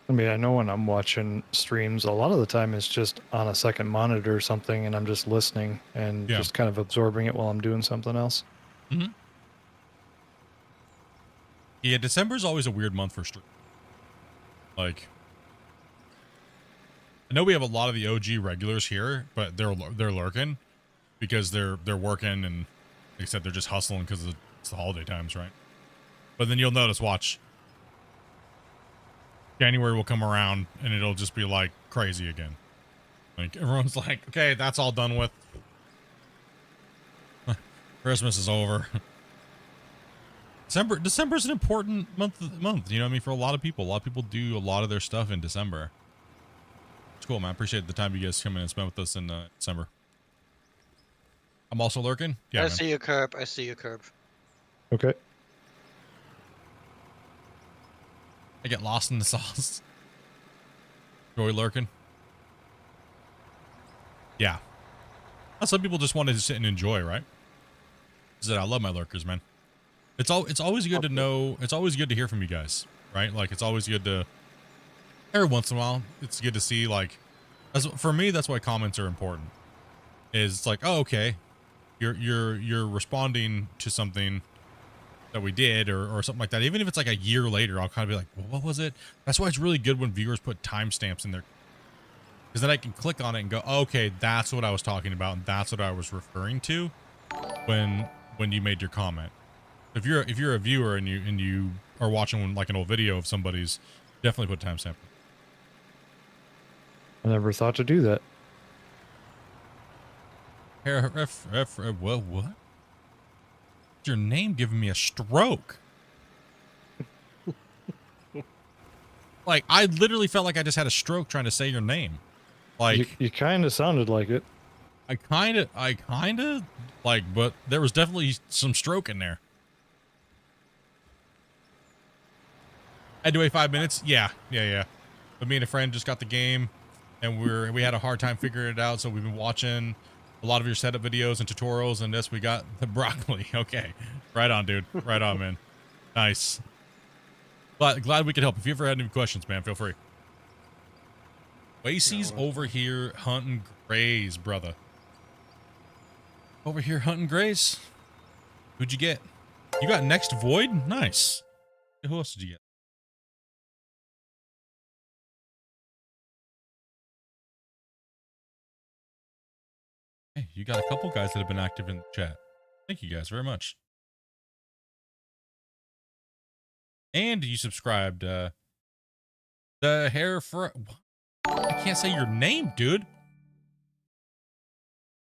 I mean, I know when I'm watching streams, a lot of the time it's just on a second monitor or something, and I'm just listening and Yeah. just kind of absorbing it while I'm doing something else. Mm-hmm. Yeah, December is always a weird month for stream. Like, I know we have a lot of the OG regulars here, but they're lurking because they're working and, like I said, they're just hustling because it's the holiday times, right? But then you'll notice, watch. January will come around and it'll just be like crazy again. Like everyone's like, okay, that's all done with. Christmas is over. December's an important month, you know what I mean? For a lot of people do a lot of their stuff in December. It's cool, man. I appreciate the time you guys come in and spend with us in December. I'm also lurking. Yeah, I man. see your curb. I see your curb. Okay. I get lost in the sauce. Joy lurking. Yeah. Some people just want to sit and enjoy, right? I love my lurkers, man. It's always good to know. It's always good to hear from you guys, right? Like it's always good to. Every once in a while, it's good to see. Like, for me, that's why comments are important. Is it's like, oh, okay, you're responding to something that we did or something like that. Even if it's like a year later, I'll kind of be like, well, what was it? That's why it's really good when viewers put timestamps in there, because then I can click on it and go, oh, okay, that's what I was talking about, and that's what I was referring to when you made your comment. If you're a viewer and you are watching like an old video of somebody's, definitely put timestamp. I never thought to do that. What? Your name giving me a stroke. Like I literally felt like I just had a stroke trying to say your name. Like you kind of sounded like it. I kind of like, but there was definitely some stroke in there. I had to wait 5 minutes. Yeah. But me and a friend just got the game, and we had a hard time figuring it out. So we've been watching a lot of your setup videos and tutorials, and this we got the broccoli. Okay, right on, dude. Right on, man. Nice. But glad we could help. If you ever had any questions, man, feel free. Wasey's over here hunting grays, brother. Over here hunting grays. Who'd you get? You got Next Void? Nice. Who else did you get? Hey, you got a couple guys that have been active in the chat. Thank you guys very much. And you subscribed. The hair for. I can't say your name, dude.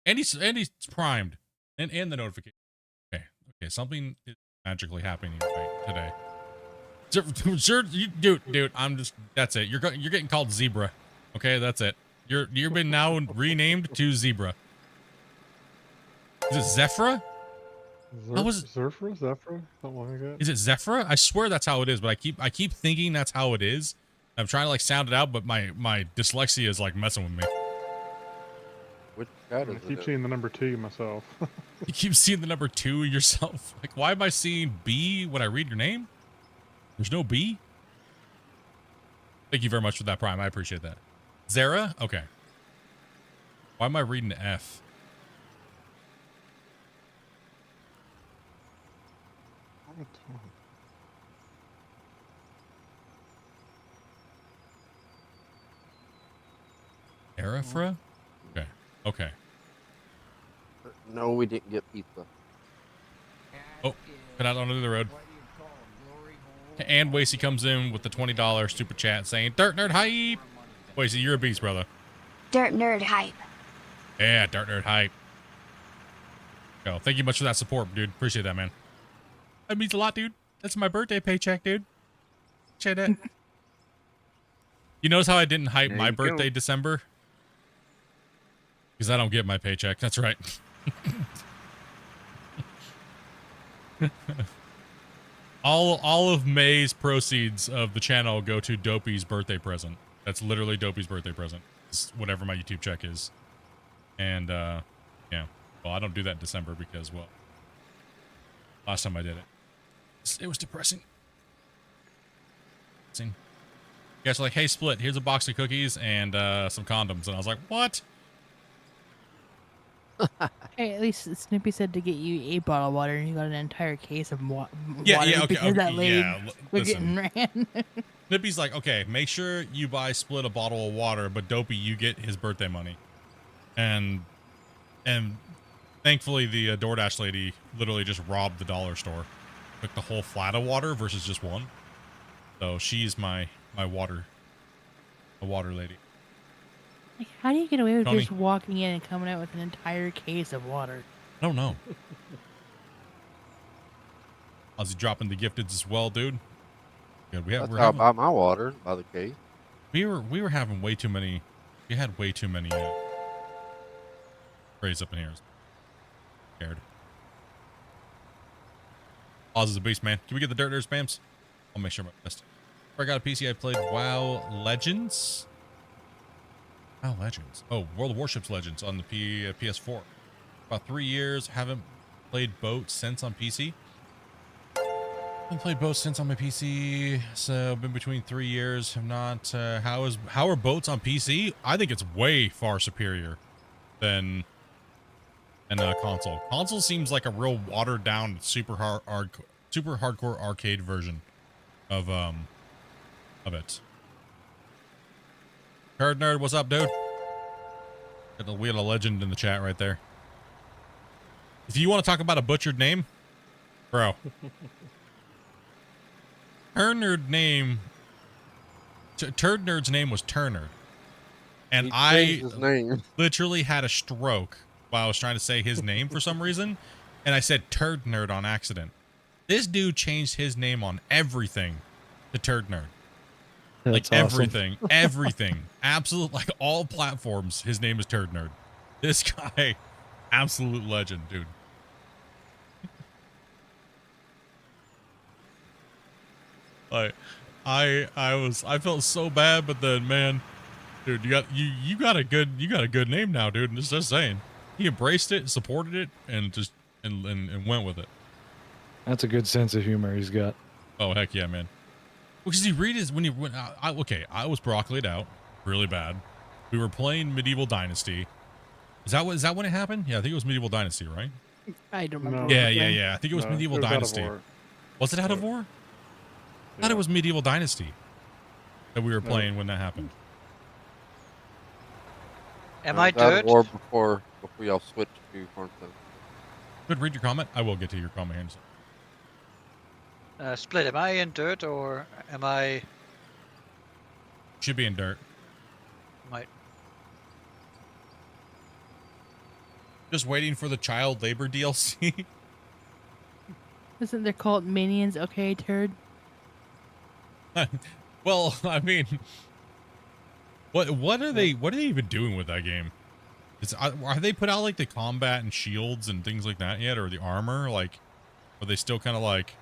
And he's primed, and the notification. Okay, something is magically happening today. Sure, dude. I'm just. That's it. You're getting called Zebra. Okay, that's it. You've been now renamed to Zebra. Is it Zephyra? Zephyra? Something like that? Is it Zephyra? I swear that's how it is, but I keep thinking that's how it is. I'm trying to like sound it out, but my dyslexia is like messing with me. Which cat I is keep it? seeing the number 2 myself. You keep seeing the number 2 yourself. Like, why am I seeing B when I read your name? There's no B? Thank you very much for that, Prime. I appreciate that. Zara? Okay. Why am I reading the F? Arafra? Okay. No, we didn't get pizza. Oh, cut out onto the road. And Wasey comes in with the $20 super chat saying, Dirt Nerd Hype. Wasey, you're a beast, brother. Dirt Nerd Hype. Yeah, Dirt Nerd Hype. Yo, thank you much for that support, dude. Appreciate that, man. That means a lot, dude. That's my birthday paycheck, dude. Appreciate it. You notice how I didn't hype There my you go. birthday December? Because I don't get my paycheck. That's right. all of May's proceeds of the channel go to Dopey's birthday present. That's literally Dopey's birthday present. It's whatever my YouTube check is. And yeah. Well, I don't do that in December because, well, last time I did it was depressing. You guys are like, hey, Split, here's a box of cookies and some condoms. And I was like, what? Hey, at least Snoopy said to get you a bottle of water, and you got an entire case of water. Yeah, okay, because that lady yeah, was getting ran. Snippy's like, okay, make sure you buy Split a bottle of water, but Dopey, you get his birthday money. And thankfully, the DoorDash lady literally just robbed the dollar store. Took the whole flat of water versus just one. So she's my water lady. Like, how do you get away with Tony? just walking in and coming out with an entire case of water? I don't know. Ozzy dropping the gifteds as well, dude. Good. That's how I buy my water, by the case. We were having way too many. We had way too many sprays up in here. Scared. Oz is a beast, man. Can we get the Dirt Nerd spams? I'll make sure my best. Before I got a PC, I played WoW Legends. WoW Legends. Oh, World of Warships Legends on the PS4. About 3 years. Haven't played boat since on PC. Haven't played boats since on my PC. So been between 3 years. Have not. How are boats on PC? I think it's way far superior than a console. Console seems like a real watered down, super hardcore arcade version of it. Turd Nerd, what's up, dude? We had a legend in the chat right there. If you want to talk about a butchered name, bro. Turd Nerd's name was Turner. And I literally had a stroke while I was trying to say his name for some reason. And I said Turd Nerd on accident. This dude changed his name on everything to Turd Nerd. That's like awesome. everything. Absolute, like all platforms, his name is Turd Nerd. This guy, absolute legend, dude. Like, I felt so bad, but then, man, dude, you got a good name now, dude. Just saying, he embraced it, supported it, and just and went with it. That's a good sense of humor he's got. Oh heck yeah, man. Because he read his when I was broccolied out really bad. We were playing Medieval Dynasty. Is that when it happened? Yeah, I think it was Medieval Dynasty, right? I don't remember. No. Yeah. I think it was Medieval Dynasty. Was it out of war? I thought it was Medieval Dynasty that we were playing when that happened. Am I out of dirt? war before y'all switched to Farmstead. Good, read your comment. I will get to your comment here in a second. Split, am I in dirt or am I... Should be in dirt. Might. Just waiting for the child labor DLC. Isn't there called Minions? Okay, Turd. Well, I mean, what are they even doing with that game? Are they put out like the combat and shields and things like that yet, or the armor? Like, are they still kind of like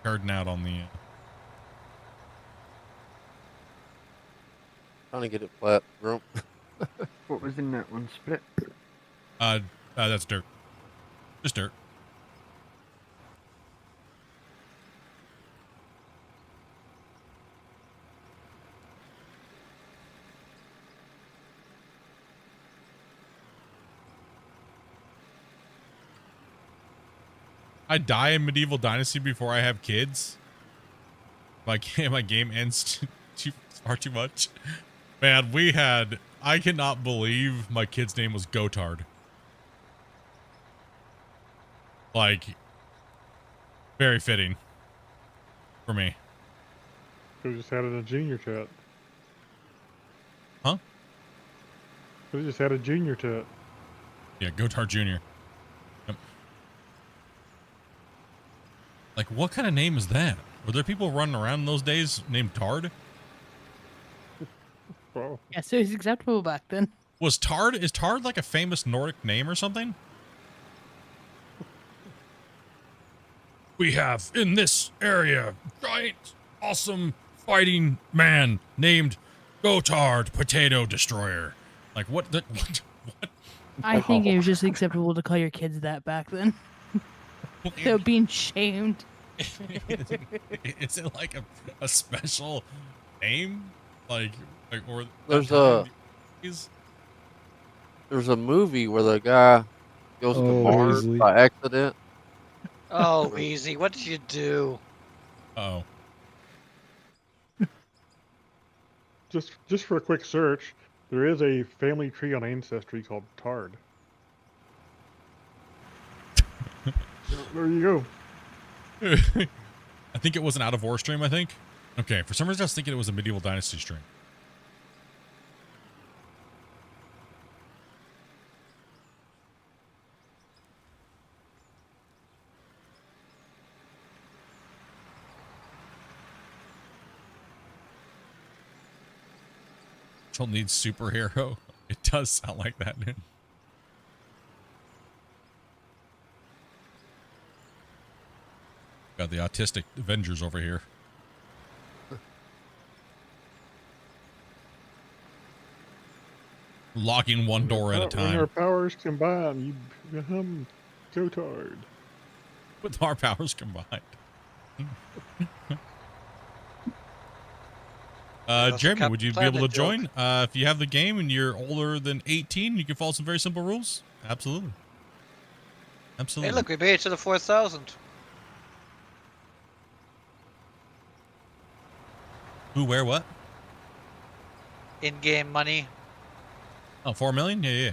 carding out on the? Trying to get it flat, Grump. What was in that one, Split? That's dirt. Just dirt. I die in Medieval Dynasty before I have kids. My game ends far too much. Man, I cannot believe my kid's name was Gotard. Like, very fitting. for me. Could have just had it in a junior chat. Huh? Could have just had a junior chat. Yeah, Gotard Jr. Yep. Like, what kind of name is that? Were there people running around in those days named Tard? Wow. Yeah, so it's acceptable back then. Is Tard like a famous Nordic name or something? We have in this area giant, awesome fighting man named Gotard Potato Destroyer. Like what? What? I think it was just acceptable to call your kids that back then. So being shamed. Is it like a special name? Like or There's is a movie where the guy goes to Oh, Mars Weasley. by accident. Oh, easy. What did you do? oh Just for a quick search, there is a family tree on Ancestry called Tard. There you go. I think it was an Out of War stream, I think. Okay, for some reason I was thinking it was a Medieval Dynasty stream. Don't need superhero. It does sound like that, dude. Got the autistic Avengers over here. Locking one door at a When our time. powers combine, you become Gotard. With our powers combined. Jeremy, would you be able to join? If you have the game and you're older than 18, you can follow some very simple rules. Absolutely. Absolutely. Hey, look, we made it to the 4,000. Who, where, what? In-game money. Oh, 4 million? Yeah, yeah.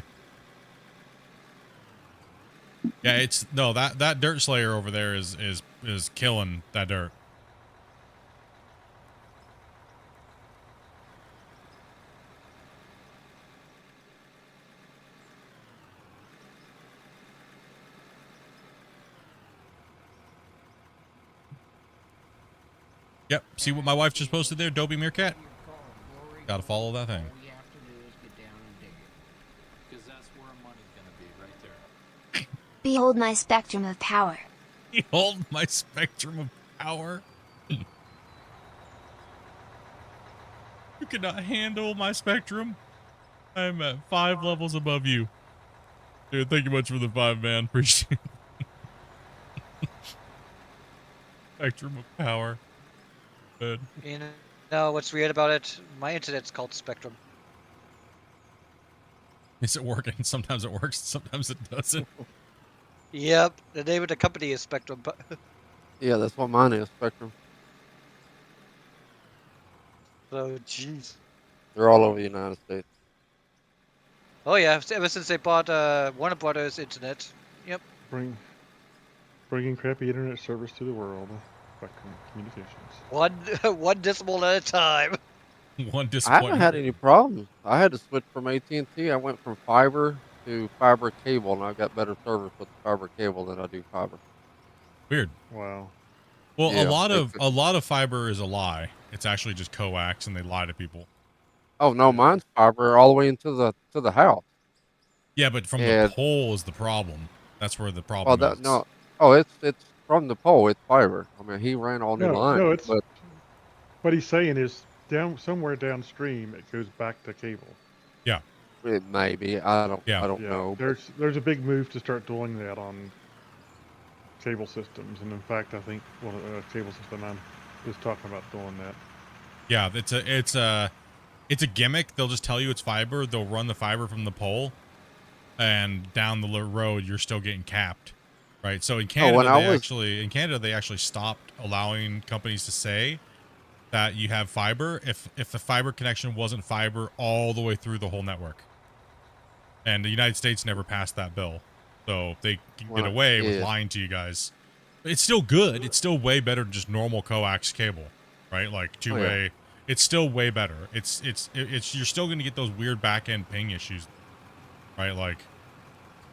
Yeah, it's no that dirt slayer over there is killing that dirt. Yep. See what my wife just posted there, Dobie Meerkat? Gotta follow that thing. Behold my spectrum of power. Behold my spectrum of power. You cannot handle my spectrum. I'm at 5 levels above you. Dude, thank you much for the 5, man. Appreciate it. Spectrum of power. Good. You know what's weird about it? My internet's called Spectrum. Is it working? Sometimes it works, sometimes it doesn't. Yep, the name of the company is Spectrum. But Yeah, that's what mine is, Spectrum. so, jeez. They're all over the United States. Oh yeah, ever since they bought Warner Brothers Internet. Yep. Bringing crappy internet service to the world. Spectrum Communications. One decimal at a time. One I disappointment. haven't had any problems. I had to switch from AT&T. I went from fiber to fiber cable, and I got better service with fiber cable than I do fiber. Weird. Wow. Well, Yeah, a lot of fiber is a lie. It's actually just coax, and they lie to people. Oh no, mine's fiber all the way into the house. Yeah, but from the And- pole is the problem. That's where the Well, problem is. no. Oh, it's from the pole. It's fiber. I mean, he ran all new lines. No, it's but what he's saying is somewhere downstream it goes back to cable. Yeah. it may be. I don't Yeah, know. there's a big move to start doing that on cable systems, and in fact, I think one of the cable system I'm just talking about doing that. Yeah, it's a gimmick. They'll just tell you it's fiber. They'll run the fiber from the pole, and down the road you're still getting capped, right? So in Canada, they actually stopped allowing companies to say that you have fiber if the fiber connection wasn't fiber all the way through the whole network. And the United States never passed that bill, so they can get away with lying to you guys. It's still good. It's still way better than just normal coax cable, right? Like two-way. yeah. It's still way better. It's you're still going to get those weird back end ping issues, right? Like,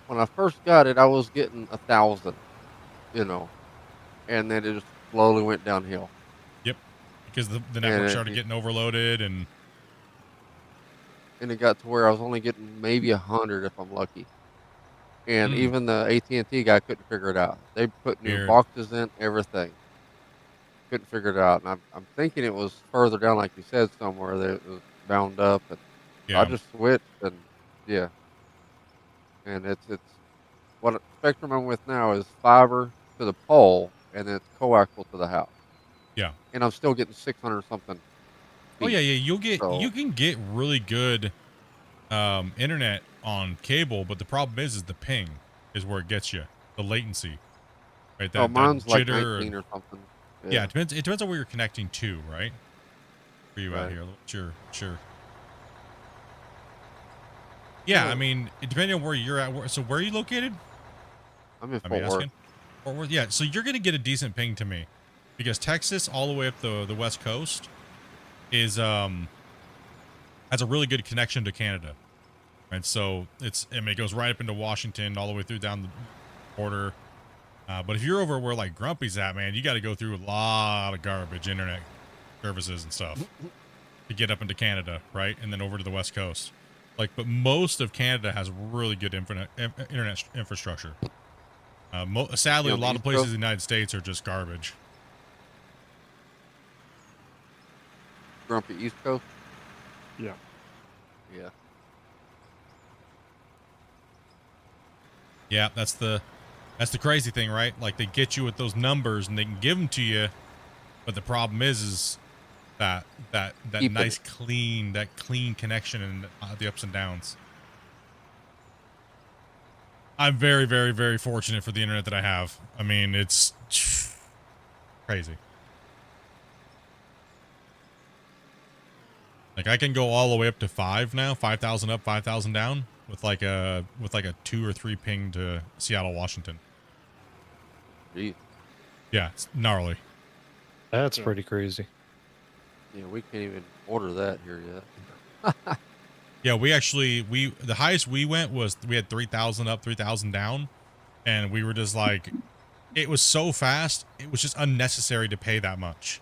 When I first got it, I was getting 1,000, you know, and then it just slowly went downhill. yep, because the And network it, started getting overloaded, and it got to where I was only getting maybe 100 if I'm lucky. And even the AT&T guy couldn't figure it out. They put new Weird. boxes in, everything. Couldn't figure it out. And I'm thinking it was further down, like you said, somewhere that it was bound up. And so I yeah, just switched, and yeah. And it's what spectrum I'm with now is fiber to the pole, and then it's coaxial to the house. yeah. And I'm still getting 600 something. Oh yeah, feet. yeah. So You can get really good internet on cable, but the problem is the ping is where it gets you, the latency, right? oh, That mine's like jitter. 19 or something. Yeah, it depends on where you're connecting to, right? Where you at Right. here? Sure. Yeah, I Yeah. mean, depending on where you're at. So where are you located? I'm in I'm Fort Worth. asking. Fort Worth. Yeah, so you're gonna get a decent ping to me, because Texas all the way up the west coast is has a really good connection to Canada, and so it goes right up into Washington all the way through down the border. But if you're over where like Grumpy's at, man, you got to go through a lot of garbage internet services and stuff to get up into Canada, right? And then over to the west coast. But most of Canada has really good internet infrastructure. Sadly, You a on the lot of East places Coast? in the United States are just garbage. Grumpy East Coast. Yeah. Yeah. Yeah, that's the crazy thing, right? Like, they get you with those numbers and they can give them to you, but the problem is that Keeping nice it. clean connection and the ups and downs. I'm very, very, very fortunate for the internet that I have. I mean, it's crazy. Like, I can go all the way up to 5,000 up, 5,000 down with like a 2 or 3 ping to Seattle, Washington. Jeez. Yeah, it's gnarly. That's pretty crazy. Yeah, we can't even order that here yet. Yeah, the highest we went was we had 3,000 up, 3,000 down, and we were just like, it was so fast, it was just unnecessary to pay that much.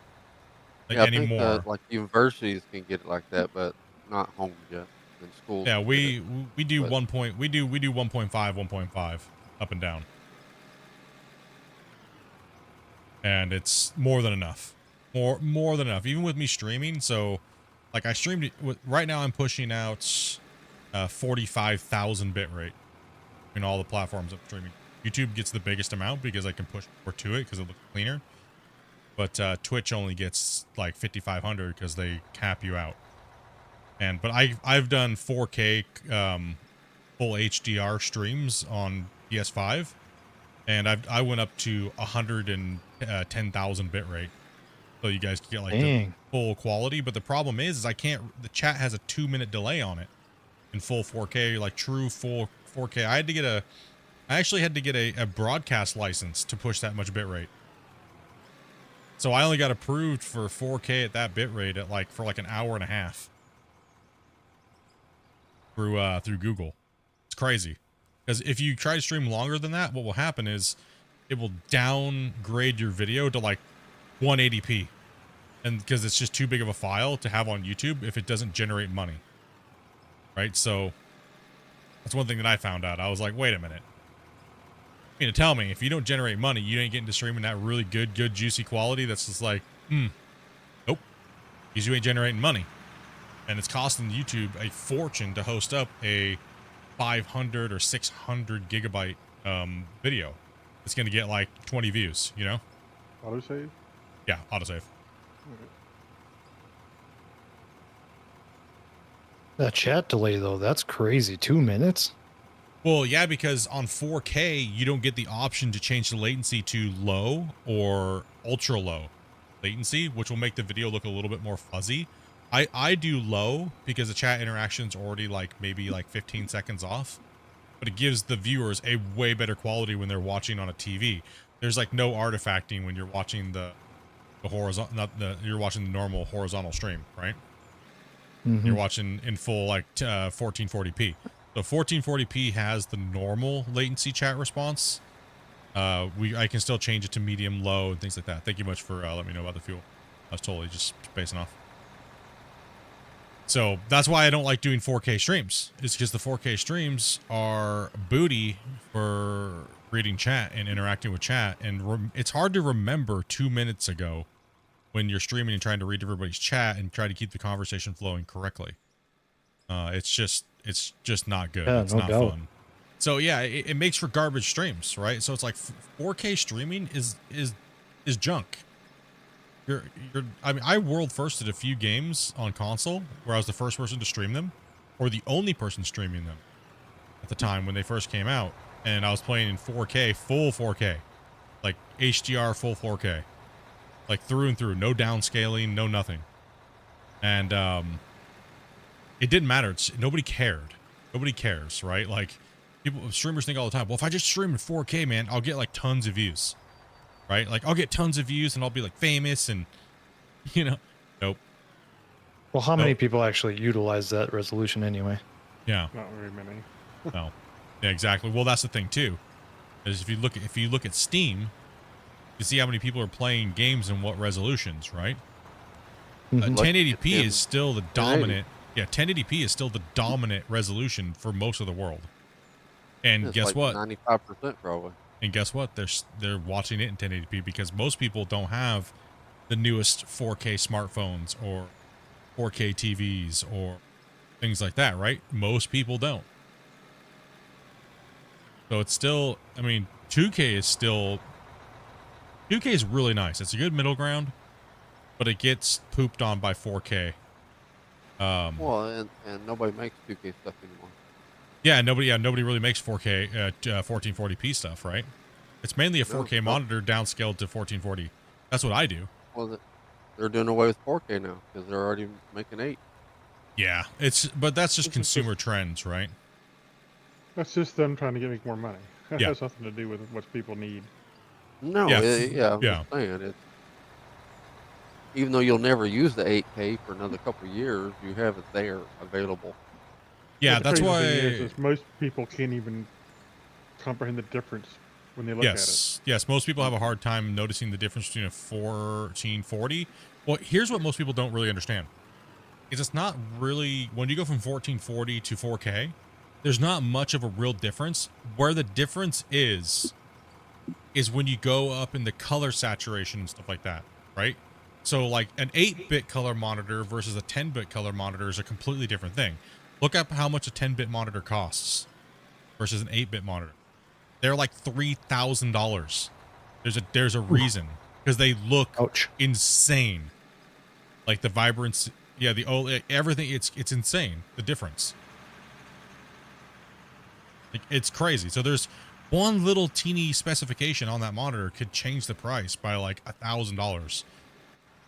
Yeah, I think Anymore. like universities can get it like that, but not homes yet. And schools. Yeah, can get we it, do but 1.5, 1.5 up and down. And it's more than enough. More than enough. Even with me streaming, so like I streamed it right now I'm pushing out 45,000 bit rate in all the platforms I'm streaming. YouTube gets the biggest amount because I can push more to it because it looks cleaner. But Twitch only gets like 5,500 because they cap you out. But I've done 4K full HDR streams on PS5, and I went up to 110,000 bit rate, so you guys can get like the full quality. But the problem is I can't. The chat has a 2-minute delay on it in full 4K, like true full 4K. I actually had to get a broadcast license to push that much bit rate. So I only got approved for 4K at that bit rate for an hour and a half through Google. It's crazy, because if you try to stream longer than that, what will happen is it will downgrade your video to like 180p, and because it's just too big of a file to have on YouTube if it doesn't generate money, right? So that's one thing that I found out. I was like, wait a minute. You mean to tell me if you don't generate money, you ain't getting to streaming that really good juicy quality that's just like, nope, because you ain't generating money. And it's costing YouTube a fortune to host up a 500 or 600 gigabyte video. It's going to get like 20 views, you know? Autosave? Yeah, autosave. Okay. That chat delay, though, that's crazy. 2 minutes? Well, yeah, because on 4K, you don't get the option to change the latency to low or ultra low latency, which will make the video look a little bit more fuzzy. I do low because the chat interaction's already maybe 15 seconds off, but it gives the viewers a way better quality when they're watching on a TV. there's like no artifacting when you're watching the horizontal, you're watching the normal horizontal stream, right? You're watching in full like 1440p. So 1440p has the normal latency chat response. I can still change it to medium, low, and things like that. Thank you much for letting me know about the fuel. I was totally just spacing off. So that's why I don't like doing 4K streams. It's because the 4K streams are booty for reading chat and interacting with chat. And it's hard to remember 2 minutes ago when you're streaming and trying to read everybody's chat and try to keep the conversation flowing correctly. It's just not good. Yeah, it's no not doubt. fun. So yeah, it makes for garbage streams, right? So it's like 4K streaming is junk. I mean, I world firsted a few games on console where I was the first person to stream them, or the only person streaming them at the time when they first came out, and I was playing in 4K, full 4K, like HDR full 4K, like through and through, no downscaling, no nothing, and it didn't matter. Nobody cared. Nobody cares, right? Like streamers think all the time, well, if I just stream in 4K, man, I'll get like tons of views. Right? Like, I'll get tons of views and I'll be like famous and, nope. Well, how many people actually utilize that resolution anyway? Yeah. Not very many. No. Yeah, exactly. Well, that's the thing too. Is if you look at Steam, you see how many people are playing games and what resolutions, right? 1080p is still the dominant. Yeah, 1080p is still the dominant resolution for most of the world. And It's guess like what? 95% probably. And guess what? They're watching it in 1080p because most people don't have the newest 4K smartphones or 4K TVs or things like that, right? Most people don't. So it's still, I mean, 2K is really nice. It's a good middle ground, but it gets pooped on by 4K. Well, and nobody makes 2K stuff anymore. Yeah, nobody really makes 4K 1440p stuff, right? It's mainly a 4K monitor downscaled to 1440. That's what I do. Well, they're doing away with 4K now because they're already making 8. Yeah, but that's just consumer trends, right? That's just them trying to make more money. That Yeah. has nothing to do with what people need. No, Yeah. I'm Yeah. just saying it. Even though you'll never use the 8K for another couple of years, you have it there available. Yeah, But the that's crazy why. thing is most people can't even comprehend the difference when they look at it. Yes, most people have a hard time noticing the difference between a 1440. Well, here's what most people don't really understand. Is it's not really, when you go from 1440 to 4K, there's not much of a real difference. Where the difference is when you go up in the color saturation and stuff like that, right? So like an 8-bit color monitor versus a 10-bit color monitor is a completely different thing. Look up how much a 10-bit monitor costs versus an 8-bit monitor. They're like $3,000. There's a reason, because they look insane. Like the vibrance, yeah, the OLED, everything. It's insane, the difference. Like, it's crazy. So there's one little teeny specification on that monitor could change the price by like $1,000,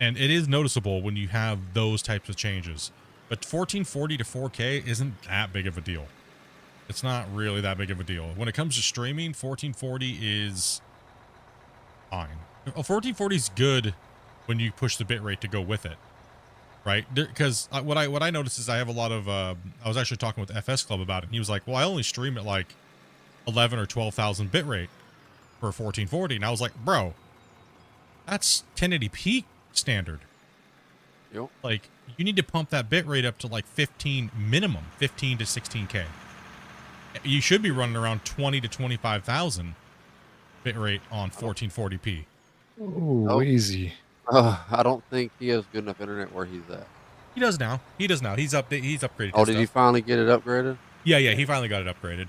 and it is noticeable when you have those types of changes. But 1440 to 4K isn't that big of a deal. It's not really that big of a deal. When it comes to streaming, 1440 is fine. 1440 is good when you push the bitrate to go with it, right? Because what I noticed is I have a lot of. I was actually talking with FS Club about it. And he was like, "Well, I only stream at like 11 or 12,000 bitrate for 1440," and I was like, "Bro, that's 1080p standard. Yep. Like, you need to pump that bitrate up to like 15 minimum, 15 to 16K. You should be running around 20 to 25,000 bitrate on 1440p. Ooh, easy. I don't think he has good enough internet where he's at. He does now. He's upgraded. Oh, his did he stuff. finally get it upgraded? Yeah, he finally got it upgraded.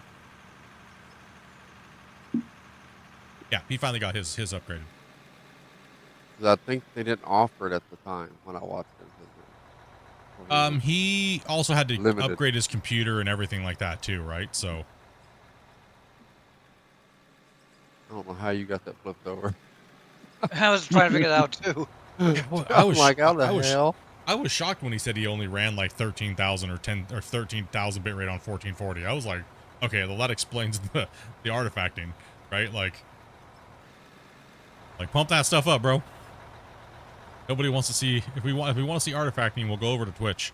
Yeah, he finally got his upgraded. 'Cause I think they didn't offer it at the time when I watched it. He also had to Limited. upgrade his computer and everything like that too, right? So I don't know how you got that flipped over. I was trying to figure it out too. I was like, how the I was, hell? I was shocked when he said he only ran like 13,000 or 13,000 bitrate on 1440. I was like, okay, well that explains the artifacting, right? Like, Like, pump that stuff up, bro. Nobody wants to see, if we want to see artifacting, we'll go over to Twitch.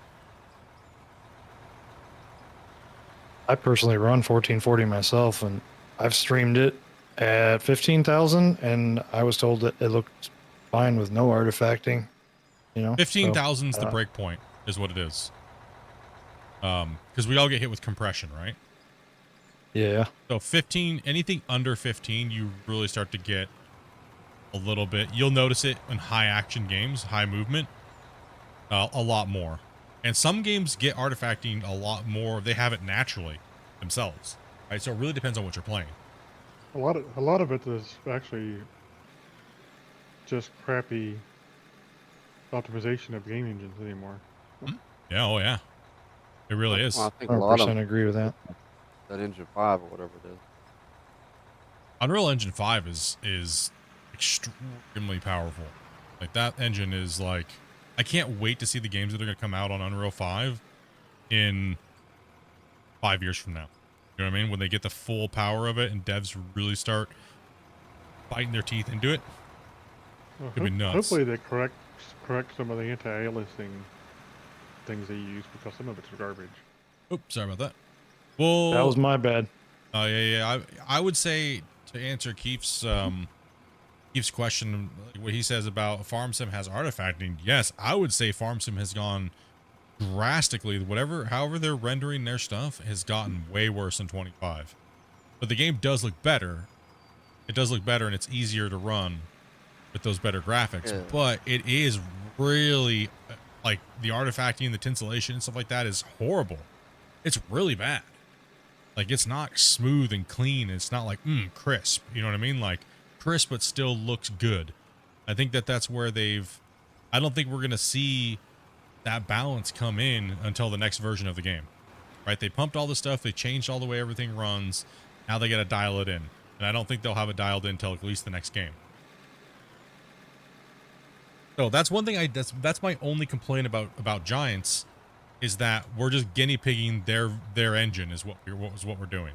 I personally run 1440 myself, and I've streamed it at 15,000, and I was told that it looked fine with no artifacting. You know, 15,000 is the so, break point, is what it is. Because we all get hit with compression, right? yeah. So 15, anything under 15, you really start to get a little bit. You'll notice it in high action games, high movement, a lot more. And some games get artifacting a lot more. They have it naturally themselves, right? So it really depends on what you're playing. A lot of it is actually just crappy optimization of game engines anymore. Yeah, oh yeah. It really is. Well, I think a lot of 100% agree with that. that Engine 5 or whatever it is. Unreal Engine 5 is extremely powerful. Like, that engine is like, I can't wait to see the games that are going to come out on Unreal 5 in 5 years from now. You know what I mean? When they get the full power of it and devs really start biting their teeth into it. Well, Could be nuts. Hopefully they correct some of the anti-aliasing things they use, because some of it's garbage. Oops, sorry about that. Well, That was my bad. yeah. I would say, to answer Keith's question, what he says about Farm Sim has artifacting. Yes, I would say Farm Sim has gone drastically. However they're rendering their stuff has gotten way worse in 25. But the game does look better. It does look better, and it's easier to run with those better graphics. Yeah. But it is really, like, the artifacting, the tinsellation, and stuff like that is horrible. It's really bad. Like, it's not smooth and clean. It's not like, crisp. You know what I mean? Like, crisp, but still looks good. I think that's where I don't think we're going to see that balance come in until the next version of the game. Right? They pumped all the stuff. They changed all the way everything runs. Now they got to dial it in. And I don't think they'll have it dialed in until at least the next game. So that's one thing that's my only complaint about Giants, is that we're just guinea pigging their engine is what we're doing.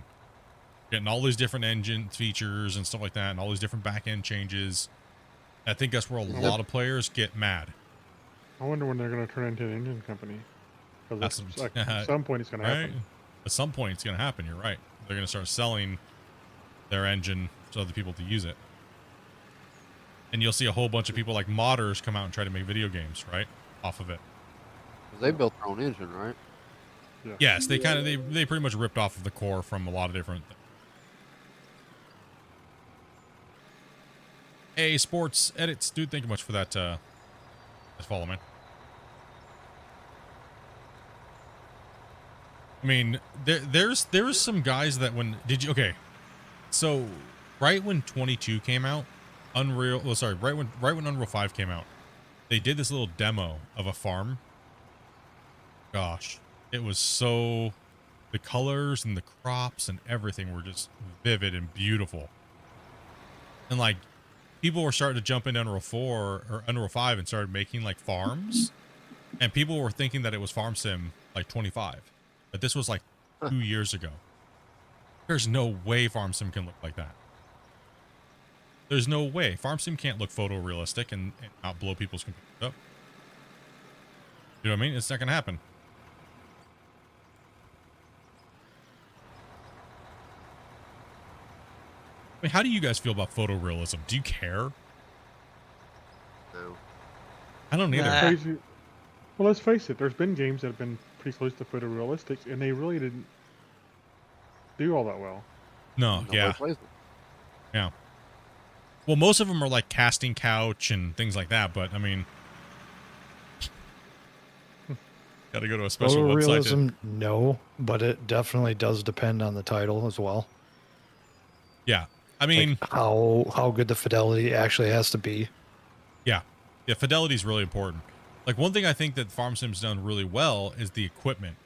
Getting all these different engine features and stuff like that, and all these different back end changes. I think that's where a lot of players get mad. I wonder when they're going to turn into an engine company. Because at some point it's going to Right? happen. At some point it's going to happen. You're right. They're going to start selling their engine to other people to use it. And you'll see a whole bunch of people like modders come out and try to make video games, right? Off of it. 'Cause they built their own engine, right? Yeah. Yes, they pretty much ripped off of the core from a lot of different things. Hey, Sports Edits, dude, thank you much for that follow, man. I mean, there's some guys that okay. So, right when 22 came out, right when Unreal 5 came out, they did this little demo of a farm. Gosh, it was so, the colors and the crops and everything were just vivid and beautiful. And like, people were starting to jump into Unreal 4 or Unreal 5 and started making like farms. And people were thinking that it was Farm Sim like 25. But this was like 2 years ago. There's no way Farm Sim can look like that. There's no way. Farm Sim can't look photorealistic and not blow people's computers up. You know what I mean? It's not going to happen. I mean, how do you guys feel about photorealism? Do you care? No. I don't either. Nah. Crazy. Well, let's face it. There's been games that have been pretty close to photorealistic, and they really didn't do all that well. No, Nobody yeah. plays them. Yeah. Well, most of them are like casting couch and things like that, but I mean, got to go to a special website. Photorealism, no, but it definitely does depend on the title as well. Yeah. I mean, like how good the fidelity actually has to be. yeah, fidelity is really important. Like, one thing I think that Farm Sim's done really well is the equipment.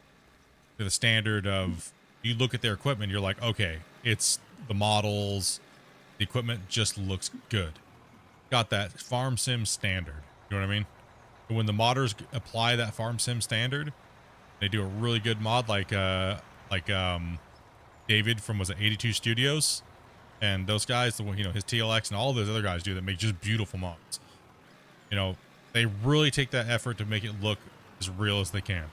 To the standard of, you look at their equipment, you're like, okay, it's the models, the equipment just looks good. Got that Farm Sim standard. You know what I mean? And when the modders apply that Farm Sim standard, they do a really good mod, like David from, was it 82 Studios? And those guys, you know, his TLX and all those other guys do that make just beautiful mods. You know, they really take that effort to make it look as real as they can.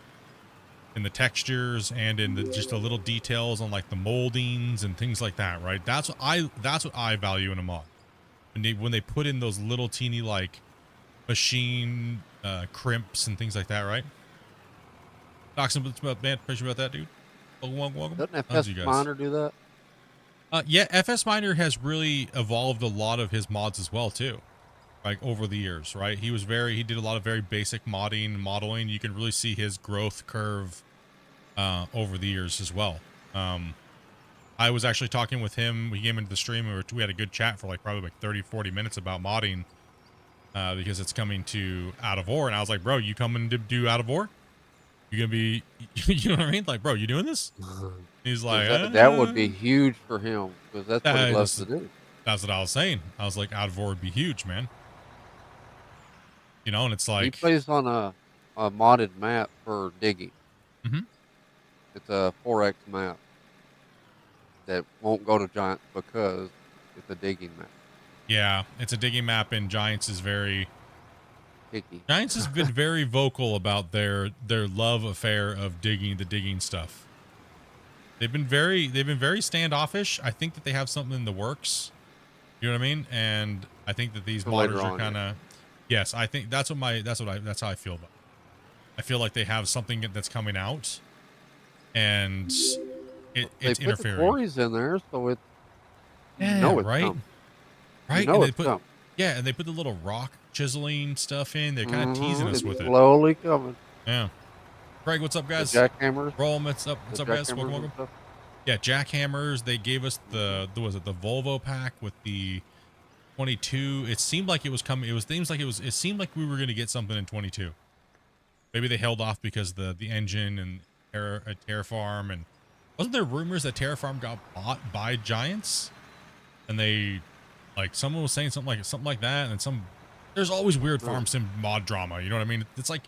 In the textures and in the just the little details on like the moldings and things like that, right? That's what I value in a mod. When they put in those little teeny like machine crimps and things like that, right? Talk some about man, about that, dude. Welcome. Doesn't How's FS you guys? Miner do that? Yeah, FS Miner has really evolved a lot of his mods as well too, like over the years, right? He did a lot of very basic modding and modeling. You can really see his growth curve over the years as well. I was actually talking with him. We came into the stream. We had a good chat for like probably like 30-40 minutes about modding because it's coming to Out of War, and I was like, bro, you coming to do Out of War? You gonna be, you know what I mean? Like, bro, you doing this? He's like, that would be huge for him because that's what he loves to do. That's what I was saying. I was like, Out of War would be huge, man. You know, and it's like He plays on a modded map for digging. Mhm. It's a 4X map that won't go to Giants because it's a digging map. yeah, it's a digging map, and Giants is very Picky. Giants has been very vocal about their love affair of the digging stuff. They've been very standoffish. I think that they have something in the works. You know what I mean? And I think that these modders are kind of, yes, I think that's how I feel about it. I feel like they have something that's coming out, and it's they put interfering. The quarries in there, so it's Yeah, it's right, dumb. right. You know and they it's put dumb. and they put the little rock chiseling stuff in. They're kind of teasing us It's with it. slowly coming. Yeah. Greg, what's up, guys? The jackhammers. Roll, what's up? What's up, guys? jackhammers and Welcome. stuff. Yeah, jackhammers. They gave us the Volvo pack with the 22. It seemed like it was coming. It seemed like we were going to get something in 22. Maybe they held off because the engine and Terraform, and wasn't there rumors that Terraform got bought by Giants? And they, like, someone was saying something like that, and there's always weird farm sim mod drama. You know what I mean? It's like,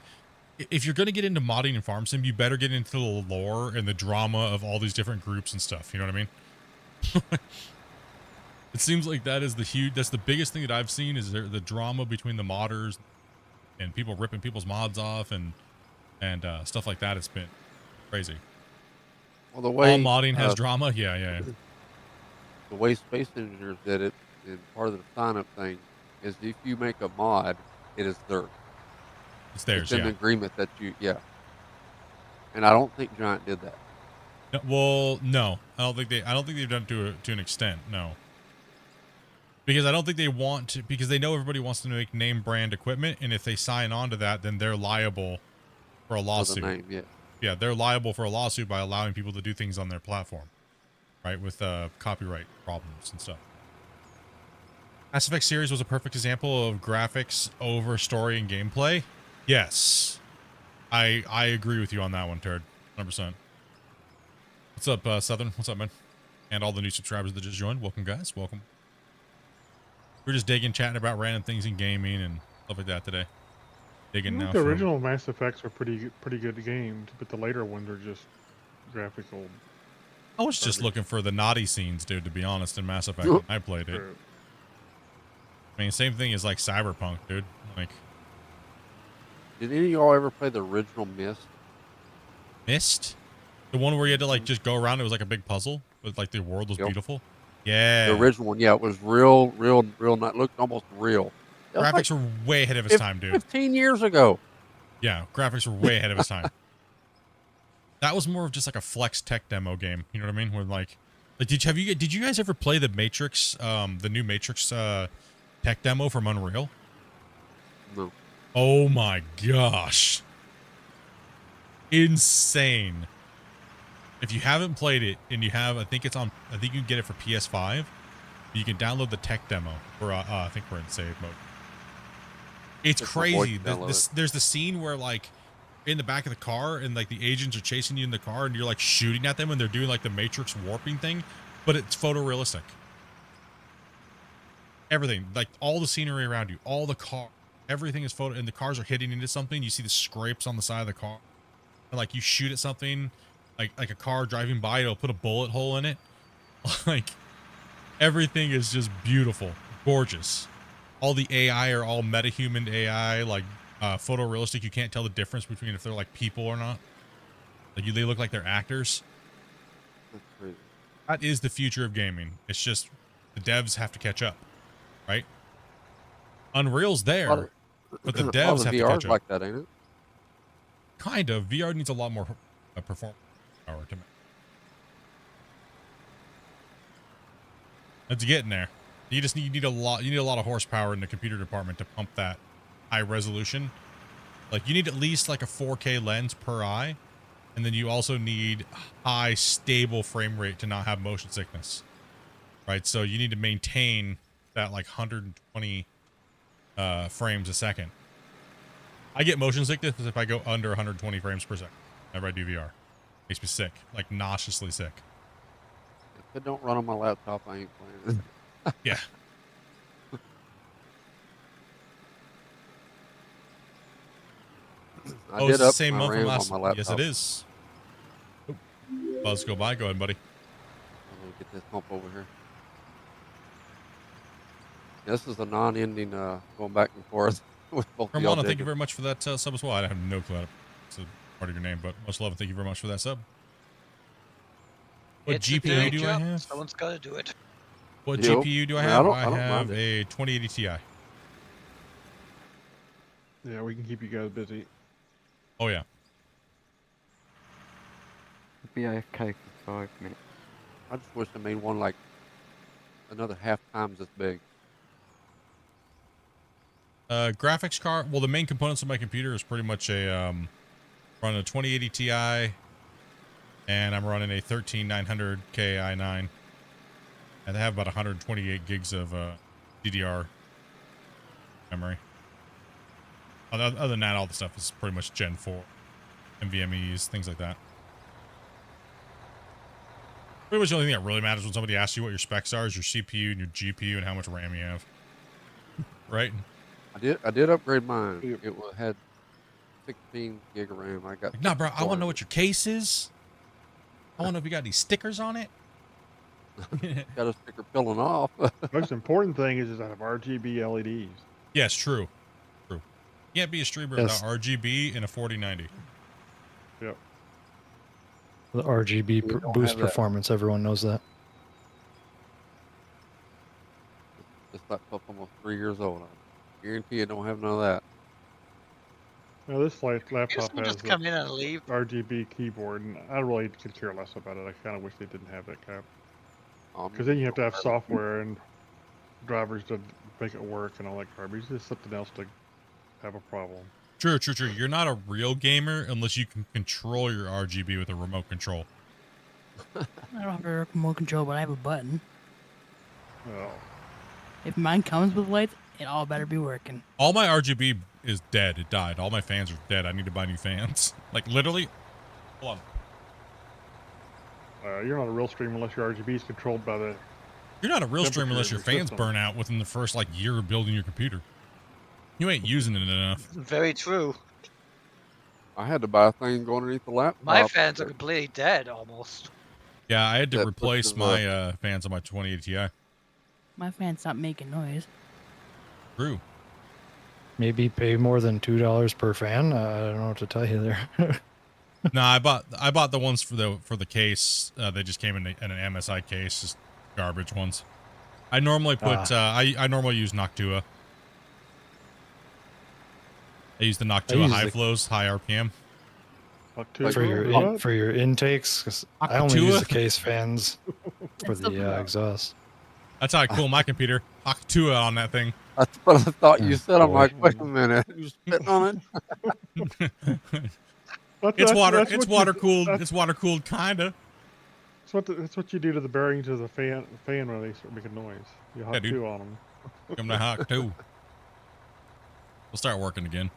if you're going to get into modding and farm sim, you better get into the lore and the drama of all these different groups and stuff. You know what I mean? It seems like that's the biggest thing that I've seen is the drama between the modders and people ripping people's mods off and stuff like that. It's been crazy. Well, the way all modding has drama. Yeah. The way Space Engineers did it, and part of the sign-up thing, is if you make a mod, it is theirs. It's theirs. It's an agreement that and I don't think Giant did that. No, well, no, I don't think they've done it to an extent. No. Because I don't think they want to, because they know everybody wants to make name brand equipment, and if they sign on to that, then they're liable for a lawsuit. For the name, yeah, they're liable for a lawsuit by allowing people to do things on their platform, right? With copyright problems and stuff. Mass Effect series was a perfect example of graphics over story and gameplay. Yes, I agree with you on that one, Turd. 100%. What's up, Southern? What's up, man? And all the new subscribers that just joined. Welcome, guys. Welcome. We're just digging, chatting about random things in gaming and stuff like that today. Digging now. The original Mass Effects are pretty good games, but the later ones are just graphical. I was just looking for the naughty scenes, dude, to be honest, in Mass Effect when I played it. I mean, same thing as like Cyberpunk, dude. Like, did any of y'all ever play the original Myst? Myst? The one where you had to like just go around, it was like a big puzzle, but like the world was beautiful. Yeah. The original one, yeah, it was real not looked almost real. Graphics were way ahead of its time, dude. 15 years ago. Yeah, graphics were way ahead of its time. That was more of just like a flex tech demo game. You know what I mean? Where like did you guys ever play the Matrix, the new Matrix tech demo from Unreal? No. Oh my gosh. Insane. If you haven't played it and you have, I think you can get it for PS5. You can download the tech demo for I think we're in save mode. It's crazy. There's the scene where like in the back of the car and like the agents are chasing you in the car and you're like shooting at them and they're doing like the Matrix warping thing, but it's photorealistic. Everything, like all the scenery around you, all the car, everything is photo, and the cars are hitting into something. You see the scrapes on the side of the car, and like you shoot at something, like a car driving by, it'll put a bullet hole in it. Like Everything is just beautiful, gorgeous. All the AI are all metahuman AI, like photorealistic. You can't tell the difference between if they're like people or not. Like they look like they're actors. That's crazy. That is the future of gaming. It's just the devs have to catch up, right? Unreal's there, but the devs have to catch up. like that, ain't it? Kind of. VR needs a lot more performance power to make. It's getting there. You need a lot. You need a lot of horsepower in the computer department to pump that high resolution. Like you need at least like a 4K lens per eye, and then you also need high stable frame rate to not have motion sickness. Right. So you need to maintain that like 120 frames a second. I get motion sickness if I go under 120 frames per second whenever I do VR. Makes me sick, like nauseously sick. If it don't run on my laptop, I ain't playing. Yeah. I Oh, did it's the up same my month from RAM last. on my laptop. Yes, it is. Oh, Buzz, go by. Go ahead, buddy. I'm gonna get this pump over here. This is a non-ending going back and forth with both of y'all. Hermana, thank you very much for that sub as well. I have no clue how to say part of your name, but much love and thank you very much for that sub. What It's a GPU day do I job. have? Someone's got to do it. What Yep. GPU do I I mean, have? I I don't have mind a 2080 Ti. Yeah, we can keep you guys busy. Oh yeah. Be AFK for 5 minutes. I just wish I made one like another half times as big. Graphics card. Well, the main components of my computer is pretty much a running a 2080 Ti, and I'm running a 13900K i9. And they have about 128 gigs of DDR memory. Other than that, all the stuff is pretty much Gen 4, NVMe's, things like that. Pretty much the only thing that really matters when somebody asks you what your specs are is your CPU and your GPU and how much RAM you have. Right? I did upgrade mine. Yep. It had 16 gig of RAM. I got. Like, nah, bro, I want to know 400. what your case is. I want to know if you got any stickers on it. Got a sticker peeling off. Most important thing is I have RGB LEDs. Yes, true. True. You can't be a streamer Yes. without RGB and a 4090. Yep. The RGB We don't boost have that. performance. Everyone knows that. This laptop's almost 3 years old. I guarantee it don't have none of that. Now this laptop Just has just come in and leave. RGB keyboard, and I really could care less about it. I kind of wish they didn't have that crap. Um, Because then you have to have software and drivers to make it work and all that garbage. There's something else to have a problem. True, true, true. You're not a real gamer unless you can control your RGB with a remote control. I don't have a remote control, but I have a button. Oh, If mine comes with lights, it all better be working. All my RGB is dead. It died. All my fans are dead. I need to buy new fans. Like, literally. Hold on. you're not a real streamer unless your RGB is controlled by the. You're not a real streamer Temperature unless of your your fans system. burn out within the first, like, year of building your computer. You ain't using it enough. Very true. I had to buy a thing going underneath the laptop. My fans are completely dead almost. Yeah, I had to That replace pushes my fans on my 2080 Ti. My fan stopped making noise. True. Maybe pay more than $2 per fan. I don't know what to tell you there. No, I bought the ones for the case. They just came in an MSI case, just garbage ones. I normally put I normally use Noctua. I use the Noctua use high the- flows, high RPM. for your intakes, 'cause I only use the case fans for That's the- the exhaust. That's how I cool my computer. Noctua on that thing. That's what I thought you said. I'm boy. like, wait a minute. You spitting on it? It's water. That's It's what you- water cooled. That's, It's water cooled, kinda. that's what you do to the bearings of the fan when they start making noise. You hot dude. two on them. Come to hawk too. We'll start working again.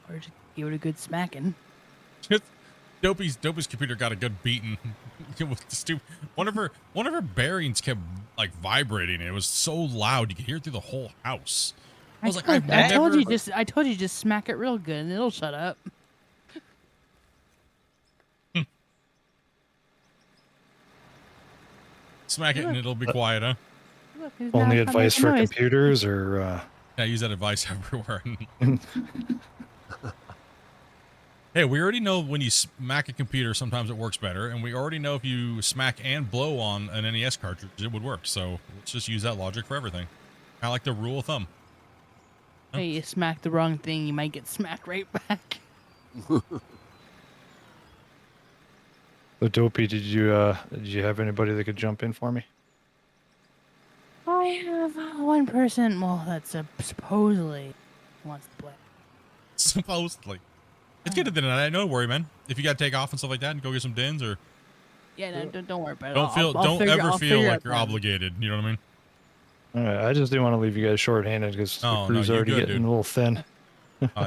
Or just give it a good smacking. Dopey's computer got a good beating. One of her bearings kept like vibrating. It was so loud you could hear it through the whole house. I was like, I told never- you just smack it real good and it'll shut up. Smack it and it'll be quiet, huh? Look, he's Only not advice making for noise. computers, or Yeah, I use that advice everywhere. Hey, we already know when you smack a computer, sometimes it works better, and we already know if you smack and blow on an NES cartridge, it would work. So let's just use that logic for everything. Kind of like the rule of thumb. Hey, you smack the wrong thing, you might get smacked right back. So Dopey, did you have anybody that could jump in for me? I have one person, well, that's supposedly wants to play. Supposedly. It's good at the night. No worry, man. If you got to take off and stuff like that and go get some dins or Yeah, no, don't worry about it. don't ever feel like you're obligated. You know what I mean? All right, I just didn't want to leave you guys short-handed because the crew's you're already good, getting dude. a little thin.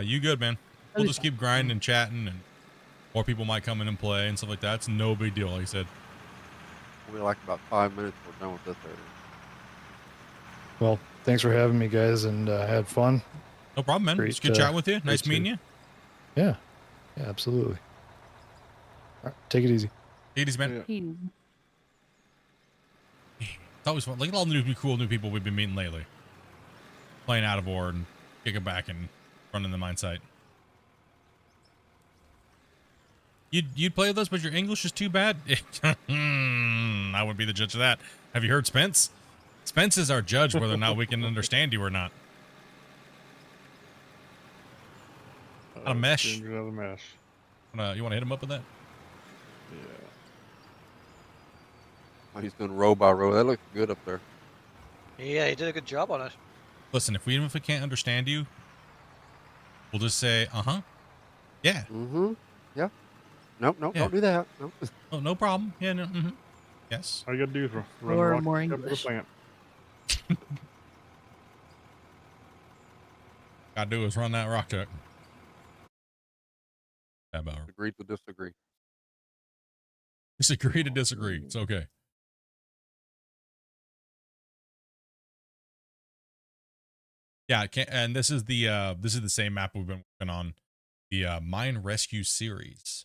You good, man. We'll just keep grinding and chatting, and more people might come in and play and stuff like that. It's no big deal, like I said. We like about 5 minutes. We're done with this area. Well, thanks for having me, guys, and I had fun. No problem, man. It's good chatting with you. Nice meeting you. Yeah, absolutely. All right, take it easy. Take it easy, man. It's always fun. Look at all the cool new people we've been meeting lately. Playing out of board and kicking back and running the mine site. You'd play with us, but your English is too bad? I wouldn't be the judge of that. Have you heard Spence? Spence is our judge whether or not we can understand you or not. Out of mesh. Out of mesh. You want to hit him up with that? Yeah. Oh, he's doing row by row. That looks good up there. Yeah, he did a good job on it. Listen, even if we can't understand you, we'll just say, yeah. Mm-hmm. Yeah. Nope, Yeah. don't do that. Nope. Oh, no problem. Yeah, no, yes. All you gotta do is run Or the rock more up to the English. plant. Gotta do is run that rock truck. Agree to disagree. Disagree to disagree. It's okay. Yeah, and this is the same map we've been working on, the mine rescue series.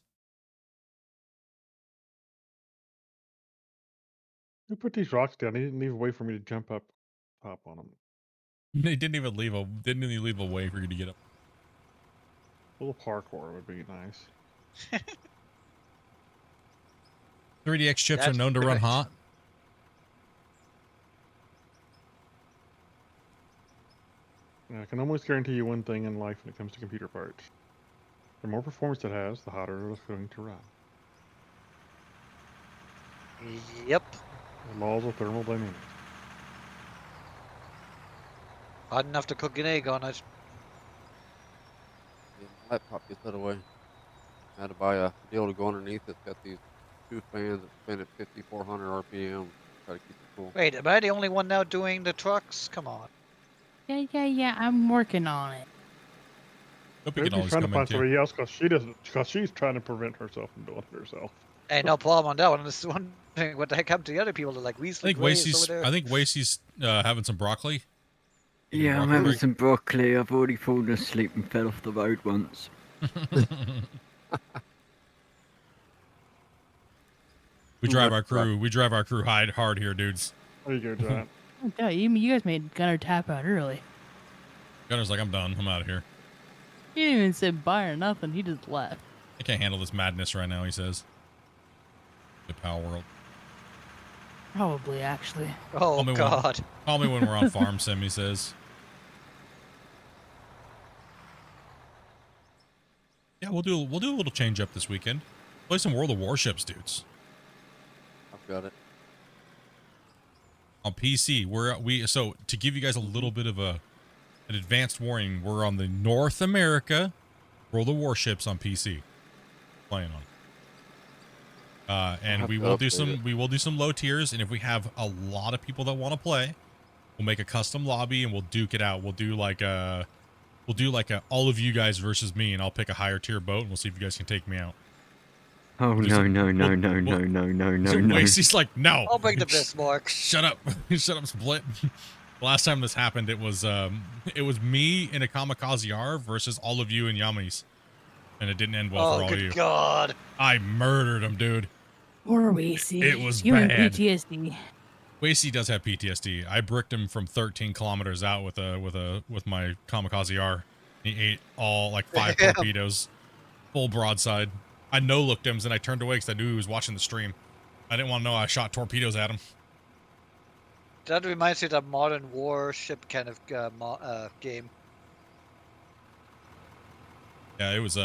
Who put these rocks down? He didn't leave a way for me to jump up on them. They didn't even leave a way for you to get up. A little parkour would be nice. 3DX chips That's are known to run correct. hot. I can almost guarantee you one thing in life when it comes to computer parts. The more performance it has, the hotter it's going to run. Yep. The laws of thermodynamics. Hot enough to cook an egg on it. Yeah, my laptop gets that away. I had to buy a deal to go underneath. It's got these two fans that spin at 5,400 RPM. Try to keep it cool. Wait, am I the only one now doing the trucks? Come on. Yeah, I'm working on it. Hope you Maybe can always she's trying to come in find too. somebody else because she's trying to prevent herself from doing it herself. Hey, no problem on that one. I'm just wondering what the heck happened to the other people that like I Weasley think Grace over Wasey's. there. I think Wasey's having some broccoli. Yeah, I'm broccoli having break. some broccoli. I've already fallen asleep and fell off the road once. We drive our crew hard here, dudes. There you go, John. Oh, God, you guys made Gunner tap out early. Gunner's like, I'm done. I'm out of here. He didn't even say bye or nothing. He just left. I can't handle this madness right now, he says. The Power World. Probably, actually. Oh, God. Call me when we're on Farm Sim, he says. Yeah, we'll do a little change up this weekend. Play some World of Warships, dudes. I've got it. On PC, so to give you guys a little bit of an advanced warning, we're on the North America World of Warships on PC. Playing on. And we will do some low tiers, and if we have a lot of people that want to play, we'll make a custom lobby and we'll duke it out. We'll do like a all of you guys versus me, and I'll pick a higher tier boat and we'll see if you guys can take me out. Oh, no. Wasey's like, no. I'll bring the Bismarck. Shut up. Shut up, Split. The last time this happened, it was me in a Kamikaze R versus all of you in Yamis. And it didn't end well for all of you. Oh, good God. I murdered him, dude. Poor Wasey. It was You and bad. PTSD. Wasey does have PTSD. I bricked him from 13 kilometers out with my kamikaze R. He ate all like 5 Damn. torpedoes, full broadside. I no-looked him and I turned away because I knew he was watching the stream. I didn't want to know I shot torpedoes at him. That reminds me of that modern warship kind of game. Yeah, it was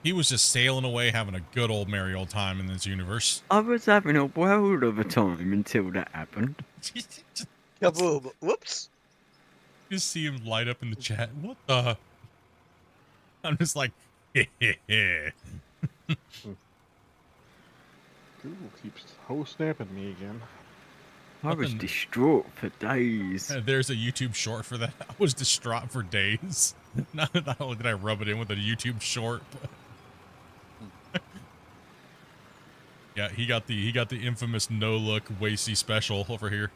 he was just sailing away, having a good old merry old time in this universe. I was having a world of a time until that happened. Kaboom! Whoops! Just see him light up in the chat. What the? I'm just like, yeah. Google keeps snapping me again. I was distraught for days. There's a YouTube short for that. I was distraught for days. Not only did I rub it in with a YouTube short, but yeah, he got the infamous no look Wasey special over here.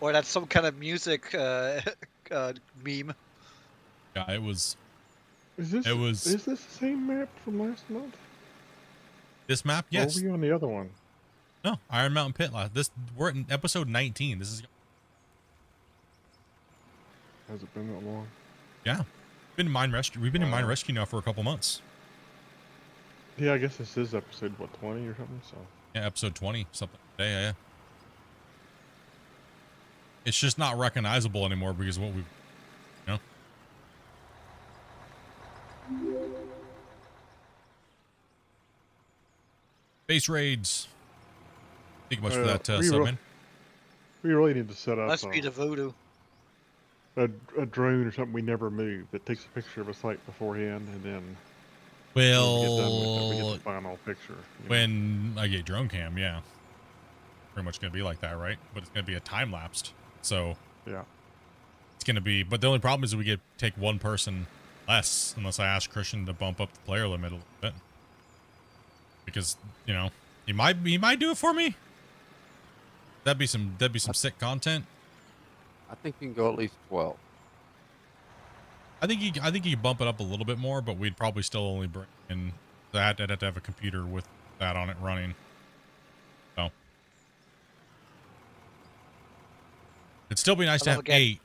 Or that's some kind of music meme. Yeah, it was. Is this the same map from last month? This map, yes. Or were you on the other one? No, Iron Mountain Pit. We're in episode 19. This is. Has it been that long? Yeah, been in mine rescue. We've been in mine rescue now for a couple months. Yeah, I guess this is episode 20 or something. So yeah, episode 20 something. Yeah. It's just not recognizable anymore because of what we've, Base raids. Thank you much for that, Subman. We really need to set up. Must be the voodoo. A drone or something we never move that takes a picture of a site beforehand, and then well, when we get done with it, we get the final picture. When I get drone cam, yeah, pretty much gonna be like that, right? But it's gonna be a time lapsed, so yeah, it's gonna be. But the only problem is we take one person less, unless I ask Christian to bump up the player limit a little bit, because he might do it for me. That'd be some sick content. I think you can go at least 12. I think you could bump it up a little bit more, but we'd probably still only bring in that. I'd have to have a computer with that on it running. So it'd still be nice to have 8,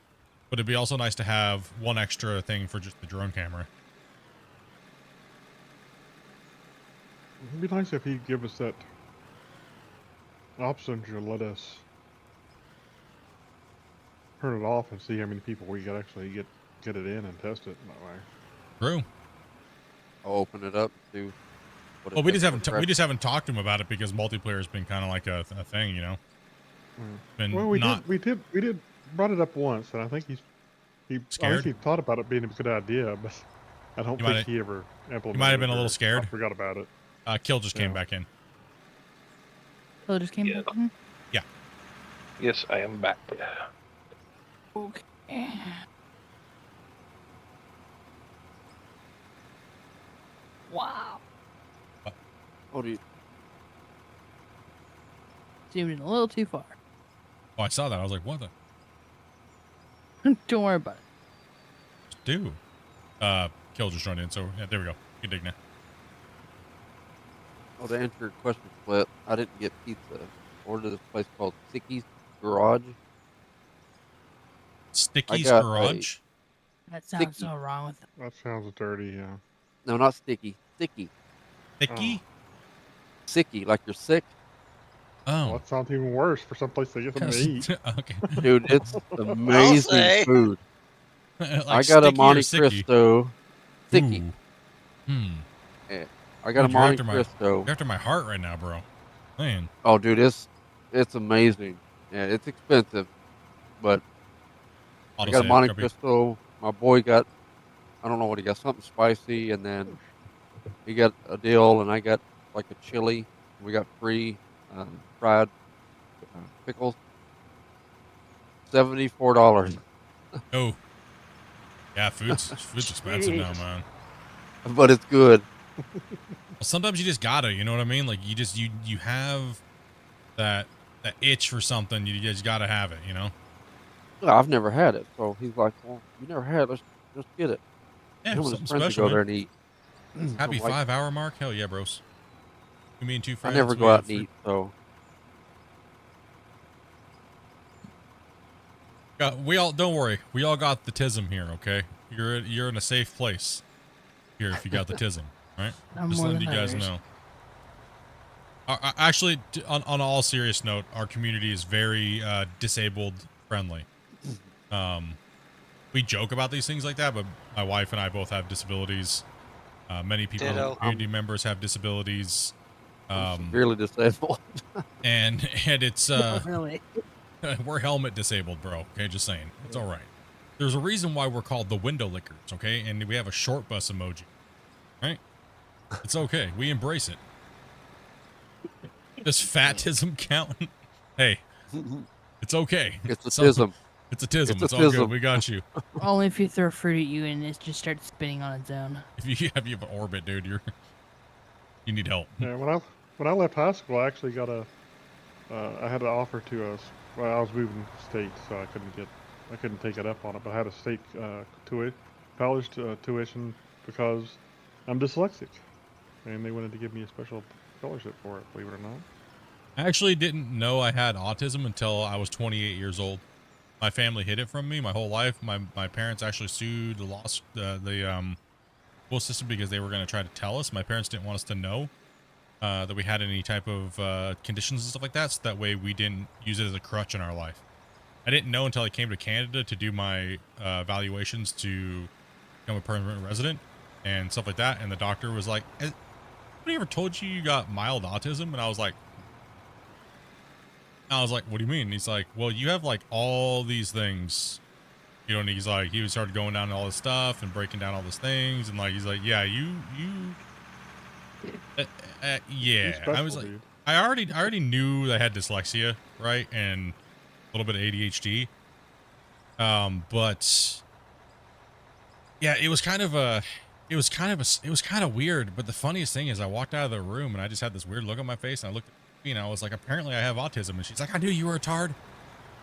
but it'd be also nice to have one extra thing for just the drone camera. It'd be nice if he'd give us that option to let us turn it off and see how many people we could actually get it in and test it that way. True. I'll open it up to. Well, we just haven't talked to him about it because multiplayer has been kind of like a thing, Well, we did brought it up once, and I think he scared. He thought about it being a good idea, but I don't think he ever implemented. He might have been a little scared. I forgot about it. Kill just came back in. Kill just came back in? Yeah. Yes, I am back. Okay. Wow. Oh, dude. Zoomed in a little too far. Oh, I saw that. I was like, what the? Don't worry about it. Do. Kill just joined in, so yeah, there we go. You can dig now. Oh, to answer your question, Split, I didn't get pizza. Ordered this place called Sticky's Garage. Sticky's Garage? That sounds so wrong with it. That sounds dirty, yeah. No, not sticky. Sticky. Sticky? Sicky, like you're sick. Oh. Well, that sounds even worse for someplace to get something to eat. Okay. Dude, it's amazing food. Like I got a Monte Sticky? Cristo. Sticky. Yeah, I got a Monte Cristo. You're after my heart right now, bro. Man. Oh, dude, it's amazing. Yeah, it's expensive, but I got a Monte Cristo. My boy got, I don't know what he got, something spicy, and then he got a deal, and I got like a chili. We got free fried pickles. $74. Oh. Yeah, food's expensive now, man. But it's good. Well, sometimes you just gotta, you know what I mean? Like you have that itch for something, you just gotta have it, I've never had it, so he's like, "Well, you never had it. Let's get it." Yeah, something friends special. Go there and eat. Happy 5 hour mark? Hell yeah, bros. You mean 2 friends? I never go out and eat, so We all don't worry. We all got the tism here, okay? You're in a safe place here if you got the tism, right? I'm Just more letting than you guys others. know. Actually, on all serious note, our community is very disabled friendly. We joke about these things like that, but my wife and I both have disabilities. Many people, Ditto. community members have disabilities. I'm severely disabled. and it's Really? we're helmet disabled, bro. Okay, just saying. It's all right. There's a reason why we're called the window lickers, okay? And we have a short bus emoji, right? It's okay. We embrace it. Does fatism count? Hey, it's okay. It's a tism. It's a tism. It's a It's all good. tism. We got you. Only if you throw fruit at you and it just starts spinning on its own. If you have an orbit, dude, you need help. Yeah, when I left high school, I actually got I had an offer to us. Well, I was moving states, so I couldn't take it up on it. But I had a state college tuition because I'm dyslexic, and they wanted to give me a special scholarship for it. Believe it or not. I actually didn't know I had autism until I was 28 years old. My family hid it from me my whole life. My parents actually sued the school system because they were going to try to tell us. My parents didn't want us to know that we had any type of conditions and stuff like that, so that way we didn't use it as a crutch in our life. I didn't know until I came to Canada to do my evaluations to become a permanent resident and stuff like that, and the doctor was like, "Anybody ever told you got mild autism?" And I was like, "What do you mean?" And he's like, "Well, you have like all these things." You know, and he's like, he started going down all this stuff and breaking down all these things, and like, he's like, "Yeah, yeah." I was like, dude. I already knew I had dyslexia, right, and a little bit of ADHD. But yeah, it was kind of weird. But the funniest thing is, I walked out of the room and I just had this weird look on my face, and I looked at me and I was like, apparently I have autism, and she's like, "I knew you were a tard."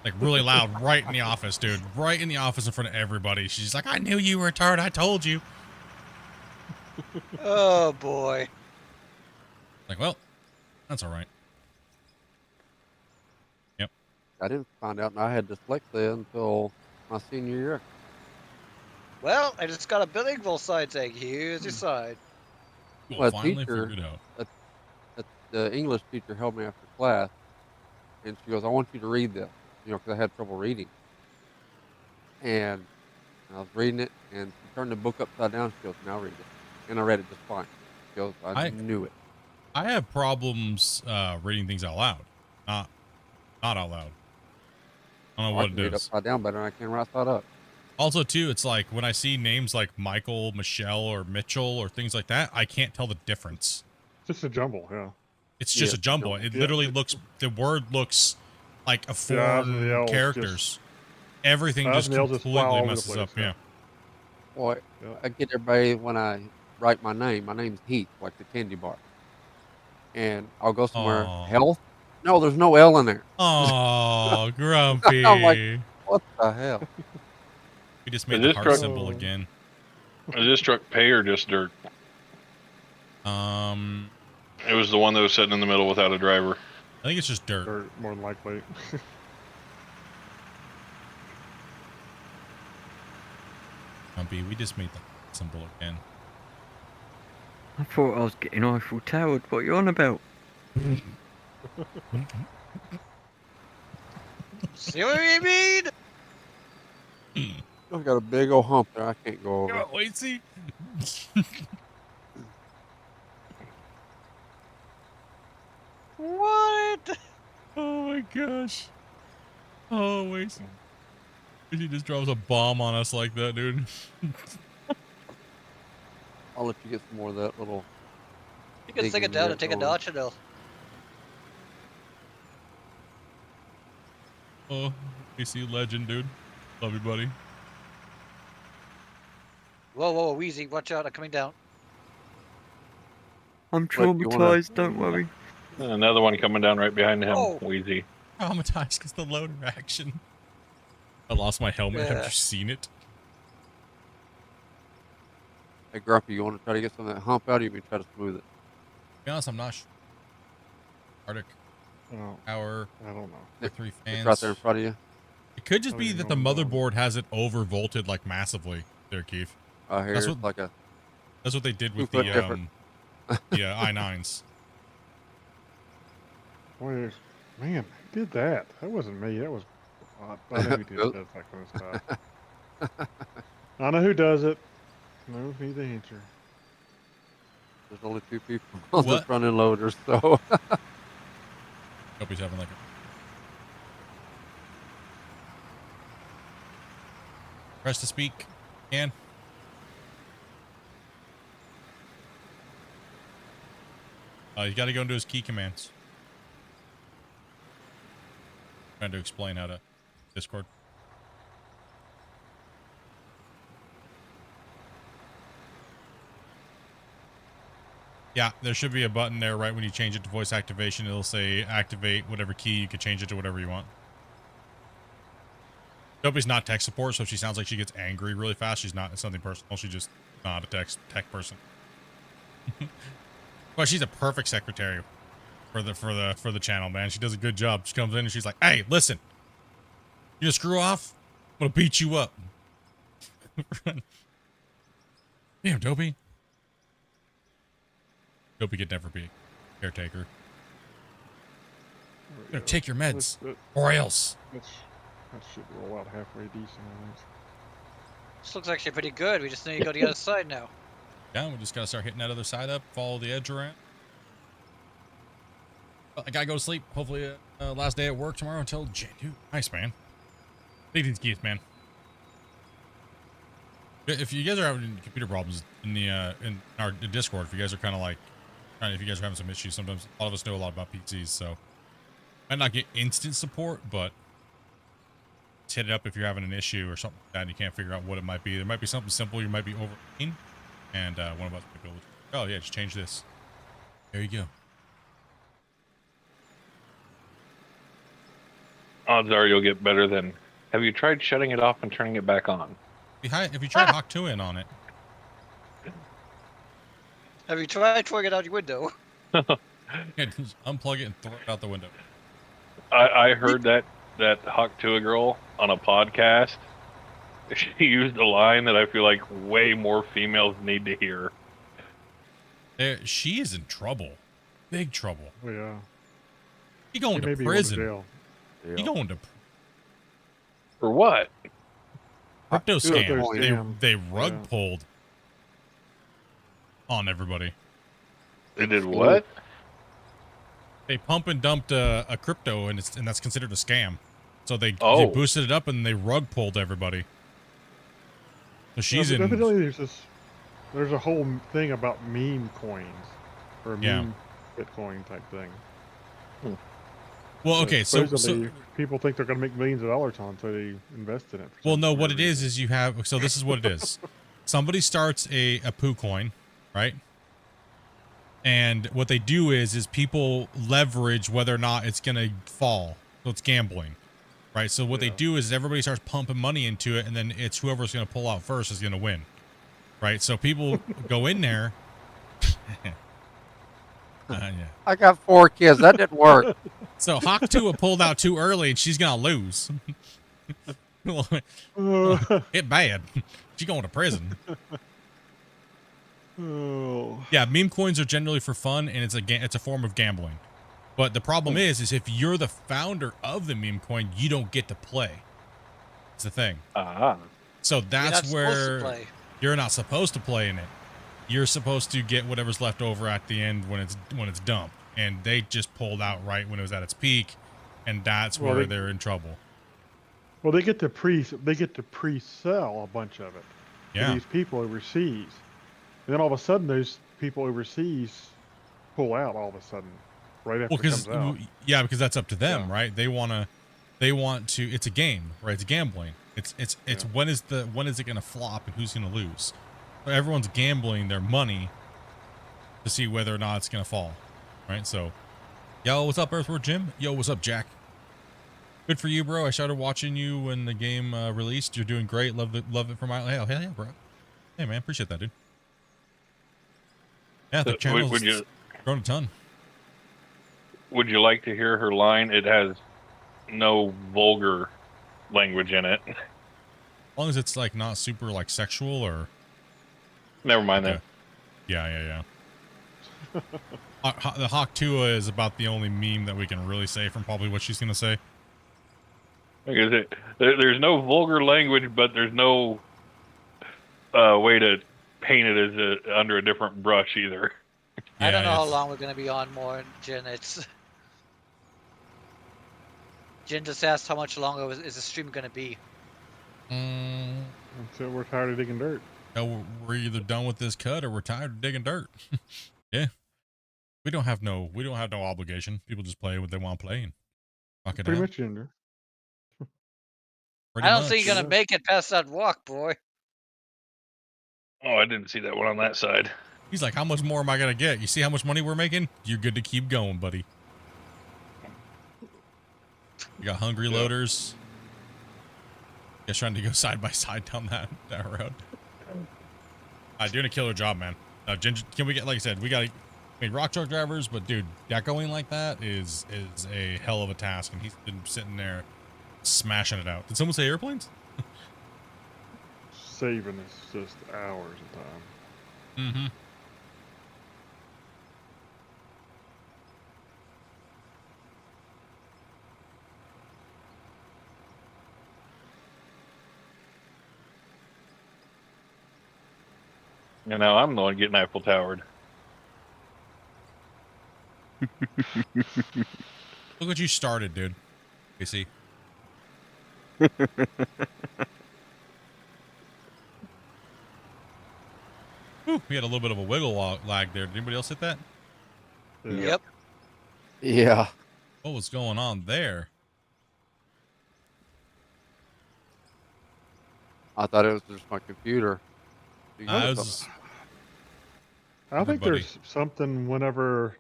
Like really loud, right in the office, dude. Right in the office in front of everybody. She's like, "I knew you were a tard. I told you." Oh boy. Like, well, that's all right. Yep. I didn't find out I had dyslexia until my senior year. Well, I just got a bilingual sign saying, "Here's your sign." Cool. Well, a Finally teacher, figured it out. the English teacher held me after class, and she goes, "I want you to read this," because I had trouble reading. And I was reading it, and she turned the book upside down. She goes, "Now read it," and I read it just fine. She goes, "I knew it." I have problems reading things out loud, not out loud. I don't know I what can it read is. upside down better than I can right side up. Also, too, it's like when I see names like Michael, Michelle, or Mitchell, or things like that, I can't tell the difference. Just a jumble, yeah. It's just Yeah, a jumble. It literally looks, the word looks like a foreign characters. Everything Eyes just and nails just fly all completely over the messes place, up. yeah. Yeah. Boy, I get everybody when I write my name. My name's Heath, like the candy bar. And I'll go somewhere. Aw. Health? No, there's no L in there. Oh, grumpy. I'm like, what the hell? We just made Is the this heart truck- symbol again. Is this truck pay or just dirt? It was the one that was sitting in the middle without a driver. I think it's just dirt. Or more than likely. Grumpy, we just made the symbol again. I thought I was getting Eiffel Towered. What are you on about? See what I mean? I've got a big old hump there. I can't go over. Wait, see. What? Oh my gosh. Oh, wait. He just drops a bomb on us like that, dude. I'll let you get some more of that little. You can sing it down and take a notch and they'll. Oh, AC legend, dude. Love you, buddy. Whoa, whoa, Wheezy, watch out, I'm coming down. I'm What, you wanna- traumatized, don't worry. Another one coming down right behind him. Oh. Wheezy. Traumatized because the loader action. I lost my helmet. Yeah. Have you seen it? Hey, Grumpy, you want to try to get some of that hump out, or you can try to smooth it? To be honest, I'm not sure. Arctic Oh, Power, I don't know. the 3 It's fans. right there in front of you. It could just Oh, be yeah, that the normal mode. motherboard has it overvolted like massively there, Keith. I hear That's it's what- like a That's what they did with 2 foot difference. the i9s. Boy, man, who did that? That wasn't me. That was. I know who does that kind of stuff. I know who does it. Knows me the answer. There's only 2 people on the What? front end loaders, so Hope he's having like a... Press to speak. Can. You got to go into his key commands. Trying to explain how to Discord. Yeah, there should be a button there right when you change it to voice activation. It'll say activate whatever key. You can change it to whatever you want. Dopey's not tech support, so if she sounds like she gets angry really fast, she's not. It's something personal. She's just not a tech person. Well, she's a perfect secretary for the channel, man. She does a good job. She comes in and she's like, "Hey, listen, you gonna screw off? I'm gonna beat you up." Damn, Dopey. Dopey could never be a caretaker. You're gonna take your meds, or else. That should roll out halfway decent, I think. This looks actually pretty good. We just need to go to the other side now. Yeah, we just gotta start hitting that other side up, follow the edge around. Well, I gotta go to sleep. Hopefully, last day at work tomorrow until January. Nice, man. Take these keys, man. If you guys are having computer problems in the in our Discord, if you guys are kind of like, if you guys are having some issues, sometimes a lot of us know a lot about PCs, so might not get instant support, but just hit it up if you're having an issue or something like that and you can't figure out what it might be. There might be something simple you might be overlooking, and one of us might be able to, oh yeah, just change this. There you go. Odds are you'll get better than. Have you tried shutting it off and turning it back on? If you tried Hawk 2 in on it. Have you tried throwing it out your window? Yeah, just unplug it and throw it out the window. I heard that Hawk to a girl on a podcast. She used a line that I feel like way more females need to hear. She is in trouble. Big trouble. Oh, yeah. He going She may to be prison. jail. He going to For what? crypto Crypto scam. scam. They rug Yeah. pulled on everybody. They did what? They pump and dumped a crypto, and that's considered a scam. So they Oh. boosted it up and they rug pulled everybody. So she's Yeah, but in. evidently there's a whole thing about meme coins or Yeah. meme Bitcoin type thing. Well, okay, so Supposedly, people think they're going to make millions of dollars on, so they invest in it. well, no, what it is you have. So this is what it is. Somebody starts a poo coin, right? And what they do is people leverage whether or not it's gonna fall. So it's gambling, right? So what they do is everybody starts pumping money into it, and then it's whoever's gonna pull out first is gonna win, right? So people go in there. Yeah. I got 4 kids. That didn't work. So Hawk 2 pulled out too early, and she's gonna lose. It bad. She's going to prison. Oh. Yeah, meme coins are generally for fun, and it's a form of gambling. But the problem is if you're the founder of the meme coin, you don't get to play. It's the thing. Ah. So that's You're not supposed to where play. you're not supposed to play in it. You're supposed to get whatever's left over at the end when it's dumped. And they just pulled out right when it was at its peak, and that's Well, where they- they're in trouble. Well, they get to pre-sell a bunch of it to Yeah. these people overseas, and then all of a sudden those people overseas pull out all of a sudden right after Well, it comes out. because that's up to them, right? They want to. It's a game, right? It's gambling. It's when is it going to flop and who's going to lose? So everyone's gambling their money to see whether or not it's going to fall, right? So, yo, what's up, Earthward Jim? Yo, what's up, Jack? Good for you, bro. I started watching you when the game released. You're doing great. Love it from my hell yeah, bro. Hey, man, appreciate that, dude. Yeah, the channel's grown a ton. Would you like to hear her line? It has no vulgar language in it. As long as it's like not super like sexual or. Never mind that. Yeah. The Hawk Tua is about the only meme that we can really say from probably what she's gonna say. Because there's no vulgar language, but there's no way to paint it as under a different brush either. I don't know how it's- long we're gonna be on more, Jin. Jin just asked how much longer is the stream gonna be. Until we're tired of digging dirt. No, we're either done with this cut or we're tired of digging dirt. Yeah. We don't have no obligation. People just play what they want to play and knock it Pretty out. much, Ginger. Pretty I don't much. think you're gonna make it past that walk, boy. Oh, I didn't see that one on that side. He's like, how much more am I gonna get? You see how much money we're making? You're good to keep going, buddy. You got hungry loaders. Guys trying to go side by side down that road. Doing a killer job, man. Ginger, can we get, like I said, rock truck drivers, but dude, decoing like that is a hell of a task, and he's been sitting there smashing it out. Did someone say airplanes? Saving us just hours of time. Mm-hmm. And now I'm the one getting Eiffel Towered. Look what you started, dude. You see? Whew, we had a little bit of a wiggle lag there. Did anybody else hit that? Yeah. Yep. Yeah. What was going on there? I thought it was just my computer. I think there's something whenever.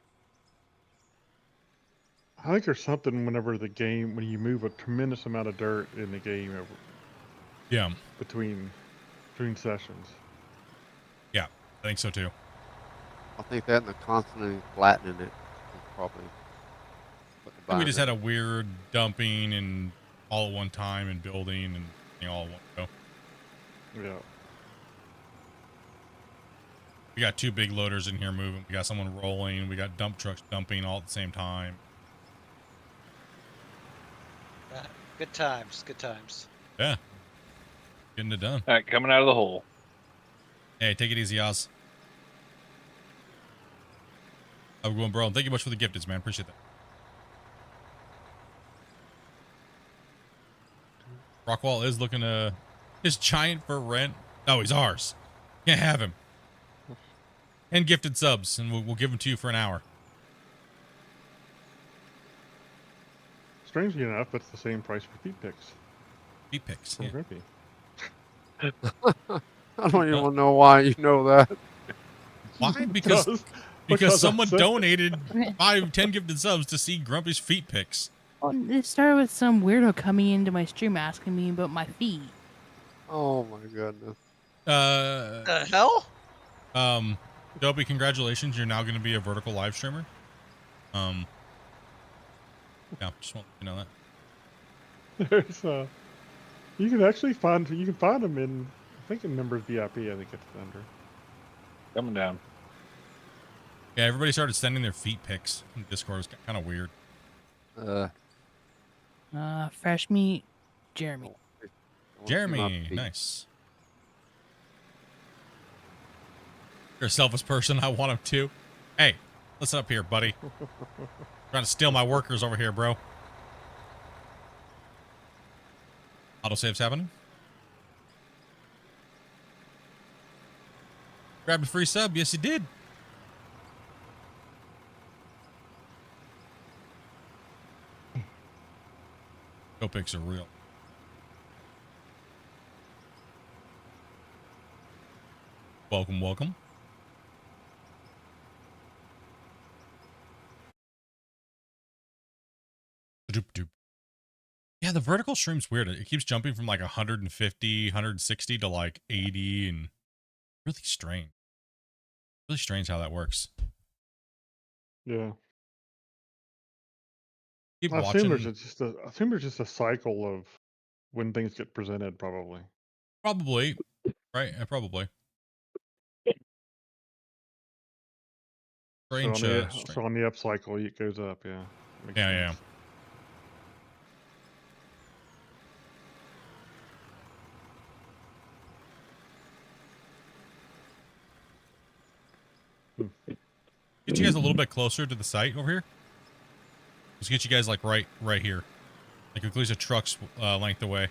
I think there's something whenever the game, when you move a tremendous amount of dirt in the game Yeah. between sessions. Yeah, I think so too. I think that and the constantly flattening it is probably. I think we just had a weird dumping and all at one time and building and all at one go. Yeah. We got two big loaders in here moving. We got someone rolling. We got dump trucks dumping all at the same time. Good times. Good times. Yeah. Getting it done. All right, coming out of the hole. Hey, take it easy, Oz. Have a good one, bro. And thank you much for the gifteds, man. Appreciate that. Rockwall is looking to... His giant for rent. Oh, he's ours. Can't have him. And gifted subs, and we'll give them to you for an hour. Strangely enough, it's the same price for feet picks. Feet picks. From Yeah. Grippy. I don't even know why you know that. Why? Because someone donated 5-10 gifted subs to see Grumpy's feet pics. Well, it started with some weirdo coming into my stream asking me about my feet. Oh my goodness. The hell? Dopey, congratulations. You're now going to be a vertical live streamer. Yeah, just want to know that. There's you can actually find them in, I think, in members VIP. I think it's under. Coming down. Yeah, everybody started sending their feet pics in Discord. It was kind of weird. Fresh meat, Jeremy. Jeremy, nice. You're a selfish person. I want him to. Hey, listen up here, buddy. Trying to steal my workers over here, bro. Autosave's happening. Grabbed a free sub. Yes, you did. Go pics are real. Welcome, welcome. Yeah, the vertical stream's weird. It keeps jumping from like 150, 160 to like 80 and really strange. Really strange how that works. Yeah. Keep I watching. assume there's just a cycle of when things get presented, probably. Probably, right? Probably. Strange. So on the up cycle, it goes up. Yeah. Makes Yeah. sense. Get you guys a little bit closer to the site over here. Let's get you guys like right here, like at least a truck's length away.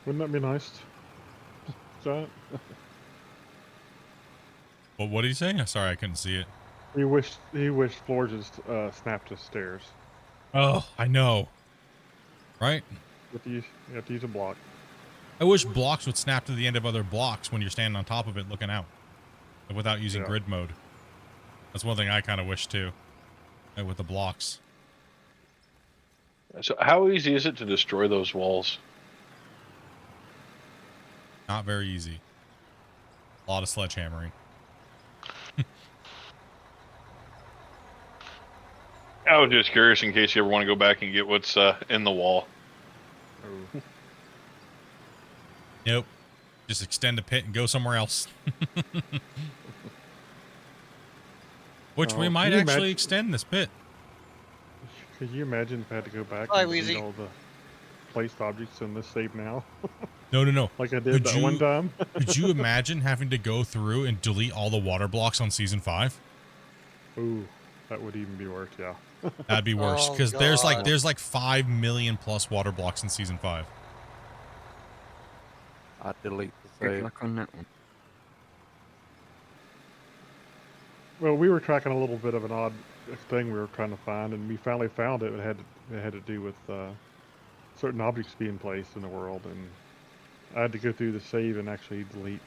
Wouldn't that be nice? That? Well, what did he say? Sorry, I couldn't see it. He wished floors just snapped to stairs. Oh, I know. Right? You have to use a block. I wish blocks would snap to the end of other blocks when you're standing on top of it looking out, without using grid mode. That's one thing I kind of wish too, with the blocks. So how easy is it to destroy those walls? Not very easy. A lot of sledgehammering. I was just curious in case you ever want to go back and get what's in the wall. Oh. Nope. Just extend the pit and go somewhere else. Which we might actually extend this pit. Could you imagine if I had to go back Hi, and delete Weezy. all the placed objects in this save now? No. Like I did that one time. Could you imagine having to go through and delete all the water blocks on season 5? Ooh, that would even be worse, yeah. That'd be worse, Oh, because God. there's like 5 million plus water blocks in season 5. I delete the Good save. luck on that one. Well, we were tracking a little bit of an odd thing we were trying to find, and we finally found it. It had to do with certain objects being placed in the world, and I had to go through the save and actually delete.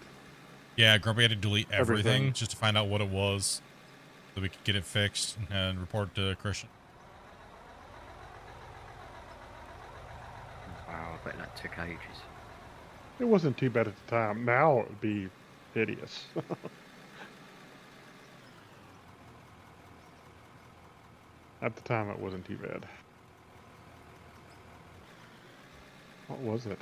Yeah, Grumpy had to delete everything Everything. just to find out what it was, so we could get it fixed and report it to Christian. Wow, I bet that took ages. It wasn't too bad at the time. Now it would be hideous. At the time, it wasn't too bad. What was it?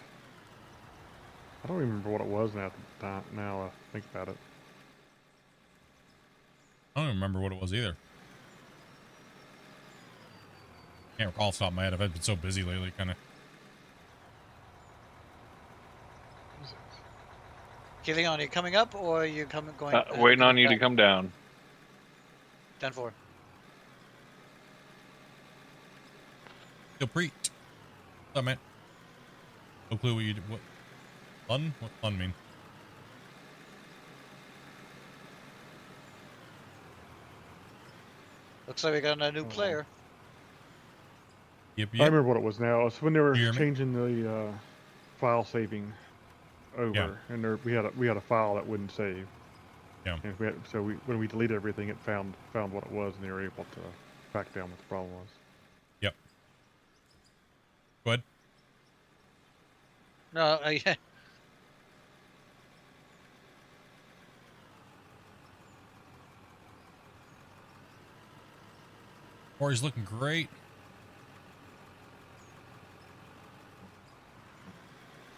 I don't remember what it was now. At the time, now I think about it. I don't even remember what it was either. Can't recall off the top of my head. I've been so busy lately, kind of. Killing on you coming up, or are you going? Waiting on coming you to down? come down. 10-4. Yo, Preet. What's up, man? No clue what you did. What? Fun? What fun mean? Looks like we got a new player. Yep. I remember what it was now. It's when they were You hear me? changing the file saving over, Yeah. and we had a file that wouldn't save. Yeah. And when we deleted everything, it found what it was, and they were able to track down what the problem was. Yep. Go ahead. No, yeah. Quarry's looking great.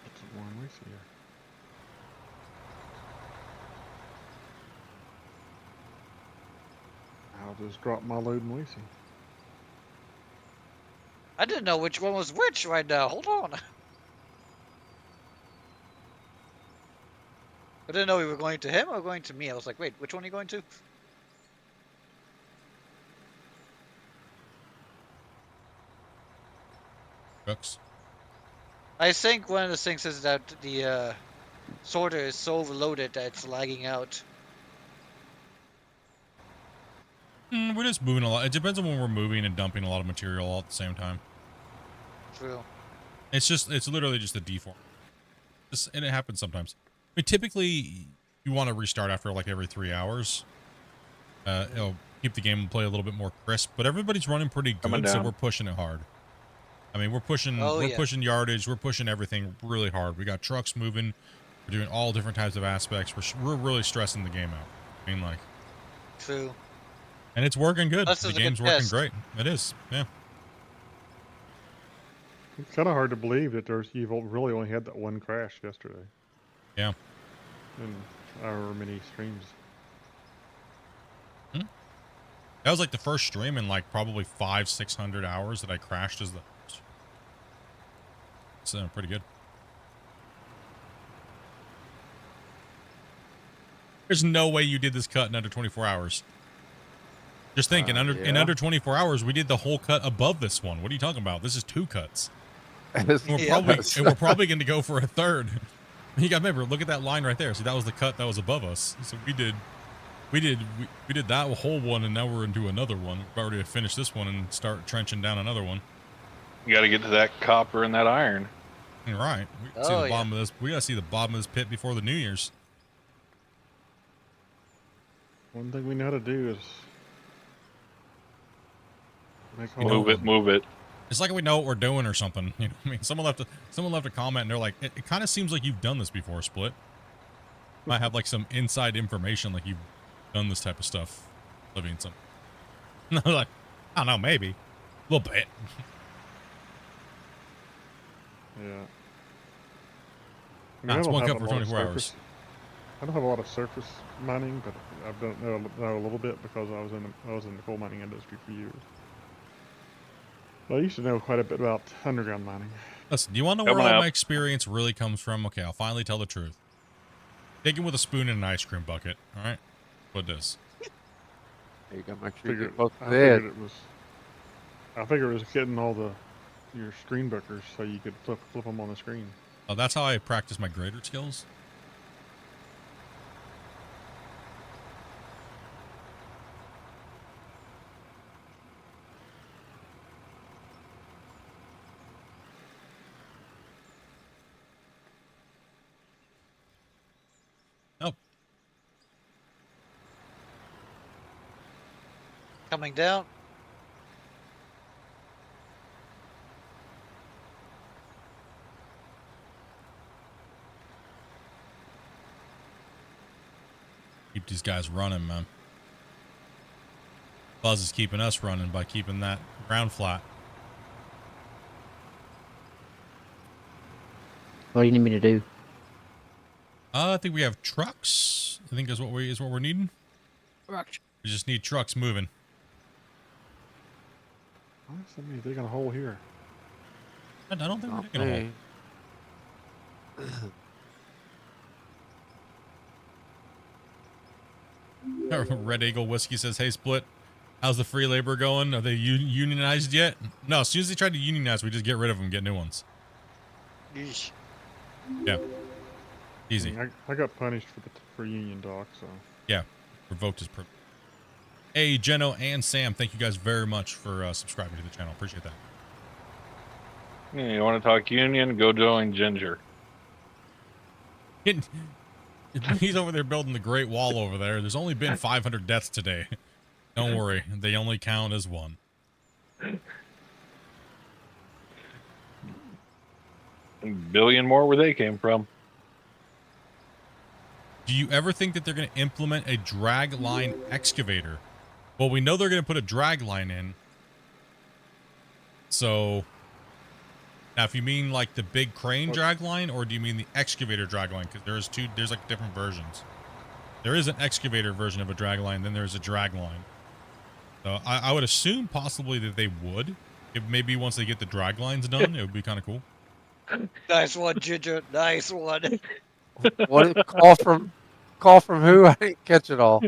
What's the one we see here? I'll just drop my load and Lacey. I didn't know which one was which right now. Hold on. I didn't know we were going to him or going to me. I was like, wait, which one are you going to? Brooks. I think one of the things is that the sorter is so overloaded that it's lagging out. We're just moving a lot. It depends on when we're moving and dumping a lot of material all at the same time. True. It's literally just a deform. And it happens sometimes. I mean, typically you want to restart after like every 3 hours. It'll keep the game play a little bit more crisp, but everybody's running pretty good, so we're pushing it hard. I mean, we're pushing pushing yardage, we're pushing everything really hard. We got trucks moving, we're doing all different types of aspects. We're really stressing the game out. I mean, like, True. and it's working good. This The is a game's good working test. great. It is, yeah. It's kind of hard to believe that you've really only had that one crash yesterday. Yeah. In however many streams. That was like the first stream in like probably 500-600 hours that I crashed as the host. So pretty good. There's no way you did this cut in under 24 hours. Just think, in under 24 hours, we did the whole cut above this one. What are you talking about? This is 2 cuts. And we're probably going to go for a third. You got to remember, look at that line right there. See, that was the cut that was above us. So we did that whole one, and now we're into another one. We're about ready to finish this one and start trenching down another one. You got to get to that copper and that iron. You're right. We gotta see the bottom of this. We got to see the bottom of this pit before the New Year's. One thing we know how to do is move it. It's like we know what we're doing or something. You know what I mean? Someone left a comment and they're like, it kind of seems like you've done this before, Split. Might have like some inside information, like you've done this type of stuff. Living some. No, like, I don't know, maybe. A little bit. Yeah. Nah, it's one cup for 24 hours. I don't have a lot of surface mining, but I've done know a little bit because I was in the coal mining industry for years. But I used to know quite a bit about underground mining. Listen, do you want to know where all my experience really comes from? Okay, I'll finally tell the truth. Digging with a spoon in an ice cream bucket. All right, what this? You got my I figured it was getting all your screen bookers so you could flip them on the screen. Oh, that's how I practice my grader skills. Nope. Coming down. Keep these guys running, man. Buzz is keeping us running by keeping that ground flat. What do you need me to do? I think we have trucks. I think is what we're needing. Trucks. We just need trucks moving. Why is somebody digging a hole here? I don't think we're digging a hole. Red Eagle Whiskey says, "Hey, Split, how's the free labor going? Are they unionized yet?" No, as soon as they try to unionize, we just get rid of them, get new ones. Yeesh. Yeah, easy. I got punished for union talk, so yeah, revoked his privilege. Hey, Jeno and Sam, thank you guys very much for subscribing to the channel. Appreciate that. Yeah, you want to talk union? Go join Ginger. He's over there building the Great Wall over there. There's only been 500 deaths today. Don't worry, they only count as one. A billion more where they came from. Do you ever think that they're going to implement a drag line excavator? Well, we know they're going to put a drag line in. So, now if you mean like the big crane drag line, or do you mean the excavator drag line? Because there's like different versions. There is an excavator version of a drag line, then there's a drag line. So I would assume possibly that they would. If maybe once they get the drag lines done, it would be kind of cool. Nice one, Ginger. Nice one. What call from who? I didn't catch it all.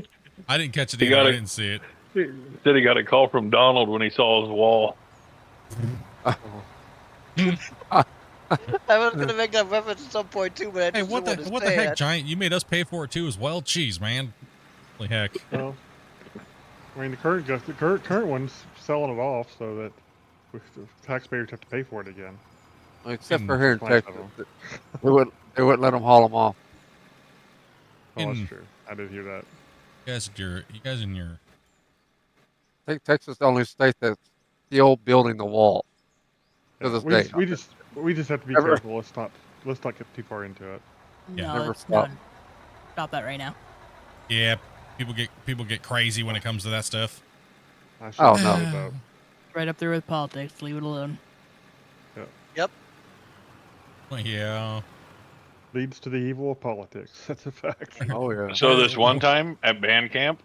I didn't catch it either. I didn't see it. He said he got a call from Donald when he saw his wall. I was gonna make that reference at some point too, but I hey, what the heck, Giant? You made us pay for it too as well. Jeez, man. Holy heck. Well, I mean, the current one's selling it off so that the taxpayers have to pay for it again. Well, except for here in Texas, they wouldn't let them haul them off. Oh, that's true. I did hear that. You guys in your. I think Texas is the only state that's still building the wall. Yeah, we just have to be careful. Let's not get too far into it. Yeah. No, let's not stop that right now. Yeah, people get crazy when it comes to that stuff. Oh no. Right up there with politics. Leave it alone. Yeah. Yep. Yeah. Leads to the evil of politics. That's a fact. Oh yeah. So this one time at band camp,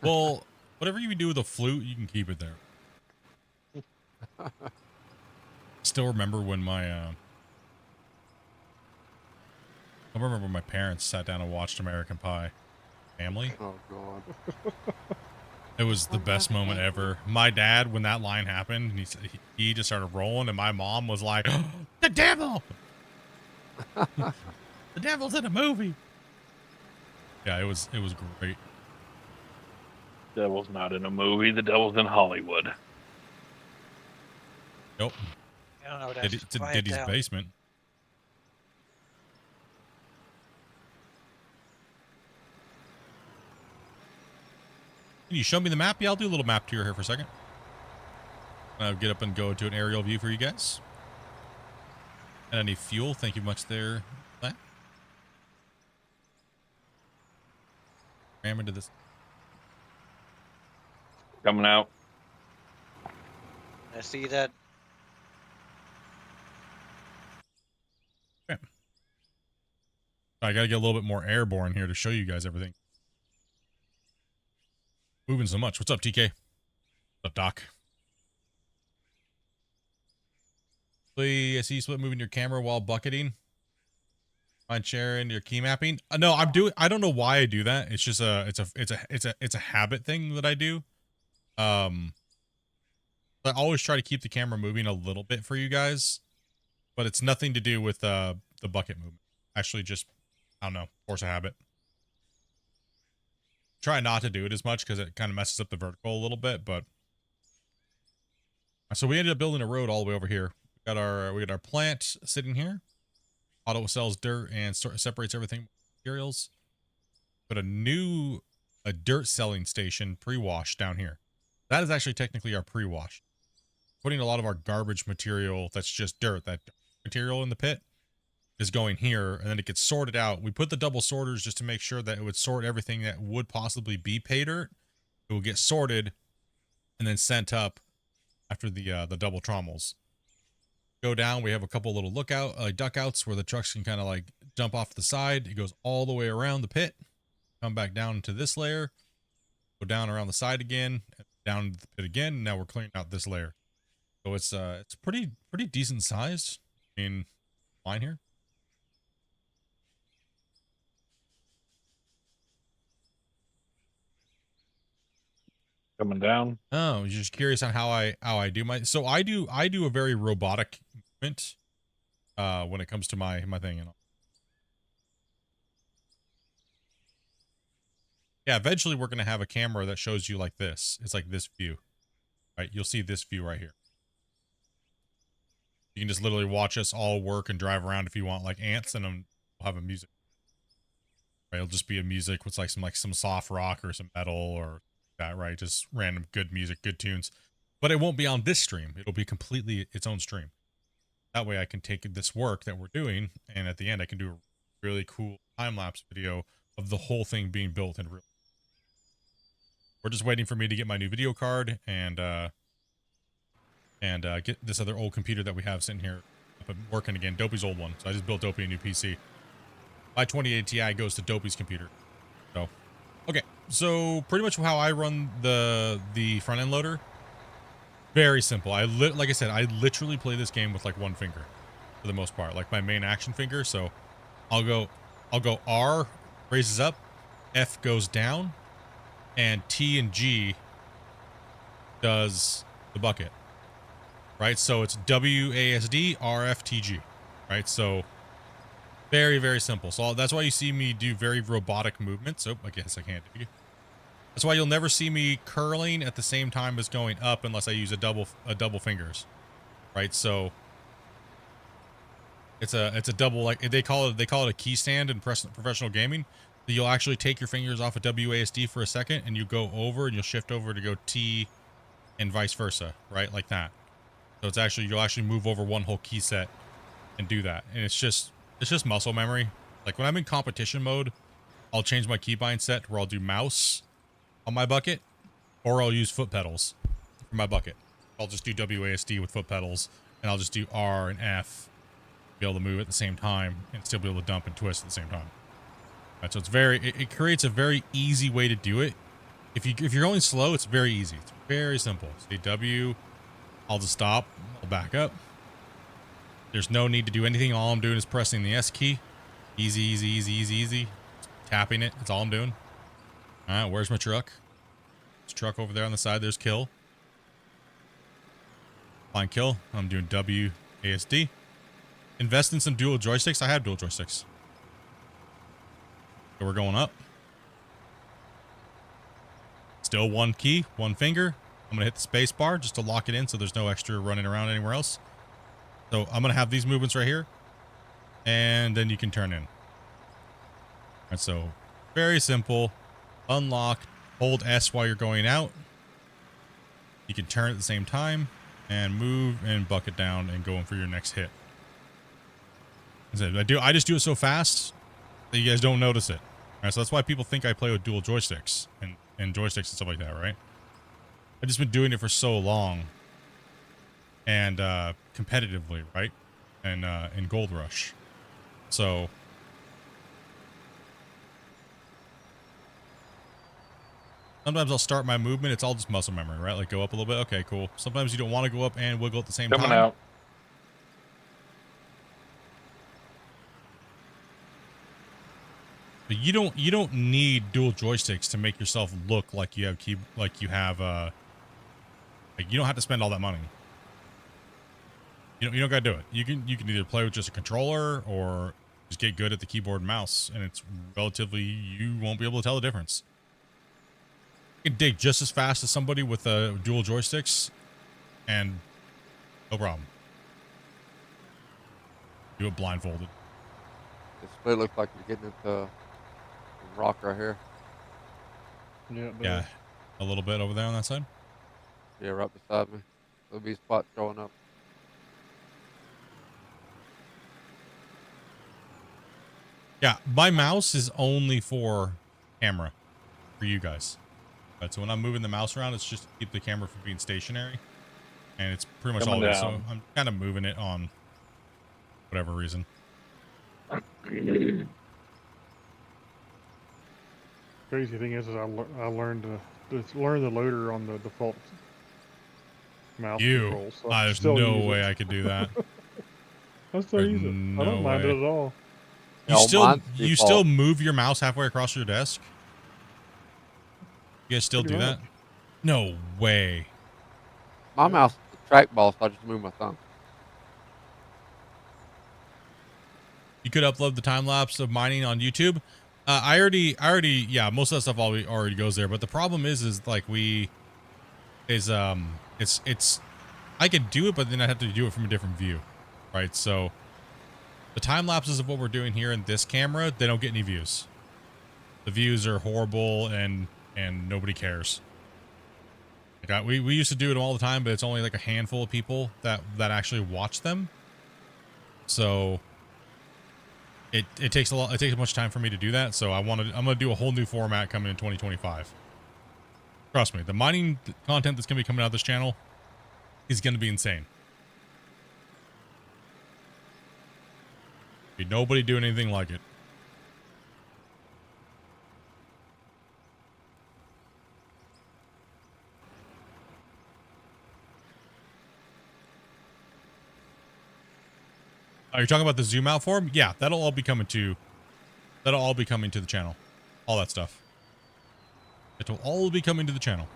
Well, whatever you do with a flute, you can keep it there. Still remember when I remember when my parents sat down and watched American Pie. Family. Oh god. It was the best moment ever. My dad, when that line happened, he just started rolling, and my mom was like, "The devil! The devil's in a movie." Yeah, it was great. devil's not in a movie. The devil's in Hollywood. Nope. I don't know. That. It's in Quiet Diddy's down. basement. Can you show me the map? Yeah, I'll do a little map tour here for a second. I'll get up and go to an aerial view for you guys. And any fuel? Thank you much there. That. Ram into this. Coming out. I see that. Okay. I gotta get a little bit more airborne here to show you guys everything. Moving so much. What's up, TK? What's up, Doc? I see you split moving your camera while bucketing. Mind sharing your key mapping. No, I'm doing. I don't know why I do that. It's just it's a habit thing that I do. I always try to keep the camera moving a little bit for you guys, but it's nothing to do with the bucket movement. Actually, just I don't know, force a habit. Try not to do it as much because it kind of messes up the vertical a little bit, but so we ended up building a road all the way over here. We got our plant sitting here. Auto sells dirt and separates everything materials. But a dirt selling station pre-wash down here. That is actually technically our pre-wash. Putting a lot of our garbage material that's just dirt, that material in the pit is going here, and then it gets sorted out. We put the double sorters just to make sure that it would sort everything that would possibly be pay dirt. It will get sorted and then sent up after the double trommels. Go down, we have a couple little duck outs where the trucks can kind of like jump off the side. It goes all the way around the pit, come back down to this layer, go down around the side again, down to the pit again. Now we're clearing out this layer. So it's pretty decent sized. I mean, fine here. Coming down. Oh, you're just curious on how I do my. So I do a very robotic movement when it comes to my thing and all. Yeah, eventually we're gonna have a camera that shows you like this. It's like this view, right? You'll see this view right here. You can just literally watch us all work and drive around if you want, like ants, and we'll have a music. Right, it'll just be a music with like some soft rock or some metal or that, right? Just random good music, good tunes. But it won't be on this stream. It'll be completely its own stream. That way I can take this work that we're doing, and at the end I can do a really cool time-lapse video of the whole thing being built in real. We're just waiting for me to get my new video card and get this other old computer that we have sitting here up and working again. Dopey's old one. So I just built Dopey a new PC. My 2080 Ti goes to Dopey's computer. So, okay. So pretty much how I run the front end loader. Very simple. Like I said, I literally play this game with like one finger for the most part, like my main action finger. So I'll go R raises up, F goes down, and T and G does the bucket. Right? So it's WASD, RFTG. Right? So very, very simple. So that's why you see me do very robotic movements. Oh, I guess I can't do. That's why you'll never see me curling at the same time as going up unless I use a double fingers. Right? So it's a double, like they call it a key stand in professional gaming. You'll actually take your fingers off of WASD for a second and you go over and you'll shift over to go T and vice versa, right? Like that. So it's actually, you'll actually move over one whole key set and do that. And it's just muscle memory. Like when I'm in competition mode, I'll change my keybind set where I'll do mouse on my bucket, or I'll use foot pedals for my bucket. I'll just do WASD with foot pedals, and I'll just do R and F be able to move at the same time and still be able to dump and twist at the same time. Right, so it's it creates a very easy way to do it. If you're going slow, it's very easy. It's very simple. Say W, I'll just stop, I'll back up. There's no need to do anything. All I'm doing is pressing the S key. Easy, easy, easy, easy, easy. Tapping it. That's all I'm doing. All right, where's my truck? There's truck over there on the side. There's kill. Find kill. I'm doing W, ASD. Invest in some dual joysticks. I have dual joysticks. So we're going up. Still one key, one finger. I'm going to hit the space bar just to lock it in so there's no extra running around anywhere else. So I'm going to have these movements right here. And then you can turn in. All right, so very simple. Unlock, hold S while you're going out. You can turn at the same time and move and bucket down and go in for your next hit. I just do it so fast that you guys don't notice it. All right, so that's why people think I play with dual joysticks and joysticks and stuff like that, right? I've just been doing it for so long and competitively, right? And in Gold Rush. So sometimes I'll start my movement. It's all just muscle memory, right? Like go up a little bit. Okay, cool. Sometimes you don't want to go up and wiggle at the same time. Coming out. But you don't need dual joysticks to make yourself look like you have like you don't have to spend all that money. You don't gotta do it. You can either play with just a controller or just get good at the keyboard and mouse, and it's relatively, you won't be able to tell the difference. You can dig just as fast as somebody with dual joysticks, and no problem. Do it blindfolded. This split looks like you're getting into rock right here. Yeah, a little bit over there on that side. Yeah, right beside me. There'll be a spot showing up. Yeah, my mouse is only for camera, for you guys. Right, so when I'm moving the mouse around, it's just to keep the camera from being stationary. And it's pretty much all it is. So I'm kind of moving it on whatever reason. Crazy thing is I learned to learn the loader on the default mouse control. So there's no way I could do that. I still use it. I don't mind it at all. You still move your mouse halfway across your desk? You guys still do that? No way. My mouse is a trackball, so I just move my thumb. You could upload the time lapse of mining on YouTube. I already, yeah, most of that stuff already goes there. But the problem is like it's I could do it, but then I'd have to do it from a different view, right? So the time lapses of what we're doing here in this camera, they don't get any views. The views are horrible and nobody cares. Like we used to do it all the time, but it's only like a handful of people that actually watch them. So it takes much time for me to do that. So I'm gonna do a whole new format coming in 2025. Trust me, the mining content that's gonna be coming out of this channel is gonna be insane. Ain't nobody doing anything like it. Are you talking about the zoom out form? Yeah, that'll all be coming to the channel. All that stuff. It will all be coming to the channel.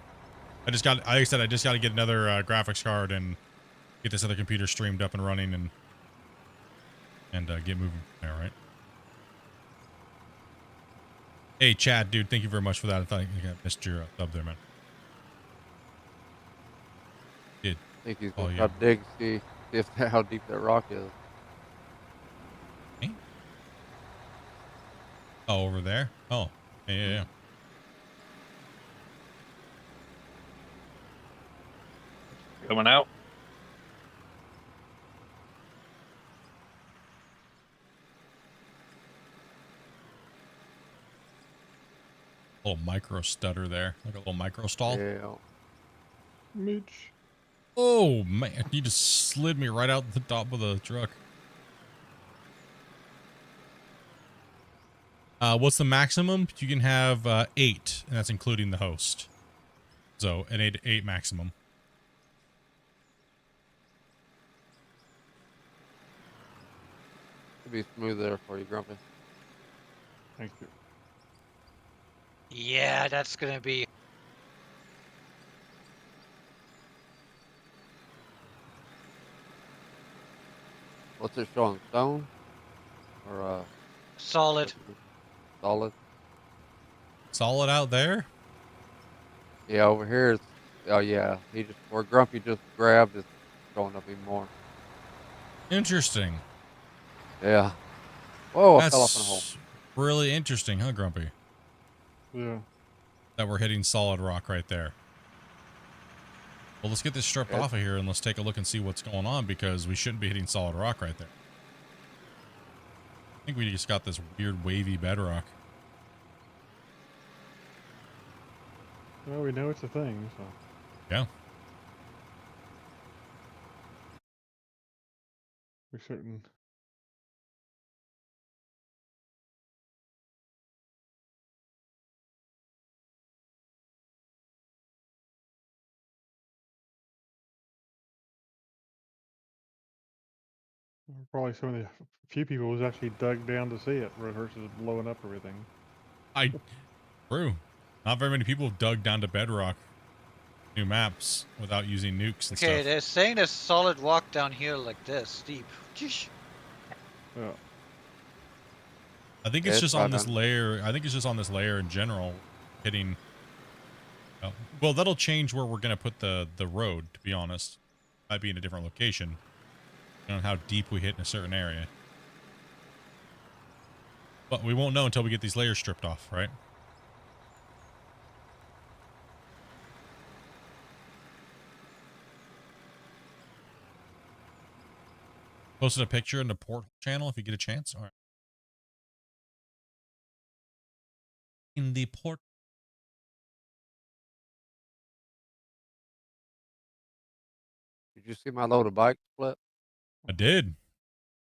Like I said, I just got to get another graphics card and get this other computer streamed up and running and get moving there, right? Hey, Chad, dude, thank you very much for that. I thought I missed your sub there, man. I think he's going to try to dig, see how deep that rock is. Oh, over there? Oh, yeah. Coming out. A little micro stutter there, like a little micro stall. Yeah. Mooch. Oh man, you just slid me right out the top of the truck. What's the maximum? You can have 8, and that's including the host. So an 8 maximum. It'll be smooth there for you, Grumpy. Thank you. Yeah, that's gonna be. What's it showing? Stone? Or Solid. solid? Solid out there? Yeah, over here it's, oh yeah, he just, where Grumpy just grabbed, it's showing up even more. Interesting. Yeah. Whoa, I That's fell off in a hole. really interesting, huh, Grumpy? Yeah. That we're hitting solid rock right there. Well, let's get this stripped off of here and let's take a look and see what's going on, because we shouldn't be hitting solid rock right there. I think we just got this weird wavy bedrock. Well, we know it's a thing, so. Yeah. We're certain. Probably some of the few people who's actually dug down to see it versus blowing up everything. True. Not very many people have dug down to bedrock new maps without using nukes and Okay, stuff. they're saying there's solid rock down here like this, steep. Jeesh. Yeah. I think it's just on this layer. I think it's just on this layer in general, hitting. Well, that'll change where we're gonna put the road. To be honest, might be in a different location, depending on how deep we hit in a certain area. But we won't know until we get these layers stripped off, right? Posted a picture in the port channel if you get a chance. All right. In the port. Did you see my load of bike split? I did.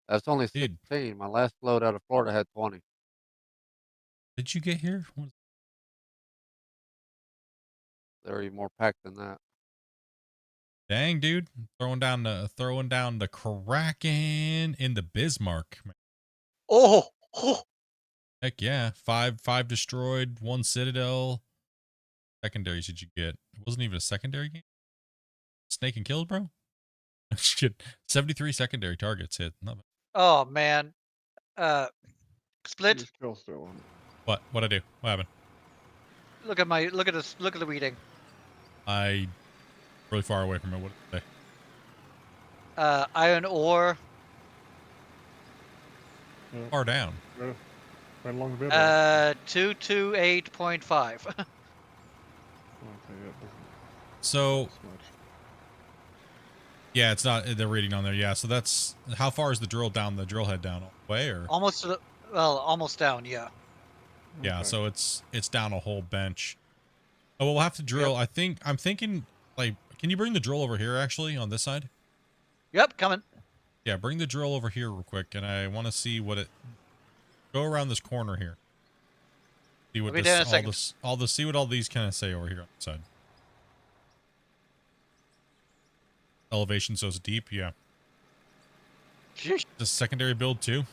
That's only 16. My last load out of Florida had 20. Did you get here? They're even more packed than that. Dang, dude. Throwing down the Kraken in the Bismarck. Oh. Heck yeah. Five destroyed, 1 citadel. Secondaries did you get? It wasn't even a secondary game? Snake and kills, bro? Shit. 73 secondary targets hit. Not bad. Oh man. Split. Still on. What? What'd I do? What happened? Look at the reading. I really far away from it. What did it say? Iron ore. Far down. Right along the bed. 228.5. Okay, so yeah, it's not the reading on there. Yeah, so that's how far is the drill down? The drill head down all the way, or almost down. Yeah. Yeah, so it's down a whole bench. Oh, well, we'll have to drill. Yep. I'm thinking, like, can you bring the drill over here actually on this side? Yep, coming. Yeah, bring the drill over here real quick, and I want to see what it. Go around this corner here. See what see what all these kind of say over here on the side. Elevation so it's deep, yeah. The secondary build too.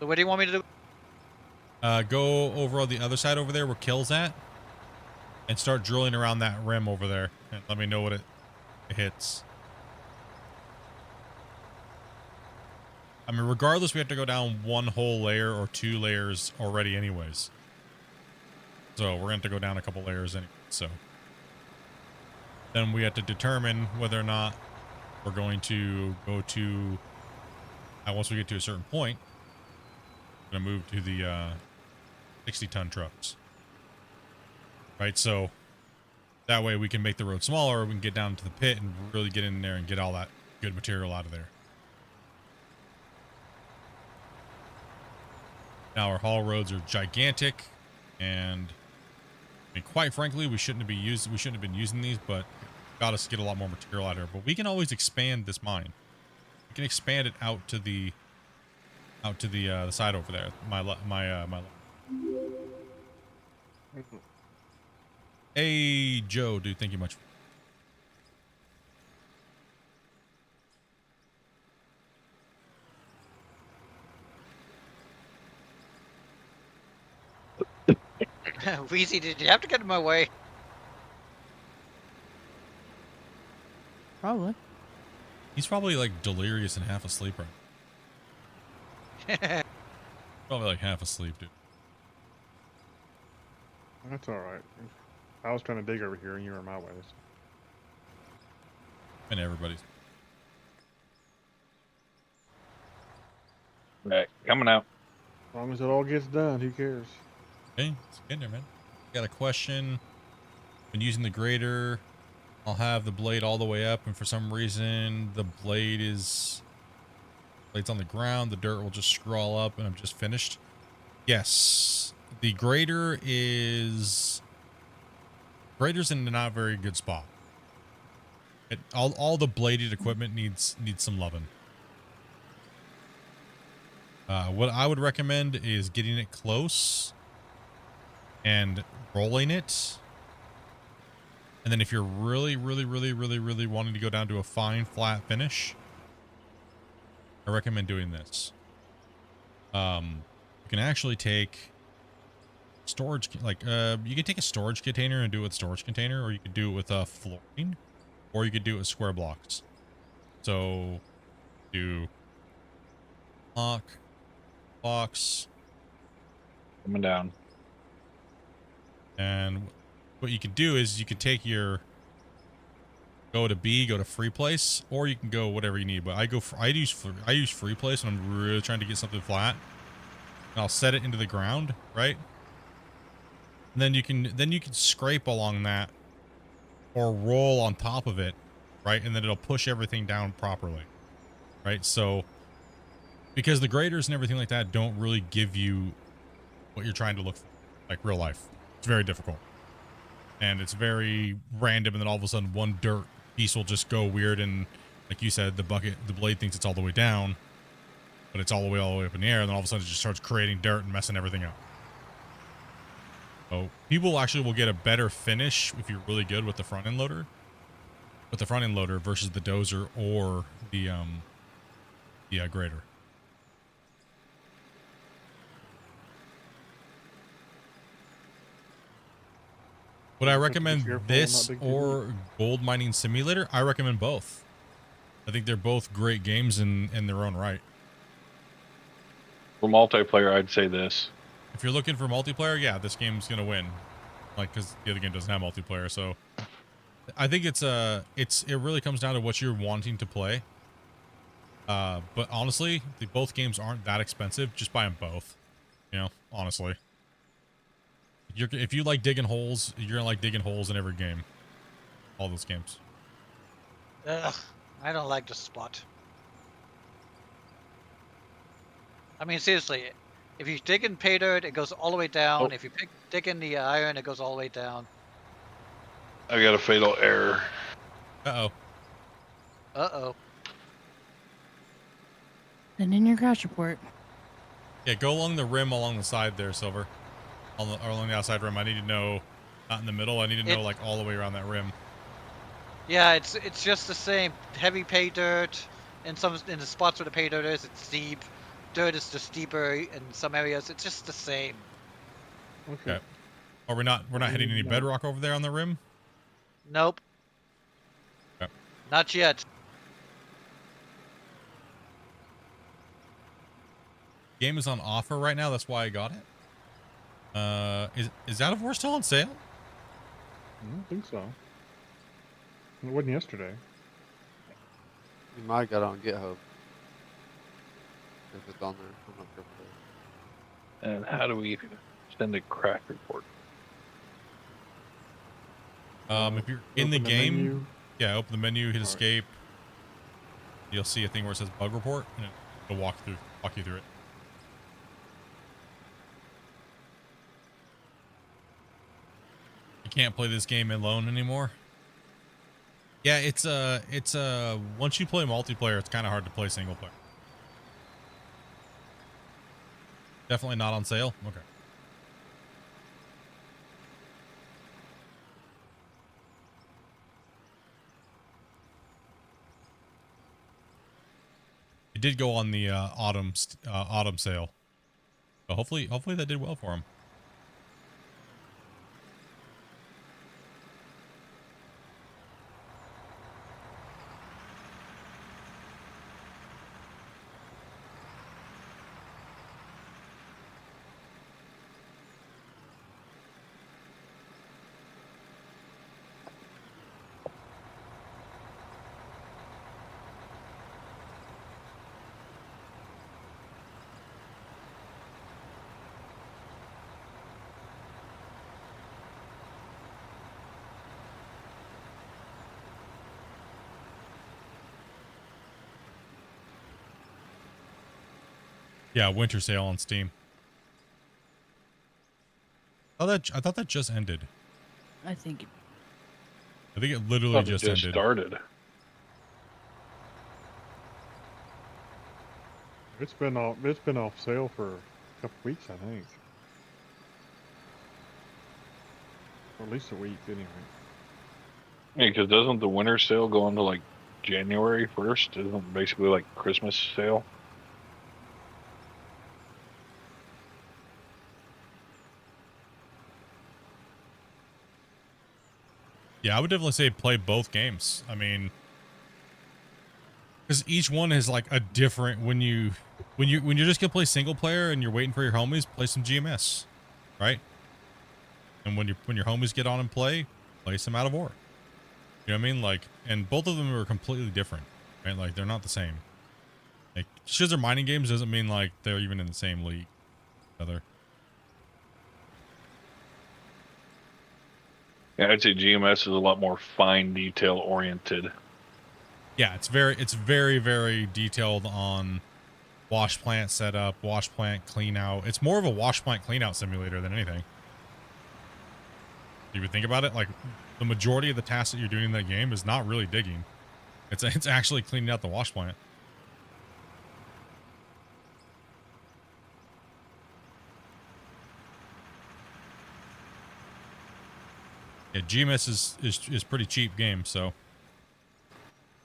So what do you want me to do? Go over on the other side over there where Kill's at, and start drilling around that rim over there, and let me know what it hits. I mean, regardless, we have to go down 1 whole layer or 2 layers already anyways. So we're going to have to go down a couple layers anyway, so. Then we have to determine whether or not we're going to go to, once we get to a certain point, we're going to move to the 60-ton trucks. Right, so that way we can make the road smaller, we can get down to the pit and really get in there and get all that good material out of there. Now our haul roads are gigantic, and I mean, quite frankly, we shouldn't have been using these, but it got us to get a lot more material out of there. But we can always expand this mine. We can expand it out to the out to the side over there. My Hey, Joe, dude, thank you much. Wheezy, did you have to get in my way? Probably. He's probably like delirious and half asleep right. Probably like half asleep, dude. That's all right. I was trying to dig over here, and you were in my way. And everybody's. Right, coming out. As long as it all gets done, who cares? Hey, it's getting there, man. Got a question. Been using the grader. I'll have the blade all the way up, and for some reason, the blade's on the ground. The dirt will just scrawl up, and I'm just finished. Yes, the grader's in a not very good spot. All the bladed equipment needs some loving. What I would recommend is getting it close and rolling it. And then if you're really wanting to go down to a fine flat finish, I recommend doing this. You can actually take storage, like, you can take a storage container and do it with storage container, or you could do it with flooring, or you could do it with square blocks. So do blocks. Coming down. And what you could do is you could take your, go to B, go to free place, or you can go whatever you need. But I use free place when I'm really trying to get something flat. And I'll set it into the ground, right? And then you can scrape along that or roll on top of it, right? And then it'll push everything down properly, right? So because the graders and everything like that don't really give you what you're trying to look for, like real life. It's very difficult. And it's very random, and then all of a sudden one dirt piece will just go weird, and like you said, the blade thinks it's all the way down, but it's all the way up in the air, and then all of a sudden it just starts creating dirt and messing everything up. So people actually will get a better finish if you're really good with the front end loader. With the front end loader versus the dozer or the grader. Would I recommend this or Gold Mining Simulator? I recommend both. I think they're both great games in their own right. For multiplayer, I'd say this. If you're looking for multiplayer, yeah, this game's gonna win. Like, because the other game doesn't have multiplayer, so I think it really comes down to what you're wanting to play. But honestly, both games aren't that expensive. Just buy them both. You know, honestly. If you like digging holes, you're gonna like digging holes in every game. All those games. Ugh, I don't like the spot. I mean, seriously, if you dig in pay dirt, it goes all the way down. Oh. If you dig in the iron, it goes all the way down. I got a fatal error. Uh-oh. Uh-oh. Send in your crash report. Yeah, go along the rim along the side there, Silver. Or along the outside rim. I need to know, not in the middle. I need to know like all the way around that rim. Yeah, it's just the same. Heavy pay dirt. In the spots where the pay dirt is, it's steep. Dirt is just steeper in some areas. It's just the same. Okay. Are we're not hitting any bedrock over there on the rim? Nope. Okay. Not yet. Game is on offer right now. That's why I got it. Is Out of War still on sale? I don't think so. It wasn't yesterday. You might have got it on GitHub. If it's on there, I'm not sure if it is. And how do we send a crash report? If you're in the Open game, menu. yeah, open the menu, hit All right. escape. You'll see a thing where it says bug report, and it'll walk you through it. You can't play this game alone anymore. Yeah, it's once you play multiplayer, it's kind of hard to play single player. Definitely not on sale. Okay. It did go on the autumn sale. So hopefully that did well for him. Yeah, winter sale on Steam. I thought that just ended. I think it literally Thought it just just ended. started. It's been off sale for a couple weeks, I think. Or at least a week, anyway. Yeah, because doesn't the winter sale go into like January 1st? Isn't it basically like Christmas sale? Yeah, I would definitely say play both games. I mean, because each one is like a different. When you're just gonna play single player and you're waiting for your homies, play some GMS, right? And when your homies get on and play some Out of War. You know what I mean? Like, and both of them are completely different, right? Like, they're not the same. Like, just they're mining games doesn't mean like they're even in the same league. Other. Yeah, I'd say GMS is a lot more fine detail oriented. Yeah, it's very, very detailed on wash plant setup, wash plant clean out. It's more of a wash plant clean out simulator than anything. If you think about it, like the majority of the tasks that you're doing in that game is not really digging. It's actually cleaning out the wash plant. Yeah, GMS is pretty cheap game, so.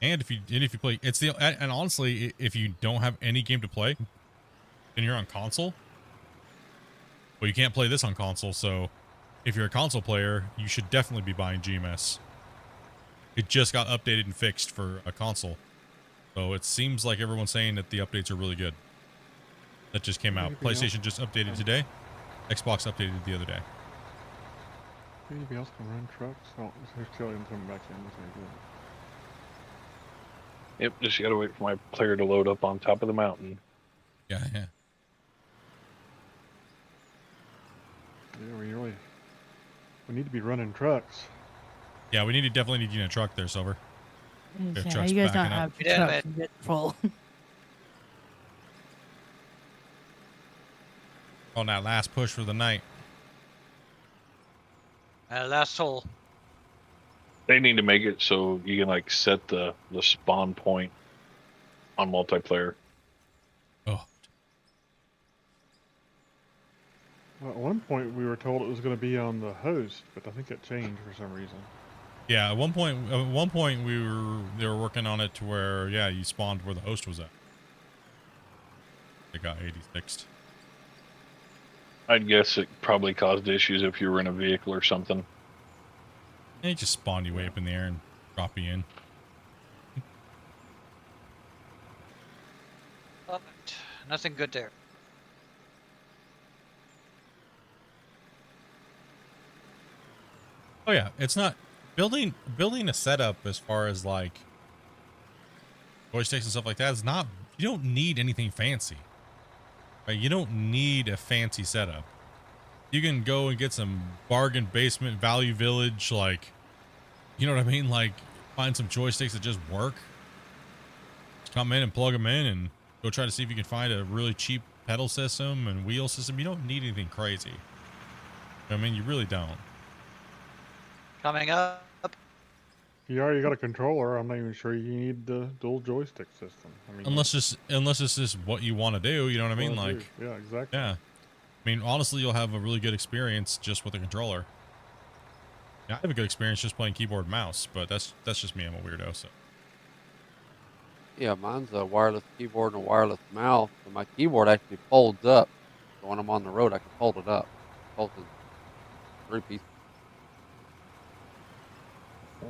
And if you play, it's the, and honestly, if you don't have any game to play, and you're on console, well, you can't play this on console, so if you're a console player, you should definitely be buying GMS. It just got updated and fixed for a console. So it seems like everyone's saying that the updates are really good. That just came out. PlayStation just updated today. Xbox updated the other day. Anybody else can run trucks? Oh, there's Killian coming back in. That's very good. Yep, just gotta wait for my player to load up on top of the mountain. Yeah. Yeah, we need to be running trucks. Yeah, we definitely need you in a truck there, Silver. Your yeah, truck's you guys backing don't up. have trucks to get full. On that last push for the night. Last hole. They need to make it so you can like set the spawn point on multiplayer. Oh. Well, at one point, we were told it was going to be on the host, but I think it changed for some reason. Yeah, at one point they were working on it to where, yeah, you spawned where the host was at. They got 80 fixed. I'd guess it probably caused issues if you were in a vehicle or something. They just spawn you way up in the air and drop you in. But nothing good there. Oh yeah, it's not building a setup as far as like joysticks and stuff like that is not, you don't need anything fancy. Right? You don't need a fancy setup. You can go and get some bargain basement value village, like, you know what I mean? Like, find some joysticks that just work. Just come in and plug them in and go try to see if you can find a really cheap pedal system and wheel system. You don't need anything crazy. I mean, you really don't. Coming up. If you already got a controller, I'm not even sure you need the dual joystick system. I mean, Unless it's just what you want to do, you know what I mean? Like, yeah, exactly. yeah, I mean, honestly, you'll have a really good experience just with a controller. Yeah, I have a good experience just playing keyboard and mouse, but that's just me. I'm a weirdo, so. Yeah, mine's a wireless keyboard and a wireless mouse, and my keyboard actually folds up. So when I'm on the road, I can fold it up. Folds in 3 pieces.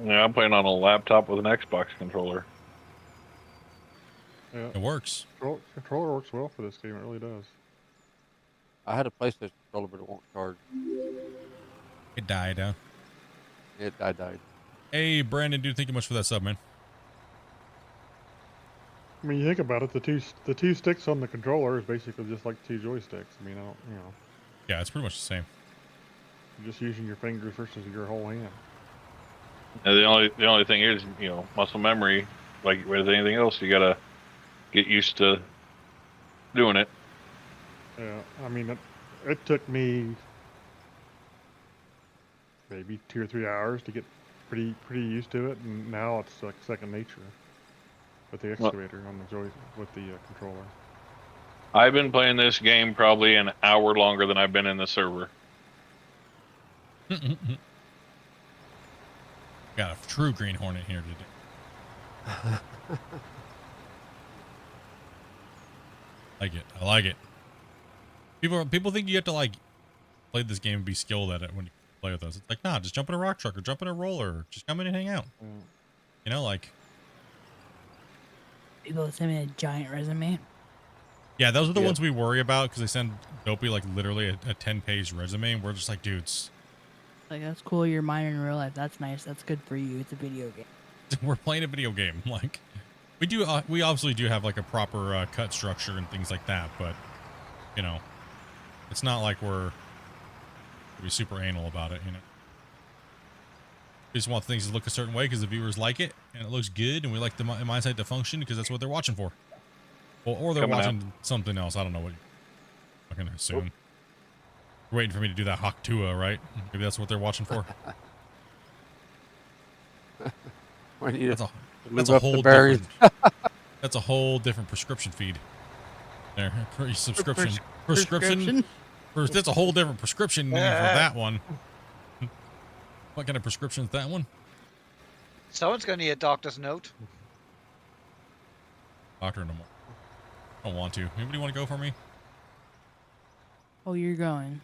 Yeah, I'm playing on a laptop with an Xbox controller. Yeah. It works. Controller works well for this game. It really does. I had a PlayStation controller, but it won't charge. It died, huh? I died. Hey, Brandon, dude, thank you much for that sub, man. I mean, you think about it, the two sticks on the controller is basically just like 2 joysticks. I mean, Yeah, it's pretty much the same. you're just using your fingers versus your whole hand. And the only thing is, muscle memory. Like with anything else, you gotta get used to doing it. Yeah, I mean, it took me maybe 2 or 3 hours to get pretty used to it, and now it's like second nature with the excavator on the with the controller. I've been playing this game probably an hour longer than I've been in the server. Got a true Green Hornet here today. I like it. People think you have to like play this game and be skilled at it when you play with us. It's like, nah, just jump in a rock truck or jump in a roller. Or just come in and hang out. You know, like. People send me a giant resume. Yeah, those are the ones we worry about because they send Dopey like literally a 10-page resume, and we're just like, dudes. Like, that's cool. You're minor in real life. That's nice. That's good for you. It's a video game. We're playing a video game. Like, we obviously do have like a proper cut structure and things like that, but you know, it's not like we're super anal about it. You know, we just want things to look a certain way because the viewers like it and it looks good, and we like the mindset to function because that's what they're watching for. Well, or they're watching something else. I don't know what I can assume. You're waiting for me to do that Haktua, right? Maybe that's what they're watching for. That's a whole different. That's a whole different prescription feed. There, subscription, prescription. That's a whole different prescription for that one. What kind of prescription is that one? Someone's gonna need a doctor's note. Doctor no more. I don't want to. Anybody want to go for me? Oh, you're going.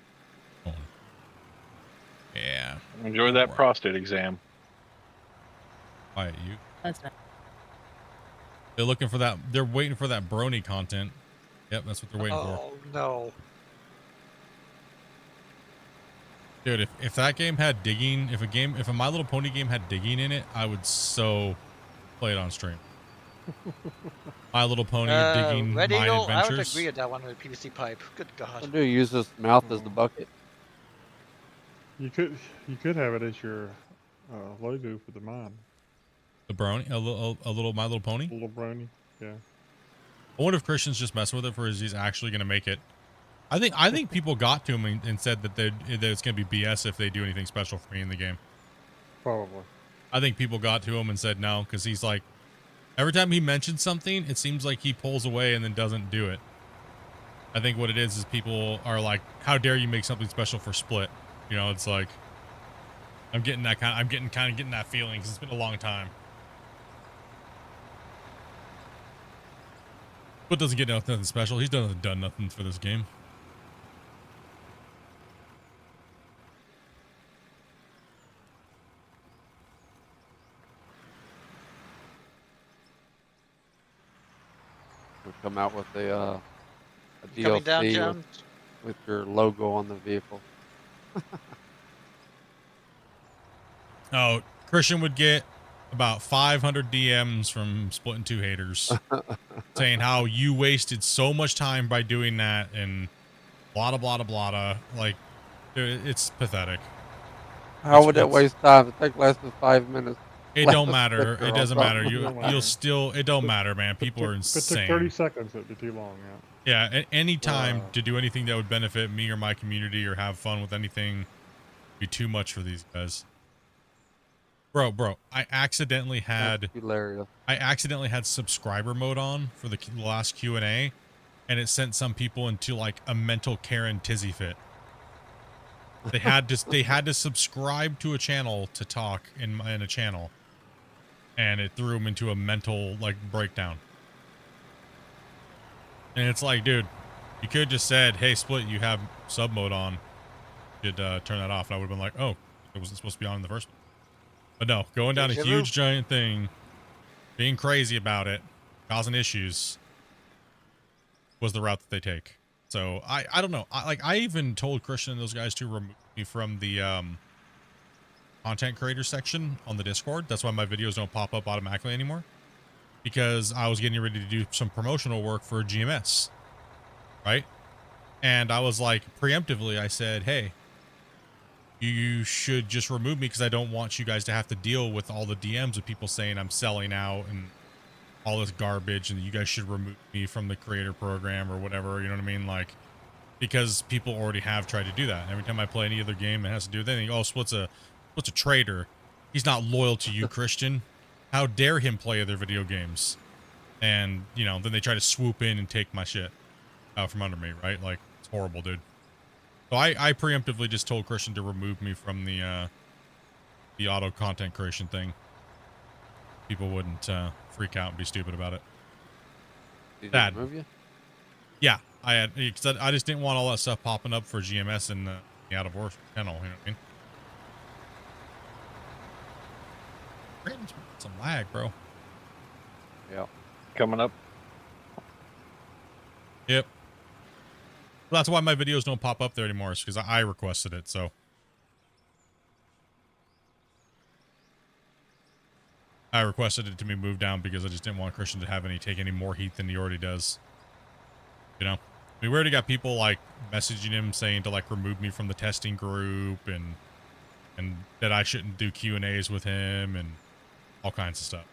Oh. Yeah. Enjoy that prostate exam. Quiet you. That's not. They're looking for that. They're waiting for that brony content. Yep, that's what they're waiting for. Oh no. Dude, if that game had digging, if a My Little Pony game had digging in it, I would so play it on stream. My Little Pony digging mine adventures. I would agree with that one with PVC pipe. Good God. I do use his mouth as the bucket. You could have it as your logo for the mod. The brony, a little My Little Pony. A little brony, yeah. I wonder if Christian's just messing with it for he's actually gonna make it. I think people got to him and said that it's gonna be BS if they do anything special for me in the game. Probably. I think people got to him and said no because he's like, every time he mentions something, it seems like he pulls away and then doesn't do it. I think what it is people are like, how dare you make something special for Split? You know, it's like I'm getting that kind of getting that feeling because it's been a long time. Split doesn't get nothing special. He's done nothing for this game. We come out with a Coming down, DLC John? with your logo on the vehicle. Oh, Christian would get about 500 DMs from Splitintwo haters saying how you wasted so much time by doing that and blah blah blah blah. Like, dude, it's pathetic. How would it waste time? It take less than 5 minutes. It don't matter. It doesn't matter. You'll still. It don't matter, man. People are insane. If it took 30 seconds, it'd be too long. Yeah. Yeah. Any time to do anything that would benefit me or my community or have fun with anything would be too much for these guys. Bro, I accidentally had hilarious. I accidentally had subscriber mode on for the last Q&A, and it sent some people into like a mental Karen tizzy fit. They had to subscribe to a channel to talk in a channel, and it threw them into a mental like breakdown. And it's like, dude, you could have just said, "Hey, Split, you have sub mode on. Did turn that off?" And I would have been like, "Oh, it wasn't supposed to be on in the first place." But no, going down a huge giant thing, being crazy about it, causing issues, was the route that they take. So I don't know. I even told Christian and those guys to remove me from the content creator section on the Discord. That's why my videos don't pop up automatically anymore, because I was getting ready to do some promotional work for GMS, right? And I was like, preemptively, I said, hey, you should just remove me because I don't want you guys to have to deal with all the DMs of people saying I'm selling out and all this garbage, and you guys should remove me from the creator program or whatever, you know what I mean? Like, because people already have tried to do that. Every time I play any other game that has to do with anything, oh, Split's a traitor. He's not loyal to you, Christian. How dare him play other video games? And, you know, then they try to swoop in and take my shit out from under me, right? Like, it's horrible, dude. So I preemptively just told Christian to remove me from the auto content creation thing. People wouldn't freak out and be stupid about it. Did Bad. he remove you? Yeah, I just didn't want all that stuff popping up for GMS and the out of work channel. You know what I mean? Brandon's some lag, bro. Yeah. Coming up. Yep. Well, that's why my videos don't pop up there anymore. Is because I requested it. So. I requested it to be moved down because I just didn't want Christian to have take any more heat than he already does. You know, I mean, we already got people like messaging him saying to like remove me from the testing group and that I shouldn't do Q&As with him and all kinds of stuff.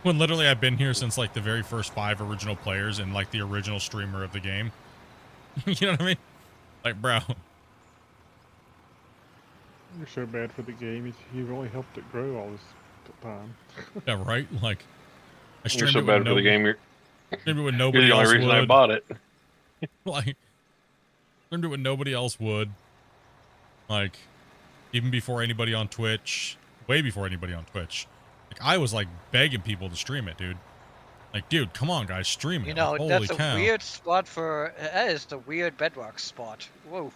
When literally I've been here since like the very first 5 original players and like the original streamer of the game. You know what I mean? Like, bro. You're so bad for the game. You've only helped it grow all this time. Yeah, right? Like, I You're streamed so it bad with for the game. streamed it with You're nobody the only else reason would. I bought it. Like, streamed it when nobody else would. Like, even before anybody on Twitch, way before anybody on Twitch. Like, I was like begging people to stream it, dude. Like, dude, come on, guys, stream it. You know, like, holy that's a cow. weird spot for. That is the weird bedrock spot. Whoa.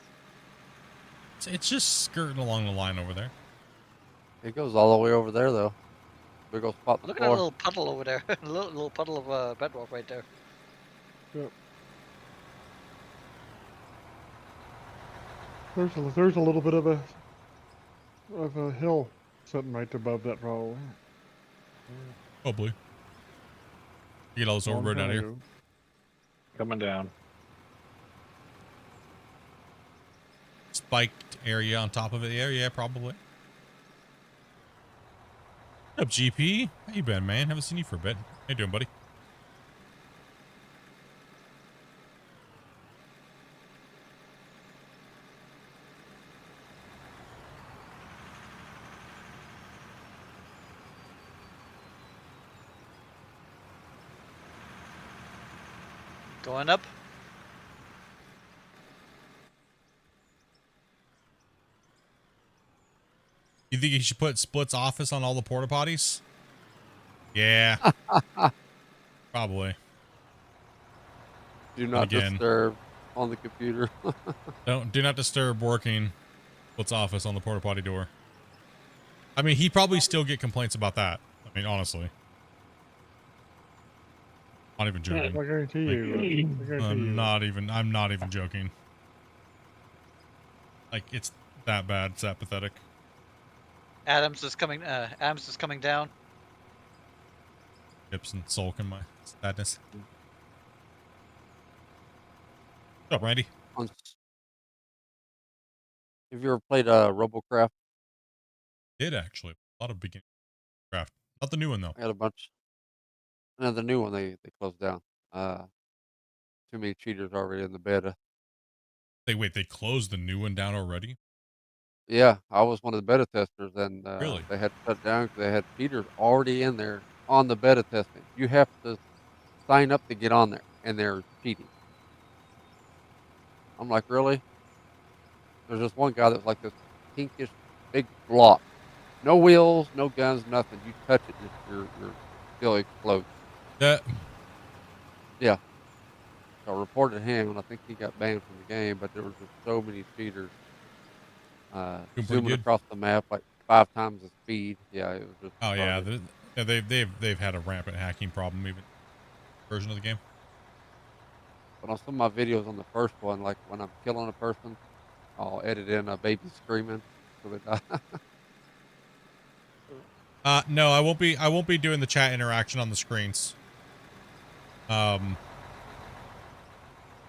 It's just skirting along the line over there. It goes all the way over there, though. Big old spot. Look at that little puddle over there. a little puddle of bedrock right there. Yep. There's a little bit of a hill sitting right above that probably. Probably. You get all this overburden out of here. Coming down. Spiked area on top of it. Yeah, probably. What up, GP? How you been, man? Haven't seen you for a bit. How you doing, buddy? Going up. You think you should put Split's office on all the porta potties? Yeah. Probably. Do not disturb on the computer. Do not disturb working Split's office on the porta potty door. I mean, he'd probably still get complaints about that. I mean, honestly. Not even joking. I guarantee you. I'm not even joking. Like, it's that bad. It's that pathetic. Adams is coming down. Gibson sulking my sadness. What's up, Randy? Have you ever played Robocraft? Did actually. A lot of beginning craft. Not the new one though. I had a bunch. No, the new one they closed down. Too many cheaters already in the beta. They closed the new one down already? Yeah, I was one of the beta testers, and Really? they had to shut down because they had cheaters already in there on the beta testing. You have to sign up to get on there. and they're cheating. I'm like, really? There's this one guy that's like this pinkish big block. No wheels, no guns, nothing. You touch it, your still explodes. That Yeah. So I reported him, and I think he got banned from the game. But there was just so many cheaters doing pretty zooming good. across the map like 5 times the speed. Yeah, it was just. Oh yeah, garbage. they've had a rampant hacking problem even version of the game. But on some of my videos on the first one, like when I'm killing a person, I'll edit in a baby screaming so they die. No, I won't be doing the chat interaction on the screens.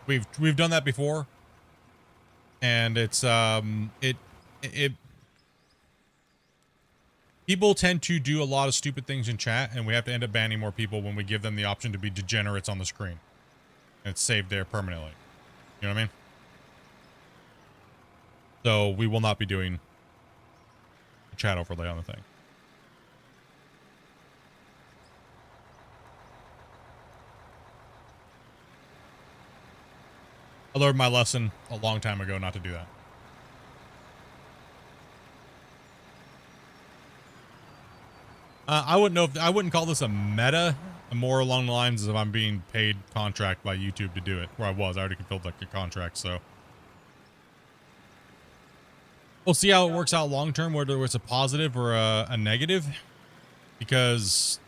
We've done that before, and it's it people tend to do a lot of stupid things in chat, and we have to end up banning more people when we give them the option to be degenerates on the screen. And it's saved there permanently. You know what I mean? So we will not be doing a chat overlay on the thing. I learned my lesson a long time ago not to do that. I wouldn't call this a meta. More along the lines of I'm being paid contract by YouTube to do it. Where I already fulfilled like a contract, so we'll see how it works out long term, whether it's a positive or a negative. Because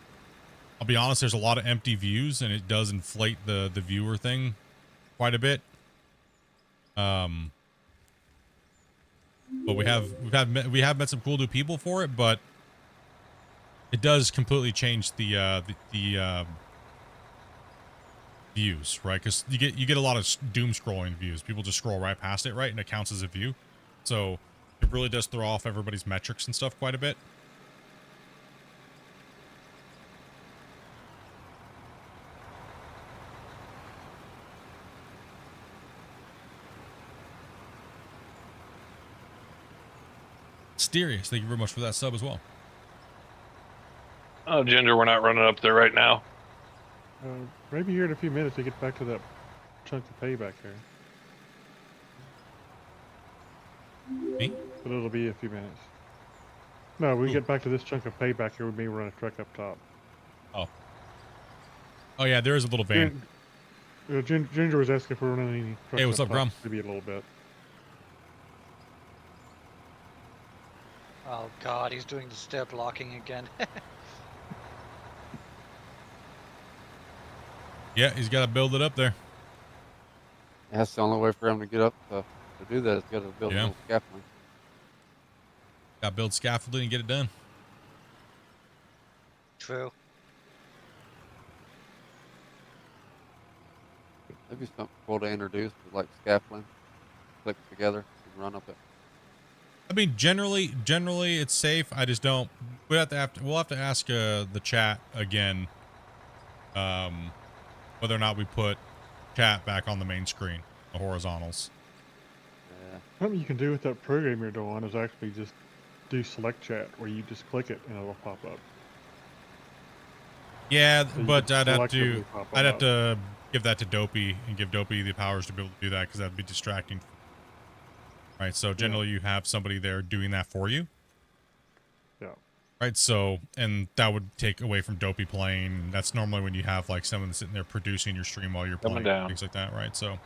I'll be honest, there's a lot of empty views, and it does inflate the viewer thing quite a bit. But we have met some cool new people for it, but it does completely change the views, right? Because you get a lot of doom scrolling views. People just scroll right past it, right, and it counts as a view. So it really does throw off everybody's metrics and stuff quite a bit. Mysterious, thank you very much for that sub as well. Oh, Ginger, we're not running up there right now. Maybe here in a few minutes to get back to that chunk of pay back there. Me? But it'll be a few minutes. No, we get back to this chunk of pay back here, we may run a truck up top. Oh. Oh yeah, there is a little van. Ginger was asking if we're running any trucks. Hey, what's up, Grum? Maybe a little bit. Oh god, he's doing the stair blocking again. Yeah, he's got to build it up there. That's the only way for him to get up to do that. It's got to build a little scaffolding. Got to build scaffolding and get it done. True. Maybe something cool to introduce, like scaffolding, click together and run up it. I mean, generally it's safe. I just don't. We'll have to ask the chat again, whether or not we put chat back on the main screen, the horizontals. Yeah. Something you can do with that program you're doing is actually just do select chat, where you just click it and it'll pop up. Yeah, So but I'd have up. to give that to Dopey and give Dopey the powers to be able to do that, because that'd be distracting. Right, so generally you have somebody there doing that for you. Yeah. Right, so, and that would take away from Dopey playing. That's normally when you have like someone sitting there producing your stream while you're playing, things like that, right? So,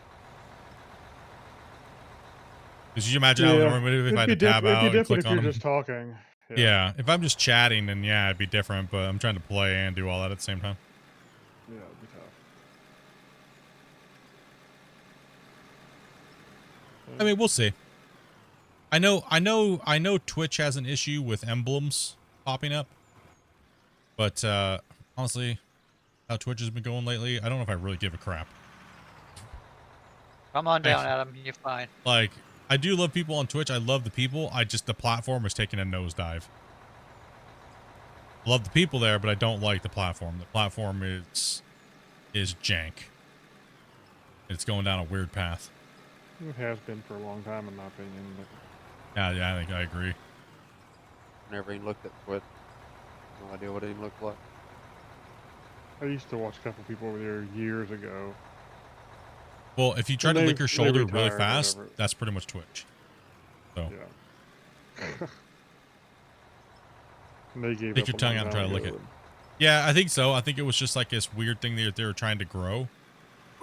because you imagine how normally if I had to tab out and click on them. If you're just talking. Yeah, if I'm just chatting, then yeah, it'd be different. But I'm trying to play and do all that at the same time. Yeah, it'd be tough. I mean, we'll see. I know Twitch has an issue with emblems popping up, but honestly, how Twitch has been going lately, I don't know if I really give a crap. Come on down, Adam. You're fine. Like, I do love people on Twitch. I love the people. The platform is taking a nosedive. I love the people there, but I don't like the platform. The platform is jank. It's going down a weird path. It has been for a long time, in my opinion. But... Yeah, I think I agree. Never even looked at Twitch. No idea what it even looked like. I used to watch a couple people over there years ago. Well, if you try And to they- lick your they shoulder really retire or fast, whatever. that's pretty much Twitch. So Yeah. And they gave stick up your a tongue long out and time try to lick ago, it. Yeah, I think so. I think it was just like this weird thing that they were trying to grow.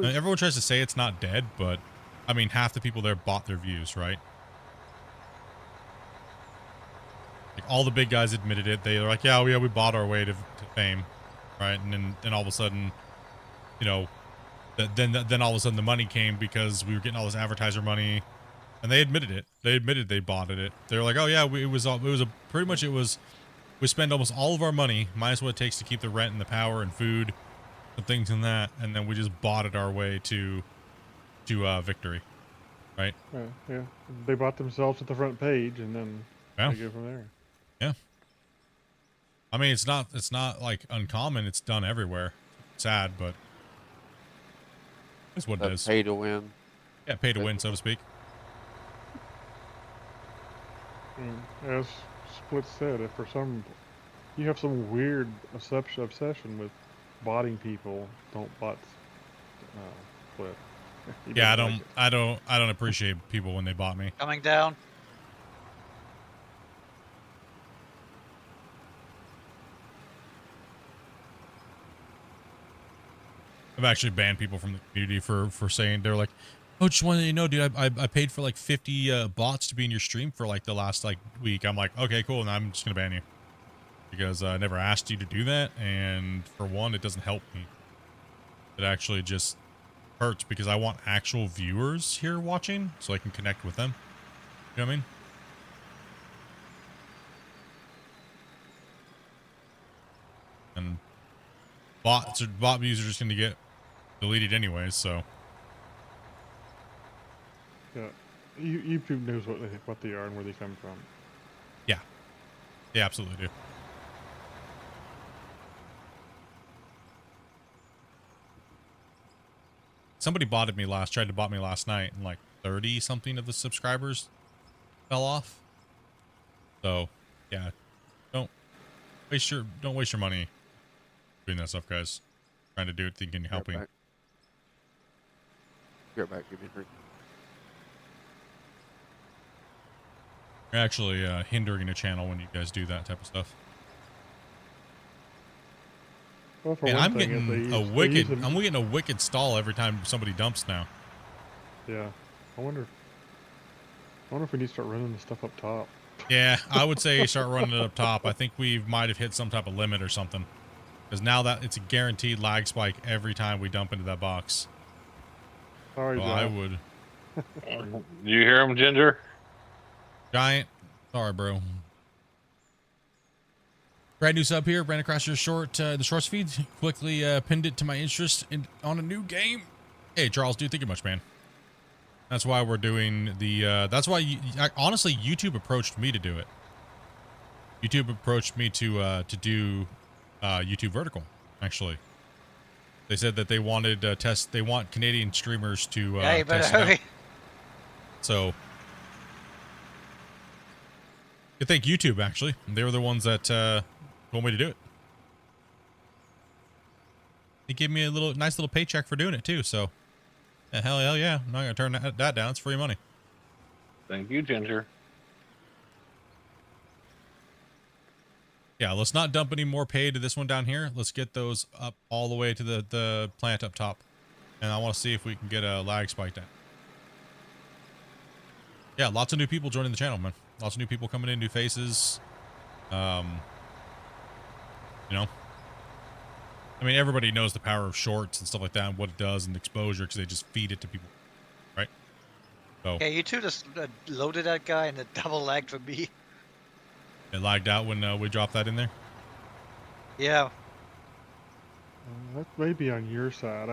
Everyone tries to say it's not dead, but I mean, half the people there bought their views, right? Like all the big guys admitted it. They were like, yeah, we bought our way to fame, right? And then all of a sudden, you know, then all of a sudden the money came because we were getting all this advertiser money, and they admitted it. They admitted they bought it. They were like, oh yeah, we spend almost all of our money minus what it takes to keep the rent and the power and food and things and that, and then we just bought it our way to victory, right? Yeah. They bought themselves at the front page, and then Yeah. they go from there. Yeah. I mean, it's not like uncommon. It's done everywhere. Sad, but it's what it is. Pay to win. Yeah, pay to win, so to speak. And as Split said, if for some you have some weird obsession with botting people, don't bot Split. He Yeah, doesn't like it. I don't appreciate people when they bot me. Coming down. I've actually banned people from the community for saying, they're like, oh, just wanted to know, dude, I paid for like 50 bots to be in your stream for like the last like week. I'm like, okay, cool, and I'm just gonna ban you because I never asked you to do that, and for one, it doesn't help me. It actually just hurts because I want actual viewers here watching so I can connect with them. You know what I mean? And bot views are just gonna get deleted anyways, so. Yeah, YouTube knows what they are and where they come from. Yeah. Yeah, absolutely do. Somebody tried to bot me last night, and like 30 something of the subscribers fell off. So, yeah, don't waste your money doing that stuff, guys. Trying to do it thinking you're helping. Be right back. Give me a drink. You're actually hindering a channel when you guys do that type of stuff. Well, for And one I'm thing, getting I'm getting a wicked stall every time somebody dumps now. Yeah, I wonder if we need to start running the stuff up top. Yeah, I would say start running it up top. I think we might have hit some type of limit or something. Because now that it's a guaranteed lag spike every time we dump into that box. Sorry, So I would. You hear him, Ginger? Giant. Sorry, bro. Brand new sub here. Ran across your the shorts feed. Quickly pinned it to my interest on a new game. Hey, Charles, dude, thank you much, man. That's why we're doing the, that's why, honestly, YouTube approached me to do it. YouTube approached me to do YouTube vertical, actually. They said that they wanted they want Canadian streamers to Yeah, you better test it out. hurry. So, I thank YouTube, actually. They were the ones that told me to do it. They gave me a nice little paycheck for doing it, too, so. Yeah, hell yeah. I'm not going to turn that down. It's free money. Thank you, Ginger. Yeah, let's not dump any more pay to this one down here. Let's get those up all the way to the plant up top. And I want to see if we can get a lag spike down. Yeah, lots of new people joining the channel, man. Lots of new people coming in, new faces. You know. I mean, everybody knows the power of shorts and stuff like that and what it does and exposure because they just feed it to people, right? So Okay, you two just loaded that guy and it double lagged for me. it lagged out when we dropped that in there. Yeah. That may be on your side.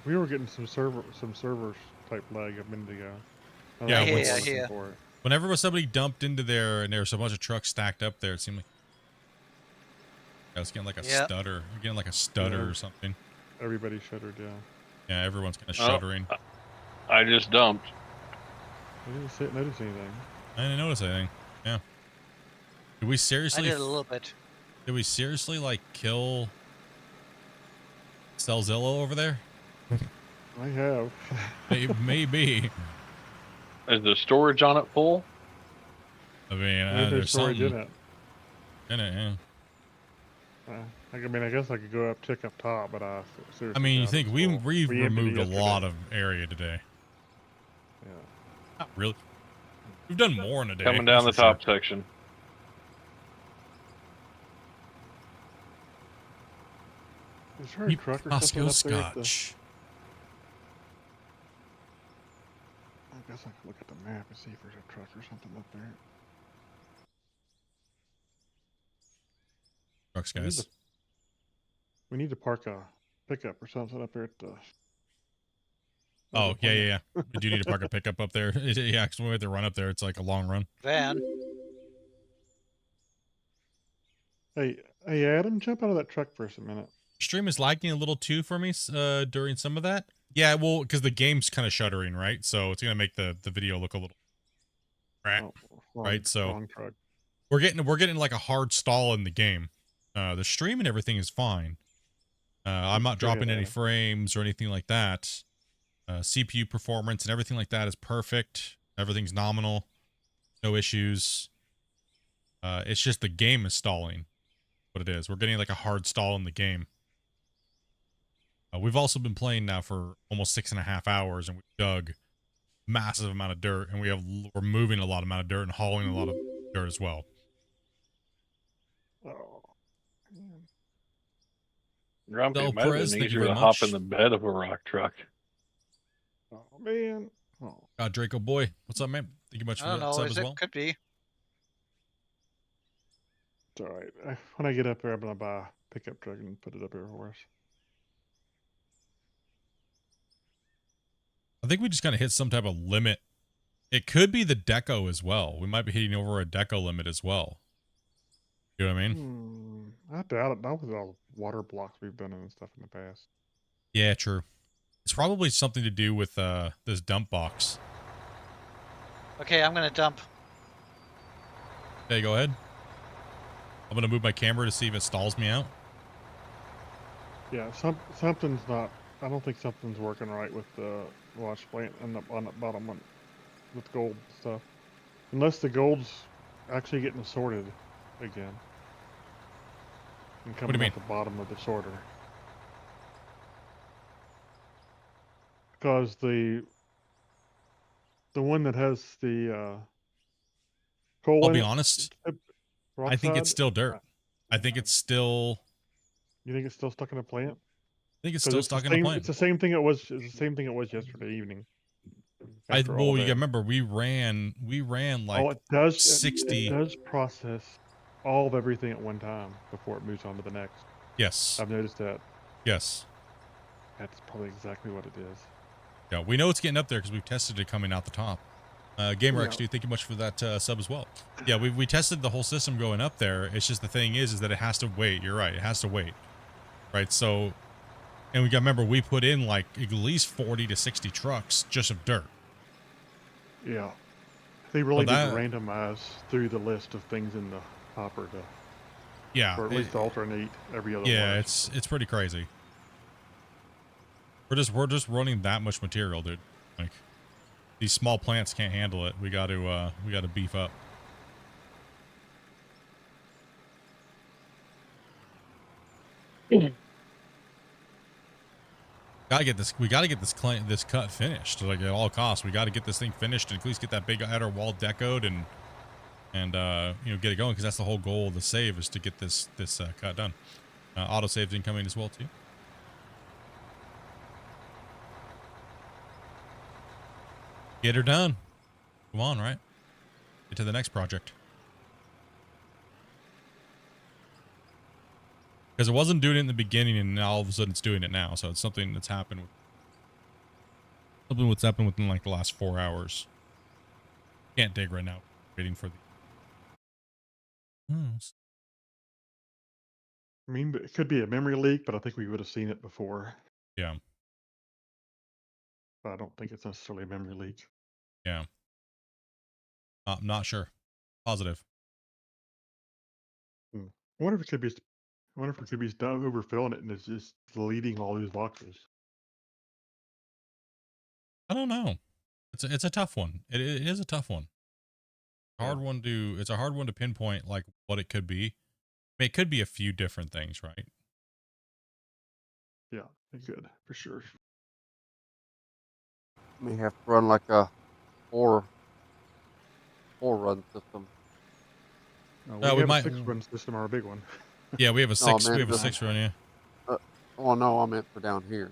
We were getting some server type lag a minute ago. Yeah, I hear. Whenever somebody dumped into there and there was a bunch of trucks stacked up there, it seemed like I was getting like a stutter. I'm getting like a stutter or something. Everybody shuddered, yeah. Yeah, everyone's kind of shuddering. I just dumped. I didn't notice anything. I didn't notice anything. Yeah. Did we seriously? I did a little bit. Did we seriously like kill Stelzillo over there? I have. Maybe. Is the storage on it full? I mean, Maybe there's there's storage something in it. in it. Yeah. I mean, I guess I could go check up top, but I seriously I mean, you doubt think it's we've full. We emptied it removed a lot yesterday. of area today? Yeah. Not really. We've done more in a day. Coming that's down the for sure. top section. Is there a truck or something Moscow up there at the... Scotch. I guess I can look at the map and see if there's a truck or something up there. Trucks, We guys. need to park a pickup or something up there at the... Oh, yeah. We do need to park a pickup up there. Yeah, because we have to run up there. It's like a long run. Van. Hey, Adam, jump out of that truck for a minute. Stream is lagging a little too for me during some of that. Yeah, well, because the game's kind of shuddering, right? So it's gonna make the video look a little right. So Wrong truck. we're getting like a hard stall in the game. The stream and everything is fine. I'm not Go ahead, dropping any Adam. frames or anything like that. CPU performance and everything like that is perfect. Everything's nominal. No issues. It's just the game is stalling. What it is. We're getting like a hard stall in the game. We've also been playing now for almost 6.5 hours, and we dug massive amount of dirt, and we're moving a lot amount of dirt and hauling a lot of dirt as well. Oh, man. Grumpy, So, it might have Perez, been thank you easier very to hop much. in the bed of a rock truck. Oh, man. Oh. Draco boy, what's up, man? Thank you much for I don't that know. sub Is as it well. could be. It's all right. When I get up there, I'm going to buy a pickup truck and put it up here for us. I think we just kind of hit some type of limit. It could be the deco as well. We might be hitting over a deco limit as well. You know what I mean? I doubt it. That was all water blocks we've done and stuff in the past. Yeah, true. It's probably something to do with this dump box. Okay, I'm gonna dump. Okay, go ahead. I'm gonna move my camera to see if it stalls me out. Yeah, something's not... I don't think something's working right with the wash plant on the bottom one with gold stuff. Unless the gold's actually getting sorted again. And What do coming you mean? out the bottom of the sorter. Because the one that has the coal I'll in be it, honest. rock I think it's side, still dirt. I think it's still. You think it's still stuck in the plant? I think it's 'Cause still stuck in the plant. It's the same thing it was. It's the same thing it was yesterday evening. After all Well, you day. remember we ran like Oh, it does. 60. It does process all of everything at one time before it moves on to the next. Yes. I've noticed that. Yes. That's probably exactly what it is. Yeah, we know it's getting up there because we've tested it coming out the top. Gamer Yeah. XD, thank you much for that sub as well. Yeah, we tested the whole system going up there. It's just the thing is that it has to wait. You're right. It has to wait. Right. So, and we got remember we put in like at least 40 to 60 trucks just of dirt. Yeah. They really Well, need to randomize through the list of things in the hopper to. Yeah. Or at least alternate every other. Yeah, wash. it's pretty crazy. We're just running that much material, dude. Like these small plants can't handle it. We got to beef up. Gotta get this. We gotta get this cut finished. Like at all costs, we gotta get this thing finished and at least get that big outer wall decoed and you know, get it going because that's the whole goal of the save is to get this cut done. Auto save's incoming as well too. Get her done. Come on, right? Get to the next project. Because it wasn't doing it in the beginning, and now all of a sudden it's doing it now. So it's something that's happened. Something that's happened within like the last 4 hours. Can't dig right now. Waiting for the. I mean, it could be a memory leak, but I think we would have seen it before. Yeah. But I don't think it's necessarily a memory leak. Yeah. I'm not sure. Positive. I wonder if it could be. I wonder if it could be done overfilling it and it's just deleting all these boxes. I don't know. It's a tough one. It is a tough one. Hard one to it's a hard one to pinpoint like what it could be. I mean, it could be a few different things, right? Yeah, it could for sure. May have to run like a four run system. No, we have might. a 6-run system or a big one. Yeah, we have a No, 6. man, We have a just- 6 run. Yeah. Oh no, I meant for down here.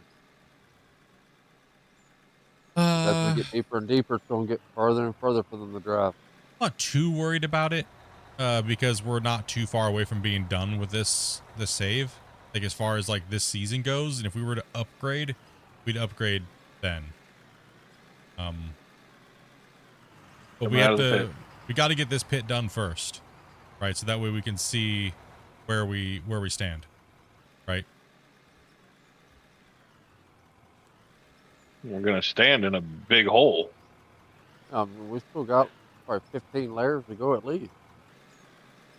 As we get deeper and deeper, it's going to get further and further for them to drive. I'm not too worried about it because we're not too far away from being done with this save. Like as far as like this season goes, and if we were to upgrade, we'd upgrade then. But we have to. We got to get this pit done first, right? So that way we can see where we stand, right? We're gonna stand in a big hole. We still got probably 15 layers to go at least.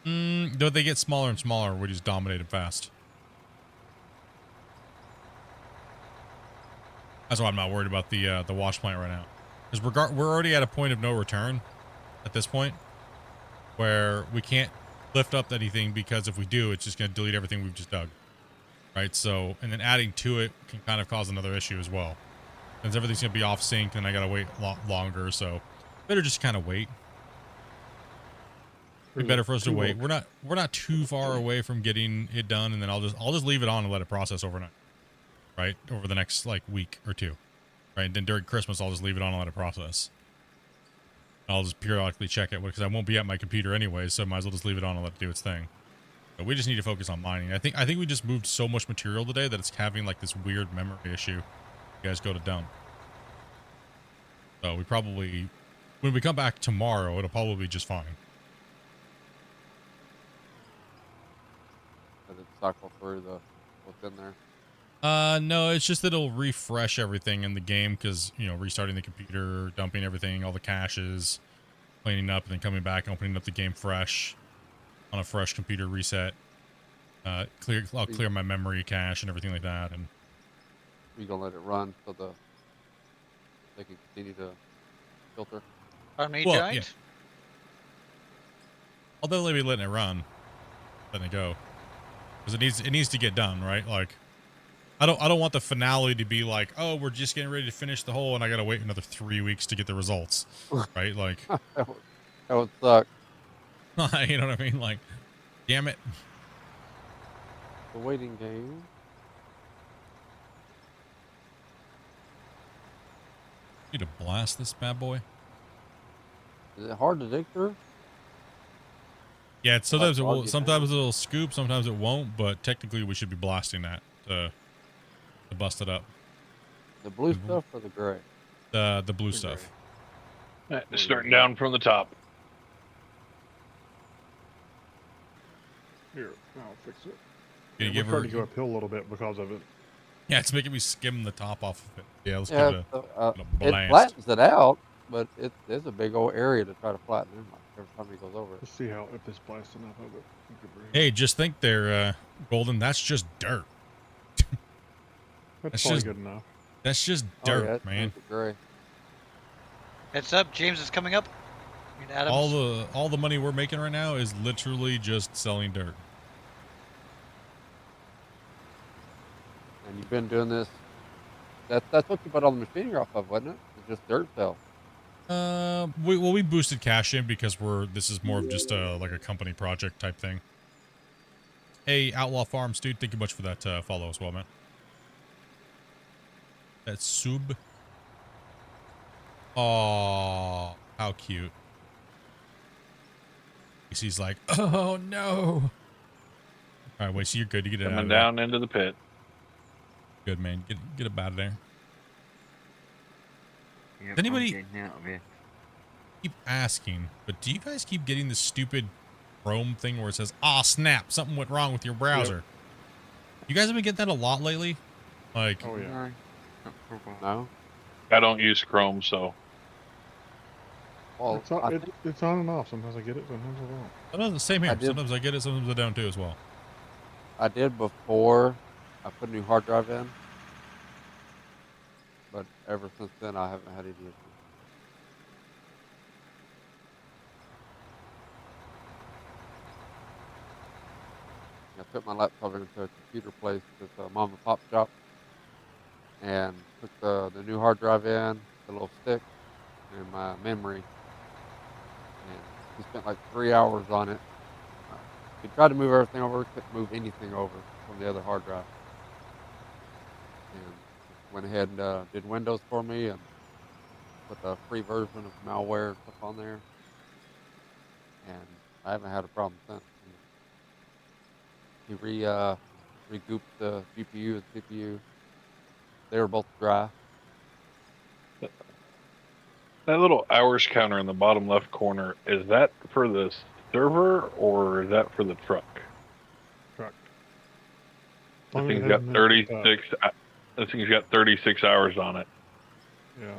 Though they get smaller and smaller, we just dominate them fast. That's why I'm not worried about the wash plant right now, because we're already at a point of no return at this point, where we can't lift up anything because if we do, it's just going to delete everything we've just dug, right? So, and then adding to it can kind of cause another issue as well, since everything's going to be off sync, and I got to wait a lot longer. So, better just kind of wait. Be better for us to wait. We're not too far away from getting it done, and then I'll just leave it on and let it process overnight. Right, over the next like week or two, right? And then during Christmas, I'll just leave it on and let it process. I'll just periodically check it because I won't be at my computer anyway, so I might as well just leave it on and let it do its thing. But we just need to focus on mining. I think we just moved so much material today that it's having like this weird memory issue. You guys go to dump. So we probably, when we come back tomorrow, it'll probably be just fine. Does it cycle through what's in there? No, it's just that it'll refresh everything in the game because, you know, restarting the computer, dumping everything, all the caches, cleaning up, and then coming back and opening up the game fresh on a fresh computer reset. I'll clear my memory cache and everything like that. And You're going to let it run so they can continue to filter? Pardon me, well, Giant? yeah. I'll definitely be letting it run, letting it go, because it needs to get done, right? Like, I don't want the finale to be like, oh, we're just getting ready to finish the hole and I gotta wait another 3 weeks to get the results, right? Like, that would suck. you know what I mean? Like, damn it. The waiting game. Need to blast this bad boy. Is it hard to dig through? Yeah, sometimes Sometimes it'll scoop, sometimes it won't, but technically we should be blasting that to bust it up. The blue stuff or the gray? The blue stuff. Starting down from the top. Here, I'll fix it. Can you We're give her? starting to go uphill a little bit because of it. Yeah, it's making me skim the top off of it. Yeah, let's Yeah, give it a it blast. flattens it out, but there's a big old area to try to flatten it like every time he goes over it. Let's see if this blasts enough of it. Hey, just think there, Golden. That's just dirt. That's That's probably just good enough. That's just Oh, yeah, dirt, it man. turns it gray. Heads up, James is coming up. And Adams. All the money we're making right now is literally just selling dirt. And you've been doing this. That's what you put all the machinery off of, wasn't it? It's just dirt sell. We boosted cash in because this is more of just like a company project type thing. Hey, Outlaw Farms, dude, thank you much for that follow as well, man. That sub. Oh, how cute. He's like, oh no. All right, wait, so you're good. You get it out Coming of there. down into the pit. Good, man. Get it out of there. Yep, Does anybody- I'm getting out of here. Keep asking, but do you guys keep getting this stupid Chrome thing where it says, "Ah, snap, something went wrong with your browser"? You guys have been getting that a lot lately? Like, Oh yeah. No, not for a while. No. I don't use Chrome, so Well, It's on and off. Sometimes I get it, sometimes I don't. sometimes the same here. I did- Sometimes I get it, sometimes I don't too as well. I did before I put a new hard drive in, but ever since then I haven't had any issues. I took my laptop into a computer place at a mom and pop shop and took the new hard drive in, the little stick, and my memory. And we spent like 3 hours on it. We tried to move everything over, couldn't move anything over from the other hard drive. And went ahead and did Windows for me and put a free version of malware and stuff on there. And I haven't had a problem since. He regrouped the GPU and CPU. They were both dry. That little hours counter in the bottom left corner, is that for the server or is that for the truck? Truck. This thing's got 36. This thing's got 36 hours on it. Yeah.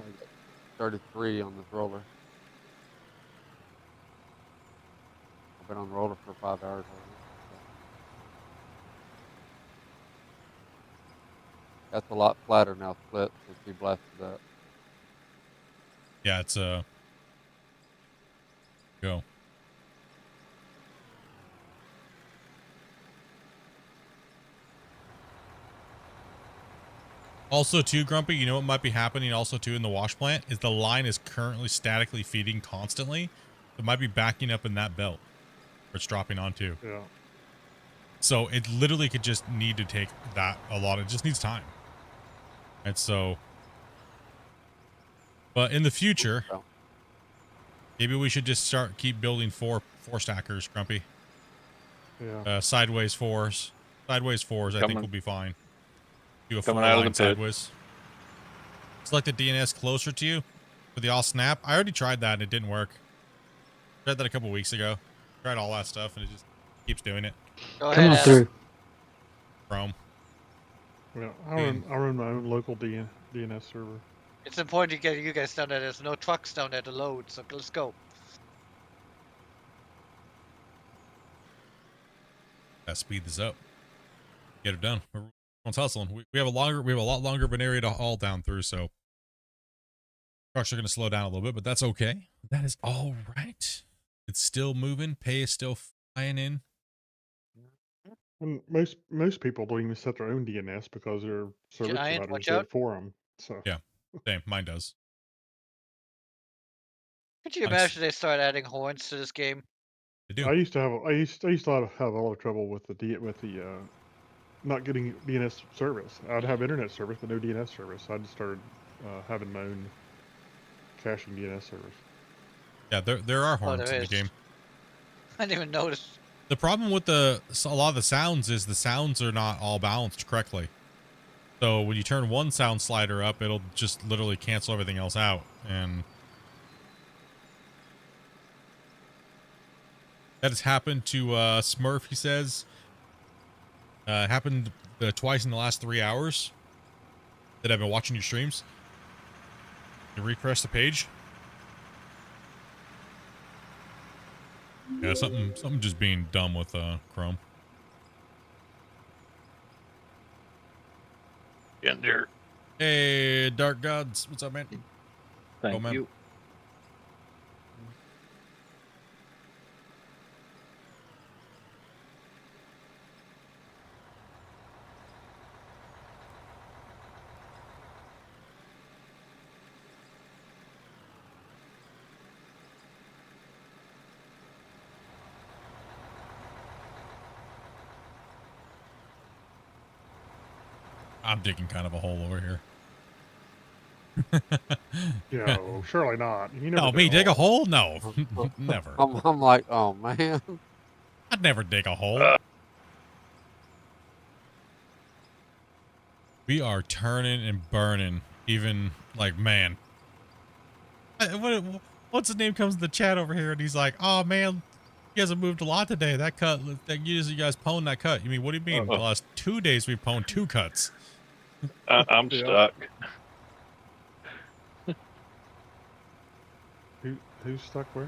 33 on this roller. I've been on the roller for 5 hours already. That's a lot flatter now, split, since we blasted that. Yeah, it's go. Also, too, Grumpy, you know what might be happening also, too, in the wash plant is the line is currently statically feeding constantly. It might be backing up in that belt where it's dropping onto. Yeah. So it literally could just need to take that a lot. It just needs time. And so, but in the future, maybe we should just keep building four stackers, Grumpy. Yeah. Sideways fours. Sideways fours, I think will be fine. Do a Coming out of the 4-line pit. sideways. Select the DNS closer to you for the all snap. I already tried that and it didn't work. Tried that a couple weeks ago. Tried all that stuff and it just keeps doing it. Go Come on ahead, through. Chrome. Well, I run my own local DNS server. It's important to get you guys down there. There's no trucks down there to load, so let's go. Gotta speed this up. Get it done. Everyone's hustling. We have a lot longer of an area to haul down through, so trucks are gonna slow down a little bit, but that's okay. That is all right. It's still moving. Pay is still flying in. And most people don't even set their own DNS because their service Giant, providers watch do out. it for them. So Yeah, same. Mine does. Could you Nice. imagine they start adding horns to this game? They do. I used to have have a lot of trouble with the not getting DNS service. I'd have internet service but no DNS service. I just started having my own caching DNS service. Yeah, there are horns there in the is. game. I didn't even notice. The problem with a lot of the sounds is the sounds are not all balanced correctly. So when you turn one sound slider up, it'll just literally cancel everything else out. And that has happened to Smurf, he says. Happened twice in the last 3 hours that I've been watching your streams. You refresh the page. Yeah, something just being dumb with Chrome. Getting there. Hey, Dark Gods, what's up, man? Thank man. you. I'm digging kind of a hole over here. Yeah, well, surely not. You never No, me dig a hole? No, never. I'm like, oh man. I'd never dig a hole. We are turning and burning. Even like, man. What's his name comes in the chat over here and he's like, oh man, you guys have moved a lot today. That cut, you guys pwned that cut. You mean, what do you mean? The last 2 days we've pwned 2 cuts. I'm stuck. Who's stuck where?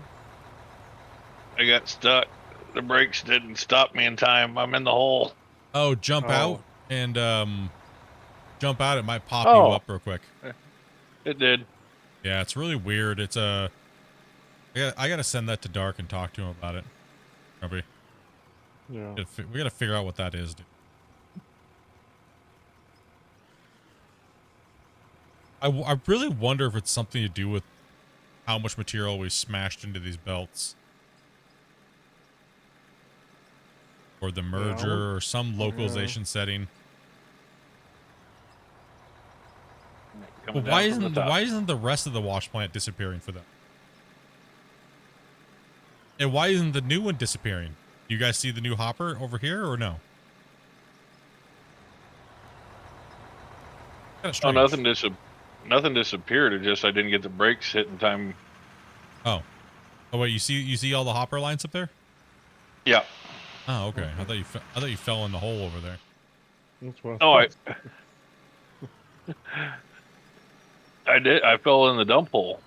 I got stuck. The brakes didn't stop me in time. I'm in the hole. Oh, jump out and jump out. It might pop you up real quick. It did. Yeah, it's really weird. It's a. I gotta send that to Dark and talk to him about it. Probably. Yeah. We gotta figure out what that is, dude. I really wonder if it's something to do with how much material we smashed into these belts. Or the merger, or some localization setting. Coming But why down from the top. why isn't the rest of the wash plant disappearing for them? And why isn't the new one disappearing? You guys see the new hopper over here or no? Kinda Oh, strange. nothing disappeared. It just I didn't get the brakes hit in time. Oh. Oh wait, you see all the hopper lines up there? Yeah. Oh, okay. I thought you fell in the hole over there. That's what Oh, I did. I fell in the dump hole.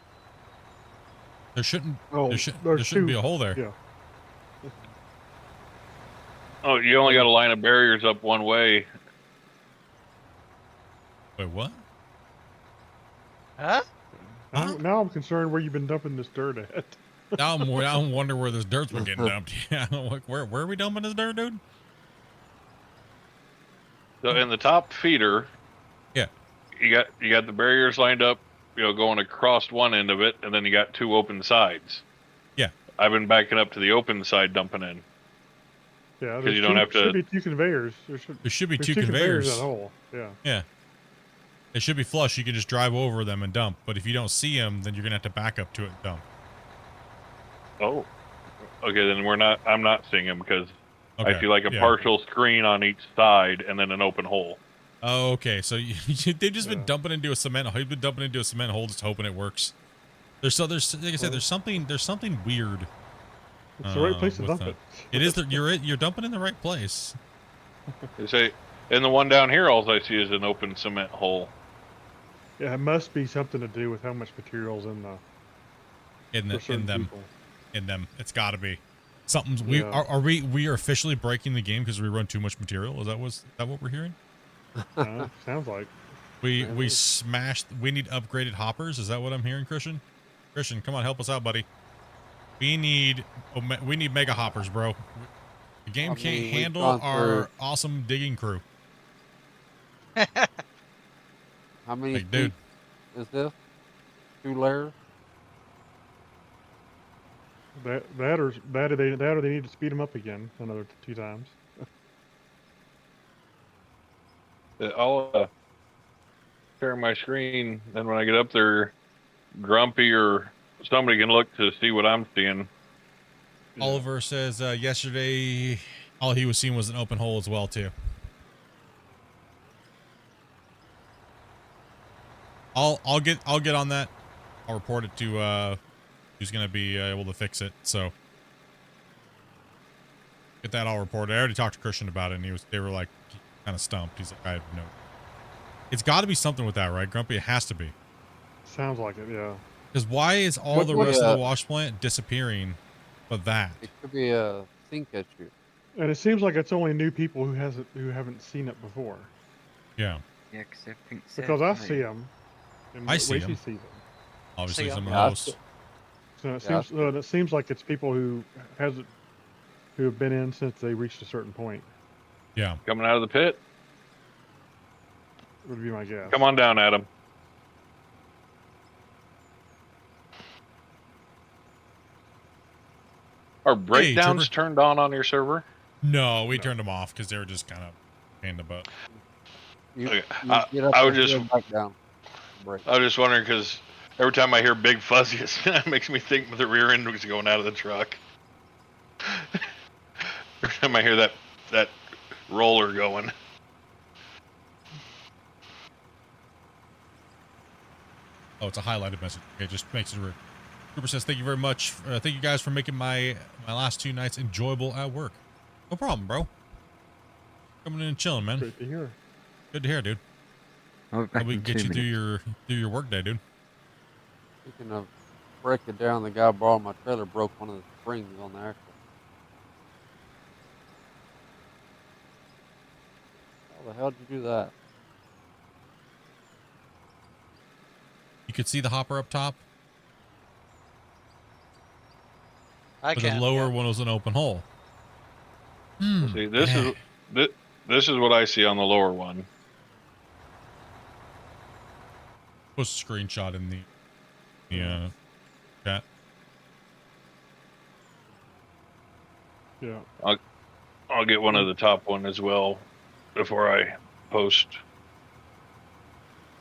There shouldn't Oh, there shouldn't be a hole there. Yeah. Oh, you only got a line of barriers up one way. Wait, what? Huh? Now I'm concerned where you've been dumping this dirt at. Now I'm wondering where this dirt's been getting dumped. Yeah, like where are we dumping this dirt, dude? So in the top feeder, yeah, you got the barriers lined up, going across one end of it, and then you got two open sides. Yeah, I've been backing up to the open side dumping in. Yeah, because you don't have to. Should be two conveyors. There should be two conveyors conveyors. in that hole. Yeah. Yeah. It should be flush. You can just drive over them and dump. But if you don't see them, then you're gonna have to back up to it and dump. Oh. Okay, then I'm not seeing them because okay. I see like a partial screen on each side and then an open hole. Oh, okay. So they've just been dumping into a cement hole. You've been dumping into a cement hole, just hoping it works. There's like I said, there's something weird. It's the right place to dump it. It is. You're dumping in the right place. They say, and the one down here, all I see is an open cement hole. Yeah, it must be something to do with how much material's in them. In them, it's got to be. Something's we are officially breaking the game because we run too much material. Is that what we're hearing? Sounds like. We smashed. We need upgraded hoppers. Is that what I'm hearing, Christian? Christian, come on, help us out, buddy. We need mega hoppers, bro. The game can't handle our awesome digging crew. How many feet dude. Is this? 2 layers? That or they need to speed them up again another 2 times. I'll share my screen. Then when I get up there, Grumpy or somebody can look to see what I'm seeing. Oliver says yesterday all he was seeing was an open hole as well too. I'll get on that. I'll report it to who's gonna be able to fix it. So get that all reported. I already talked to Christian about it, and they were like kind of stumped. He's like, I have no. It's got to be something with that, right, Grumpy? It has to be. Sounds like it, yeah. Because why is all the rest of the wash plant disappearing, but that? It could be a sink issue. And it seems like it's only new people who haven't seen it before. Yeah. Yeah, because I think because I see them. I see them. Sees them. Obviously, some of those. So it seems like it's people who have been in since they reached a certain point. Yeah. Coming out of the pit. Would be my guess. Come on down, Adam. Are breakdowns turned on your server? No, we turned them off because they were just kind of pain in the butt. I was just wondering because every time I hear big fuzzy, it makes me think the rear end was going out of the truck. Every time I hear that roller going. Oh, it's a highlighted message. Okay, just makes it rude. Cooper says, thank you very much. Thank you guys for making my last 2 nights enjoyable at work. No problem, bro. Coming in and chilling, man. Great to hear. Good to hear, dude. We can get you through your work day, dude. Speaking of breaking down, the guy borrowed my trailer, broke one of the springs on the axle. How the hell did you do that? You could see the hopper up top. I But can. the lower Yeah. one was an open hole. See, this is what I see on the lower one. Post a screenshot in the chat. Yeah. I'll get one of the top one as well before I post.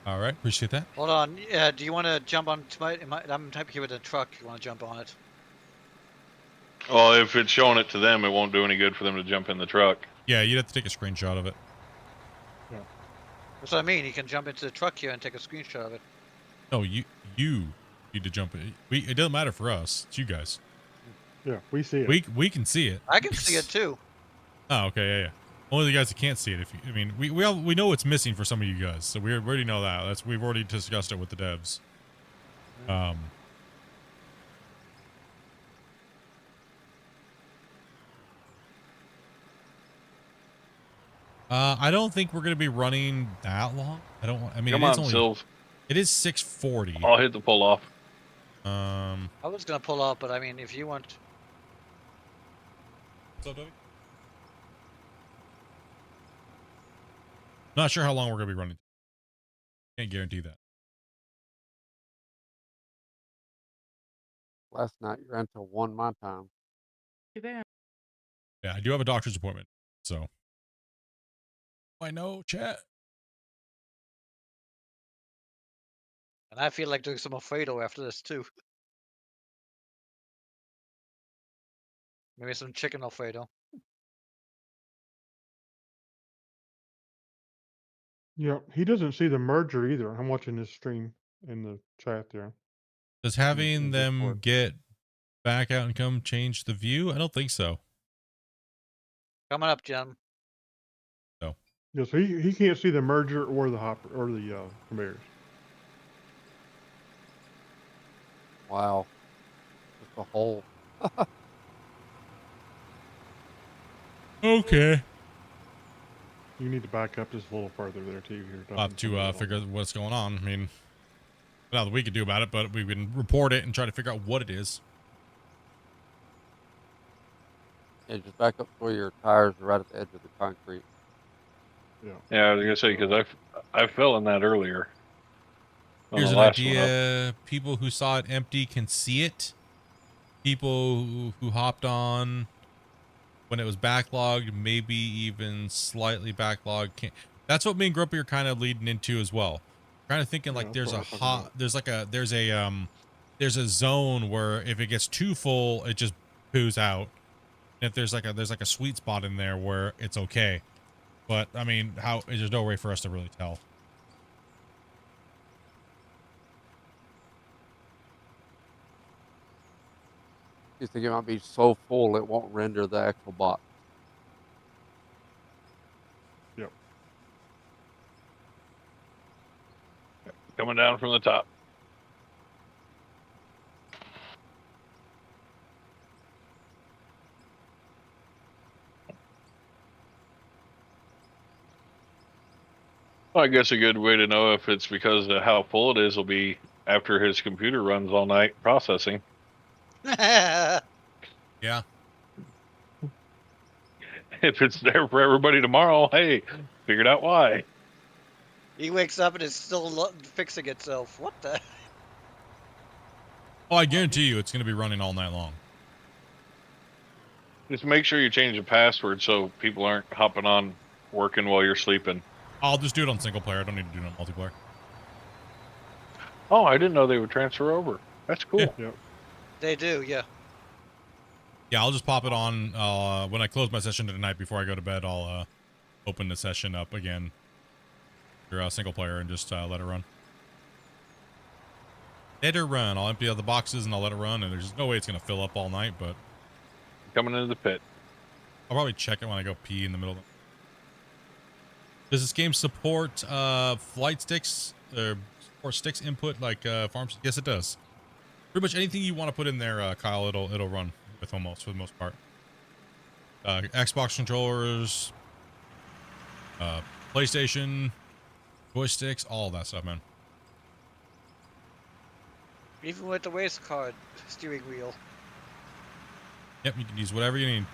All right, appreciate that. Hold on. Do you want to jump on? I'm typing here with a truck. You want to jump on it? Well, if it's showing it to them, it won't do any good for them to jump in the truck. Yeah, you'd have to take a screenshot of it. Yeah. That's what I mean. You can jump into the truck here and take a screenshot of it. No, you need to jump in. It doesn't matter for us. It's you guys. Yeah, we see it. We can see it. I can see it too. Oh, okay, yeah. Only the guys that can't see it. I mean, we know what's missing for some of you guys, so we already know that. We've already discussed it with the devs. I don't think we're gonna be running that long. I mean, Come on, Silv. It is 6:40. I'll hit the pull off. I was gonna pull up, but I mean, if you want. What's up, Toby? Not sure how long we're gonna be running. Can't guarantee that. Last night you ran till 1 my time. Too bad. Yeah, I do have a doctor's appointment, so. I know, chat. And I feel like doing some Alfredo after this too. Maybe some chicken Alfredo. Yeah, he doesn't see the merger either. I'm watching this stream in the chat there. Does having in them Discord. get back out and come change the view? I don't think so. Coming up, Jim. So. Yeah, so he can't see the merger or the hopper or the conveyors. Wow. Just a hole. Okay. You need to back up just a little further there too. Here, I'll have to figure out what's going on. I mean, not that we could do about it, but we can report it and try to figure out what it is. Yeah, just back up where your tires are right at the edge of the concrete. Yeah. Yeah, I was gonna say because I fell in that earlier. Here's an idea. People who saw it empty can see it. People who hopped on when it was backlogged, maybe even slightly backlogged, can't. That's what me and Grumpy are kind of leading into as well. Kind of thinking like there's a zone where if it gets too full, it just poos out. And if there's like a sweet spot in there where it's okay. But I mean, there's no way for us to really tell. You think it might be so full it won't render the actual box. Yep. Coming down from the top. Well, I guess a good way to know if it's because of how full it is will be after his computer runs all night processing. Yeah. If it's there for everybody tomorrow, hey, figured out why. He wakes up and it's still fixing itself. What the? Oh, I guarantee you it's going to be running all night long. Just make sure you change the password so people aren't hopping on working while you're sleeping. I'll just do it on single player. I don't need to do it on multiplayer. Oh, I didn't know they would transfer over. That's cool. Yeah. Yep. They do, yeah. Yeah, I'll just pop it on when I close my session tonight before I go to bed. I'll open the session up again for single player and just let it run. Let it run. I'll empty out the boxes and I'll let it run. And there's no way it's going to fill up all night, but Coming into the pit. I'll probably check it when I go pee in the middle of the... Does this game support flight sticks or sticks input like farms? Yes, it does. Pretty much anything you want to put in there, Kyle, it'll run with almost for the most part. Xbox controllers, PlayStation, joysticks, all that stuff, man. Even with the race car steering wheel. Yep, you can use whatever you need.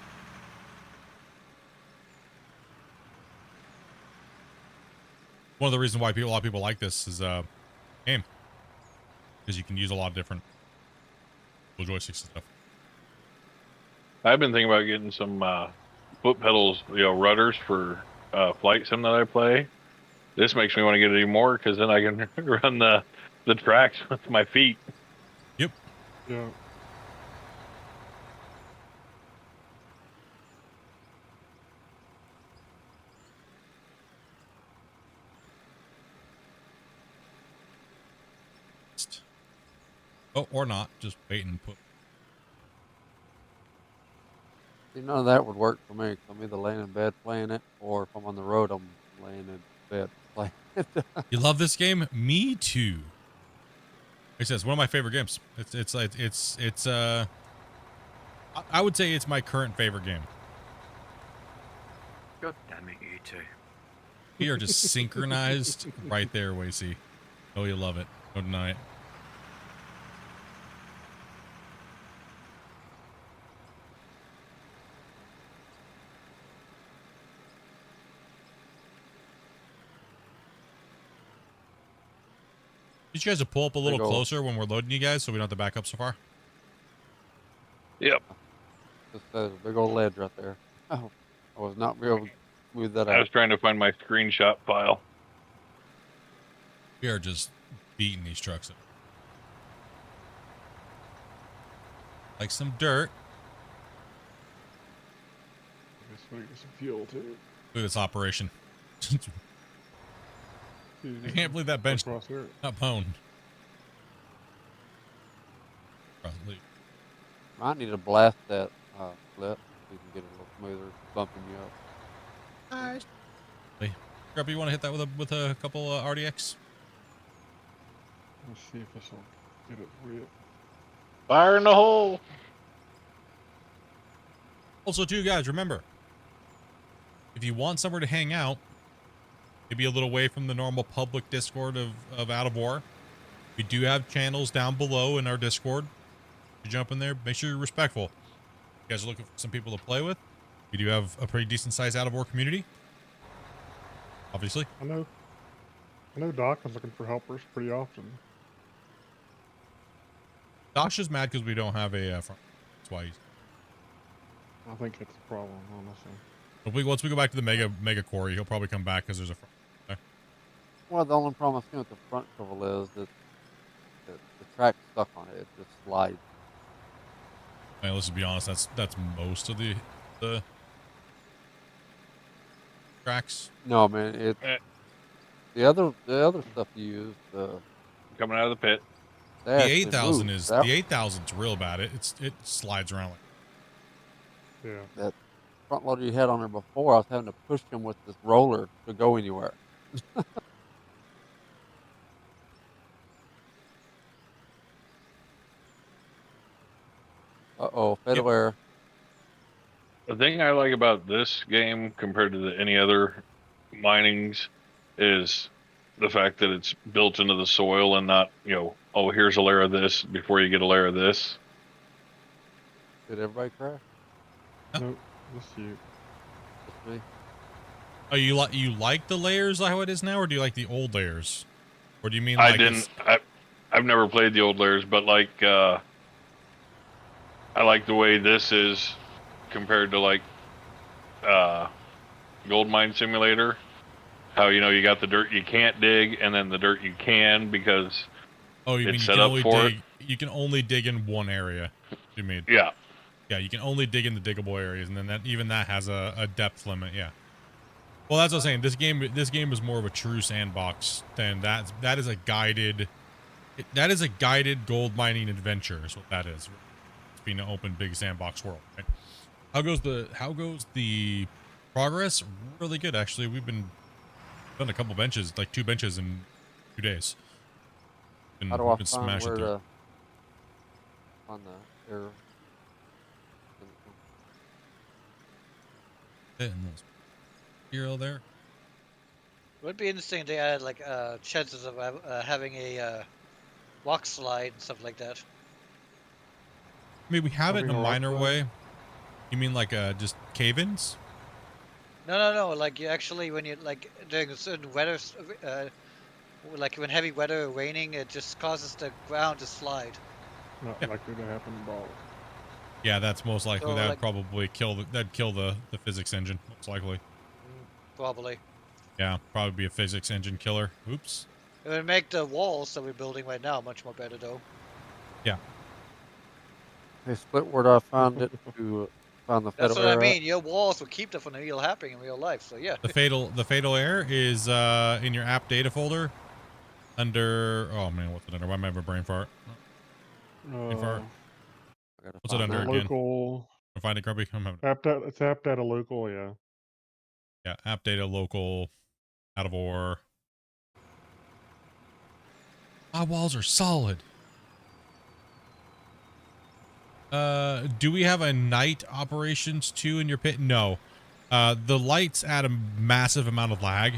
One of the reasons why a lot of people like this is game, because you can use a lot of different joysticks and stuff. I've been thinking about getting some foot pedals, rudders for flight sim that I play. This makes me want to get it even more because then I can run the tracks with my feet. Yep. Yeah. Oh, or not. Just wait and put. See, none of that would work for me. 'Cause I'm either laying in bed playing it, or if I'm on the road, I'm laying in bed playing it. You love this game? Me too. Like I said, it's one of my favorite games. It's I would say it's my current favorite game. God damn it, you two. We are just synchronized right there, Wasey. Oh, you love it. Don't deny it. Need you guys to pull up a little closer when we're loading you guys so we don't have to back up so far. Yep. Just a big old ledge right there. Oh, I was not able to move that out. I was trying to find my screenshot file. We are just beating these trucks up. Like some dirt. I guess we get some fuel too. Look at this operation. I can't believe that bench got pwned. Might need to blast that flip so you can get it a little smoother, bumping you up. Alright. Hey, Grubby, you want to hit that with a couple RDX? Let's see if this will get it real. Fire in the hole. Also, too, guys, remember, if you want somewhere to hang out, maybe a little away from the normal public Discord of Out of War, we do have channels down below in our Discord. You jump in there, make sure you're respectful. You guys are looking for some people to play with. We do have a pretty decent sized Out of War community. Obviously. I know Doc is looking for helpers pretty often. Doc's just mad because we don't have a front. That's why he's... I think that's the problem, honestly. But once we go back to the mega quarry, he'll probably come back because there's a front there. Well, the only problem I've seen with the front shovel is that the track's stuck on it. It just slides. I mean, let's just be honest. That's most of the tracks. No, man. It the other stuff you use. Coming out of the pit. The 8,000 is the 8,000's real bad. It slides around like. Yeah. That front loader you had on there before, I was having to push him with this roller to go anywhere. Uh-oh, fatal error. The thing I like about this game compared to any other minings is the fact that it's built into the soil and not, oh, here's a layer of this before you get a layer of this. Did everybody crash? Nope, just you. Just me. Oh, you like the layers how it is now, or do you like the old layers? Or do you mean I like didn't. I've never played the old layers, but I like the way this is compared to Gold Mine Simulator. How you got the dirt you can't dig, and then the dirt you can because it's set up for it. You can only dig in one area. You mean? Yeah. Yeah, you can only dig in the diggable areas, and then that has a depth limit. Yeah. Well, that's what I'm saying. This game is more of a true sandbox than that. That is a guided gold mining adventure. Is what that is. It's being an open big sandbox world. Right? How goes the progress? Really good, actually. We've done a couple benches, like 2 benches in 2 days. How do I find where on the error? Hero there. It would be interesting to add chances of having a rock slide and stuff like that. I mean, we have it in a Having a rock minor slide? way. You mean like just cave-ins? No. Like you actually, when you like during a certain weather, like when heavy weather or raining, it just causes the ground to slide. Not Yeah. likely to happen in Bali. Yeah, that's most likely. So, That would like- probably that'd kill the physics engine, most likely. Probably. Yeah, probably be a physics engine killer. Oops. It would make the walls that we're building right now much more better, though. Yeah. Hey, Split, where I found it to find the That's fatal what I error at? mean. Your walls will keep that from real happening in real life. So yeah. The fatal error is in your app data folder under, oh man, what's it under? Why am I having a brain fart? Brain fart. I gotta What's it find under that. again? Local. Find it, Grumpy. I'm having. It's app data local, yeah. Yeah, app data local out of ore. My walls are solid. Do we have a night operations too in your pit? No. The lights add a massive amount of lag.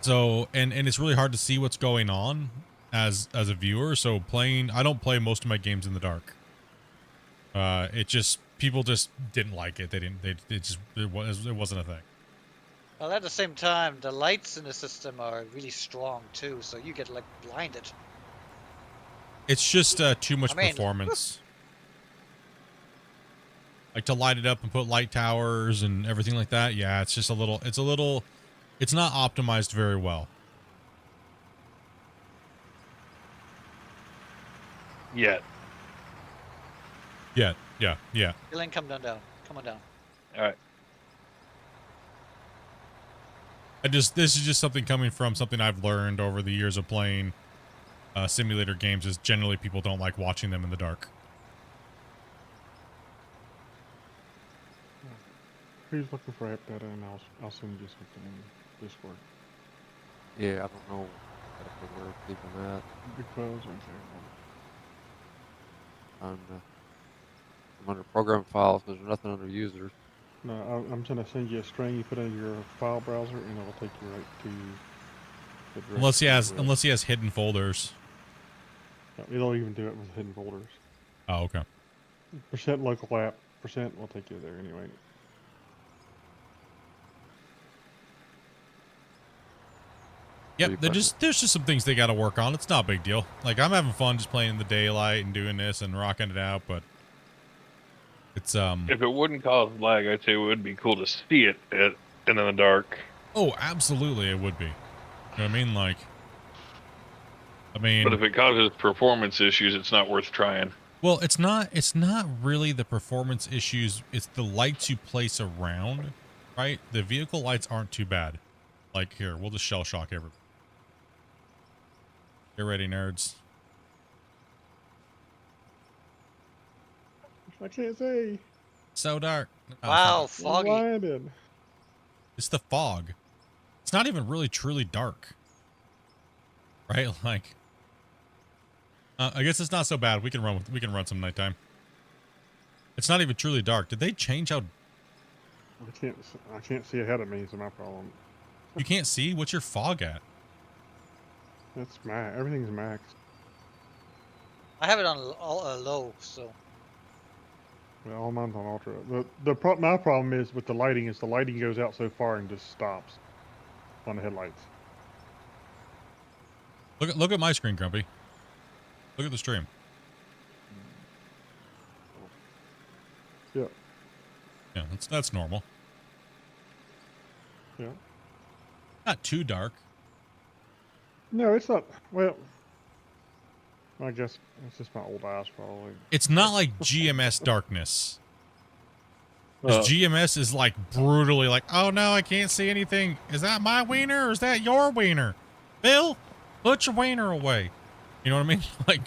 So, and it's really hard to see what's going on as a viewer. So I don't play most of my games in the dark. People just didn't like it. It wasn't a thing. Well, at the same time, the lights in the system are really strong too, so you get like blinded. It's just too much I mean, performance. Like to light it up and put light towers and everything like that. Yeah, it's just it's not optimized very well. Yet. Yeah. Elaine, come on down. Come on down. All right. This is just something coming from something I've learned over the years of playing simulator games is generally people don't like watching them in the dark. Who's looking for app data, and I'll send you something in Discord. Yeah, I don't know exactly where it's even at. Because I'm under program files. There's nothing under users. no, I'm gonna send you a string you put in your file browser, and it'll take you right to the directory. Unless he has hidden folders. No, it'll even do it with hidden folders. Oh, okay. % local app, % will take you there anyway. Yep, there's just some things they got to work on. It's not a big deal. Like, I'm having fun just playing in the daylight and doing this and rocking it out, but it's If it wouldn't cause lag, I'd say it would be cool to see it in the dark. Oh, absolutely, it would be. You know what I mean? Like, But if it causes performance issues, it's not worth trying. Well, it's not really the performance issues. It's the lights you place around, right? The vehicle lights aren't too bad. Like, here, we'll just shell shock everybody. Get ready, nerds. I can't say. So dark. No, Wow, it's not. foggy. It's the fog. It's not even really truly dark. Right? Like, I guess it's not so bad. We can run some nighttime. It's not even truly dark. Did they change how? I can't see ahead of me. Is my problem. You can't see? What's your fog at? That's max. Everything's max. I have it on low, so. Yeah, all mine's on ultra. My problem is with the lighting is the lighting goes out so far and just stops on the headlights. Look at my screen, Grumpy. Look at the stream. Yeah. Yeah, that's normal. Yeah. Not too dark. No, it's not. Well, I guess it's just my old eyes, probably. It's not like GMS darkness. 'Cause GMS is like brutally like, oh no, I can't see anything. Is that my wiener or is that your wiener? Bill, put your wiener away. You know what I mean? Like,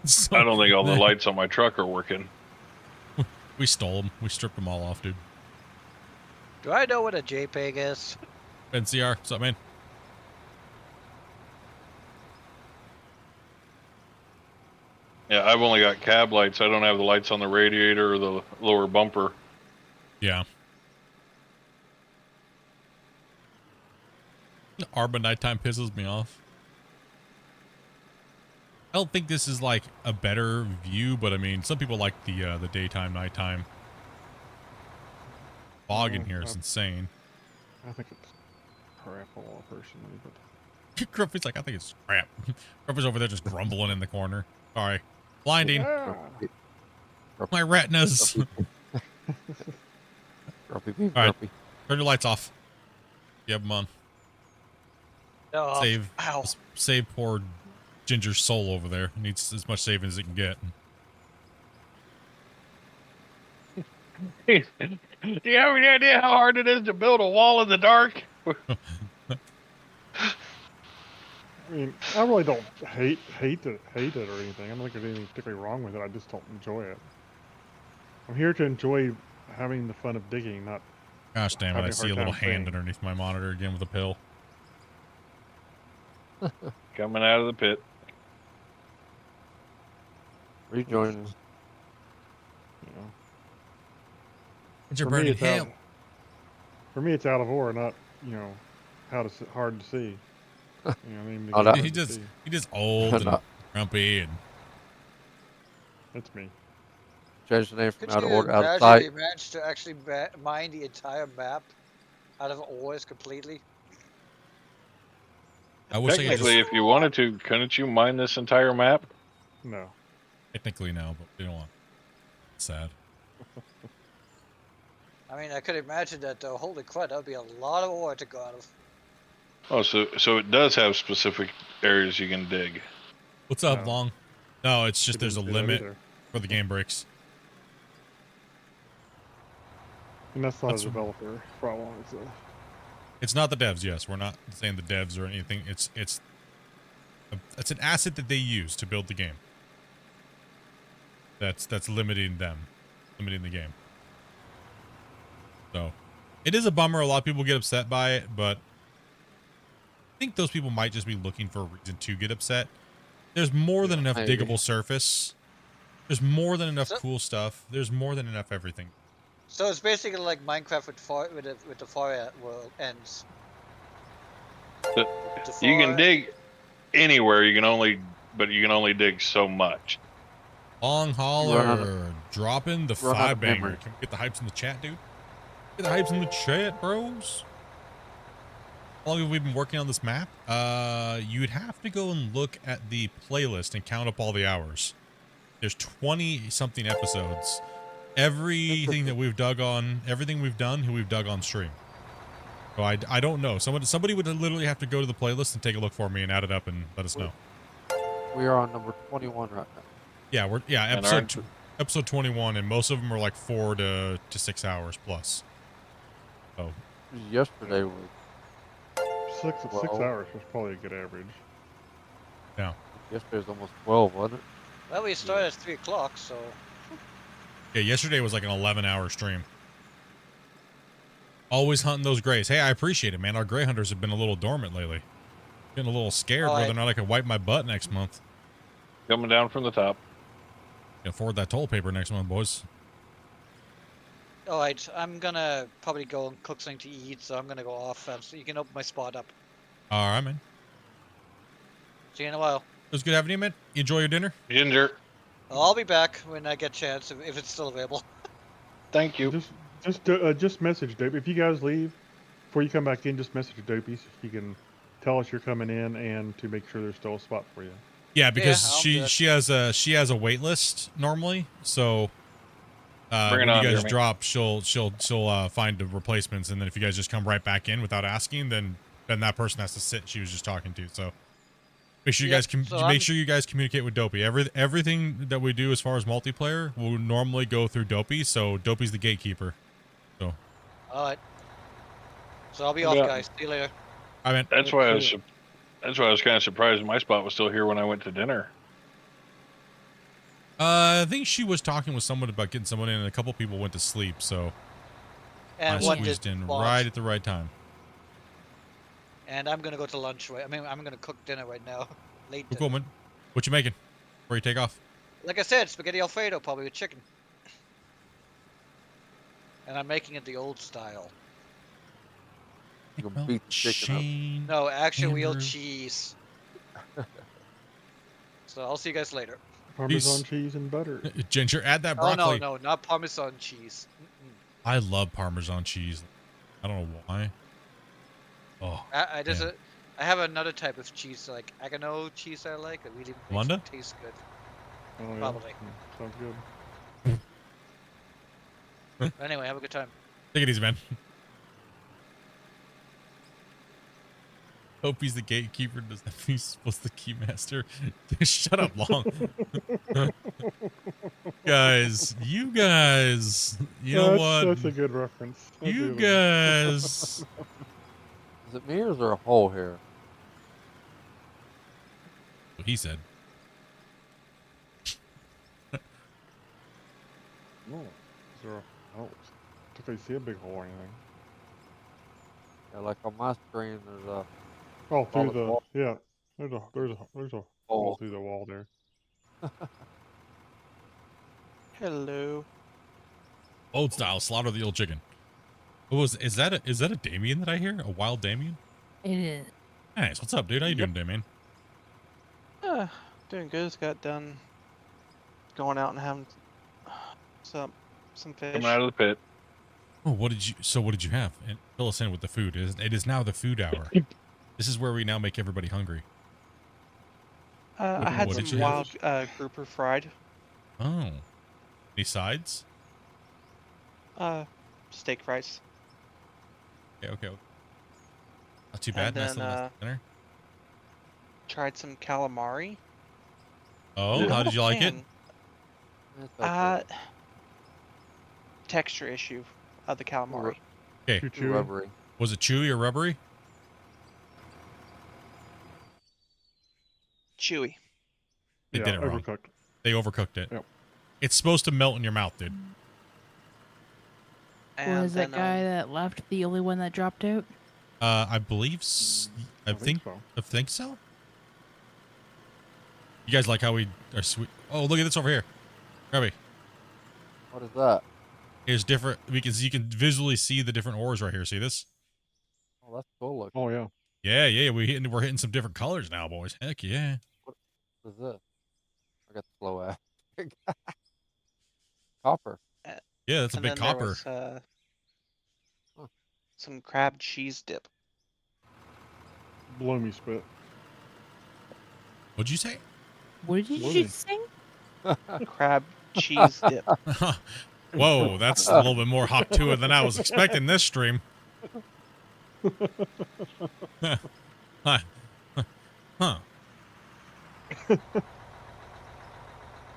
so I don't think all the lights on my truck are working. We stole them. We stripped them all off, dude. Do I know what a JPEG is? NCR, what's up, man? Yeah, I've only got cab lights. I don't have the lights on the radiator or the lower bumper. Yeah. Arba nighttime pisses me off. I don't think this is like a better view, but I mean, some people like the daytime, nighttime. Fog in here is insane. I think it's crap a lot personally, but Grumpy's like, I think it's crap. Grumpy's over there just grumbling in the corner. Sorry. Blinding. yeah. My retinas. Grumpy being All right. grumpy. Turn your lights off. You have them on. Oh, ow. Save poor Ginger's soul over there. He needs as much saving as it can get. Do you have any idea how hard it is to build a wall in the dark? I mean, I really don't hate it or anything. I don't think there's anything particularly wrong with it. I just don't enjoy it. I'm here to enjoy having the fun of digging, not. Gosh damn it! I having see a hard little time hand saying. underneath my monitor again with a pill. Coming out of the pit. Rejoining. You know. But you're For me, burning it's hell. For me, it's out of order, not hard to see. You know, I mean, Oh, that- He just old and No. grumpy and That's me. Change the name from Could out of you order out of imagine sight. you managed to actually mine the entire map out of ores completely? I wish I could Technically, just if you wanted to, couldn't you mine this entire map? No. technically no, but we don't want. It's sad. I mean, I could imagine that though. Holy crud, that would be a lot of ore to go out of. Oh, so it does have specific areas you can dig. What's up, No. Long? No, it's just It there's a didn't say that limit either. for the game breaks. And that's not That's- a developer problem. It's not the devs. Yes, we're not saying the devs or anything. It's an asset that they use to build the game. That's limiting the game. So, it is a bummer. A lot of people get upset by it, but I think those people might just be looking for a reason to get upset. There's more than enough maybe. diggable surface. There's more than enough So- cool stuff. There's more than enough everything. So it's basically like Minecraft with the fire world ends. The- You can dig anywhere. You can only dig so much. Long Run out holler, dropping the run out five of banger. memory. Can we get the hypes in the chat, dude? Get the hypes in the chat, bros. How long have we been working on this map? You'd have to go and look at the playlist and count up all the hours. There's 20 something episodes. Everything that we've dug on, everything we've done, we've dug on stream. So I don't know. Somebody would literally have to go to the playlist and take a look for me and add it up and let us know. We are on number 21 right now. Yeah, And episode 21, and most of them are like 4 to 6 hours plus. So Yesterday was Six Well- hours was probably a good average. yesterday was almost 12, wasn't it? Well, we started at 3 o'clock, so yeah, yesterday was like an 11-hour stream. Always hunting those grays. Hey, I appreciate it, man. Our gray hunters have been a little dormant lately. Getting a little scared Oh, whether or not I can wipe my butt next month. Coming down from the top. Can afford that toilet paper next month, boys. alright, I'm gonna probably go and cook something to eat, so I'm gonna go off, so you can open my spot up. All right, man. See you in a while. It was good having you, man. You enjoy your dinner? Ginger, I'll be back when I get a chance, if it's still available. thank you. Just message Dopey. If you guys leave, before you come back in, just message Dopey so he can tell us you're coming in and to make sure there's still a spot for you. Yeah, because I'll do it. she has a wait list normally, so Bring when it you on, guys Jeremy. drop, she'll find the replacements, and then if you guys just come right back in without asking, then that person has to sit. She was just talking to, so make sure you Yep, guys so make sure you guys communicate with Dopey. Everything that we do as far as multiplayer will normally go through Dopey, so Dopey's the gatekeeper. So Alright. So I'll be off, Yeah. guys. See you later. I mean, That's why I was kind of surprised my spot was still here when I went to dinner. I think she was talking with someone about getting someone in, and a couple people went to sleep, so And I one squeezed did in launch. right at the right time. And I'm gonna go to lunch. I'm gonna cook dinner right now. Late. Cool, man. What you making? Before you take off? Like I said, spaghetti Alfredo, probably with chicken. And I'm making it the old style. You can beat the chicken up. Shane. No, actual real Andrew. cheese. So I'll see you guys later. Parmesan cheese and butter. Ginger, add that Oh broccoli. no, not Parmesan cheese. I love Parmesan cheese. I don't know why. Oh, I have another type of cheese, like agano cheese I like. It really makes Wanda? it taste good. Oh, yeah. Probably. Sounds good. Anyway, have a good time. Take it easy, man. Hope he's the gatekeeper. Does that mean he's supposed to keep master? Shut up, Long. guys, you guys. You know what? That's a good reference. That's You a good guys. Is it me or is there a hole here? What he said. No. Is there a, I don't think I see a big hole or anything. Yeah, like on my screen, there's a Oh, through solid the wall. yeah. There's a hole Hole. through the wall there. Hello. Old style, slaughter the old chicken. Is that a Damien that I hear? A wild Damien? It is. Nice. What's up, dude? How you doing, Damien? Doing good. Just got done going out and having some fish. Coming out of the pit. Oh, what did you have? And fill us in with the food. It is now the food hour. This is where we now make everybody hungry. I had What did some you have? wild grouper fried. Oh. Any sides? Steak fries. Okay. Not too bad. And Nice then, little dinner. Tried some calamari. Oh, how did you like it? It's okay. Texture issue of the calamari. Okay. Too Too chewy? rubbery. Was it chewy or rubbery? Chewy. They Yeah, did it wrong. overcooked. They overcooked it. Yep. It's supposed to melt in your mouth, dude. And Was that then, guy that left the only one that dropped out? I believe. I think so. You guys like how we are sweet? Oh, look at this over here. Grabby. What is that? Here's different. You can visually see the different ores right here. See this? Oh, that's cool looking. Oh yeah. Yeah. We're hitting some different colors now, boys. Heck yeah. What is this? I got slow ass. Copper. Yeah, that's a and big then there copper. was, some crab cheese dip. Blow me spit. What'd you say? What did What you is- sing? Crab cheese dip. Whoa, that's a little bit more hot to it than I was expecting this stream. Huh. I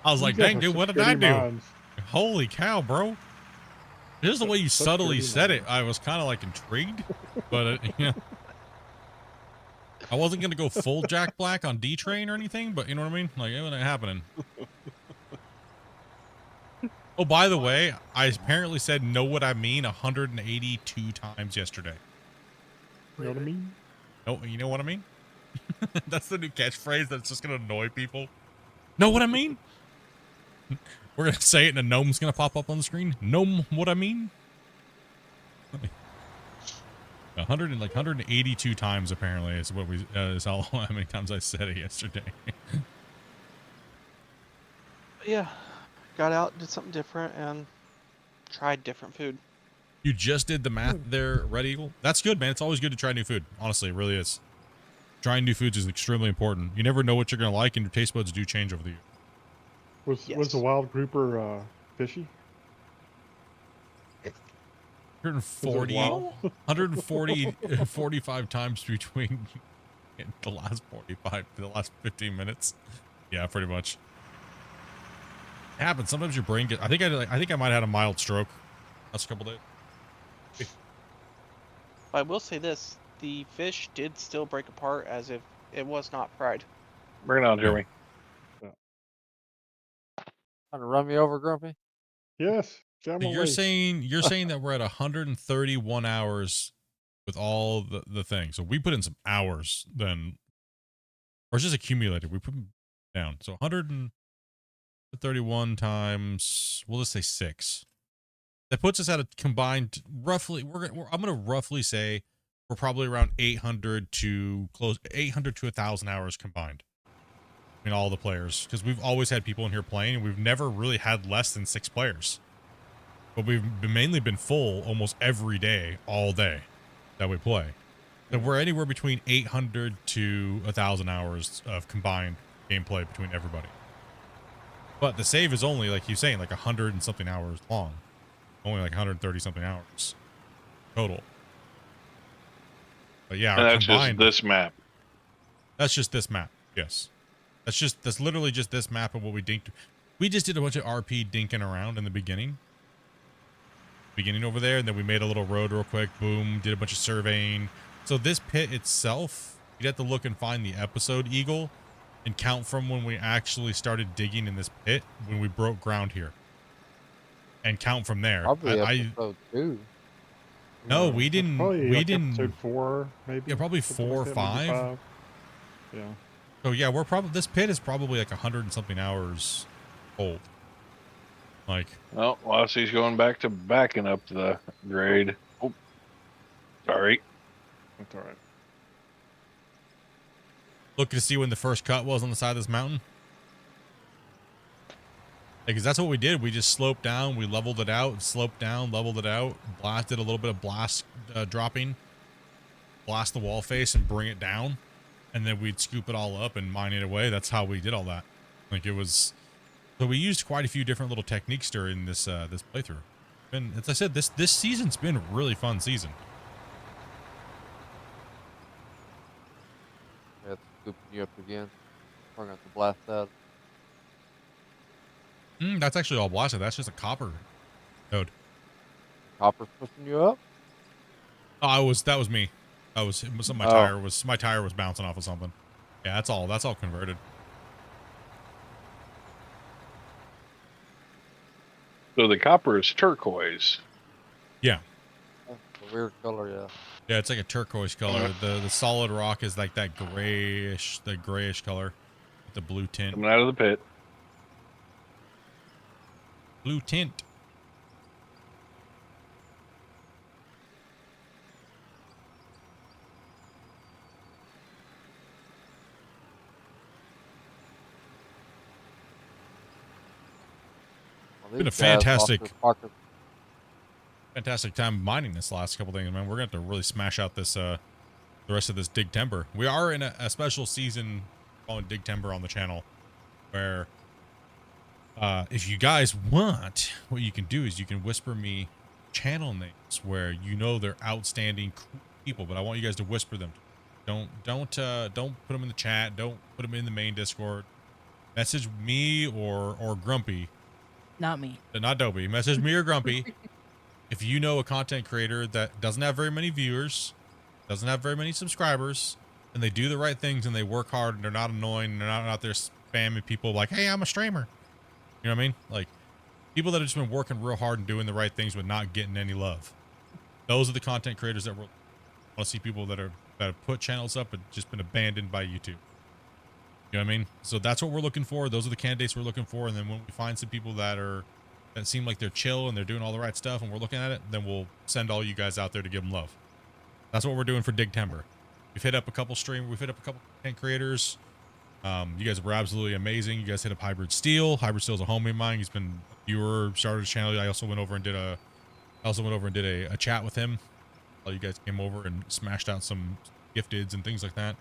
was like, You guys dang, are dude, what did such I goody do? minds. Holy cow, bro. Just the way you Such subtly goody said it, minds. I was kind of like intrigued, but I wasn't going to go full Jack Black on D-Train or anything, but you know what I mean? Like, it wasn't happening. Oh, by the way, I apparently said know what I mean 182 times yesterday. You know what I mean? No, you know what I mean? That's the new catchphrase that's just going to annoy people. Know what I mean? We're going to say it and a gnome's going to pop up on the screen. Gnome what I mean? 182 times apparently is what is how many times I said it yesterday. Yeah. Got out, did something different, and tried different food. You just did the math there, Red Eagle. That's good, man. It's always good to try new food. Honestly, it really is. Trying new foods is extremely important. You never know what you're going to like, and your taste buds do change over the year. Was Yes. the wild grouper fishy? 140, wild? 140, 45 times between the last 45 to the last 15 minutes. Yeah, pretty much. It happens. Sometimes your brain gets. I think I might have had a mild stroke last couple days. But I will say this: the fish did still break apart as if it was not fried. Bring it on, Jeremy. Trying to run me over, Grumpy? Yes. Jam So away. you're saying that we're at 131 hours with all the things. So we put in some hours then, or it's just accumulated. We put them down. So 131 times, we'll just say 6. That puts us at a combined roughly. I'm gonna roughly say we're probably around 800 to 1,000 hours combined. I mean, all the players, because we've always had people in here playing, and we've never really had less than 6 players. But we've mainly been full almost every day, all day that we play. So we're anywhere between 800 to 1,000 hours of combined gameplay between everybody. But the save is only, like you're saying, like 100 and something hours long. Only like 130 something hours total. But yeah, And our that's combined, just this map. that's just this map. Yes. That's literally just this map of what we dinked. We just did a bunch of RP dinking around in the beginning over there, and then we made a little road real quick. Boom, did a bunch of surveying. So this pit itself, you'd have to look and find the episode Eagle and count from when we actually started digging in this pit, when we broke ground here, and count from there. Probably episode 2. No, Yeah, we it's didn't. probably We like didn't. Episode 4, maybe. Yeah, probably something 4 or like that, maybe 5. 5. Yeah. So yeah, we're probably, this pit is probably like 100 and something hours old. Like, Oh, Lossie's going back to backing up the grade. Oh, sorry. That's all right. looking to see when the first cut was on the side of this mountain. Because that's what we did. We just sloped down, we leveled it out, sloped down, leveled it out, blasted a little bit of blast dropping, blast the wall face and bring it down, and then we'd scoop it all up and mine it away. That's how we did all that. Like, it was, so we used quite a few different little techniques during this this playthrough. And as I said, this season's been a really fun season. Yeah, it's scooping you up again. We're going to have to blast that. That's actually all blasted. That's just a copper node. Copper's pushing you up? Oh, that was me. That was my tire was bouncing off of something. Yeah, that's all converted. So the copper is turquoise. Yeah. That's a weird color, yeah. Yeah, it's like a turquoise color. The solid rock is like that grayish color with the blue tint. Coming out of the pit. Blue tint. Well, Been a these guys lost fantastic their time mining this last couple things, man. We're gonna have to really smash out this the rest of this dig timber. We are in a special season calling dig timber on the channel, where if you guys want, what you can do is you can whisper me channel names where you know they're outstanding cool people, but I want you guys to whisper them. Don't put them in the chat. Don't put them in the main Discord. Message me or Grumpy. Not me. Not Dobie. Message me or Grumpy. If you know a content creator that doesn't have very many viewers, doesn't have very many subscribers, and they do the right things and they work hard and they're not annoying and they're not out there spamming people like, hey, I'm a streamer. You know what I mean? Like, people that have just been working real hard and doing the right things but not getting any love. Those are the content creators that want to see people that have put channels up but just been abandoned by YouTube. You know what I mean? So that's what we're looking for. Those are the candidates we're looking for. And then when we find some people that seem like they're chill and they're doing all the right stuff and we're looking at it, then we'll send all you guys out there to give them love. That's what we're doing for Dig Timber. We've hit up a couple content creators. You guys were absolutely amazing. You guys hit up Hybrid Steel. Hybrid Steel's a homie of mine. He's been a viewer, started his channel. I also went over and did a chat with him. All you guys came over and smashed out some gifteds and things like that.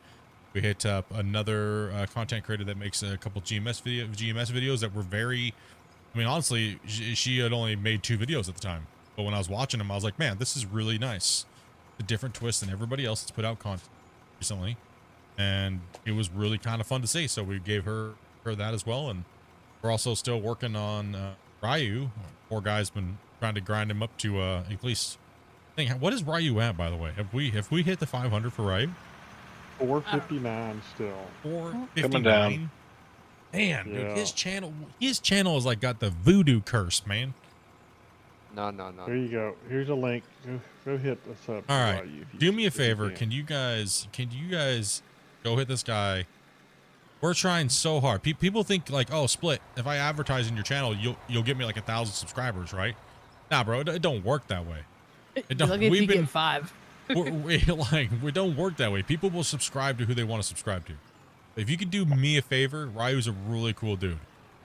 We hit up another content creator that makes a couple GMS videos that were very, I mean, honestly, she had only made 2 videos at the time. But when I was watching them, I was like, man, this is really nice. A different twist than everybody else that's put out content recently. And it was really kind of fun to see. So we gave her that as well. And we're also still working on Ryu. Poor guy's been trying to grind him up to at least, I think, what is Ryu at, by the way? Have we hit the 500 for Ryu? 459 still. 459. Coming down. Man, Yeah. dude, his channel is like got the voodoo curse, man. No. There you go. Here's a link. Go hit us up. All right, Ryu, if you- do me a if you favor. can. Can you guys go hit this guy? We're trying so hard. People think like, oh, Split, if I advertise in your channel, you'll get me like 1,000 subscribers, right? Nah, bro, it don't work that way. It don't. Look if you get 5. we don't work that way. People will subscribe to who they want to subscribe to. If you could do me a favor, Ryu's a really cool dude.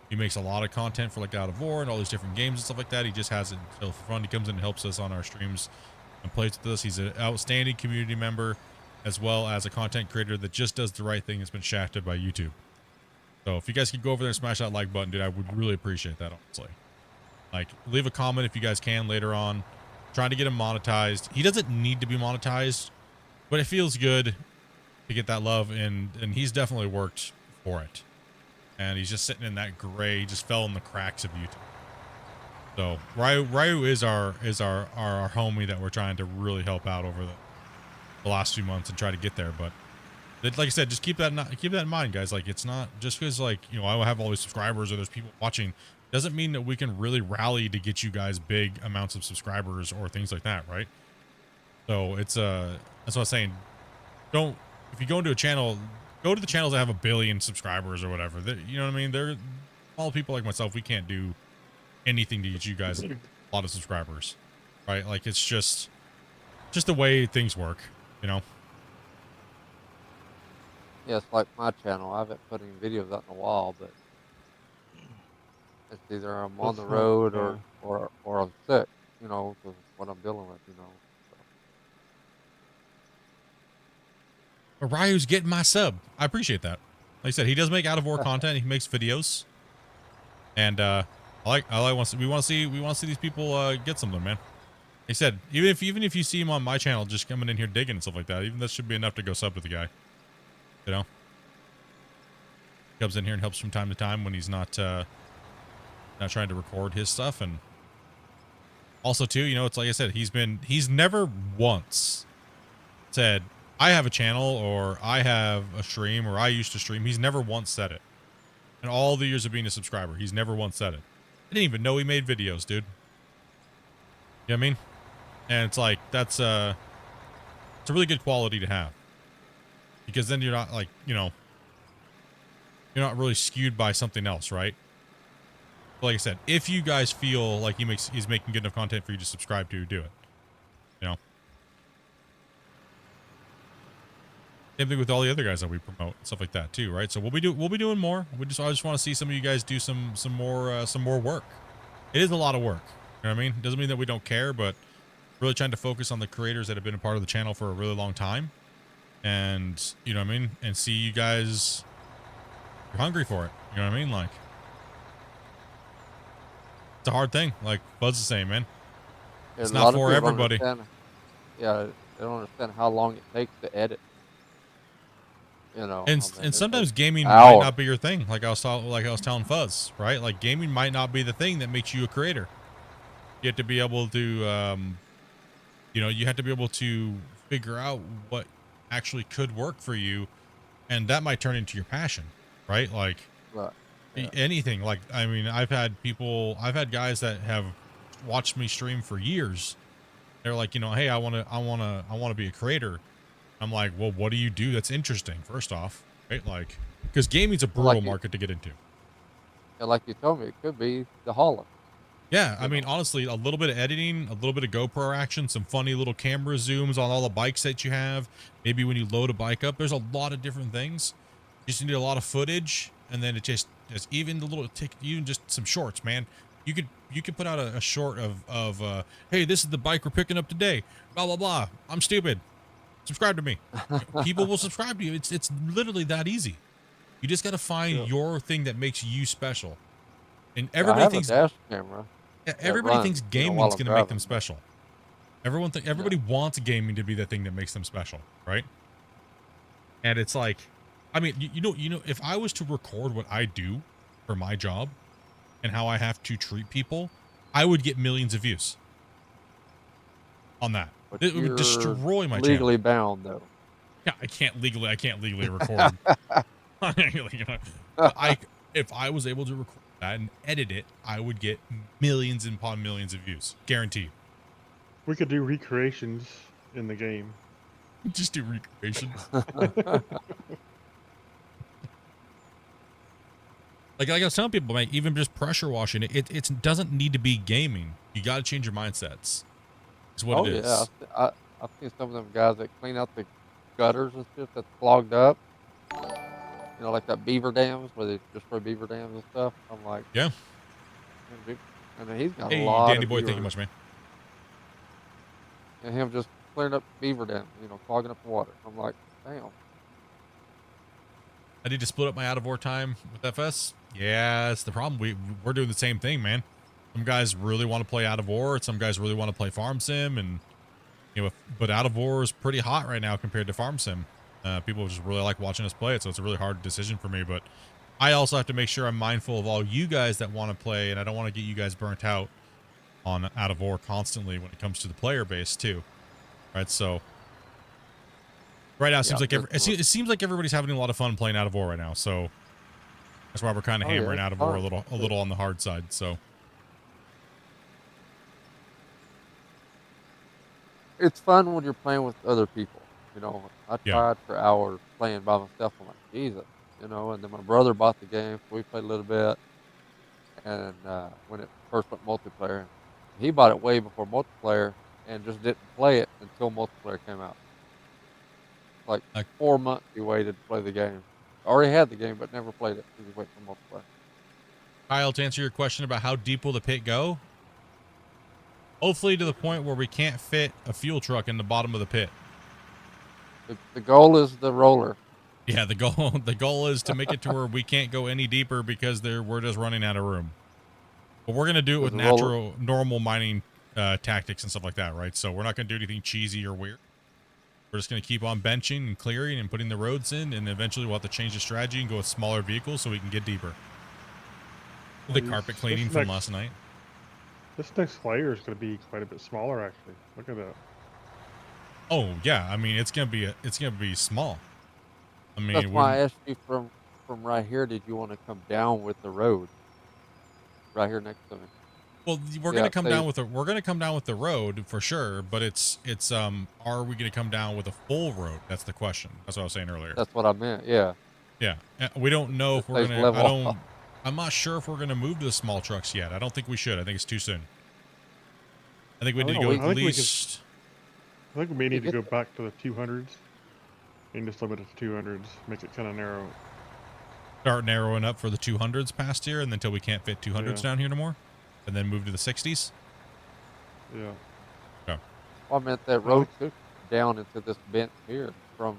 He makes a lot of content for like God of War and all these different games and stuff like that. He just has it for fun. He comes in and helps us on our streams and plays with us. He's an outstanding community member as well as a content creator that just does the right thing. That's been shafted by YouTube. So if you guys could go over there and smash that like button, dude, I would really appreciate that, honestly. Like, leave a comment if you guys can later on. Trying to get him monetized. He doesn't need to be monetized, but it feels good to get that love, and he's definitely worked for it. And he's just sitting in that gray, he just fell in the cracks of YouTube. So Ryu is our homie that we're trying to really help out over the last few months and try to get there. But like I said, just keep that in mind, guys. Like, it's not just because, like, you know, I have all these subscribers or there's people watching, doesn't mean that we can really rally to get you guys big amounts of subscribers or things like that, right? So it's that's what I'm saying. If you go into a channel, go to the channels that have 1 billion subscribers or whatever. You know what I mean? They're all people like myself. We can't do anything to get you guys a lot of subscribers, right? Like, it's just the way things work, you know? Yeah, it's like my channel. I haven't put any videos out in a while, but it's either I'm on the road or I'm sick, you know, because what I'm dealing with, you know. But Ryu's getting my sub. I appreciate that. Like I said, he does make out of war content. He makes videos, and we want to see these people get something, man. He said, even if you see him on my channel, just coming in here digging and stuff like that, even that should be enough to go sub to the guy. You know, he comes in here and helps from time to time when he's not trying to record his stuff, and also too, you know, it's like I said, he's never once said, I have a channel, or I have a stream, or I used to stream. He's never once said it. In all the years of being a subscriber, he's never once said it. I didn't even know he made videos, dude. You know what I mean? And it's like, it's a really good quality to have. Because then you're not, like, you know, you're not really skewed by something else, right? But like I said, if you guys feel like he's making good enough content for you to subscribe to, do it. You know? Same thing with all the other guys that we promote, stuff like that too, right? So we'll be doing more. I just want to see some of you guys do some more work. It is a lot of work. You know what I mean? It doesn't mean that we don't care, but really trying to focus on the creators that have been a part of the channel for a really long time, and you know what I mean, and see you guys are hungry for it. You know what I mean? Like, it's a hard thing. Like Bud's saying, man, it's not for everybody. Yeah, they don't understand how long it takes to edit. You know, and sometimes gaming might not be your thing. Like I was telling Fuzz, right? Like, gaming might not be the thing that makes you a creator. You have to be able to, you know, you have to be able to figure out what actually could work for you, and that might turn into your passion, right? Like, right. Yeah. Anything. Like, I mean, I've had guys that have watched me stream for years. They're like, you know, hey, I want to be a creator. I'm like, well, what do you do that's interesting, first off, right? Like, because gaming's a brutal market to get into. Yeah, like you told me, it could be the hauler. Yeah, I mean, honestly, a little bit of editing, a little bit of GoPro action, some funny little camera zooms on all the bikes that you have. Maybe when you load a bike up, there's a lot of different things. You just need a lot of footage, and then it just even just some shorts, man. You could put out a short of hey, this is the bike we're picking up today. Blah blah blah. I'm stupid. Subscribe to me. People will subscribe to you. It's literally that easy. You just got to find your thing that makes you special. And everybody thinks a dash camera. Everybody thinks gaming's going to make them special. Everybody wants gaming to be the thing that makes them special, right? And it's like, I mean, you know, if I was to record what I do for my job and how I have to treat people, I would get millions of views on that. But it would destroy my legally channel. bound, though. Yeah, I can't legally record. If I was able to record that and edit it, I would get millions and upon millions of views, guaranteed. We could do recreations in the game. Just do recreations. Like I was telling people, mate, even just pressure washing it doesn't need to be gaming. You got to change your mindsets. It's what it is. Yeah, I've seen some of them guys that clean out the gutters and stuff that's clogged up. You know, like that beaver dams where they destroy beaver dams and stuff. I'm like, Yeah. and then he's got a Hey, lot Dandy of boy, thank you beaver, much, man. and him just clearing up beaver dams, you know, clogging up the water. I'm like, damn. I need to split up my out of war time with FS. Yeah, it's the problem. We're doing the same thing, man. Some guys really want to play out of war. Some guys really want to play farm sim, and you know, but out of war is pretty hot right now compared to farm sim. People just really like watching us play it, so it's a really hard decision for me. But I also have to make sure I'm mindful of all you guys that want to play, and I don't want to get you guys burnt out on out of war constantly when it comes to the player base too. Right, so right now it seems like it seems like everybody's having a lot of fun playing out of war right now. So that's why we're kind of hammering out of war a little on the hard side. So it's fun when you're playing with other people. You know, I Yeah. tried for hours playing by myself. I'm like, Jesus, you know. And then my brother bought the game, so we played a little bit. And when it first went multiplayer, he bought it way before multiplayer and just didn't play it until multiplayer came out. Like 4 months he waited to play the game. Already had the game, but never played it because he waited for multiplayer. Kyle, to answer your question about how deep will the pit go, hopefully to the point where we can't fit a fuel truck in the bottom of the pit. The goal is the roller. Yeah, the goal is to make it to where we can't go any deeper because we're just running out of room. But we're gonna do it with normal mining tactics and stuff like that, right? So we're not gonna do anything cheesy or weird. We're just gonna keep on benching and clearing and putting the roads in, and eventually we'll have to change the strategy and go with smaller vehicles so we can get deeper. The carpet cleaning from last night. This next layer is going to be quite a bit smaller, actually. Look at that. Oh yeah, I mean it's gonna be small. I mean, that's why I asked you from right here. Did you want to come down with the road right here next to me? Well, we're gonna come down with the road for sure, but it's are we gonna come down with a full road? That's the question. That's what I was saying earlier. That's what I meant. Yeah. Yeah, we don't know if we're gonna. I'm not sure if we're gonna move to the small trucks yet. I don't think we should. I think it's too soon. I think we need to go at least. I think we need to go back to the 200s and just limit it to 200s. Make it kind of narrow. Start narrowing up for the 200s past here, and until we can't fit 200s down here no more, and then move to the 60s. Yeah. Okay. Well, I meant that road took down into this bent here from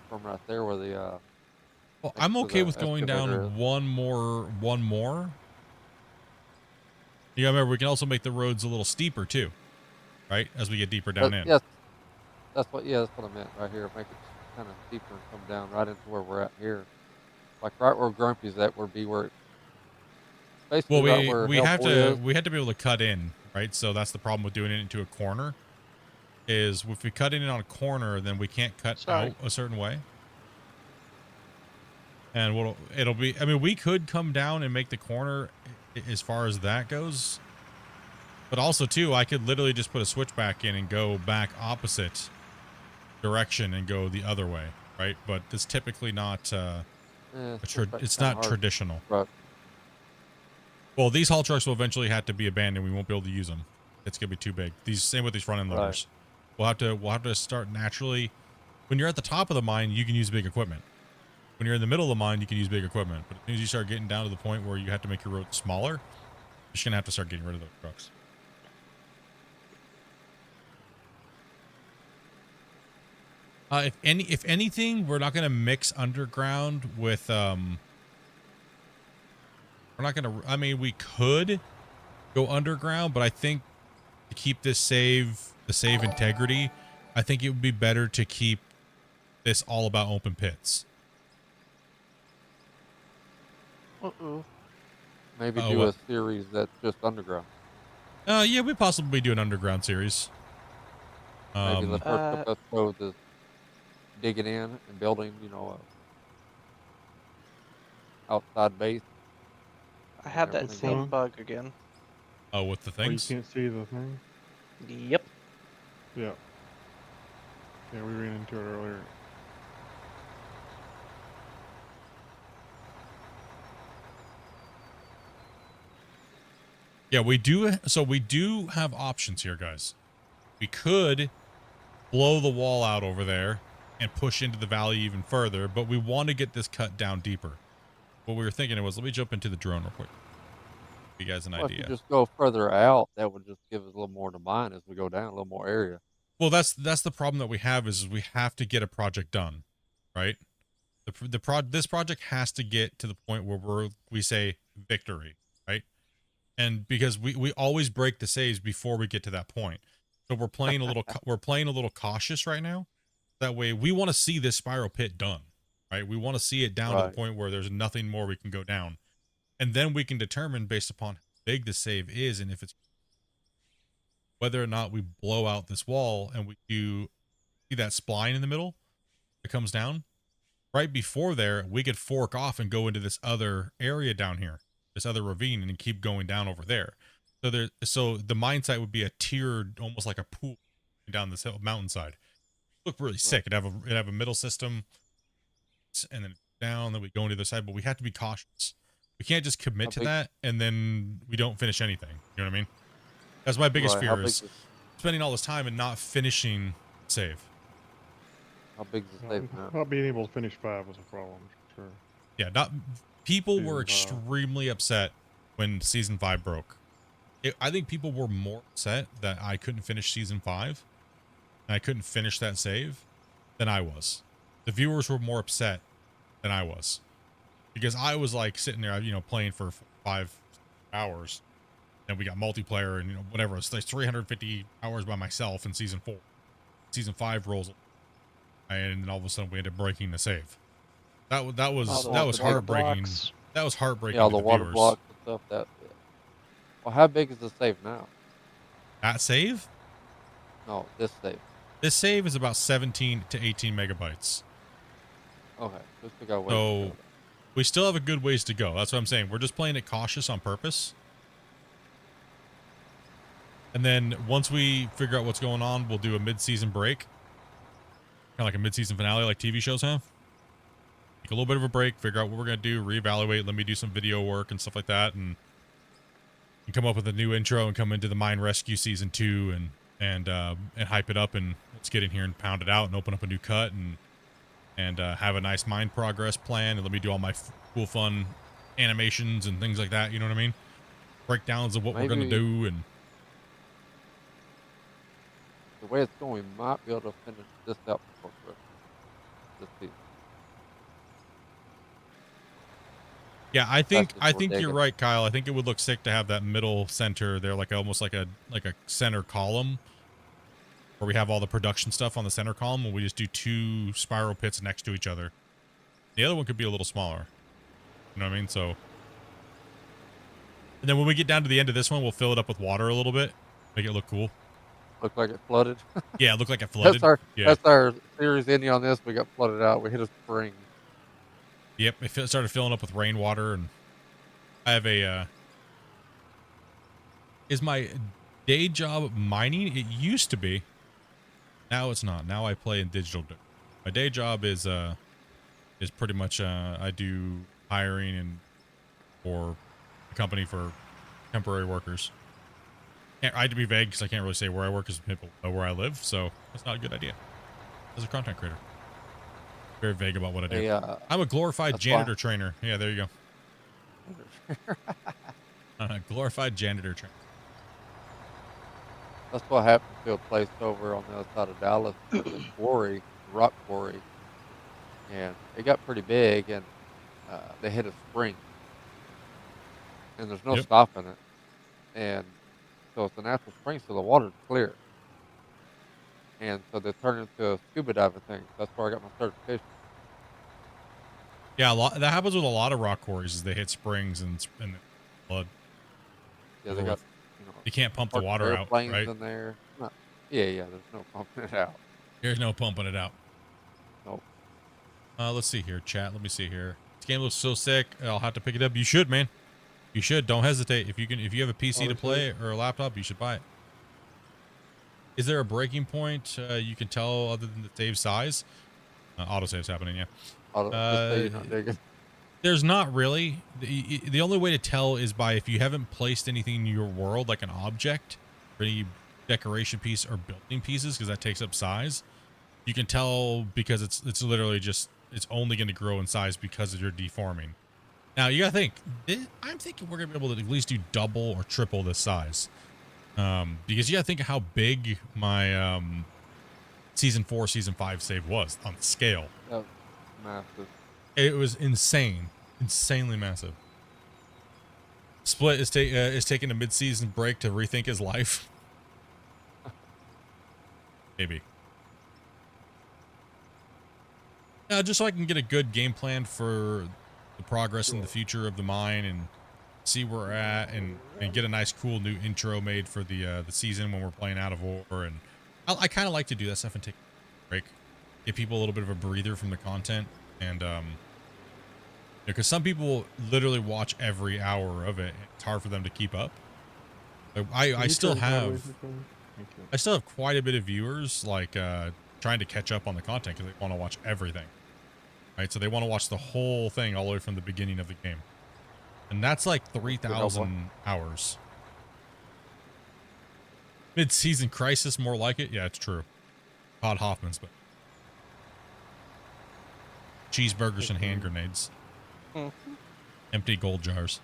right there where the. Well, I'm okay with going down one more. You gotta remember, we can also make the roads a little steeper too, right? As we get deeper down in. Yes, that's what I meant right here. Make it kind of steeper and come down right into where we're at here, like right where Grumpy's at, where basically well, we have to be able to cut in, right? So that's the problem with doing it into a corner. Is if we cut in on a corner, then we can't cut out a certain way. And it'll be, I mean, we could come down and make the corner as far as that goes. But also, too, I could literally just put a switchback in and go back opposite direction and go the other way, right? But it's typically not, it's not traditional. Right. Well, these haul trucks will eventually have to be abandoned. We won't be able to use them. It's going to be too big. Same with these front-end loaders. Right. We'll have to start naturally. When you're at the top of the mine, you can use big equipment. When you're in the middle of the mine, you can use big equipment. But as soon as you start getting down to the point where you have to make your road smaller, you're just going to have to start getting rid of those trucks. If anything, we're not going to mix underground with, we're not going to, I mean, we could go underground, but I think to keep the save integrity, I think it would be better to keep this all about open pits. Maybe do a series that's just underground. Yeah, we possibly do an underground series. Maybe the first episode is digging in and building, you know, outside base. I had that same bug again. Oh, with the things? You can't see the thing? Yep. Yeah. Yeah, we ran into it earlier. Yeah, we do. So we do have options here, guys. We could blow the wall out over there and push into the valley even further, but we want to get this cut down deeper. What we were thinking was, let me jump into the drone real quick. Give you guys an Well, if idea. you just go further out, that would just give us a little more to mine as we go down, a little more area. Well, that's the problem that we have is we have to get a project done, right? This project has to get to the point where we say victory, right? And because we always break the saves before we get to that point, so we're playing a little cautious right now. That way, we want to see this spiral pit done, right? We want to see it down to the point where there's nothing more we can go down, and then we can determine based upon how big the save is and if it's whether or not we blow out this wall and we do see that spline in the middle that comes down. Right before there, we could fork off and go into this other area down here, this other ravine, and keep going down over there. So the mine site would be a tiered, almost like a pool down this mountainside. Look really sick. It'd have a middle system, and then down. Then we go into the side, but we have to be cautious. We can't just commit to that and then we don't finish anything. You know what I mean? That's my biggest fear is spending all this time and not finishing save. How big is the save now? Not being able to finish 5 was a problem, for sure. Yeah, people were extremely upset when season 5 broke. I think people were more upset that I couldn't finish season 5 and I couldn't finish that save than I was. The viewers were more upset than I was because I was like sitting there, you know, playing for 5 hours. And we got multiplayer and, you know, whatever. It's like 350 hours by myself in season 4. Season 5 rolls, and then all of a sudden we ended up breaking the save. That was heartbreaking. That was heartbreaking. Yeah, all the water blocks and stuff. That. Well, how big is the save now? That save? No, this save. This save is about 17 to 18 megabytes. Okay, just we got so we still have a good ways to go. That's what I'm saying. We're just playing it cautious on purpose. And then once we figure out what's going on, we'll do a mid-season break. Kind of like a mid-season finale like TV shows have. Take a little bit of a break, figure out what we're going to do, reevaluate, let me do some video work and stuff like that, and come up with a new intro and come into the Mine Rescue Season 2 and hype it up, and let's get in here and pound it out and open up a new cut and have a nice mine progress plan, and let me do all my cool fun animations and things like that, you know what I mean? Breakdowns of what we're going to do, and the way it's going, we might be able to finish this out before Christmas. This season. Yeah, I think you're right, Kyle. I think it would look sick to have that middle center there, like almost like a center column, where we have all the production stuff on the center column, and we just do 2 spiral pits next to each other. The other one could be a little smaller. You know what I mean? So, and then when we get down to the end of this one, we'll fill it up with water a little bit, make it look cool. Look like it flooded. Yeah, it looked like it flooded. That's our series ending on this. We got flooded out. We hit a spring. Yep, it started filling up with rainwater, and I have a. Is my day job mining? It used to be. Now it's not. Now I play in digital. My day job is pretty much I do hiring and for a company for temporary workers. I had to be vague because I can't really say where I work because people know where I live, so that's not a good idea as a content creator. Very vague about what I do. Hey, I'm a glorified janitor trainer. Yeah, there you go. Glorified janitor trainer. That's what happened to a place over on the other side of Dallas, the quarry, rock quarry, and it got pretty big, and they hit a spring, and there's no stopping it, and so it's a natural spring, so the water's clear. And so they turned it into a scuba diving thing. That's where I got my certification. Yeah, that happens with a lot of rock quarries. Is they hit springs and flood. Yeah, they got. You can't pump the water out, right? In there. No, yeah. There's no pumping it out. There's no pumping it out. Nope. Let's see here, chat. Let me see here. This game looks so sick. I'll have to pick it up. You should, man. You should. Don't hesitate. If you have a PC to play or a laptop, you should buy it. Is there a breaking point you can tell other than the save size? Autosave's happening, yeah. There's not really. The only way to tell is by if you haven't placed anything in your world, like an object, or any decoration piece or building pieces, because that takes up size. You can tell because it's literally just, it's only going to grow in size because of your deforming. Now you gotta think, I'm thinking we're gonna be able to at least do double or triple this size. Because you gotta think of how big my season 4, season 5 save was on the scale. That was massive. It was insane, insanely massive. Split is taking a mid-season break to rethink his life. Maybe. Just so I can get a good game plan for the progress in the future of the mine and see where we're at, and get a nice cool new intro made for the season when we're playing Out of War. And I kind of like to do that stuff and take a break, give people a little bit of a breather from the content, and because some people literally watch every hour of it. It's hard for them to keep up. Like, I still have quite a bit of viewers like trying to catch up on the content because they want to watch everything. Right, so they want to watch the whole thing all the way from the beginning of the game. And that's like 3,000 hours. Mid-season crisis, more like it. Yeah, it's true. Todd Hoffman's, but cheeseburgers and hand grenades. Empty gold jars.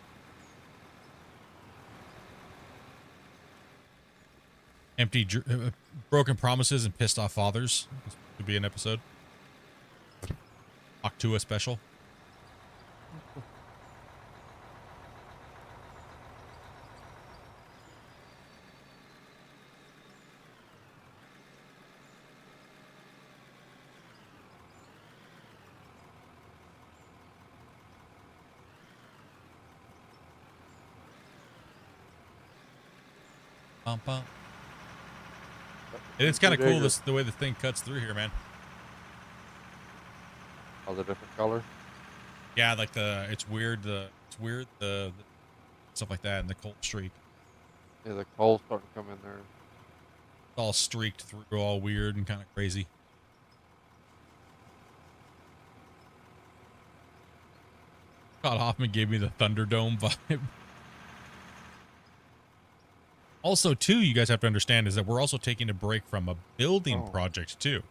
Empty broken promises and pissed off fathers. This could be an episode. Octua special. Bum, bum. It's kind of cool the way the thing cuts through here, man. All the different colors. Yeah, like it's weird the stuff like that, and the cold streak. Yeah, the coal's starting to come in there. It's all streaked through, all weird and kind of crazy. Todd Hoffman gave me the Thunderdome vibe. Also, too, you guys have to understand is that we're also taking a break from a building project, too.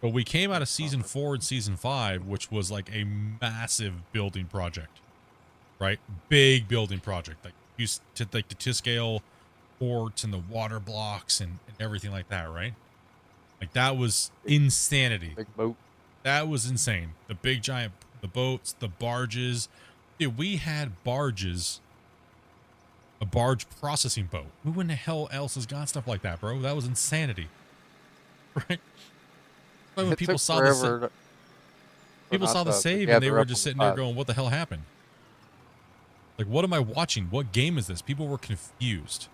But we came out of season 4 and season 5, which was like a massive building project, right? Big building project, like used to like the to-scale ports and the water blocks and everything like that, right? Like that was insanity. Big boat. That was insane. The big giant, the boats, the barges. Dude, we had barges. A barge processing boat. Who in the hell else has got stuff like that, bro? That was insanity. Right? When people saw the save and they were just sitting there going, what the hell happened? Like, what am I watching? What game is this? People were confused.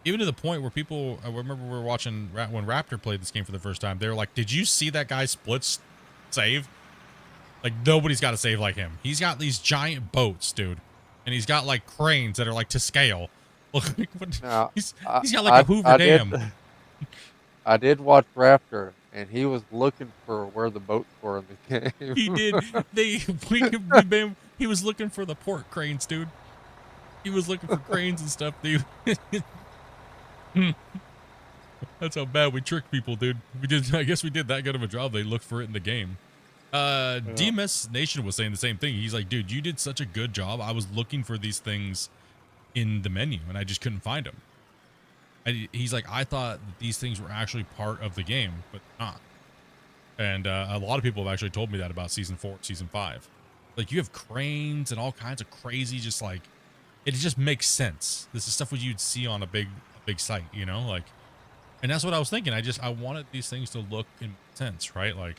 Even to the point where people, I remember we were watching when Raptor played this game for the first time. They were like, did you see that guy split save? Like, nobody's got a save like him. He's got these giant boats, dude. And he's got like cranes that are like to scale. Now, he's got like a Hoover Dam. I did watch Raptor, and he was looking for where the boats were in the game. He did. He was looking for the port cranes, dude. He was looking for cranes and stuff, dude. That's how bad we tricked people, dude. I guess we did that good of a job. They looked for it in the game. DMS Nation was saying the same thing. He's like, dude, you did such a good job. I was looking for these things in the menu and I just couldn't find them. And he's like, I thought that these things were actually part of the game, but not. And a lot of people have actually told me that about season 4, season 5. Like, you have cranes and all kinds of crazy, just like, it just makes sense. This is stuff you'd see on a big site, you know, like, and that's what I was thinking. I wanted these things to look in sense, right? Like,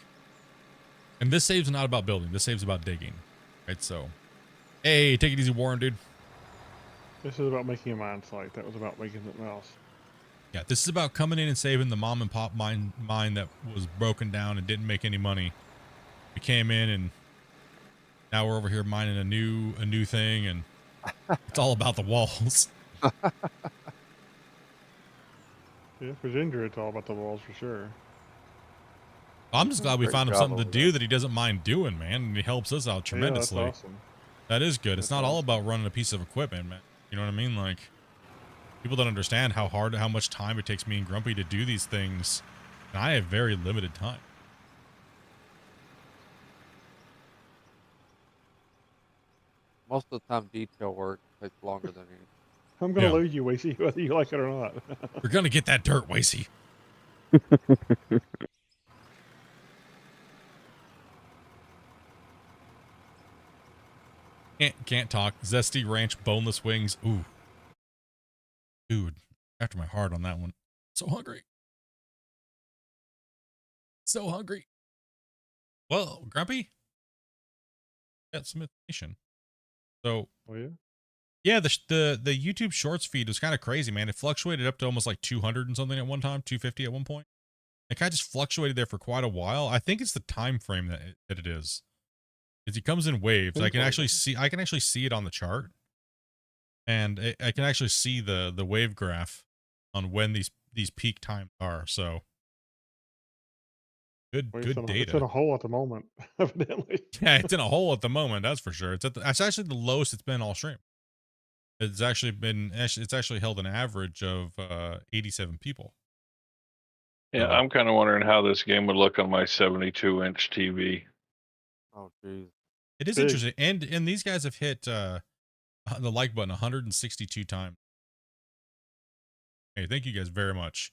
and this save's not about building. This save's about digging, right? So, hey, take it easy, Warren, dude. This is about making a mine site. That was about making something else. Yeah, this is about coming in and saving the mom and pop mine that was broken down and didn't make any money. We came in and now we're over here mining a new thing, and it's all about the walls. Yeah, for Ginger, it's all about the walls for sure. I'm just glad we found him something to do that he doesn't mind doing, man, and he helps us out tremendously. Yeah, that's awesome. That is good. It's not all about running a piece of equipment, man. You know what I mean? Like, people don't understand how much time it takes me and Grumpy to do these things And I have very limited time. Most of the time, detail work takes longer than any. I'm gonna lose you, Wasey, whether you like it or not. We're gonna get that dirt, Wasey. Can't talk. Zesty Ranch boneless wings. Ooh. Dude, after my heart on that one. So hungry. So hungry. Well, Grumpy, got some information. So, oh yeah, yeah, the YouTube Shorts feed was kind of crazy, man. It fluctuated up to almost like 200 and something at one time, 250 at one point. It kind of just fluctuated there for quite a while. I think it's the time frame that it is. It comes in waves. I can actually see it on the chart, and I can actually see the wave graph on when these peak times are. So good data. It's in a hole at the moment, evidently. Yeah, it's in a hole at the moment. That's for sure. It's actually the lowest it's been all stream. It's actually held an average of 87 people. Yeah, I'm kind of wondering how this game would look on my 72-inch TV. Oh, geez. It is interesting, and these guys have hit the like button 162 times. Hey, thank you guys very much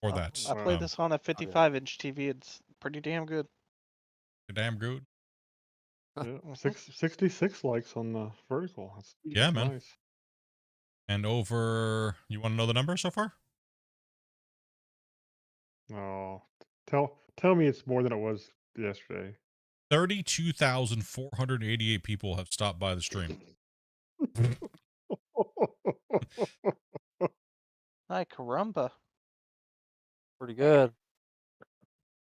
for that. I played this on a 55-inch TV. It's pretty damn good. Damn good. Yeah, 66 likes on the vertical. That's man. Nice. And over, you want to know the number so far? Oh, tell me it's more than it was yesterday. 32,488 people have stopped by the stream. Hi, caramba. Pretty good.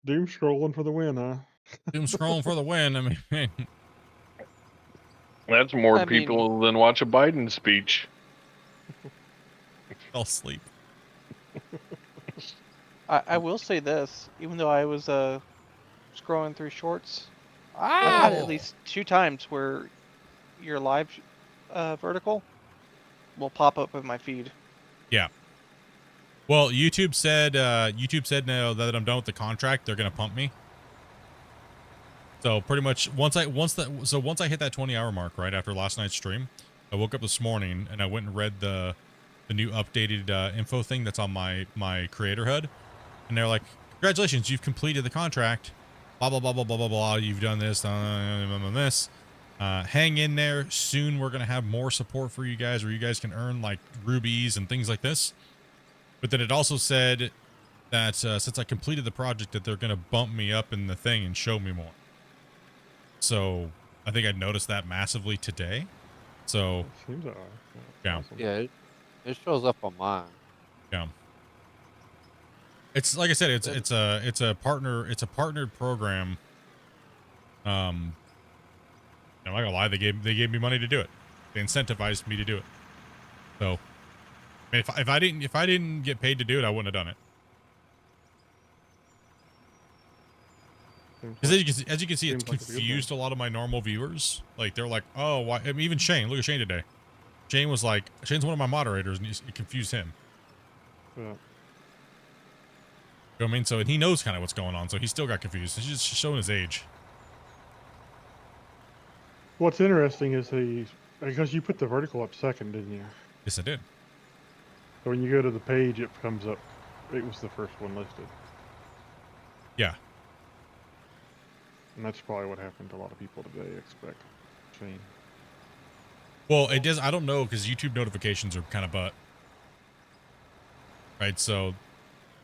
Doom scrolling for the win, huh? Doom scrolling for the win. I mean, that's more people than watch a Biden speech. Fell asleep. I will say this, even though I was scrolling through shorts, I've had at least 2 times where your live vertical will pop up in my feed. Yeah. Well, YouTube said now that I'm done with the contract, they're gonna pump me. So pretty much once I hit that 20-hour mark, right after last night's stream, I woke up this morning and I went and read the new updated info thing that's on my creator HUD, and they're like, congratulations, you've completed the contract. Blah blah blah blah blah blah blah. You've done this, this. Hang in there. Soon we're gonna have more support for you guys, where you guys can earn like rubies and things like this. But then it also said that since I completed the project, that they're gonna bump me up in the thing and show me more. So I think I noticed that massively today. So seems that way. Yeah. Awesome. Yeah, it shows up on mine. Yeah. It's like I said, it's a partnered program. I'm not gonna lie, they gave me money to do it. They incentivized me to do it. So, I mean, if I didn't get paid to do it, I wouldn't have done it. Because as you can see, it's confused a lot of my normal viewers. Like they're like, oh, why? I mean, even Shane. Look at Shane today. Shane was like, Shane's one of my moderators, and it confused him. Yeah. You know what I mean? So, and he knows kind of what's going on, so he still got confused. He's just showing his age. What's interesting is because you put the vertical up second, didn't you? Yes, I did. So when you go to the page, it comes up. It was the first one listed. Yeah. And that's probably what happened to a lot of people today, I expect. Shane. Well, it does. I don't know, because YouTube notifications are kind of butt. Right, so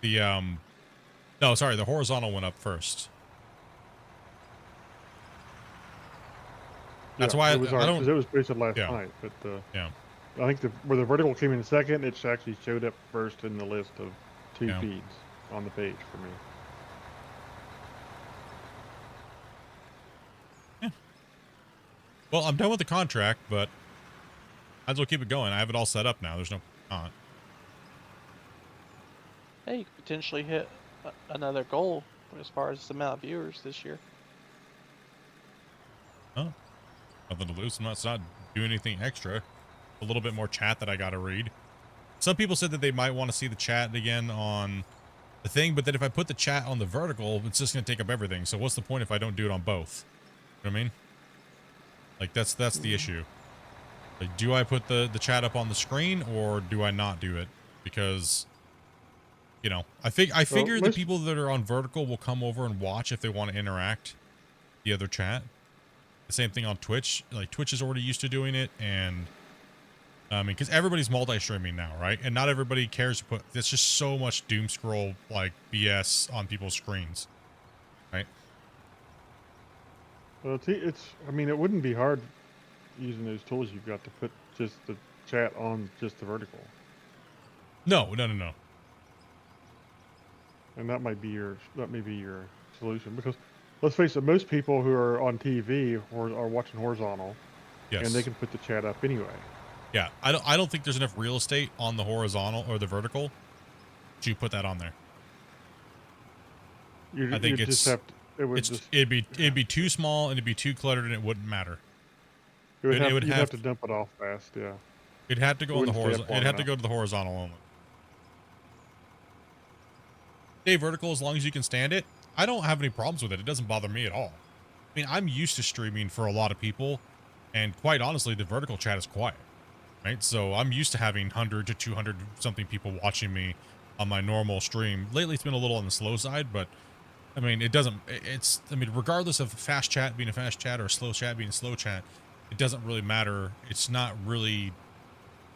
the no, sorry, the horizontal went up first. That's why it was I don't. It was posted last night, but yeah, I think where the vertical came in second, it actually showed up first in the list of 2 feeds on the page for me. Yeah. Well, I'm done with the contract, but might as well keep it going. I have it all set up now. There's no not. Hey, you could potentially hit another goal as far as the amount of viewers this year. Oh, nothing to lose. I'm not doing anything extra. A little bit more chat that I got to read. Some people said that they might want to see the chat again on the thing. But then if I put the chat on the vertical, it's just going to take up everything. So what's the point if I don't do it on both? You know what I mean? Like that's the issue. Like, do I put the chat up on the screen or do I not do it? Because, you know, I figure the people that are on vertical will come over and watch if they want to interact the other chat. The same thing on Twitch. Like Twitch is already used to doing it, and I mean, because everybody's multi-streaming now, right? And not everybody cares to put. There's just so much doom scroll like BS on people's screens, right? Well, it's. I mean, it wouldn't be hard using those tools you've got to put just the chat on just the vertical. No. And that may be your solution, because let's face it, most people who are on TV are watching horizontal, Yes. and they can put the chat up anyway. Yeah, I don't think there's enough real estate on the horizontal or the vertical to put that on there. I think it'd be too small and it'd be too cluttered and it wouldn't matter. You'd have to dump it off fast, yeah. It'd have to go on the horizontal. It'd have to go to the horizontal only. Stay vertical as long as you can stand it. I don't have any problems with it. It doesn't bother me at all. I mean, I'm used to streaming for a lot of people, and quite honestly, the vertical chat is quiet, right? So I'm used to having 100 to 200 something people watching me on my normal stream. Lately, it's been a little on the slow side, but I mean, I mean, regardless of fast chat being a fast chat or slow chat being a slow chat, it doesn't really matter. It's not really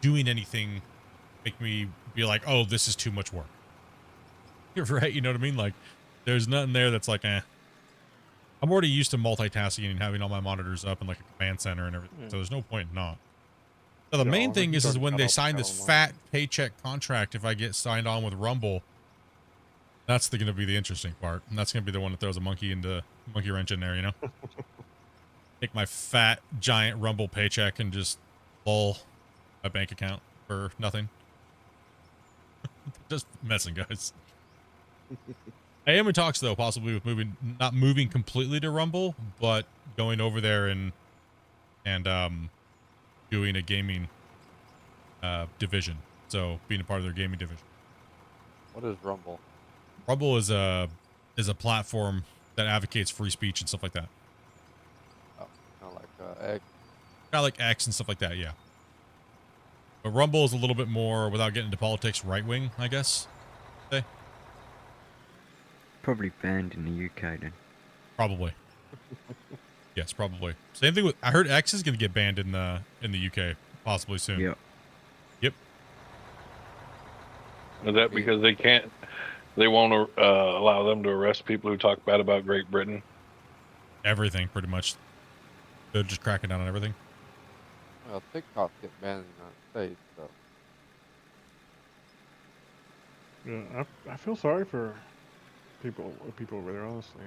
doing anything make me be like, oh, this is too much work. You're right, you know what I mean? Like, there's nothing there that's like, eh. I'm already used to multitasking and having all my monitors up in like a command center and everything, so there's no point in not. So the main thing is when they sign this fat paycheck contract, if I get signed on with Rumble, that's going to be the interesting part. And that's going to be the one that throws a monkey wrench in there, you know? Take my fat, giant Rumble paycheck and just lull my bank account for nothing. Just messing, guys. I am in talks, though, possibly with not moving completely to Rumble, but going over there and doing a gaming division. So being a part of their gaming division. What is Rumble? Rumble is a platform that advocates free speech and stuff like that. Oh, kind of like X. Kind of like X and stuff like that, yeah. But Rumble is a little bit more, without getting into politics, right wing, I guess. Say. Probably banned in the UK then. Probably. Yes, probably. Same thing with. I heard X is going to get banned in the UK possibly soon. Yep. Yep. Is that because they won't allow them to arrest people who talk bad about Great Britain? Everything, pretty much. They're just cracking down on everything. Well, TikTok get banned in the United States, so. Yeah, I feel sorry for people over there, honestly.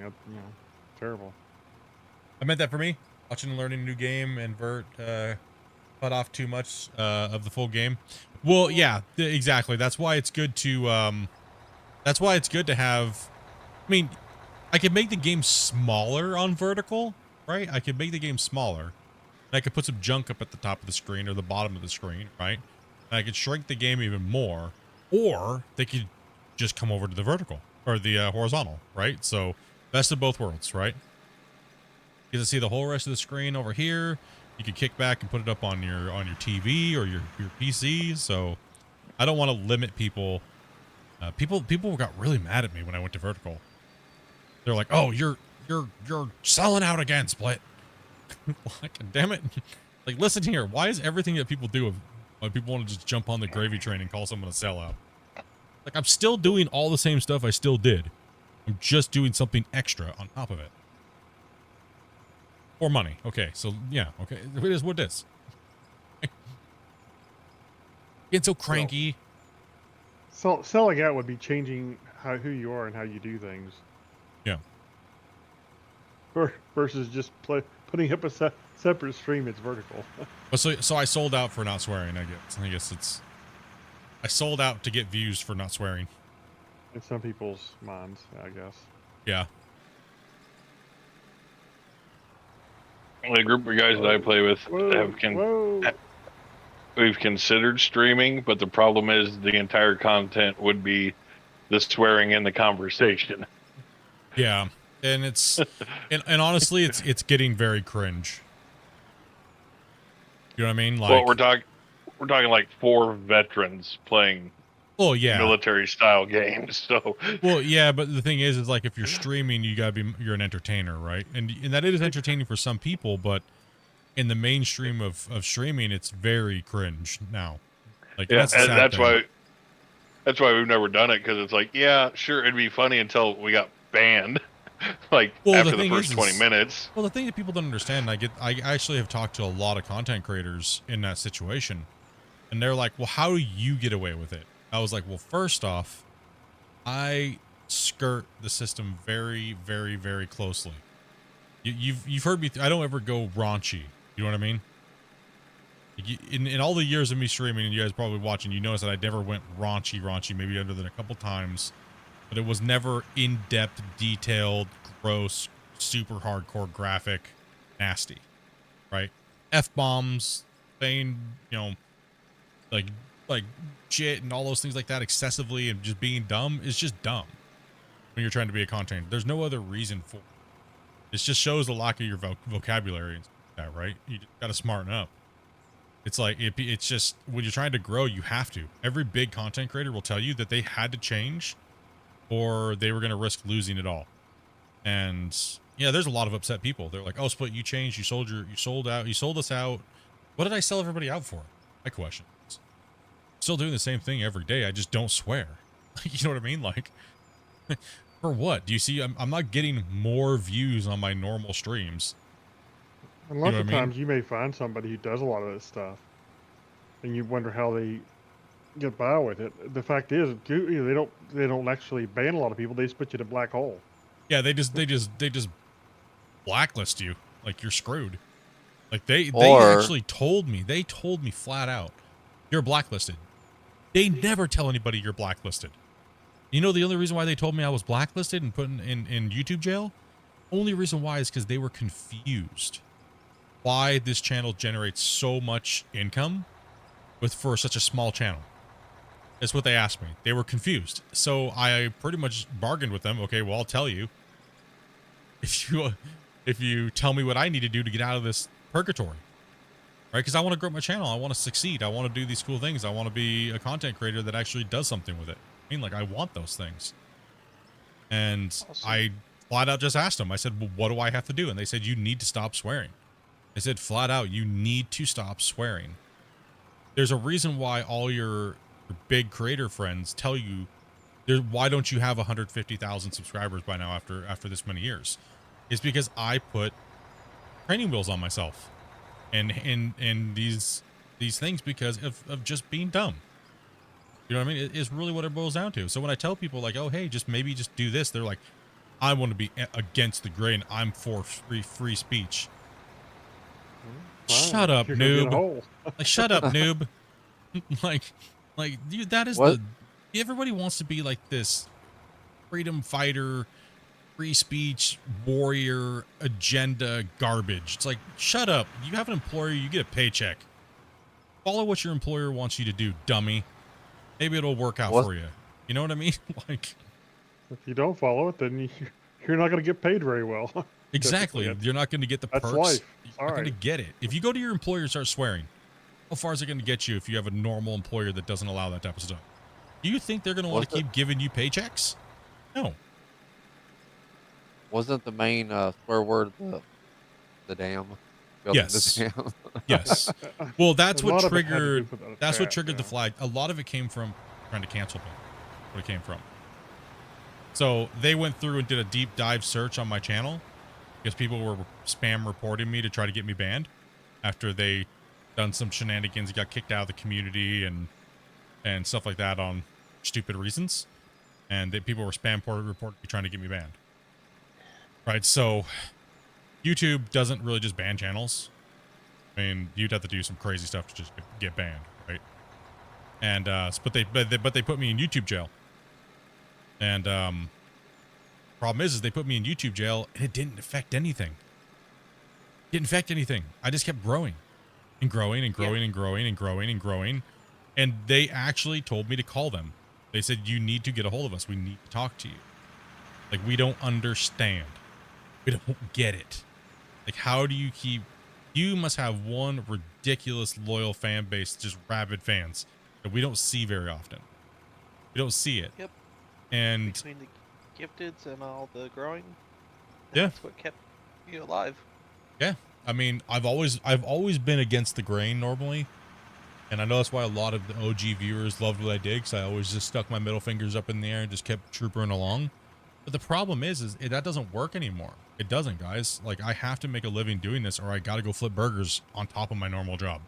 Terrible. I meant that for me. Watching and learning a new game and Vert cut off too much of the full game. Well, yeah, exactly. That's why it's good to have. I mean, I could make the game smaller on vertical, right? I could make the game smaller. And I could put some junk up at the top of the screen or the bottom of the screen, right? And I could shrink the game even more, or they could just come over to the vertical or the horizontal, right? So best of both worlds, right? You get to see the whole rest of the screen over here. You can kick back and put it up on your TV or your PC. So I don't want to limit people. People got really mad at me when I went to vertical. They're like, "Oh, you're selling out again, Split." Like, damn it! Like, listen here. Why is everything that people do, when people want to just jump on the gravy train and call someone a sellout? Like, I'm still doing all the same stuff I still did. I'm just doing something extra on top of it. Or money. Okay, so yeah, okay. It is what it is. Getting so cranky. So selling out would be changing who you are and how you do things. Yeah. Versus just putting up a separate stream that's vertical. But so I sold out for not swearing, I guess it's. I sold out to get views for not swearing. In some people's minds, I guess. Yeah. The group of guys that I play with we've considered streaming, but the problem is the entire content would be the swearing in the conversation. Yeah, and it's and honestly, it's getting very cringe. You know what I mean? Like, Well, we're talking like 4 veterans playing oh yeah, military style games. So well, yeah, but the thing is like if you're streaming, you're an entertainer, right? And that is entertaining for some people, but in the mainstream of streaming, it's very cringe now. Like, yeah, that's the and sad thing. that's why we've never done it, because it's like, yeah, sure, it'd be funny until we got banned. Like, Well, after the the thing first is- 20 minutes. Well, the thing that people don't understand, I actually have talked to a lot of content creators in that situation, and they're like, well, how do you get away with it? I was like, well, first off, I skirt the system very, very, very closely. You've heard me. I don't ever go raunchy. You know what I mean? In all the years of me streaming, and you guys probably watching, you notice that I never went raunchy, maybe other than a couple times, but it was never in-depth, detailed, gross, super hardcore graphic, nasty, right? F-bombs, saying, you know, like shit and all those things like that excessively and just being dumb is just dumb when you're trying to be a content. There's no other reason for it. It just shows the lack of your vocabulary and stuff like that, right? You just gotta smarten up. It's like, it's just, when you're trying to grow, you have to. Every big content creator will tell you that they had to change or they were going to risk losing it all. And yeah, there's a lot of upset people. They're like, oh, Split, you changed. You sold us out. What did I sell everybody out for? My question is, still doing the same thing every day. I just don't swear. You know what I mean? Like, for what? Do you see? I'm not getting more views on my normal streams. And lots know of what I mean? times you may find somebody who does a lot of this stuff, and you wonder how they get by with it. The fact is, they don't actually ban a lot of people. They just put you in a black hole. Yeah, they just blacklist you. Like, you're screwed. Like, they actually told me. They told me flat out, you're blacklisted. They never tell anybody you're blacklisted. You know the only reason why they told me I was blacklisted and put in YouTube jail? Only reason why is because they were confused why this channel generates so much income for such a small channel. That's what they asked me. They were confused. So I pretty much bargained with them. Okay, well, I'll tell you. If you tell me what I need to do to get out of this purgatory. Right? Because I want to grow my channel. I want to succeed. I want to do these cool things. I want to be a content creator that actually does something with it. I mean, like, I want those things. And awesome. I flat out just asked them. I said, well, what do I have to do? And they said, you need to stop swearing. I said flat out, you need to stop swearing. There's a reason why all your big creator friends tell you, why don't you have 150,000 subscribers by now after this many years? It's because I put training wheels on myself and these things because of just being dumb. You know what I mean? It's really what it boils down to. So when I tell people like, oh, hey, maybe just do this, they're like, I want to be against the grain. I'm for free speech. Shut up, noob. Like, shut up, noob. like, dude, that is what? Everybody wants to be like this freedom fighter, free speech, warrior, agenda garbage. It's like, shut up. You have an employer, you get a paycheck. Follow what your employer wants you to do, dummy. Maybe it'll work out for you. You know what I mean? Like, if you don't follow it, then you're not going to get paid very well. Exactly. You're not going to get the perks. Life. You're not going to get it. If you go to your employer and start swearing, how far is it going to get you if you have a normal employer that doesn't allow that type of stuff? Do you think they're going to want to keep giving you paychecks? No. Wasn't the main swear word the damn? Yes. The damn? Yes. Well, that's what triggered. That's what triggered the flag. A lot of it came from trying to cancel me. What it came from. So they went through and did a deep dive search on my channel because people were spam reporting me to try to get me banned after they done some shenanigans, got kicked out of the community and stuff like that on stupid reasons, and people were spam reporting me trying to get me banned. Right. So YouTube doesn't really just ban channels. I mean, you'd have to do some crazy stuff to just get banned, right? And but they put me in YouTube jail. And problem is they put me in YouTube jail and it didn't affect anything. It didn't affect anything. I just kept growing and growing and growing and growing and growing and growing. And they actually told me to call them. They said, you need to get a hold of us. We need to talk to you. Like, we don't understand. We don't get it. Like, how do you keep... You must have one ridiculous loyal fan base, just rabid fans, that we don't see very often. We don't see it. Yep. And... Between the gifteds and all the growing, yeah, that's what kept you alive. Yeah. I mean, I've always been against the grain normally. And I know that's why a lot of the OG viewers loved what I did, because I always just stuck my middle fingers up in the air and just kept troopering along. But the problem is that doesn't work anymore. It doesn't, guys. Like, I have to make a living doing this, or I got to go flip burgers on top of my normal job.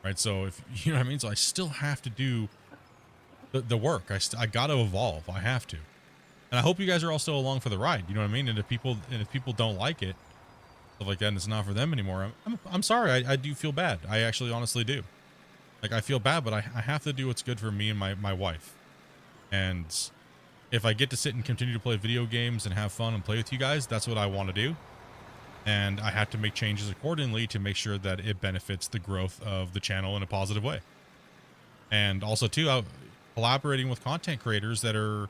Right? So, if you know what I mean? So I still have to do the work. I got to evolve. I have to. And I hope you guys are all still along for the ride. You know what I mean? And if people don't like it, stuff like that, and it's not for them anymore, I'm sorry. I do feel bad. I actually honestly do. Like, I feel bad, but I have to do what's good for me and my wife. And if I get to sit and continue to play video games and have fun and play with you guys, that's what I want to do. And I have to make changes accordingly to make sure that it benefits the growth of the channel in a positive way. And also, too, collaborating with content creators that are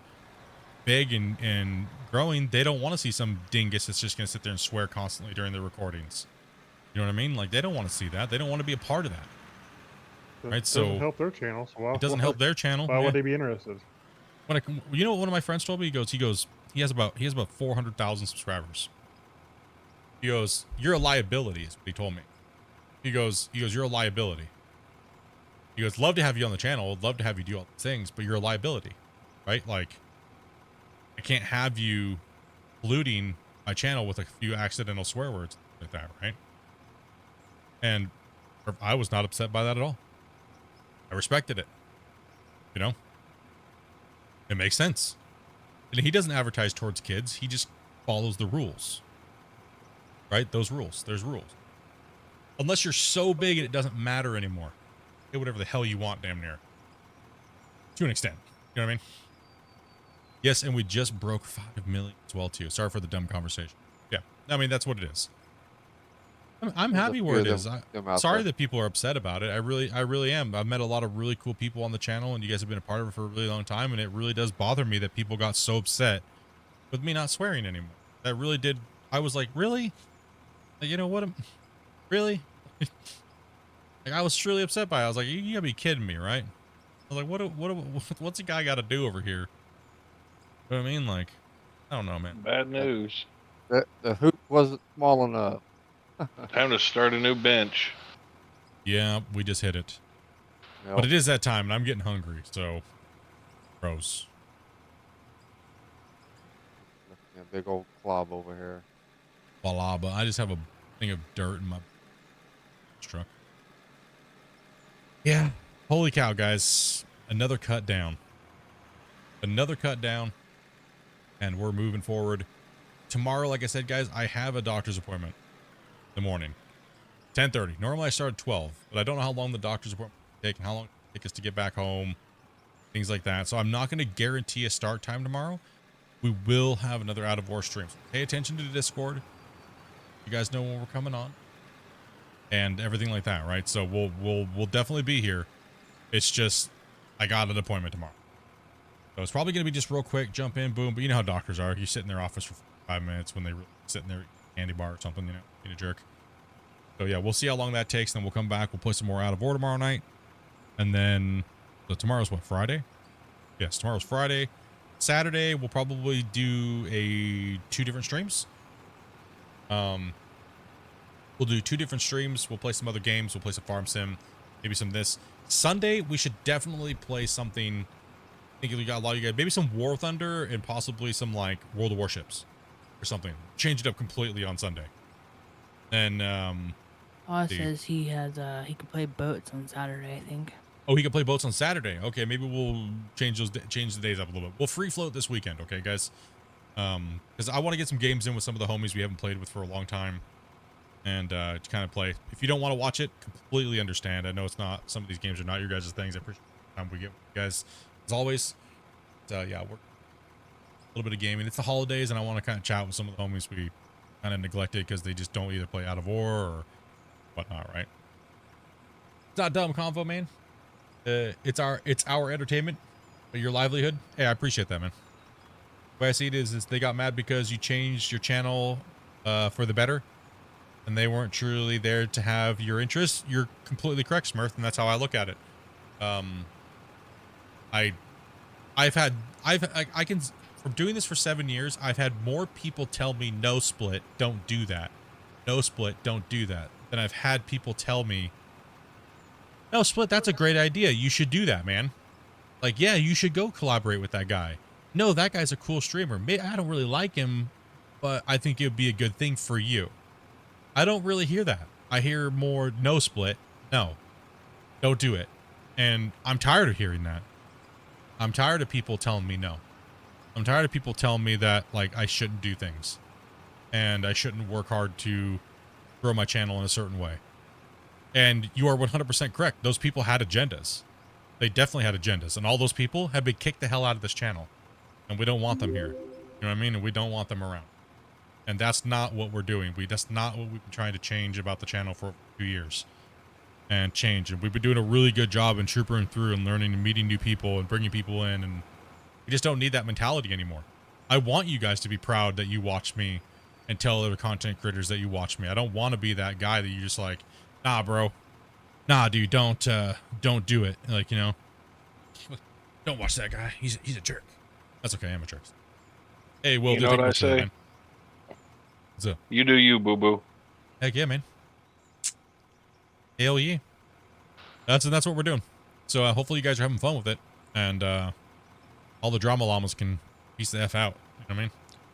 big and growing. They don't want to see some dingus that's just going to sit there and swear constantly during the recordings. You know what I mean? Like, they don't want to see that. They don't want to be a part of that. Right, It doesn't help their channel. So it doesn't help their channel. Why would they be interested? You know what one of my friends told me? He goes, he has about 400,000 subscribers. He goes, you're a liability, is what he told me. He goes, you're a liability. He goes, love to have you on the channel, love to have you do all these things, but you're a liability, right? Like, I can't have you polluting my channel with a few accidental swear words like that, right? And I was not upset by that at all. I respected it. You know? It makes sense. And he doesn't advertise towards kids. He just follows the rules. Right? Those rules. There's rules. Unless you're so big and it doesn't matter anymore. Do whatever the hell you want, damn near. To an extent. You know what I mean? Yes, and we just broke 5 million as well, too. Sorry for the dumb conversation. Yeah. I mean, that's what it is. I'm happy where it is. Sorry that people are upset about it. I really am. I've met a lot of really cool people on the channel, and you guys have been a part of it for a really long time, and it really does bother me that people got so upset with me not swearing anymore. That really did. I was like, really? Like, you know what? Really? Like, I was truly upset by it. I was like, you gotta be kidding me, right? I was like, what's a guy got to do over here? You know what I mean? Like, I don't know, man. Bad news. The hoop wasn't small enough. Time to start a new bench. Yeah, we just hit it. Yep. But it is that time, and I'm getting hungry, so gross. Yeah, big old clob over here. Balaba. I just have a thing of dirt in my truck. Yeah. Holy cow, guys. Another cut down. Another cut down. And we're moving forward. Tomorrow, like I said, guys, I have a doctor's appointment. The morning, 10:30. Normally I start at 12, but I don't know how long the doctor's appointment will take and how long it will take us to get back home, things like that. So I'm not going to guarantee a start time tomorrow. We will have another Out of War stream. So pay attention to the Discord. You guys know when we're coming on and everything like that, right? So we'll definitely be here. It's just I got an appointment tomorrow, so it's probably going to be just real quick, jump in, boom. But you know how doctors are. You sit in their office for 5 minutes when they really sit in their candy bar or something, you know, being a jerk. So yeah, we'll see how long that takes. Then we'll come back. We'll play some more Out of War tomorrow night. And then, so tomorrow's what, Friday? Yes, tomorrow's Friday. Saturday, we'll probably do 2 different streams. We'll do 2 different streams. We'll play some other games. We'll play some Farm Sim, maybe some this. Sunday, we should definitely play something. I think we got a lot of you guys, maybe some War Thunder and possibly some like World of Warships. Or something. Change it up completely on Sunday. And Oz says he has he can play boats on Saturday, I think. Oh, he can play boats on Saturday. Okay, maybe we'll change the days up a little bit. We'll free float this weekend, okay, guys? Because I want to get some games in with some of the homies we haven't played with for a long time, and to kind of play. If you don't want to watch it, completely understand. I know it's not. Some of these games are not your guys' things. I appreciate the time we get with you guys as always. Yeah, we're a little bit of gaming. It's the holidays, and I want to kind of chat with some of the homies we kind of neglected because they just don't either play Out of War or whatnot, right? It's not dumb convo, man. It's our entertainment. your livelihood. Hey, I appreciate that, man. The way I see it is they got mad because you changed your channel for the better, and they weren't truly there to have your interests. You're completely correct, Smurf, and that's how I look at it. I can, from doing this for 7 years, I've had more people tell me, no, Split, don't do that. No, Split, don't do that. Than I've had people tell me, no, Split, that's a great idea. You should do that, man. Like, yeah, you should go collaborate with that guy. No, that guy's a cool streamer. I don't really like him, but I think it would be a good thing for you. I don't really hear that. I hear more, no, Split, no, don't do it. And I'm tired of hearing that. I'm tired of people telling me no. I'm tired of people telling me that, like, I shouldn't do things. And I shouldn't work hard to grow my channel in a certain way. And you are 100% correct. Those people had agendas. They definitely had agendas. And all those people have been kicked the hell out of this channel. And we don't want them here. You know what I mean? And we don't want them around. And that's not what we're doing. That's not what we've been trying to change about the channel for 2 years. And change. And we've been doing a really good job in troopering through and learning and meeting new people and bringing people in. And we just don't need that mentality anymore. I want you guys to be proud that you watch me and tell other content creators that you watch me. I don't want to be that guy that you just like, nah, bro. Nah, dude, don't do it. Like, you know, don't watch that guy. He's a jerk. That's okay. I'm a jerk. Hey, Will, you know what I say? Man. What's up? You do you, boo-boo. Heck yeah, man. Hell yeah. That's what we're doing. So hopefully you guys are having fun with it. And all the drama llamas can piece the F out. You know what I mean?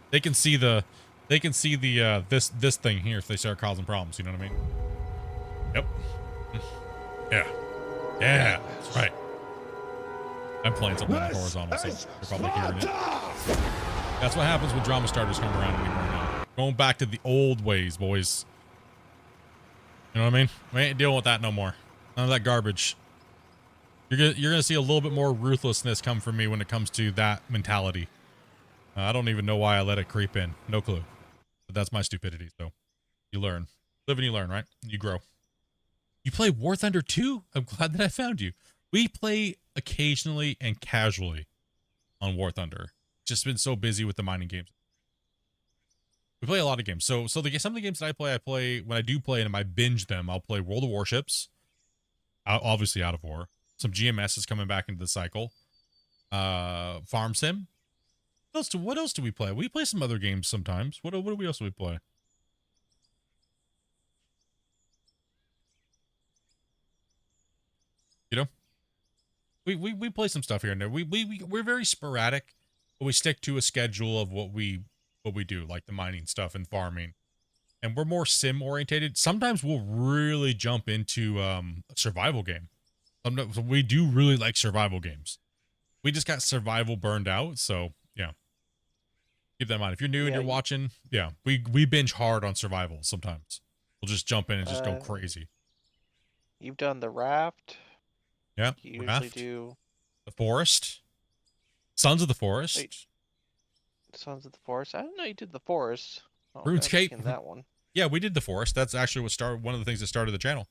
They can see the this thing here if they start causing problems, you know what I mean? Yep. Yeah. Yeah, that's right. I'm playing something on the horizontal, so you're probably hearing it. That's what happens when drama starters come around anymore now. Going back to the old ways, boys. You know what I mean? We ain't dealing with that no more. None of that garbage. You're gonna see a little bit more ruthlessness come from me when it comes to that mentality. I don't even know why I let it creep in. No clue. But that's my stupidity, so you learn. Live and you learn, right? You grow. You play War Thunder 2? I'm glad that I found you. We play occasionally and casually on War Thunder. Just been so busy with the mining games. We play a lot of games. So some of the games that I play when I do play them, I binge them. I'll play World of Warships. Obviously Out of War. Some GMS is coming back into the cycle. Farm Sim. What else do we play? We play some other games sometimes. What else do we play? You know? We play some stuff here and there. We're very sporadic, but we stick to a schedule of what we do, like the mining stuff and farming. And we're more sim orientated. Sometimes we'll really jump into a survival game. We do really like survival games. We just got survival burned out, so yeah. Keep that in mind. If you're new and you're watching, yeah, we binge hard on survival sometimes. We'll just jump in and just go crazy. You've done the raft. Yeah, You raft, usually do the forest, Sons of the Forest. Wait. Sons of the Forest. I didn't know you did the forest. Oh, RuneScape. That one. Yeah, we did the forest. That's actually one of the things that started the channel.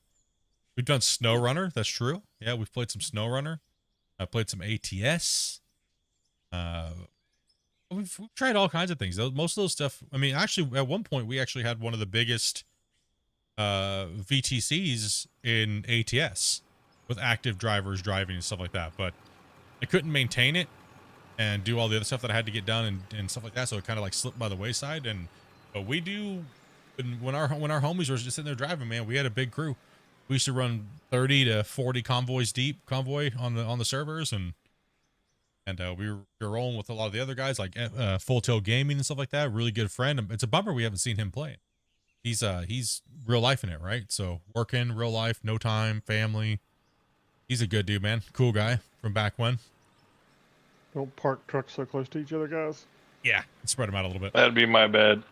We've done SnowRunner. That's true. Yeah, we've played some SnowRunner. I played some ATS. We've tried all kinds of things. Most of those stuff. I mean, actually, at one point, we actually had one of the biggest VTCs in ATS with active drivers driving and stuff like that. But I couldn't maintain it and do all the other stuff that I had to get done and stuff like that. So it kind of like slipped by the wayside. But we do. When our homies were just sitting there driving, man, we had a big crew. We used to run 30 to 40 convoys deep on the servers, and we were rolling with a lot of the other guys like Full Tilt Gaming and stuff like that. Really good friend. It's a bummer we haven't seen him play. He's real life in it, right? So working, real life, no time, family. He's a good dude, man. Cool guy from back when. Don't park trucks so close to each other, guys. Yeah, spread them out a little bit. That'd be my bad.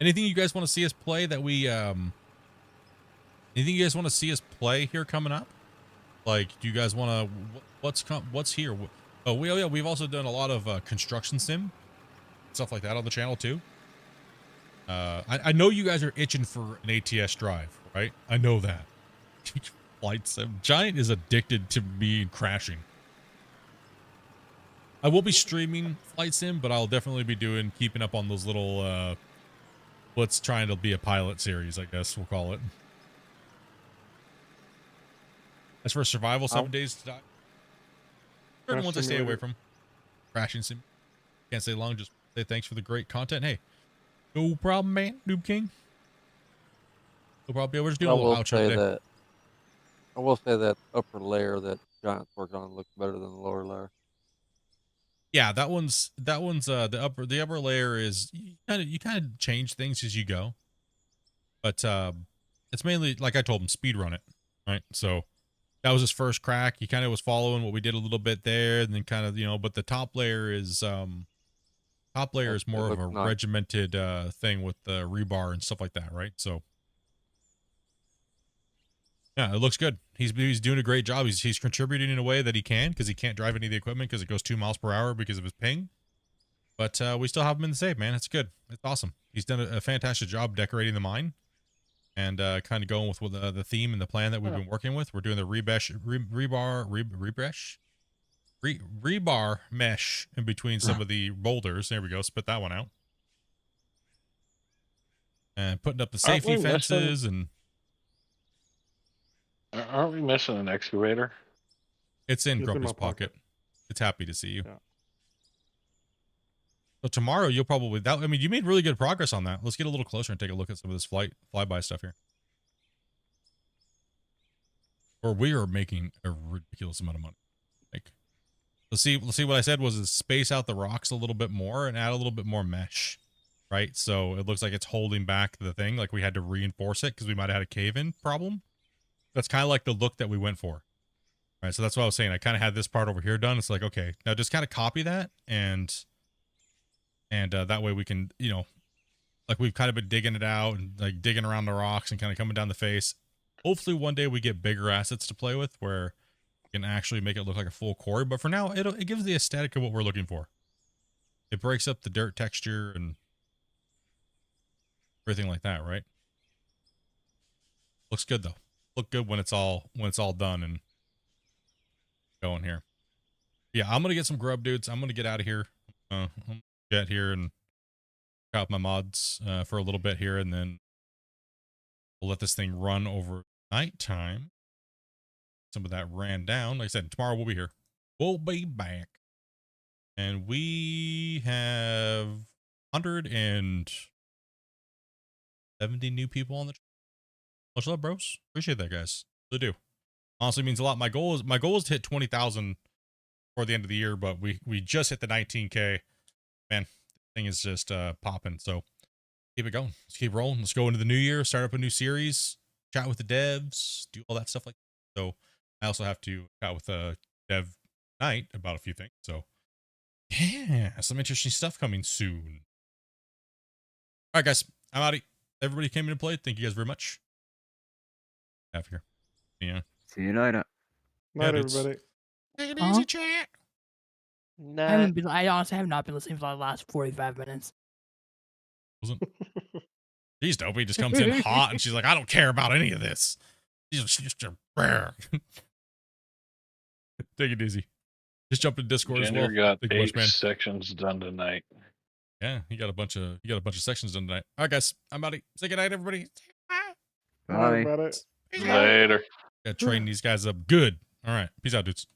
Anything you guys want to see us play that we anything you guys want to see us play here coming up? Like, do you guys want to what's here? Oh, we've also done a lot of construction sim stuff like that on the channel too. I know you guys are itching for an ATS drive, right? I know that. Flight sim. Giant is addicted to me crashing. I will be streaming Flight Sim, but I'll definitely be keeping up on those little what's trying to be a pilot series, I guess we'll call it. As for survival, 7 days to die. Certain ones I stay away from. Crashing Sim. Can't stay long, just say thanks for the great content. Hey, no problem, man. Noob King. No problem. Yeah, we're just doing a little outro today. I will say that upper layer that Giant's working on looks better than the lower layer. Yeah, that one's the upper layer is you kind of change things as you go. But it's mainly, like I told him, speed run it, right? So that was his first crack. He kind of was following what we did a little bit there, and then kind of, but the top layer is more of a regimented thing with the rebar and stuff like that, right? So yeah, it looks good. He's doing a great job. He's contributing in a way that he can, because he can't drive any of the equipment because it goes 2 miles per hour because of his ping. But we still have him in the save, man. It's good. It's awesome. He's done a fantastic job decorating the mine. And kind of going with the theme and the plan that we've been working with. We're doing the rebar mesh in between some of the boulders. There we go. Spit that one out. And putting up the safety fences and. Aren't we missing an excavator? It's in Grumpy's pocket. It's happy to see you. Yeah. So tomorrow you'll probably you made really good progress on that. Let's get a little closer and take a look at some of this flyby stuff here. Or we are making a ridiculous amount of money. Like, let's see what I said was space out the rocks a little bit more and add a little bit more mesh, right? So it looks like it's holding back the thing. Like we had to reinforce it because we might have had a cave-in problem. That's kind of like the look that we went for. Right, so that's what I was saying. I kind of had this part over here done. It's like, okay, now just kind of copy that and that way we can, like we've kind of been digging it out and like digging around the rocks and kind of coming down the face. Hopefully one day we get bigger assets to play with where we can actually make it look like a full quarry. But for now, it gives the aesthetic of what we're looking for. It breaks up the dirt texture and everything like that, right? Looks good though. Look good when it's all done and going here. Yeah, I'm gonna get some grub, dudes. I'm gonna get out of here. I'm gonna get here and check out my mods for a little bit here, and then we'll let this thing run over nighttime. Some of that ran down. Like I said, tomorrow we'll be here. We'll be back. And we have 170 new people on the channel. Much love, bros. Appreciate that, guys. Really do. Honestly means a lot. My goal is to hit 20,000 before the end of the year, but we just hit the 19K. Man, the thing is just popping. So keep it going. Let's keep rolling. Let's go into the new year, start up a new series, chat with the devs, do all that stuff like that. So I also have to chat with Dev Knight about a few things. So yeah, some interesting stuff coming soon. All right, guys, I'm out. Everybody came in and played. Thank you guys very much. Have here. Yeah. See you later. Night, everybody. Take it easy, chat. I honestly have not been listening for the last 45 minutes. Wasn't. She's Dopey just comes in hot and she's like, I don't care about any of this. She's just a Take it easy. Just jump in Discord as well. Got 8 sections done tonight. Yeah, you got a bunch of sections done tonight. All right, guys, I'm out. Say good night, everybody. Bye. Later. Gotta train these guys up good. All right, peace out, dudes.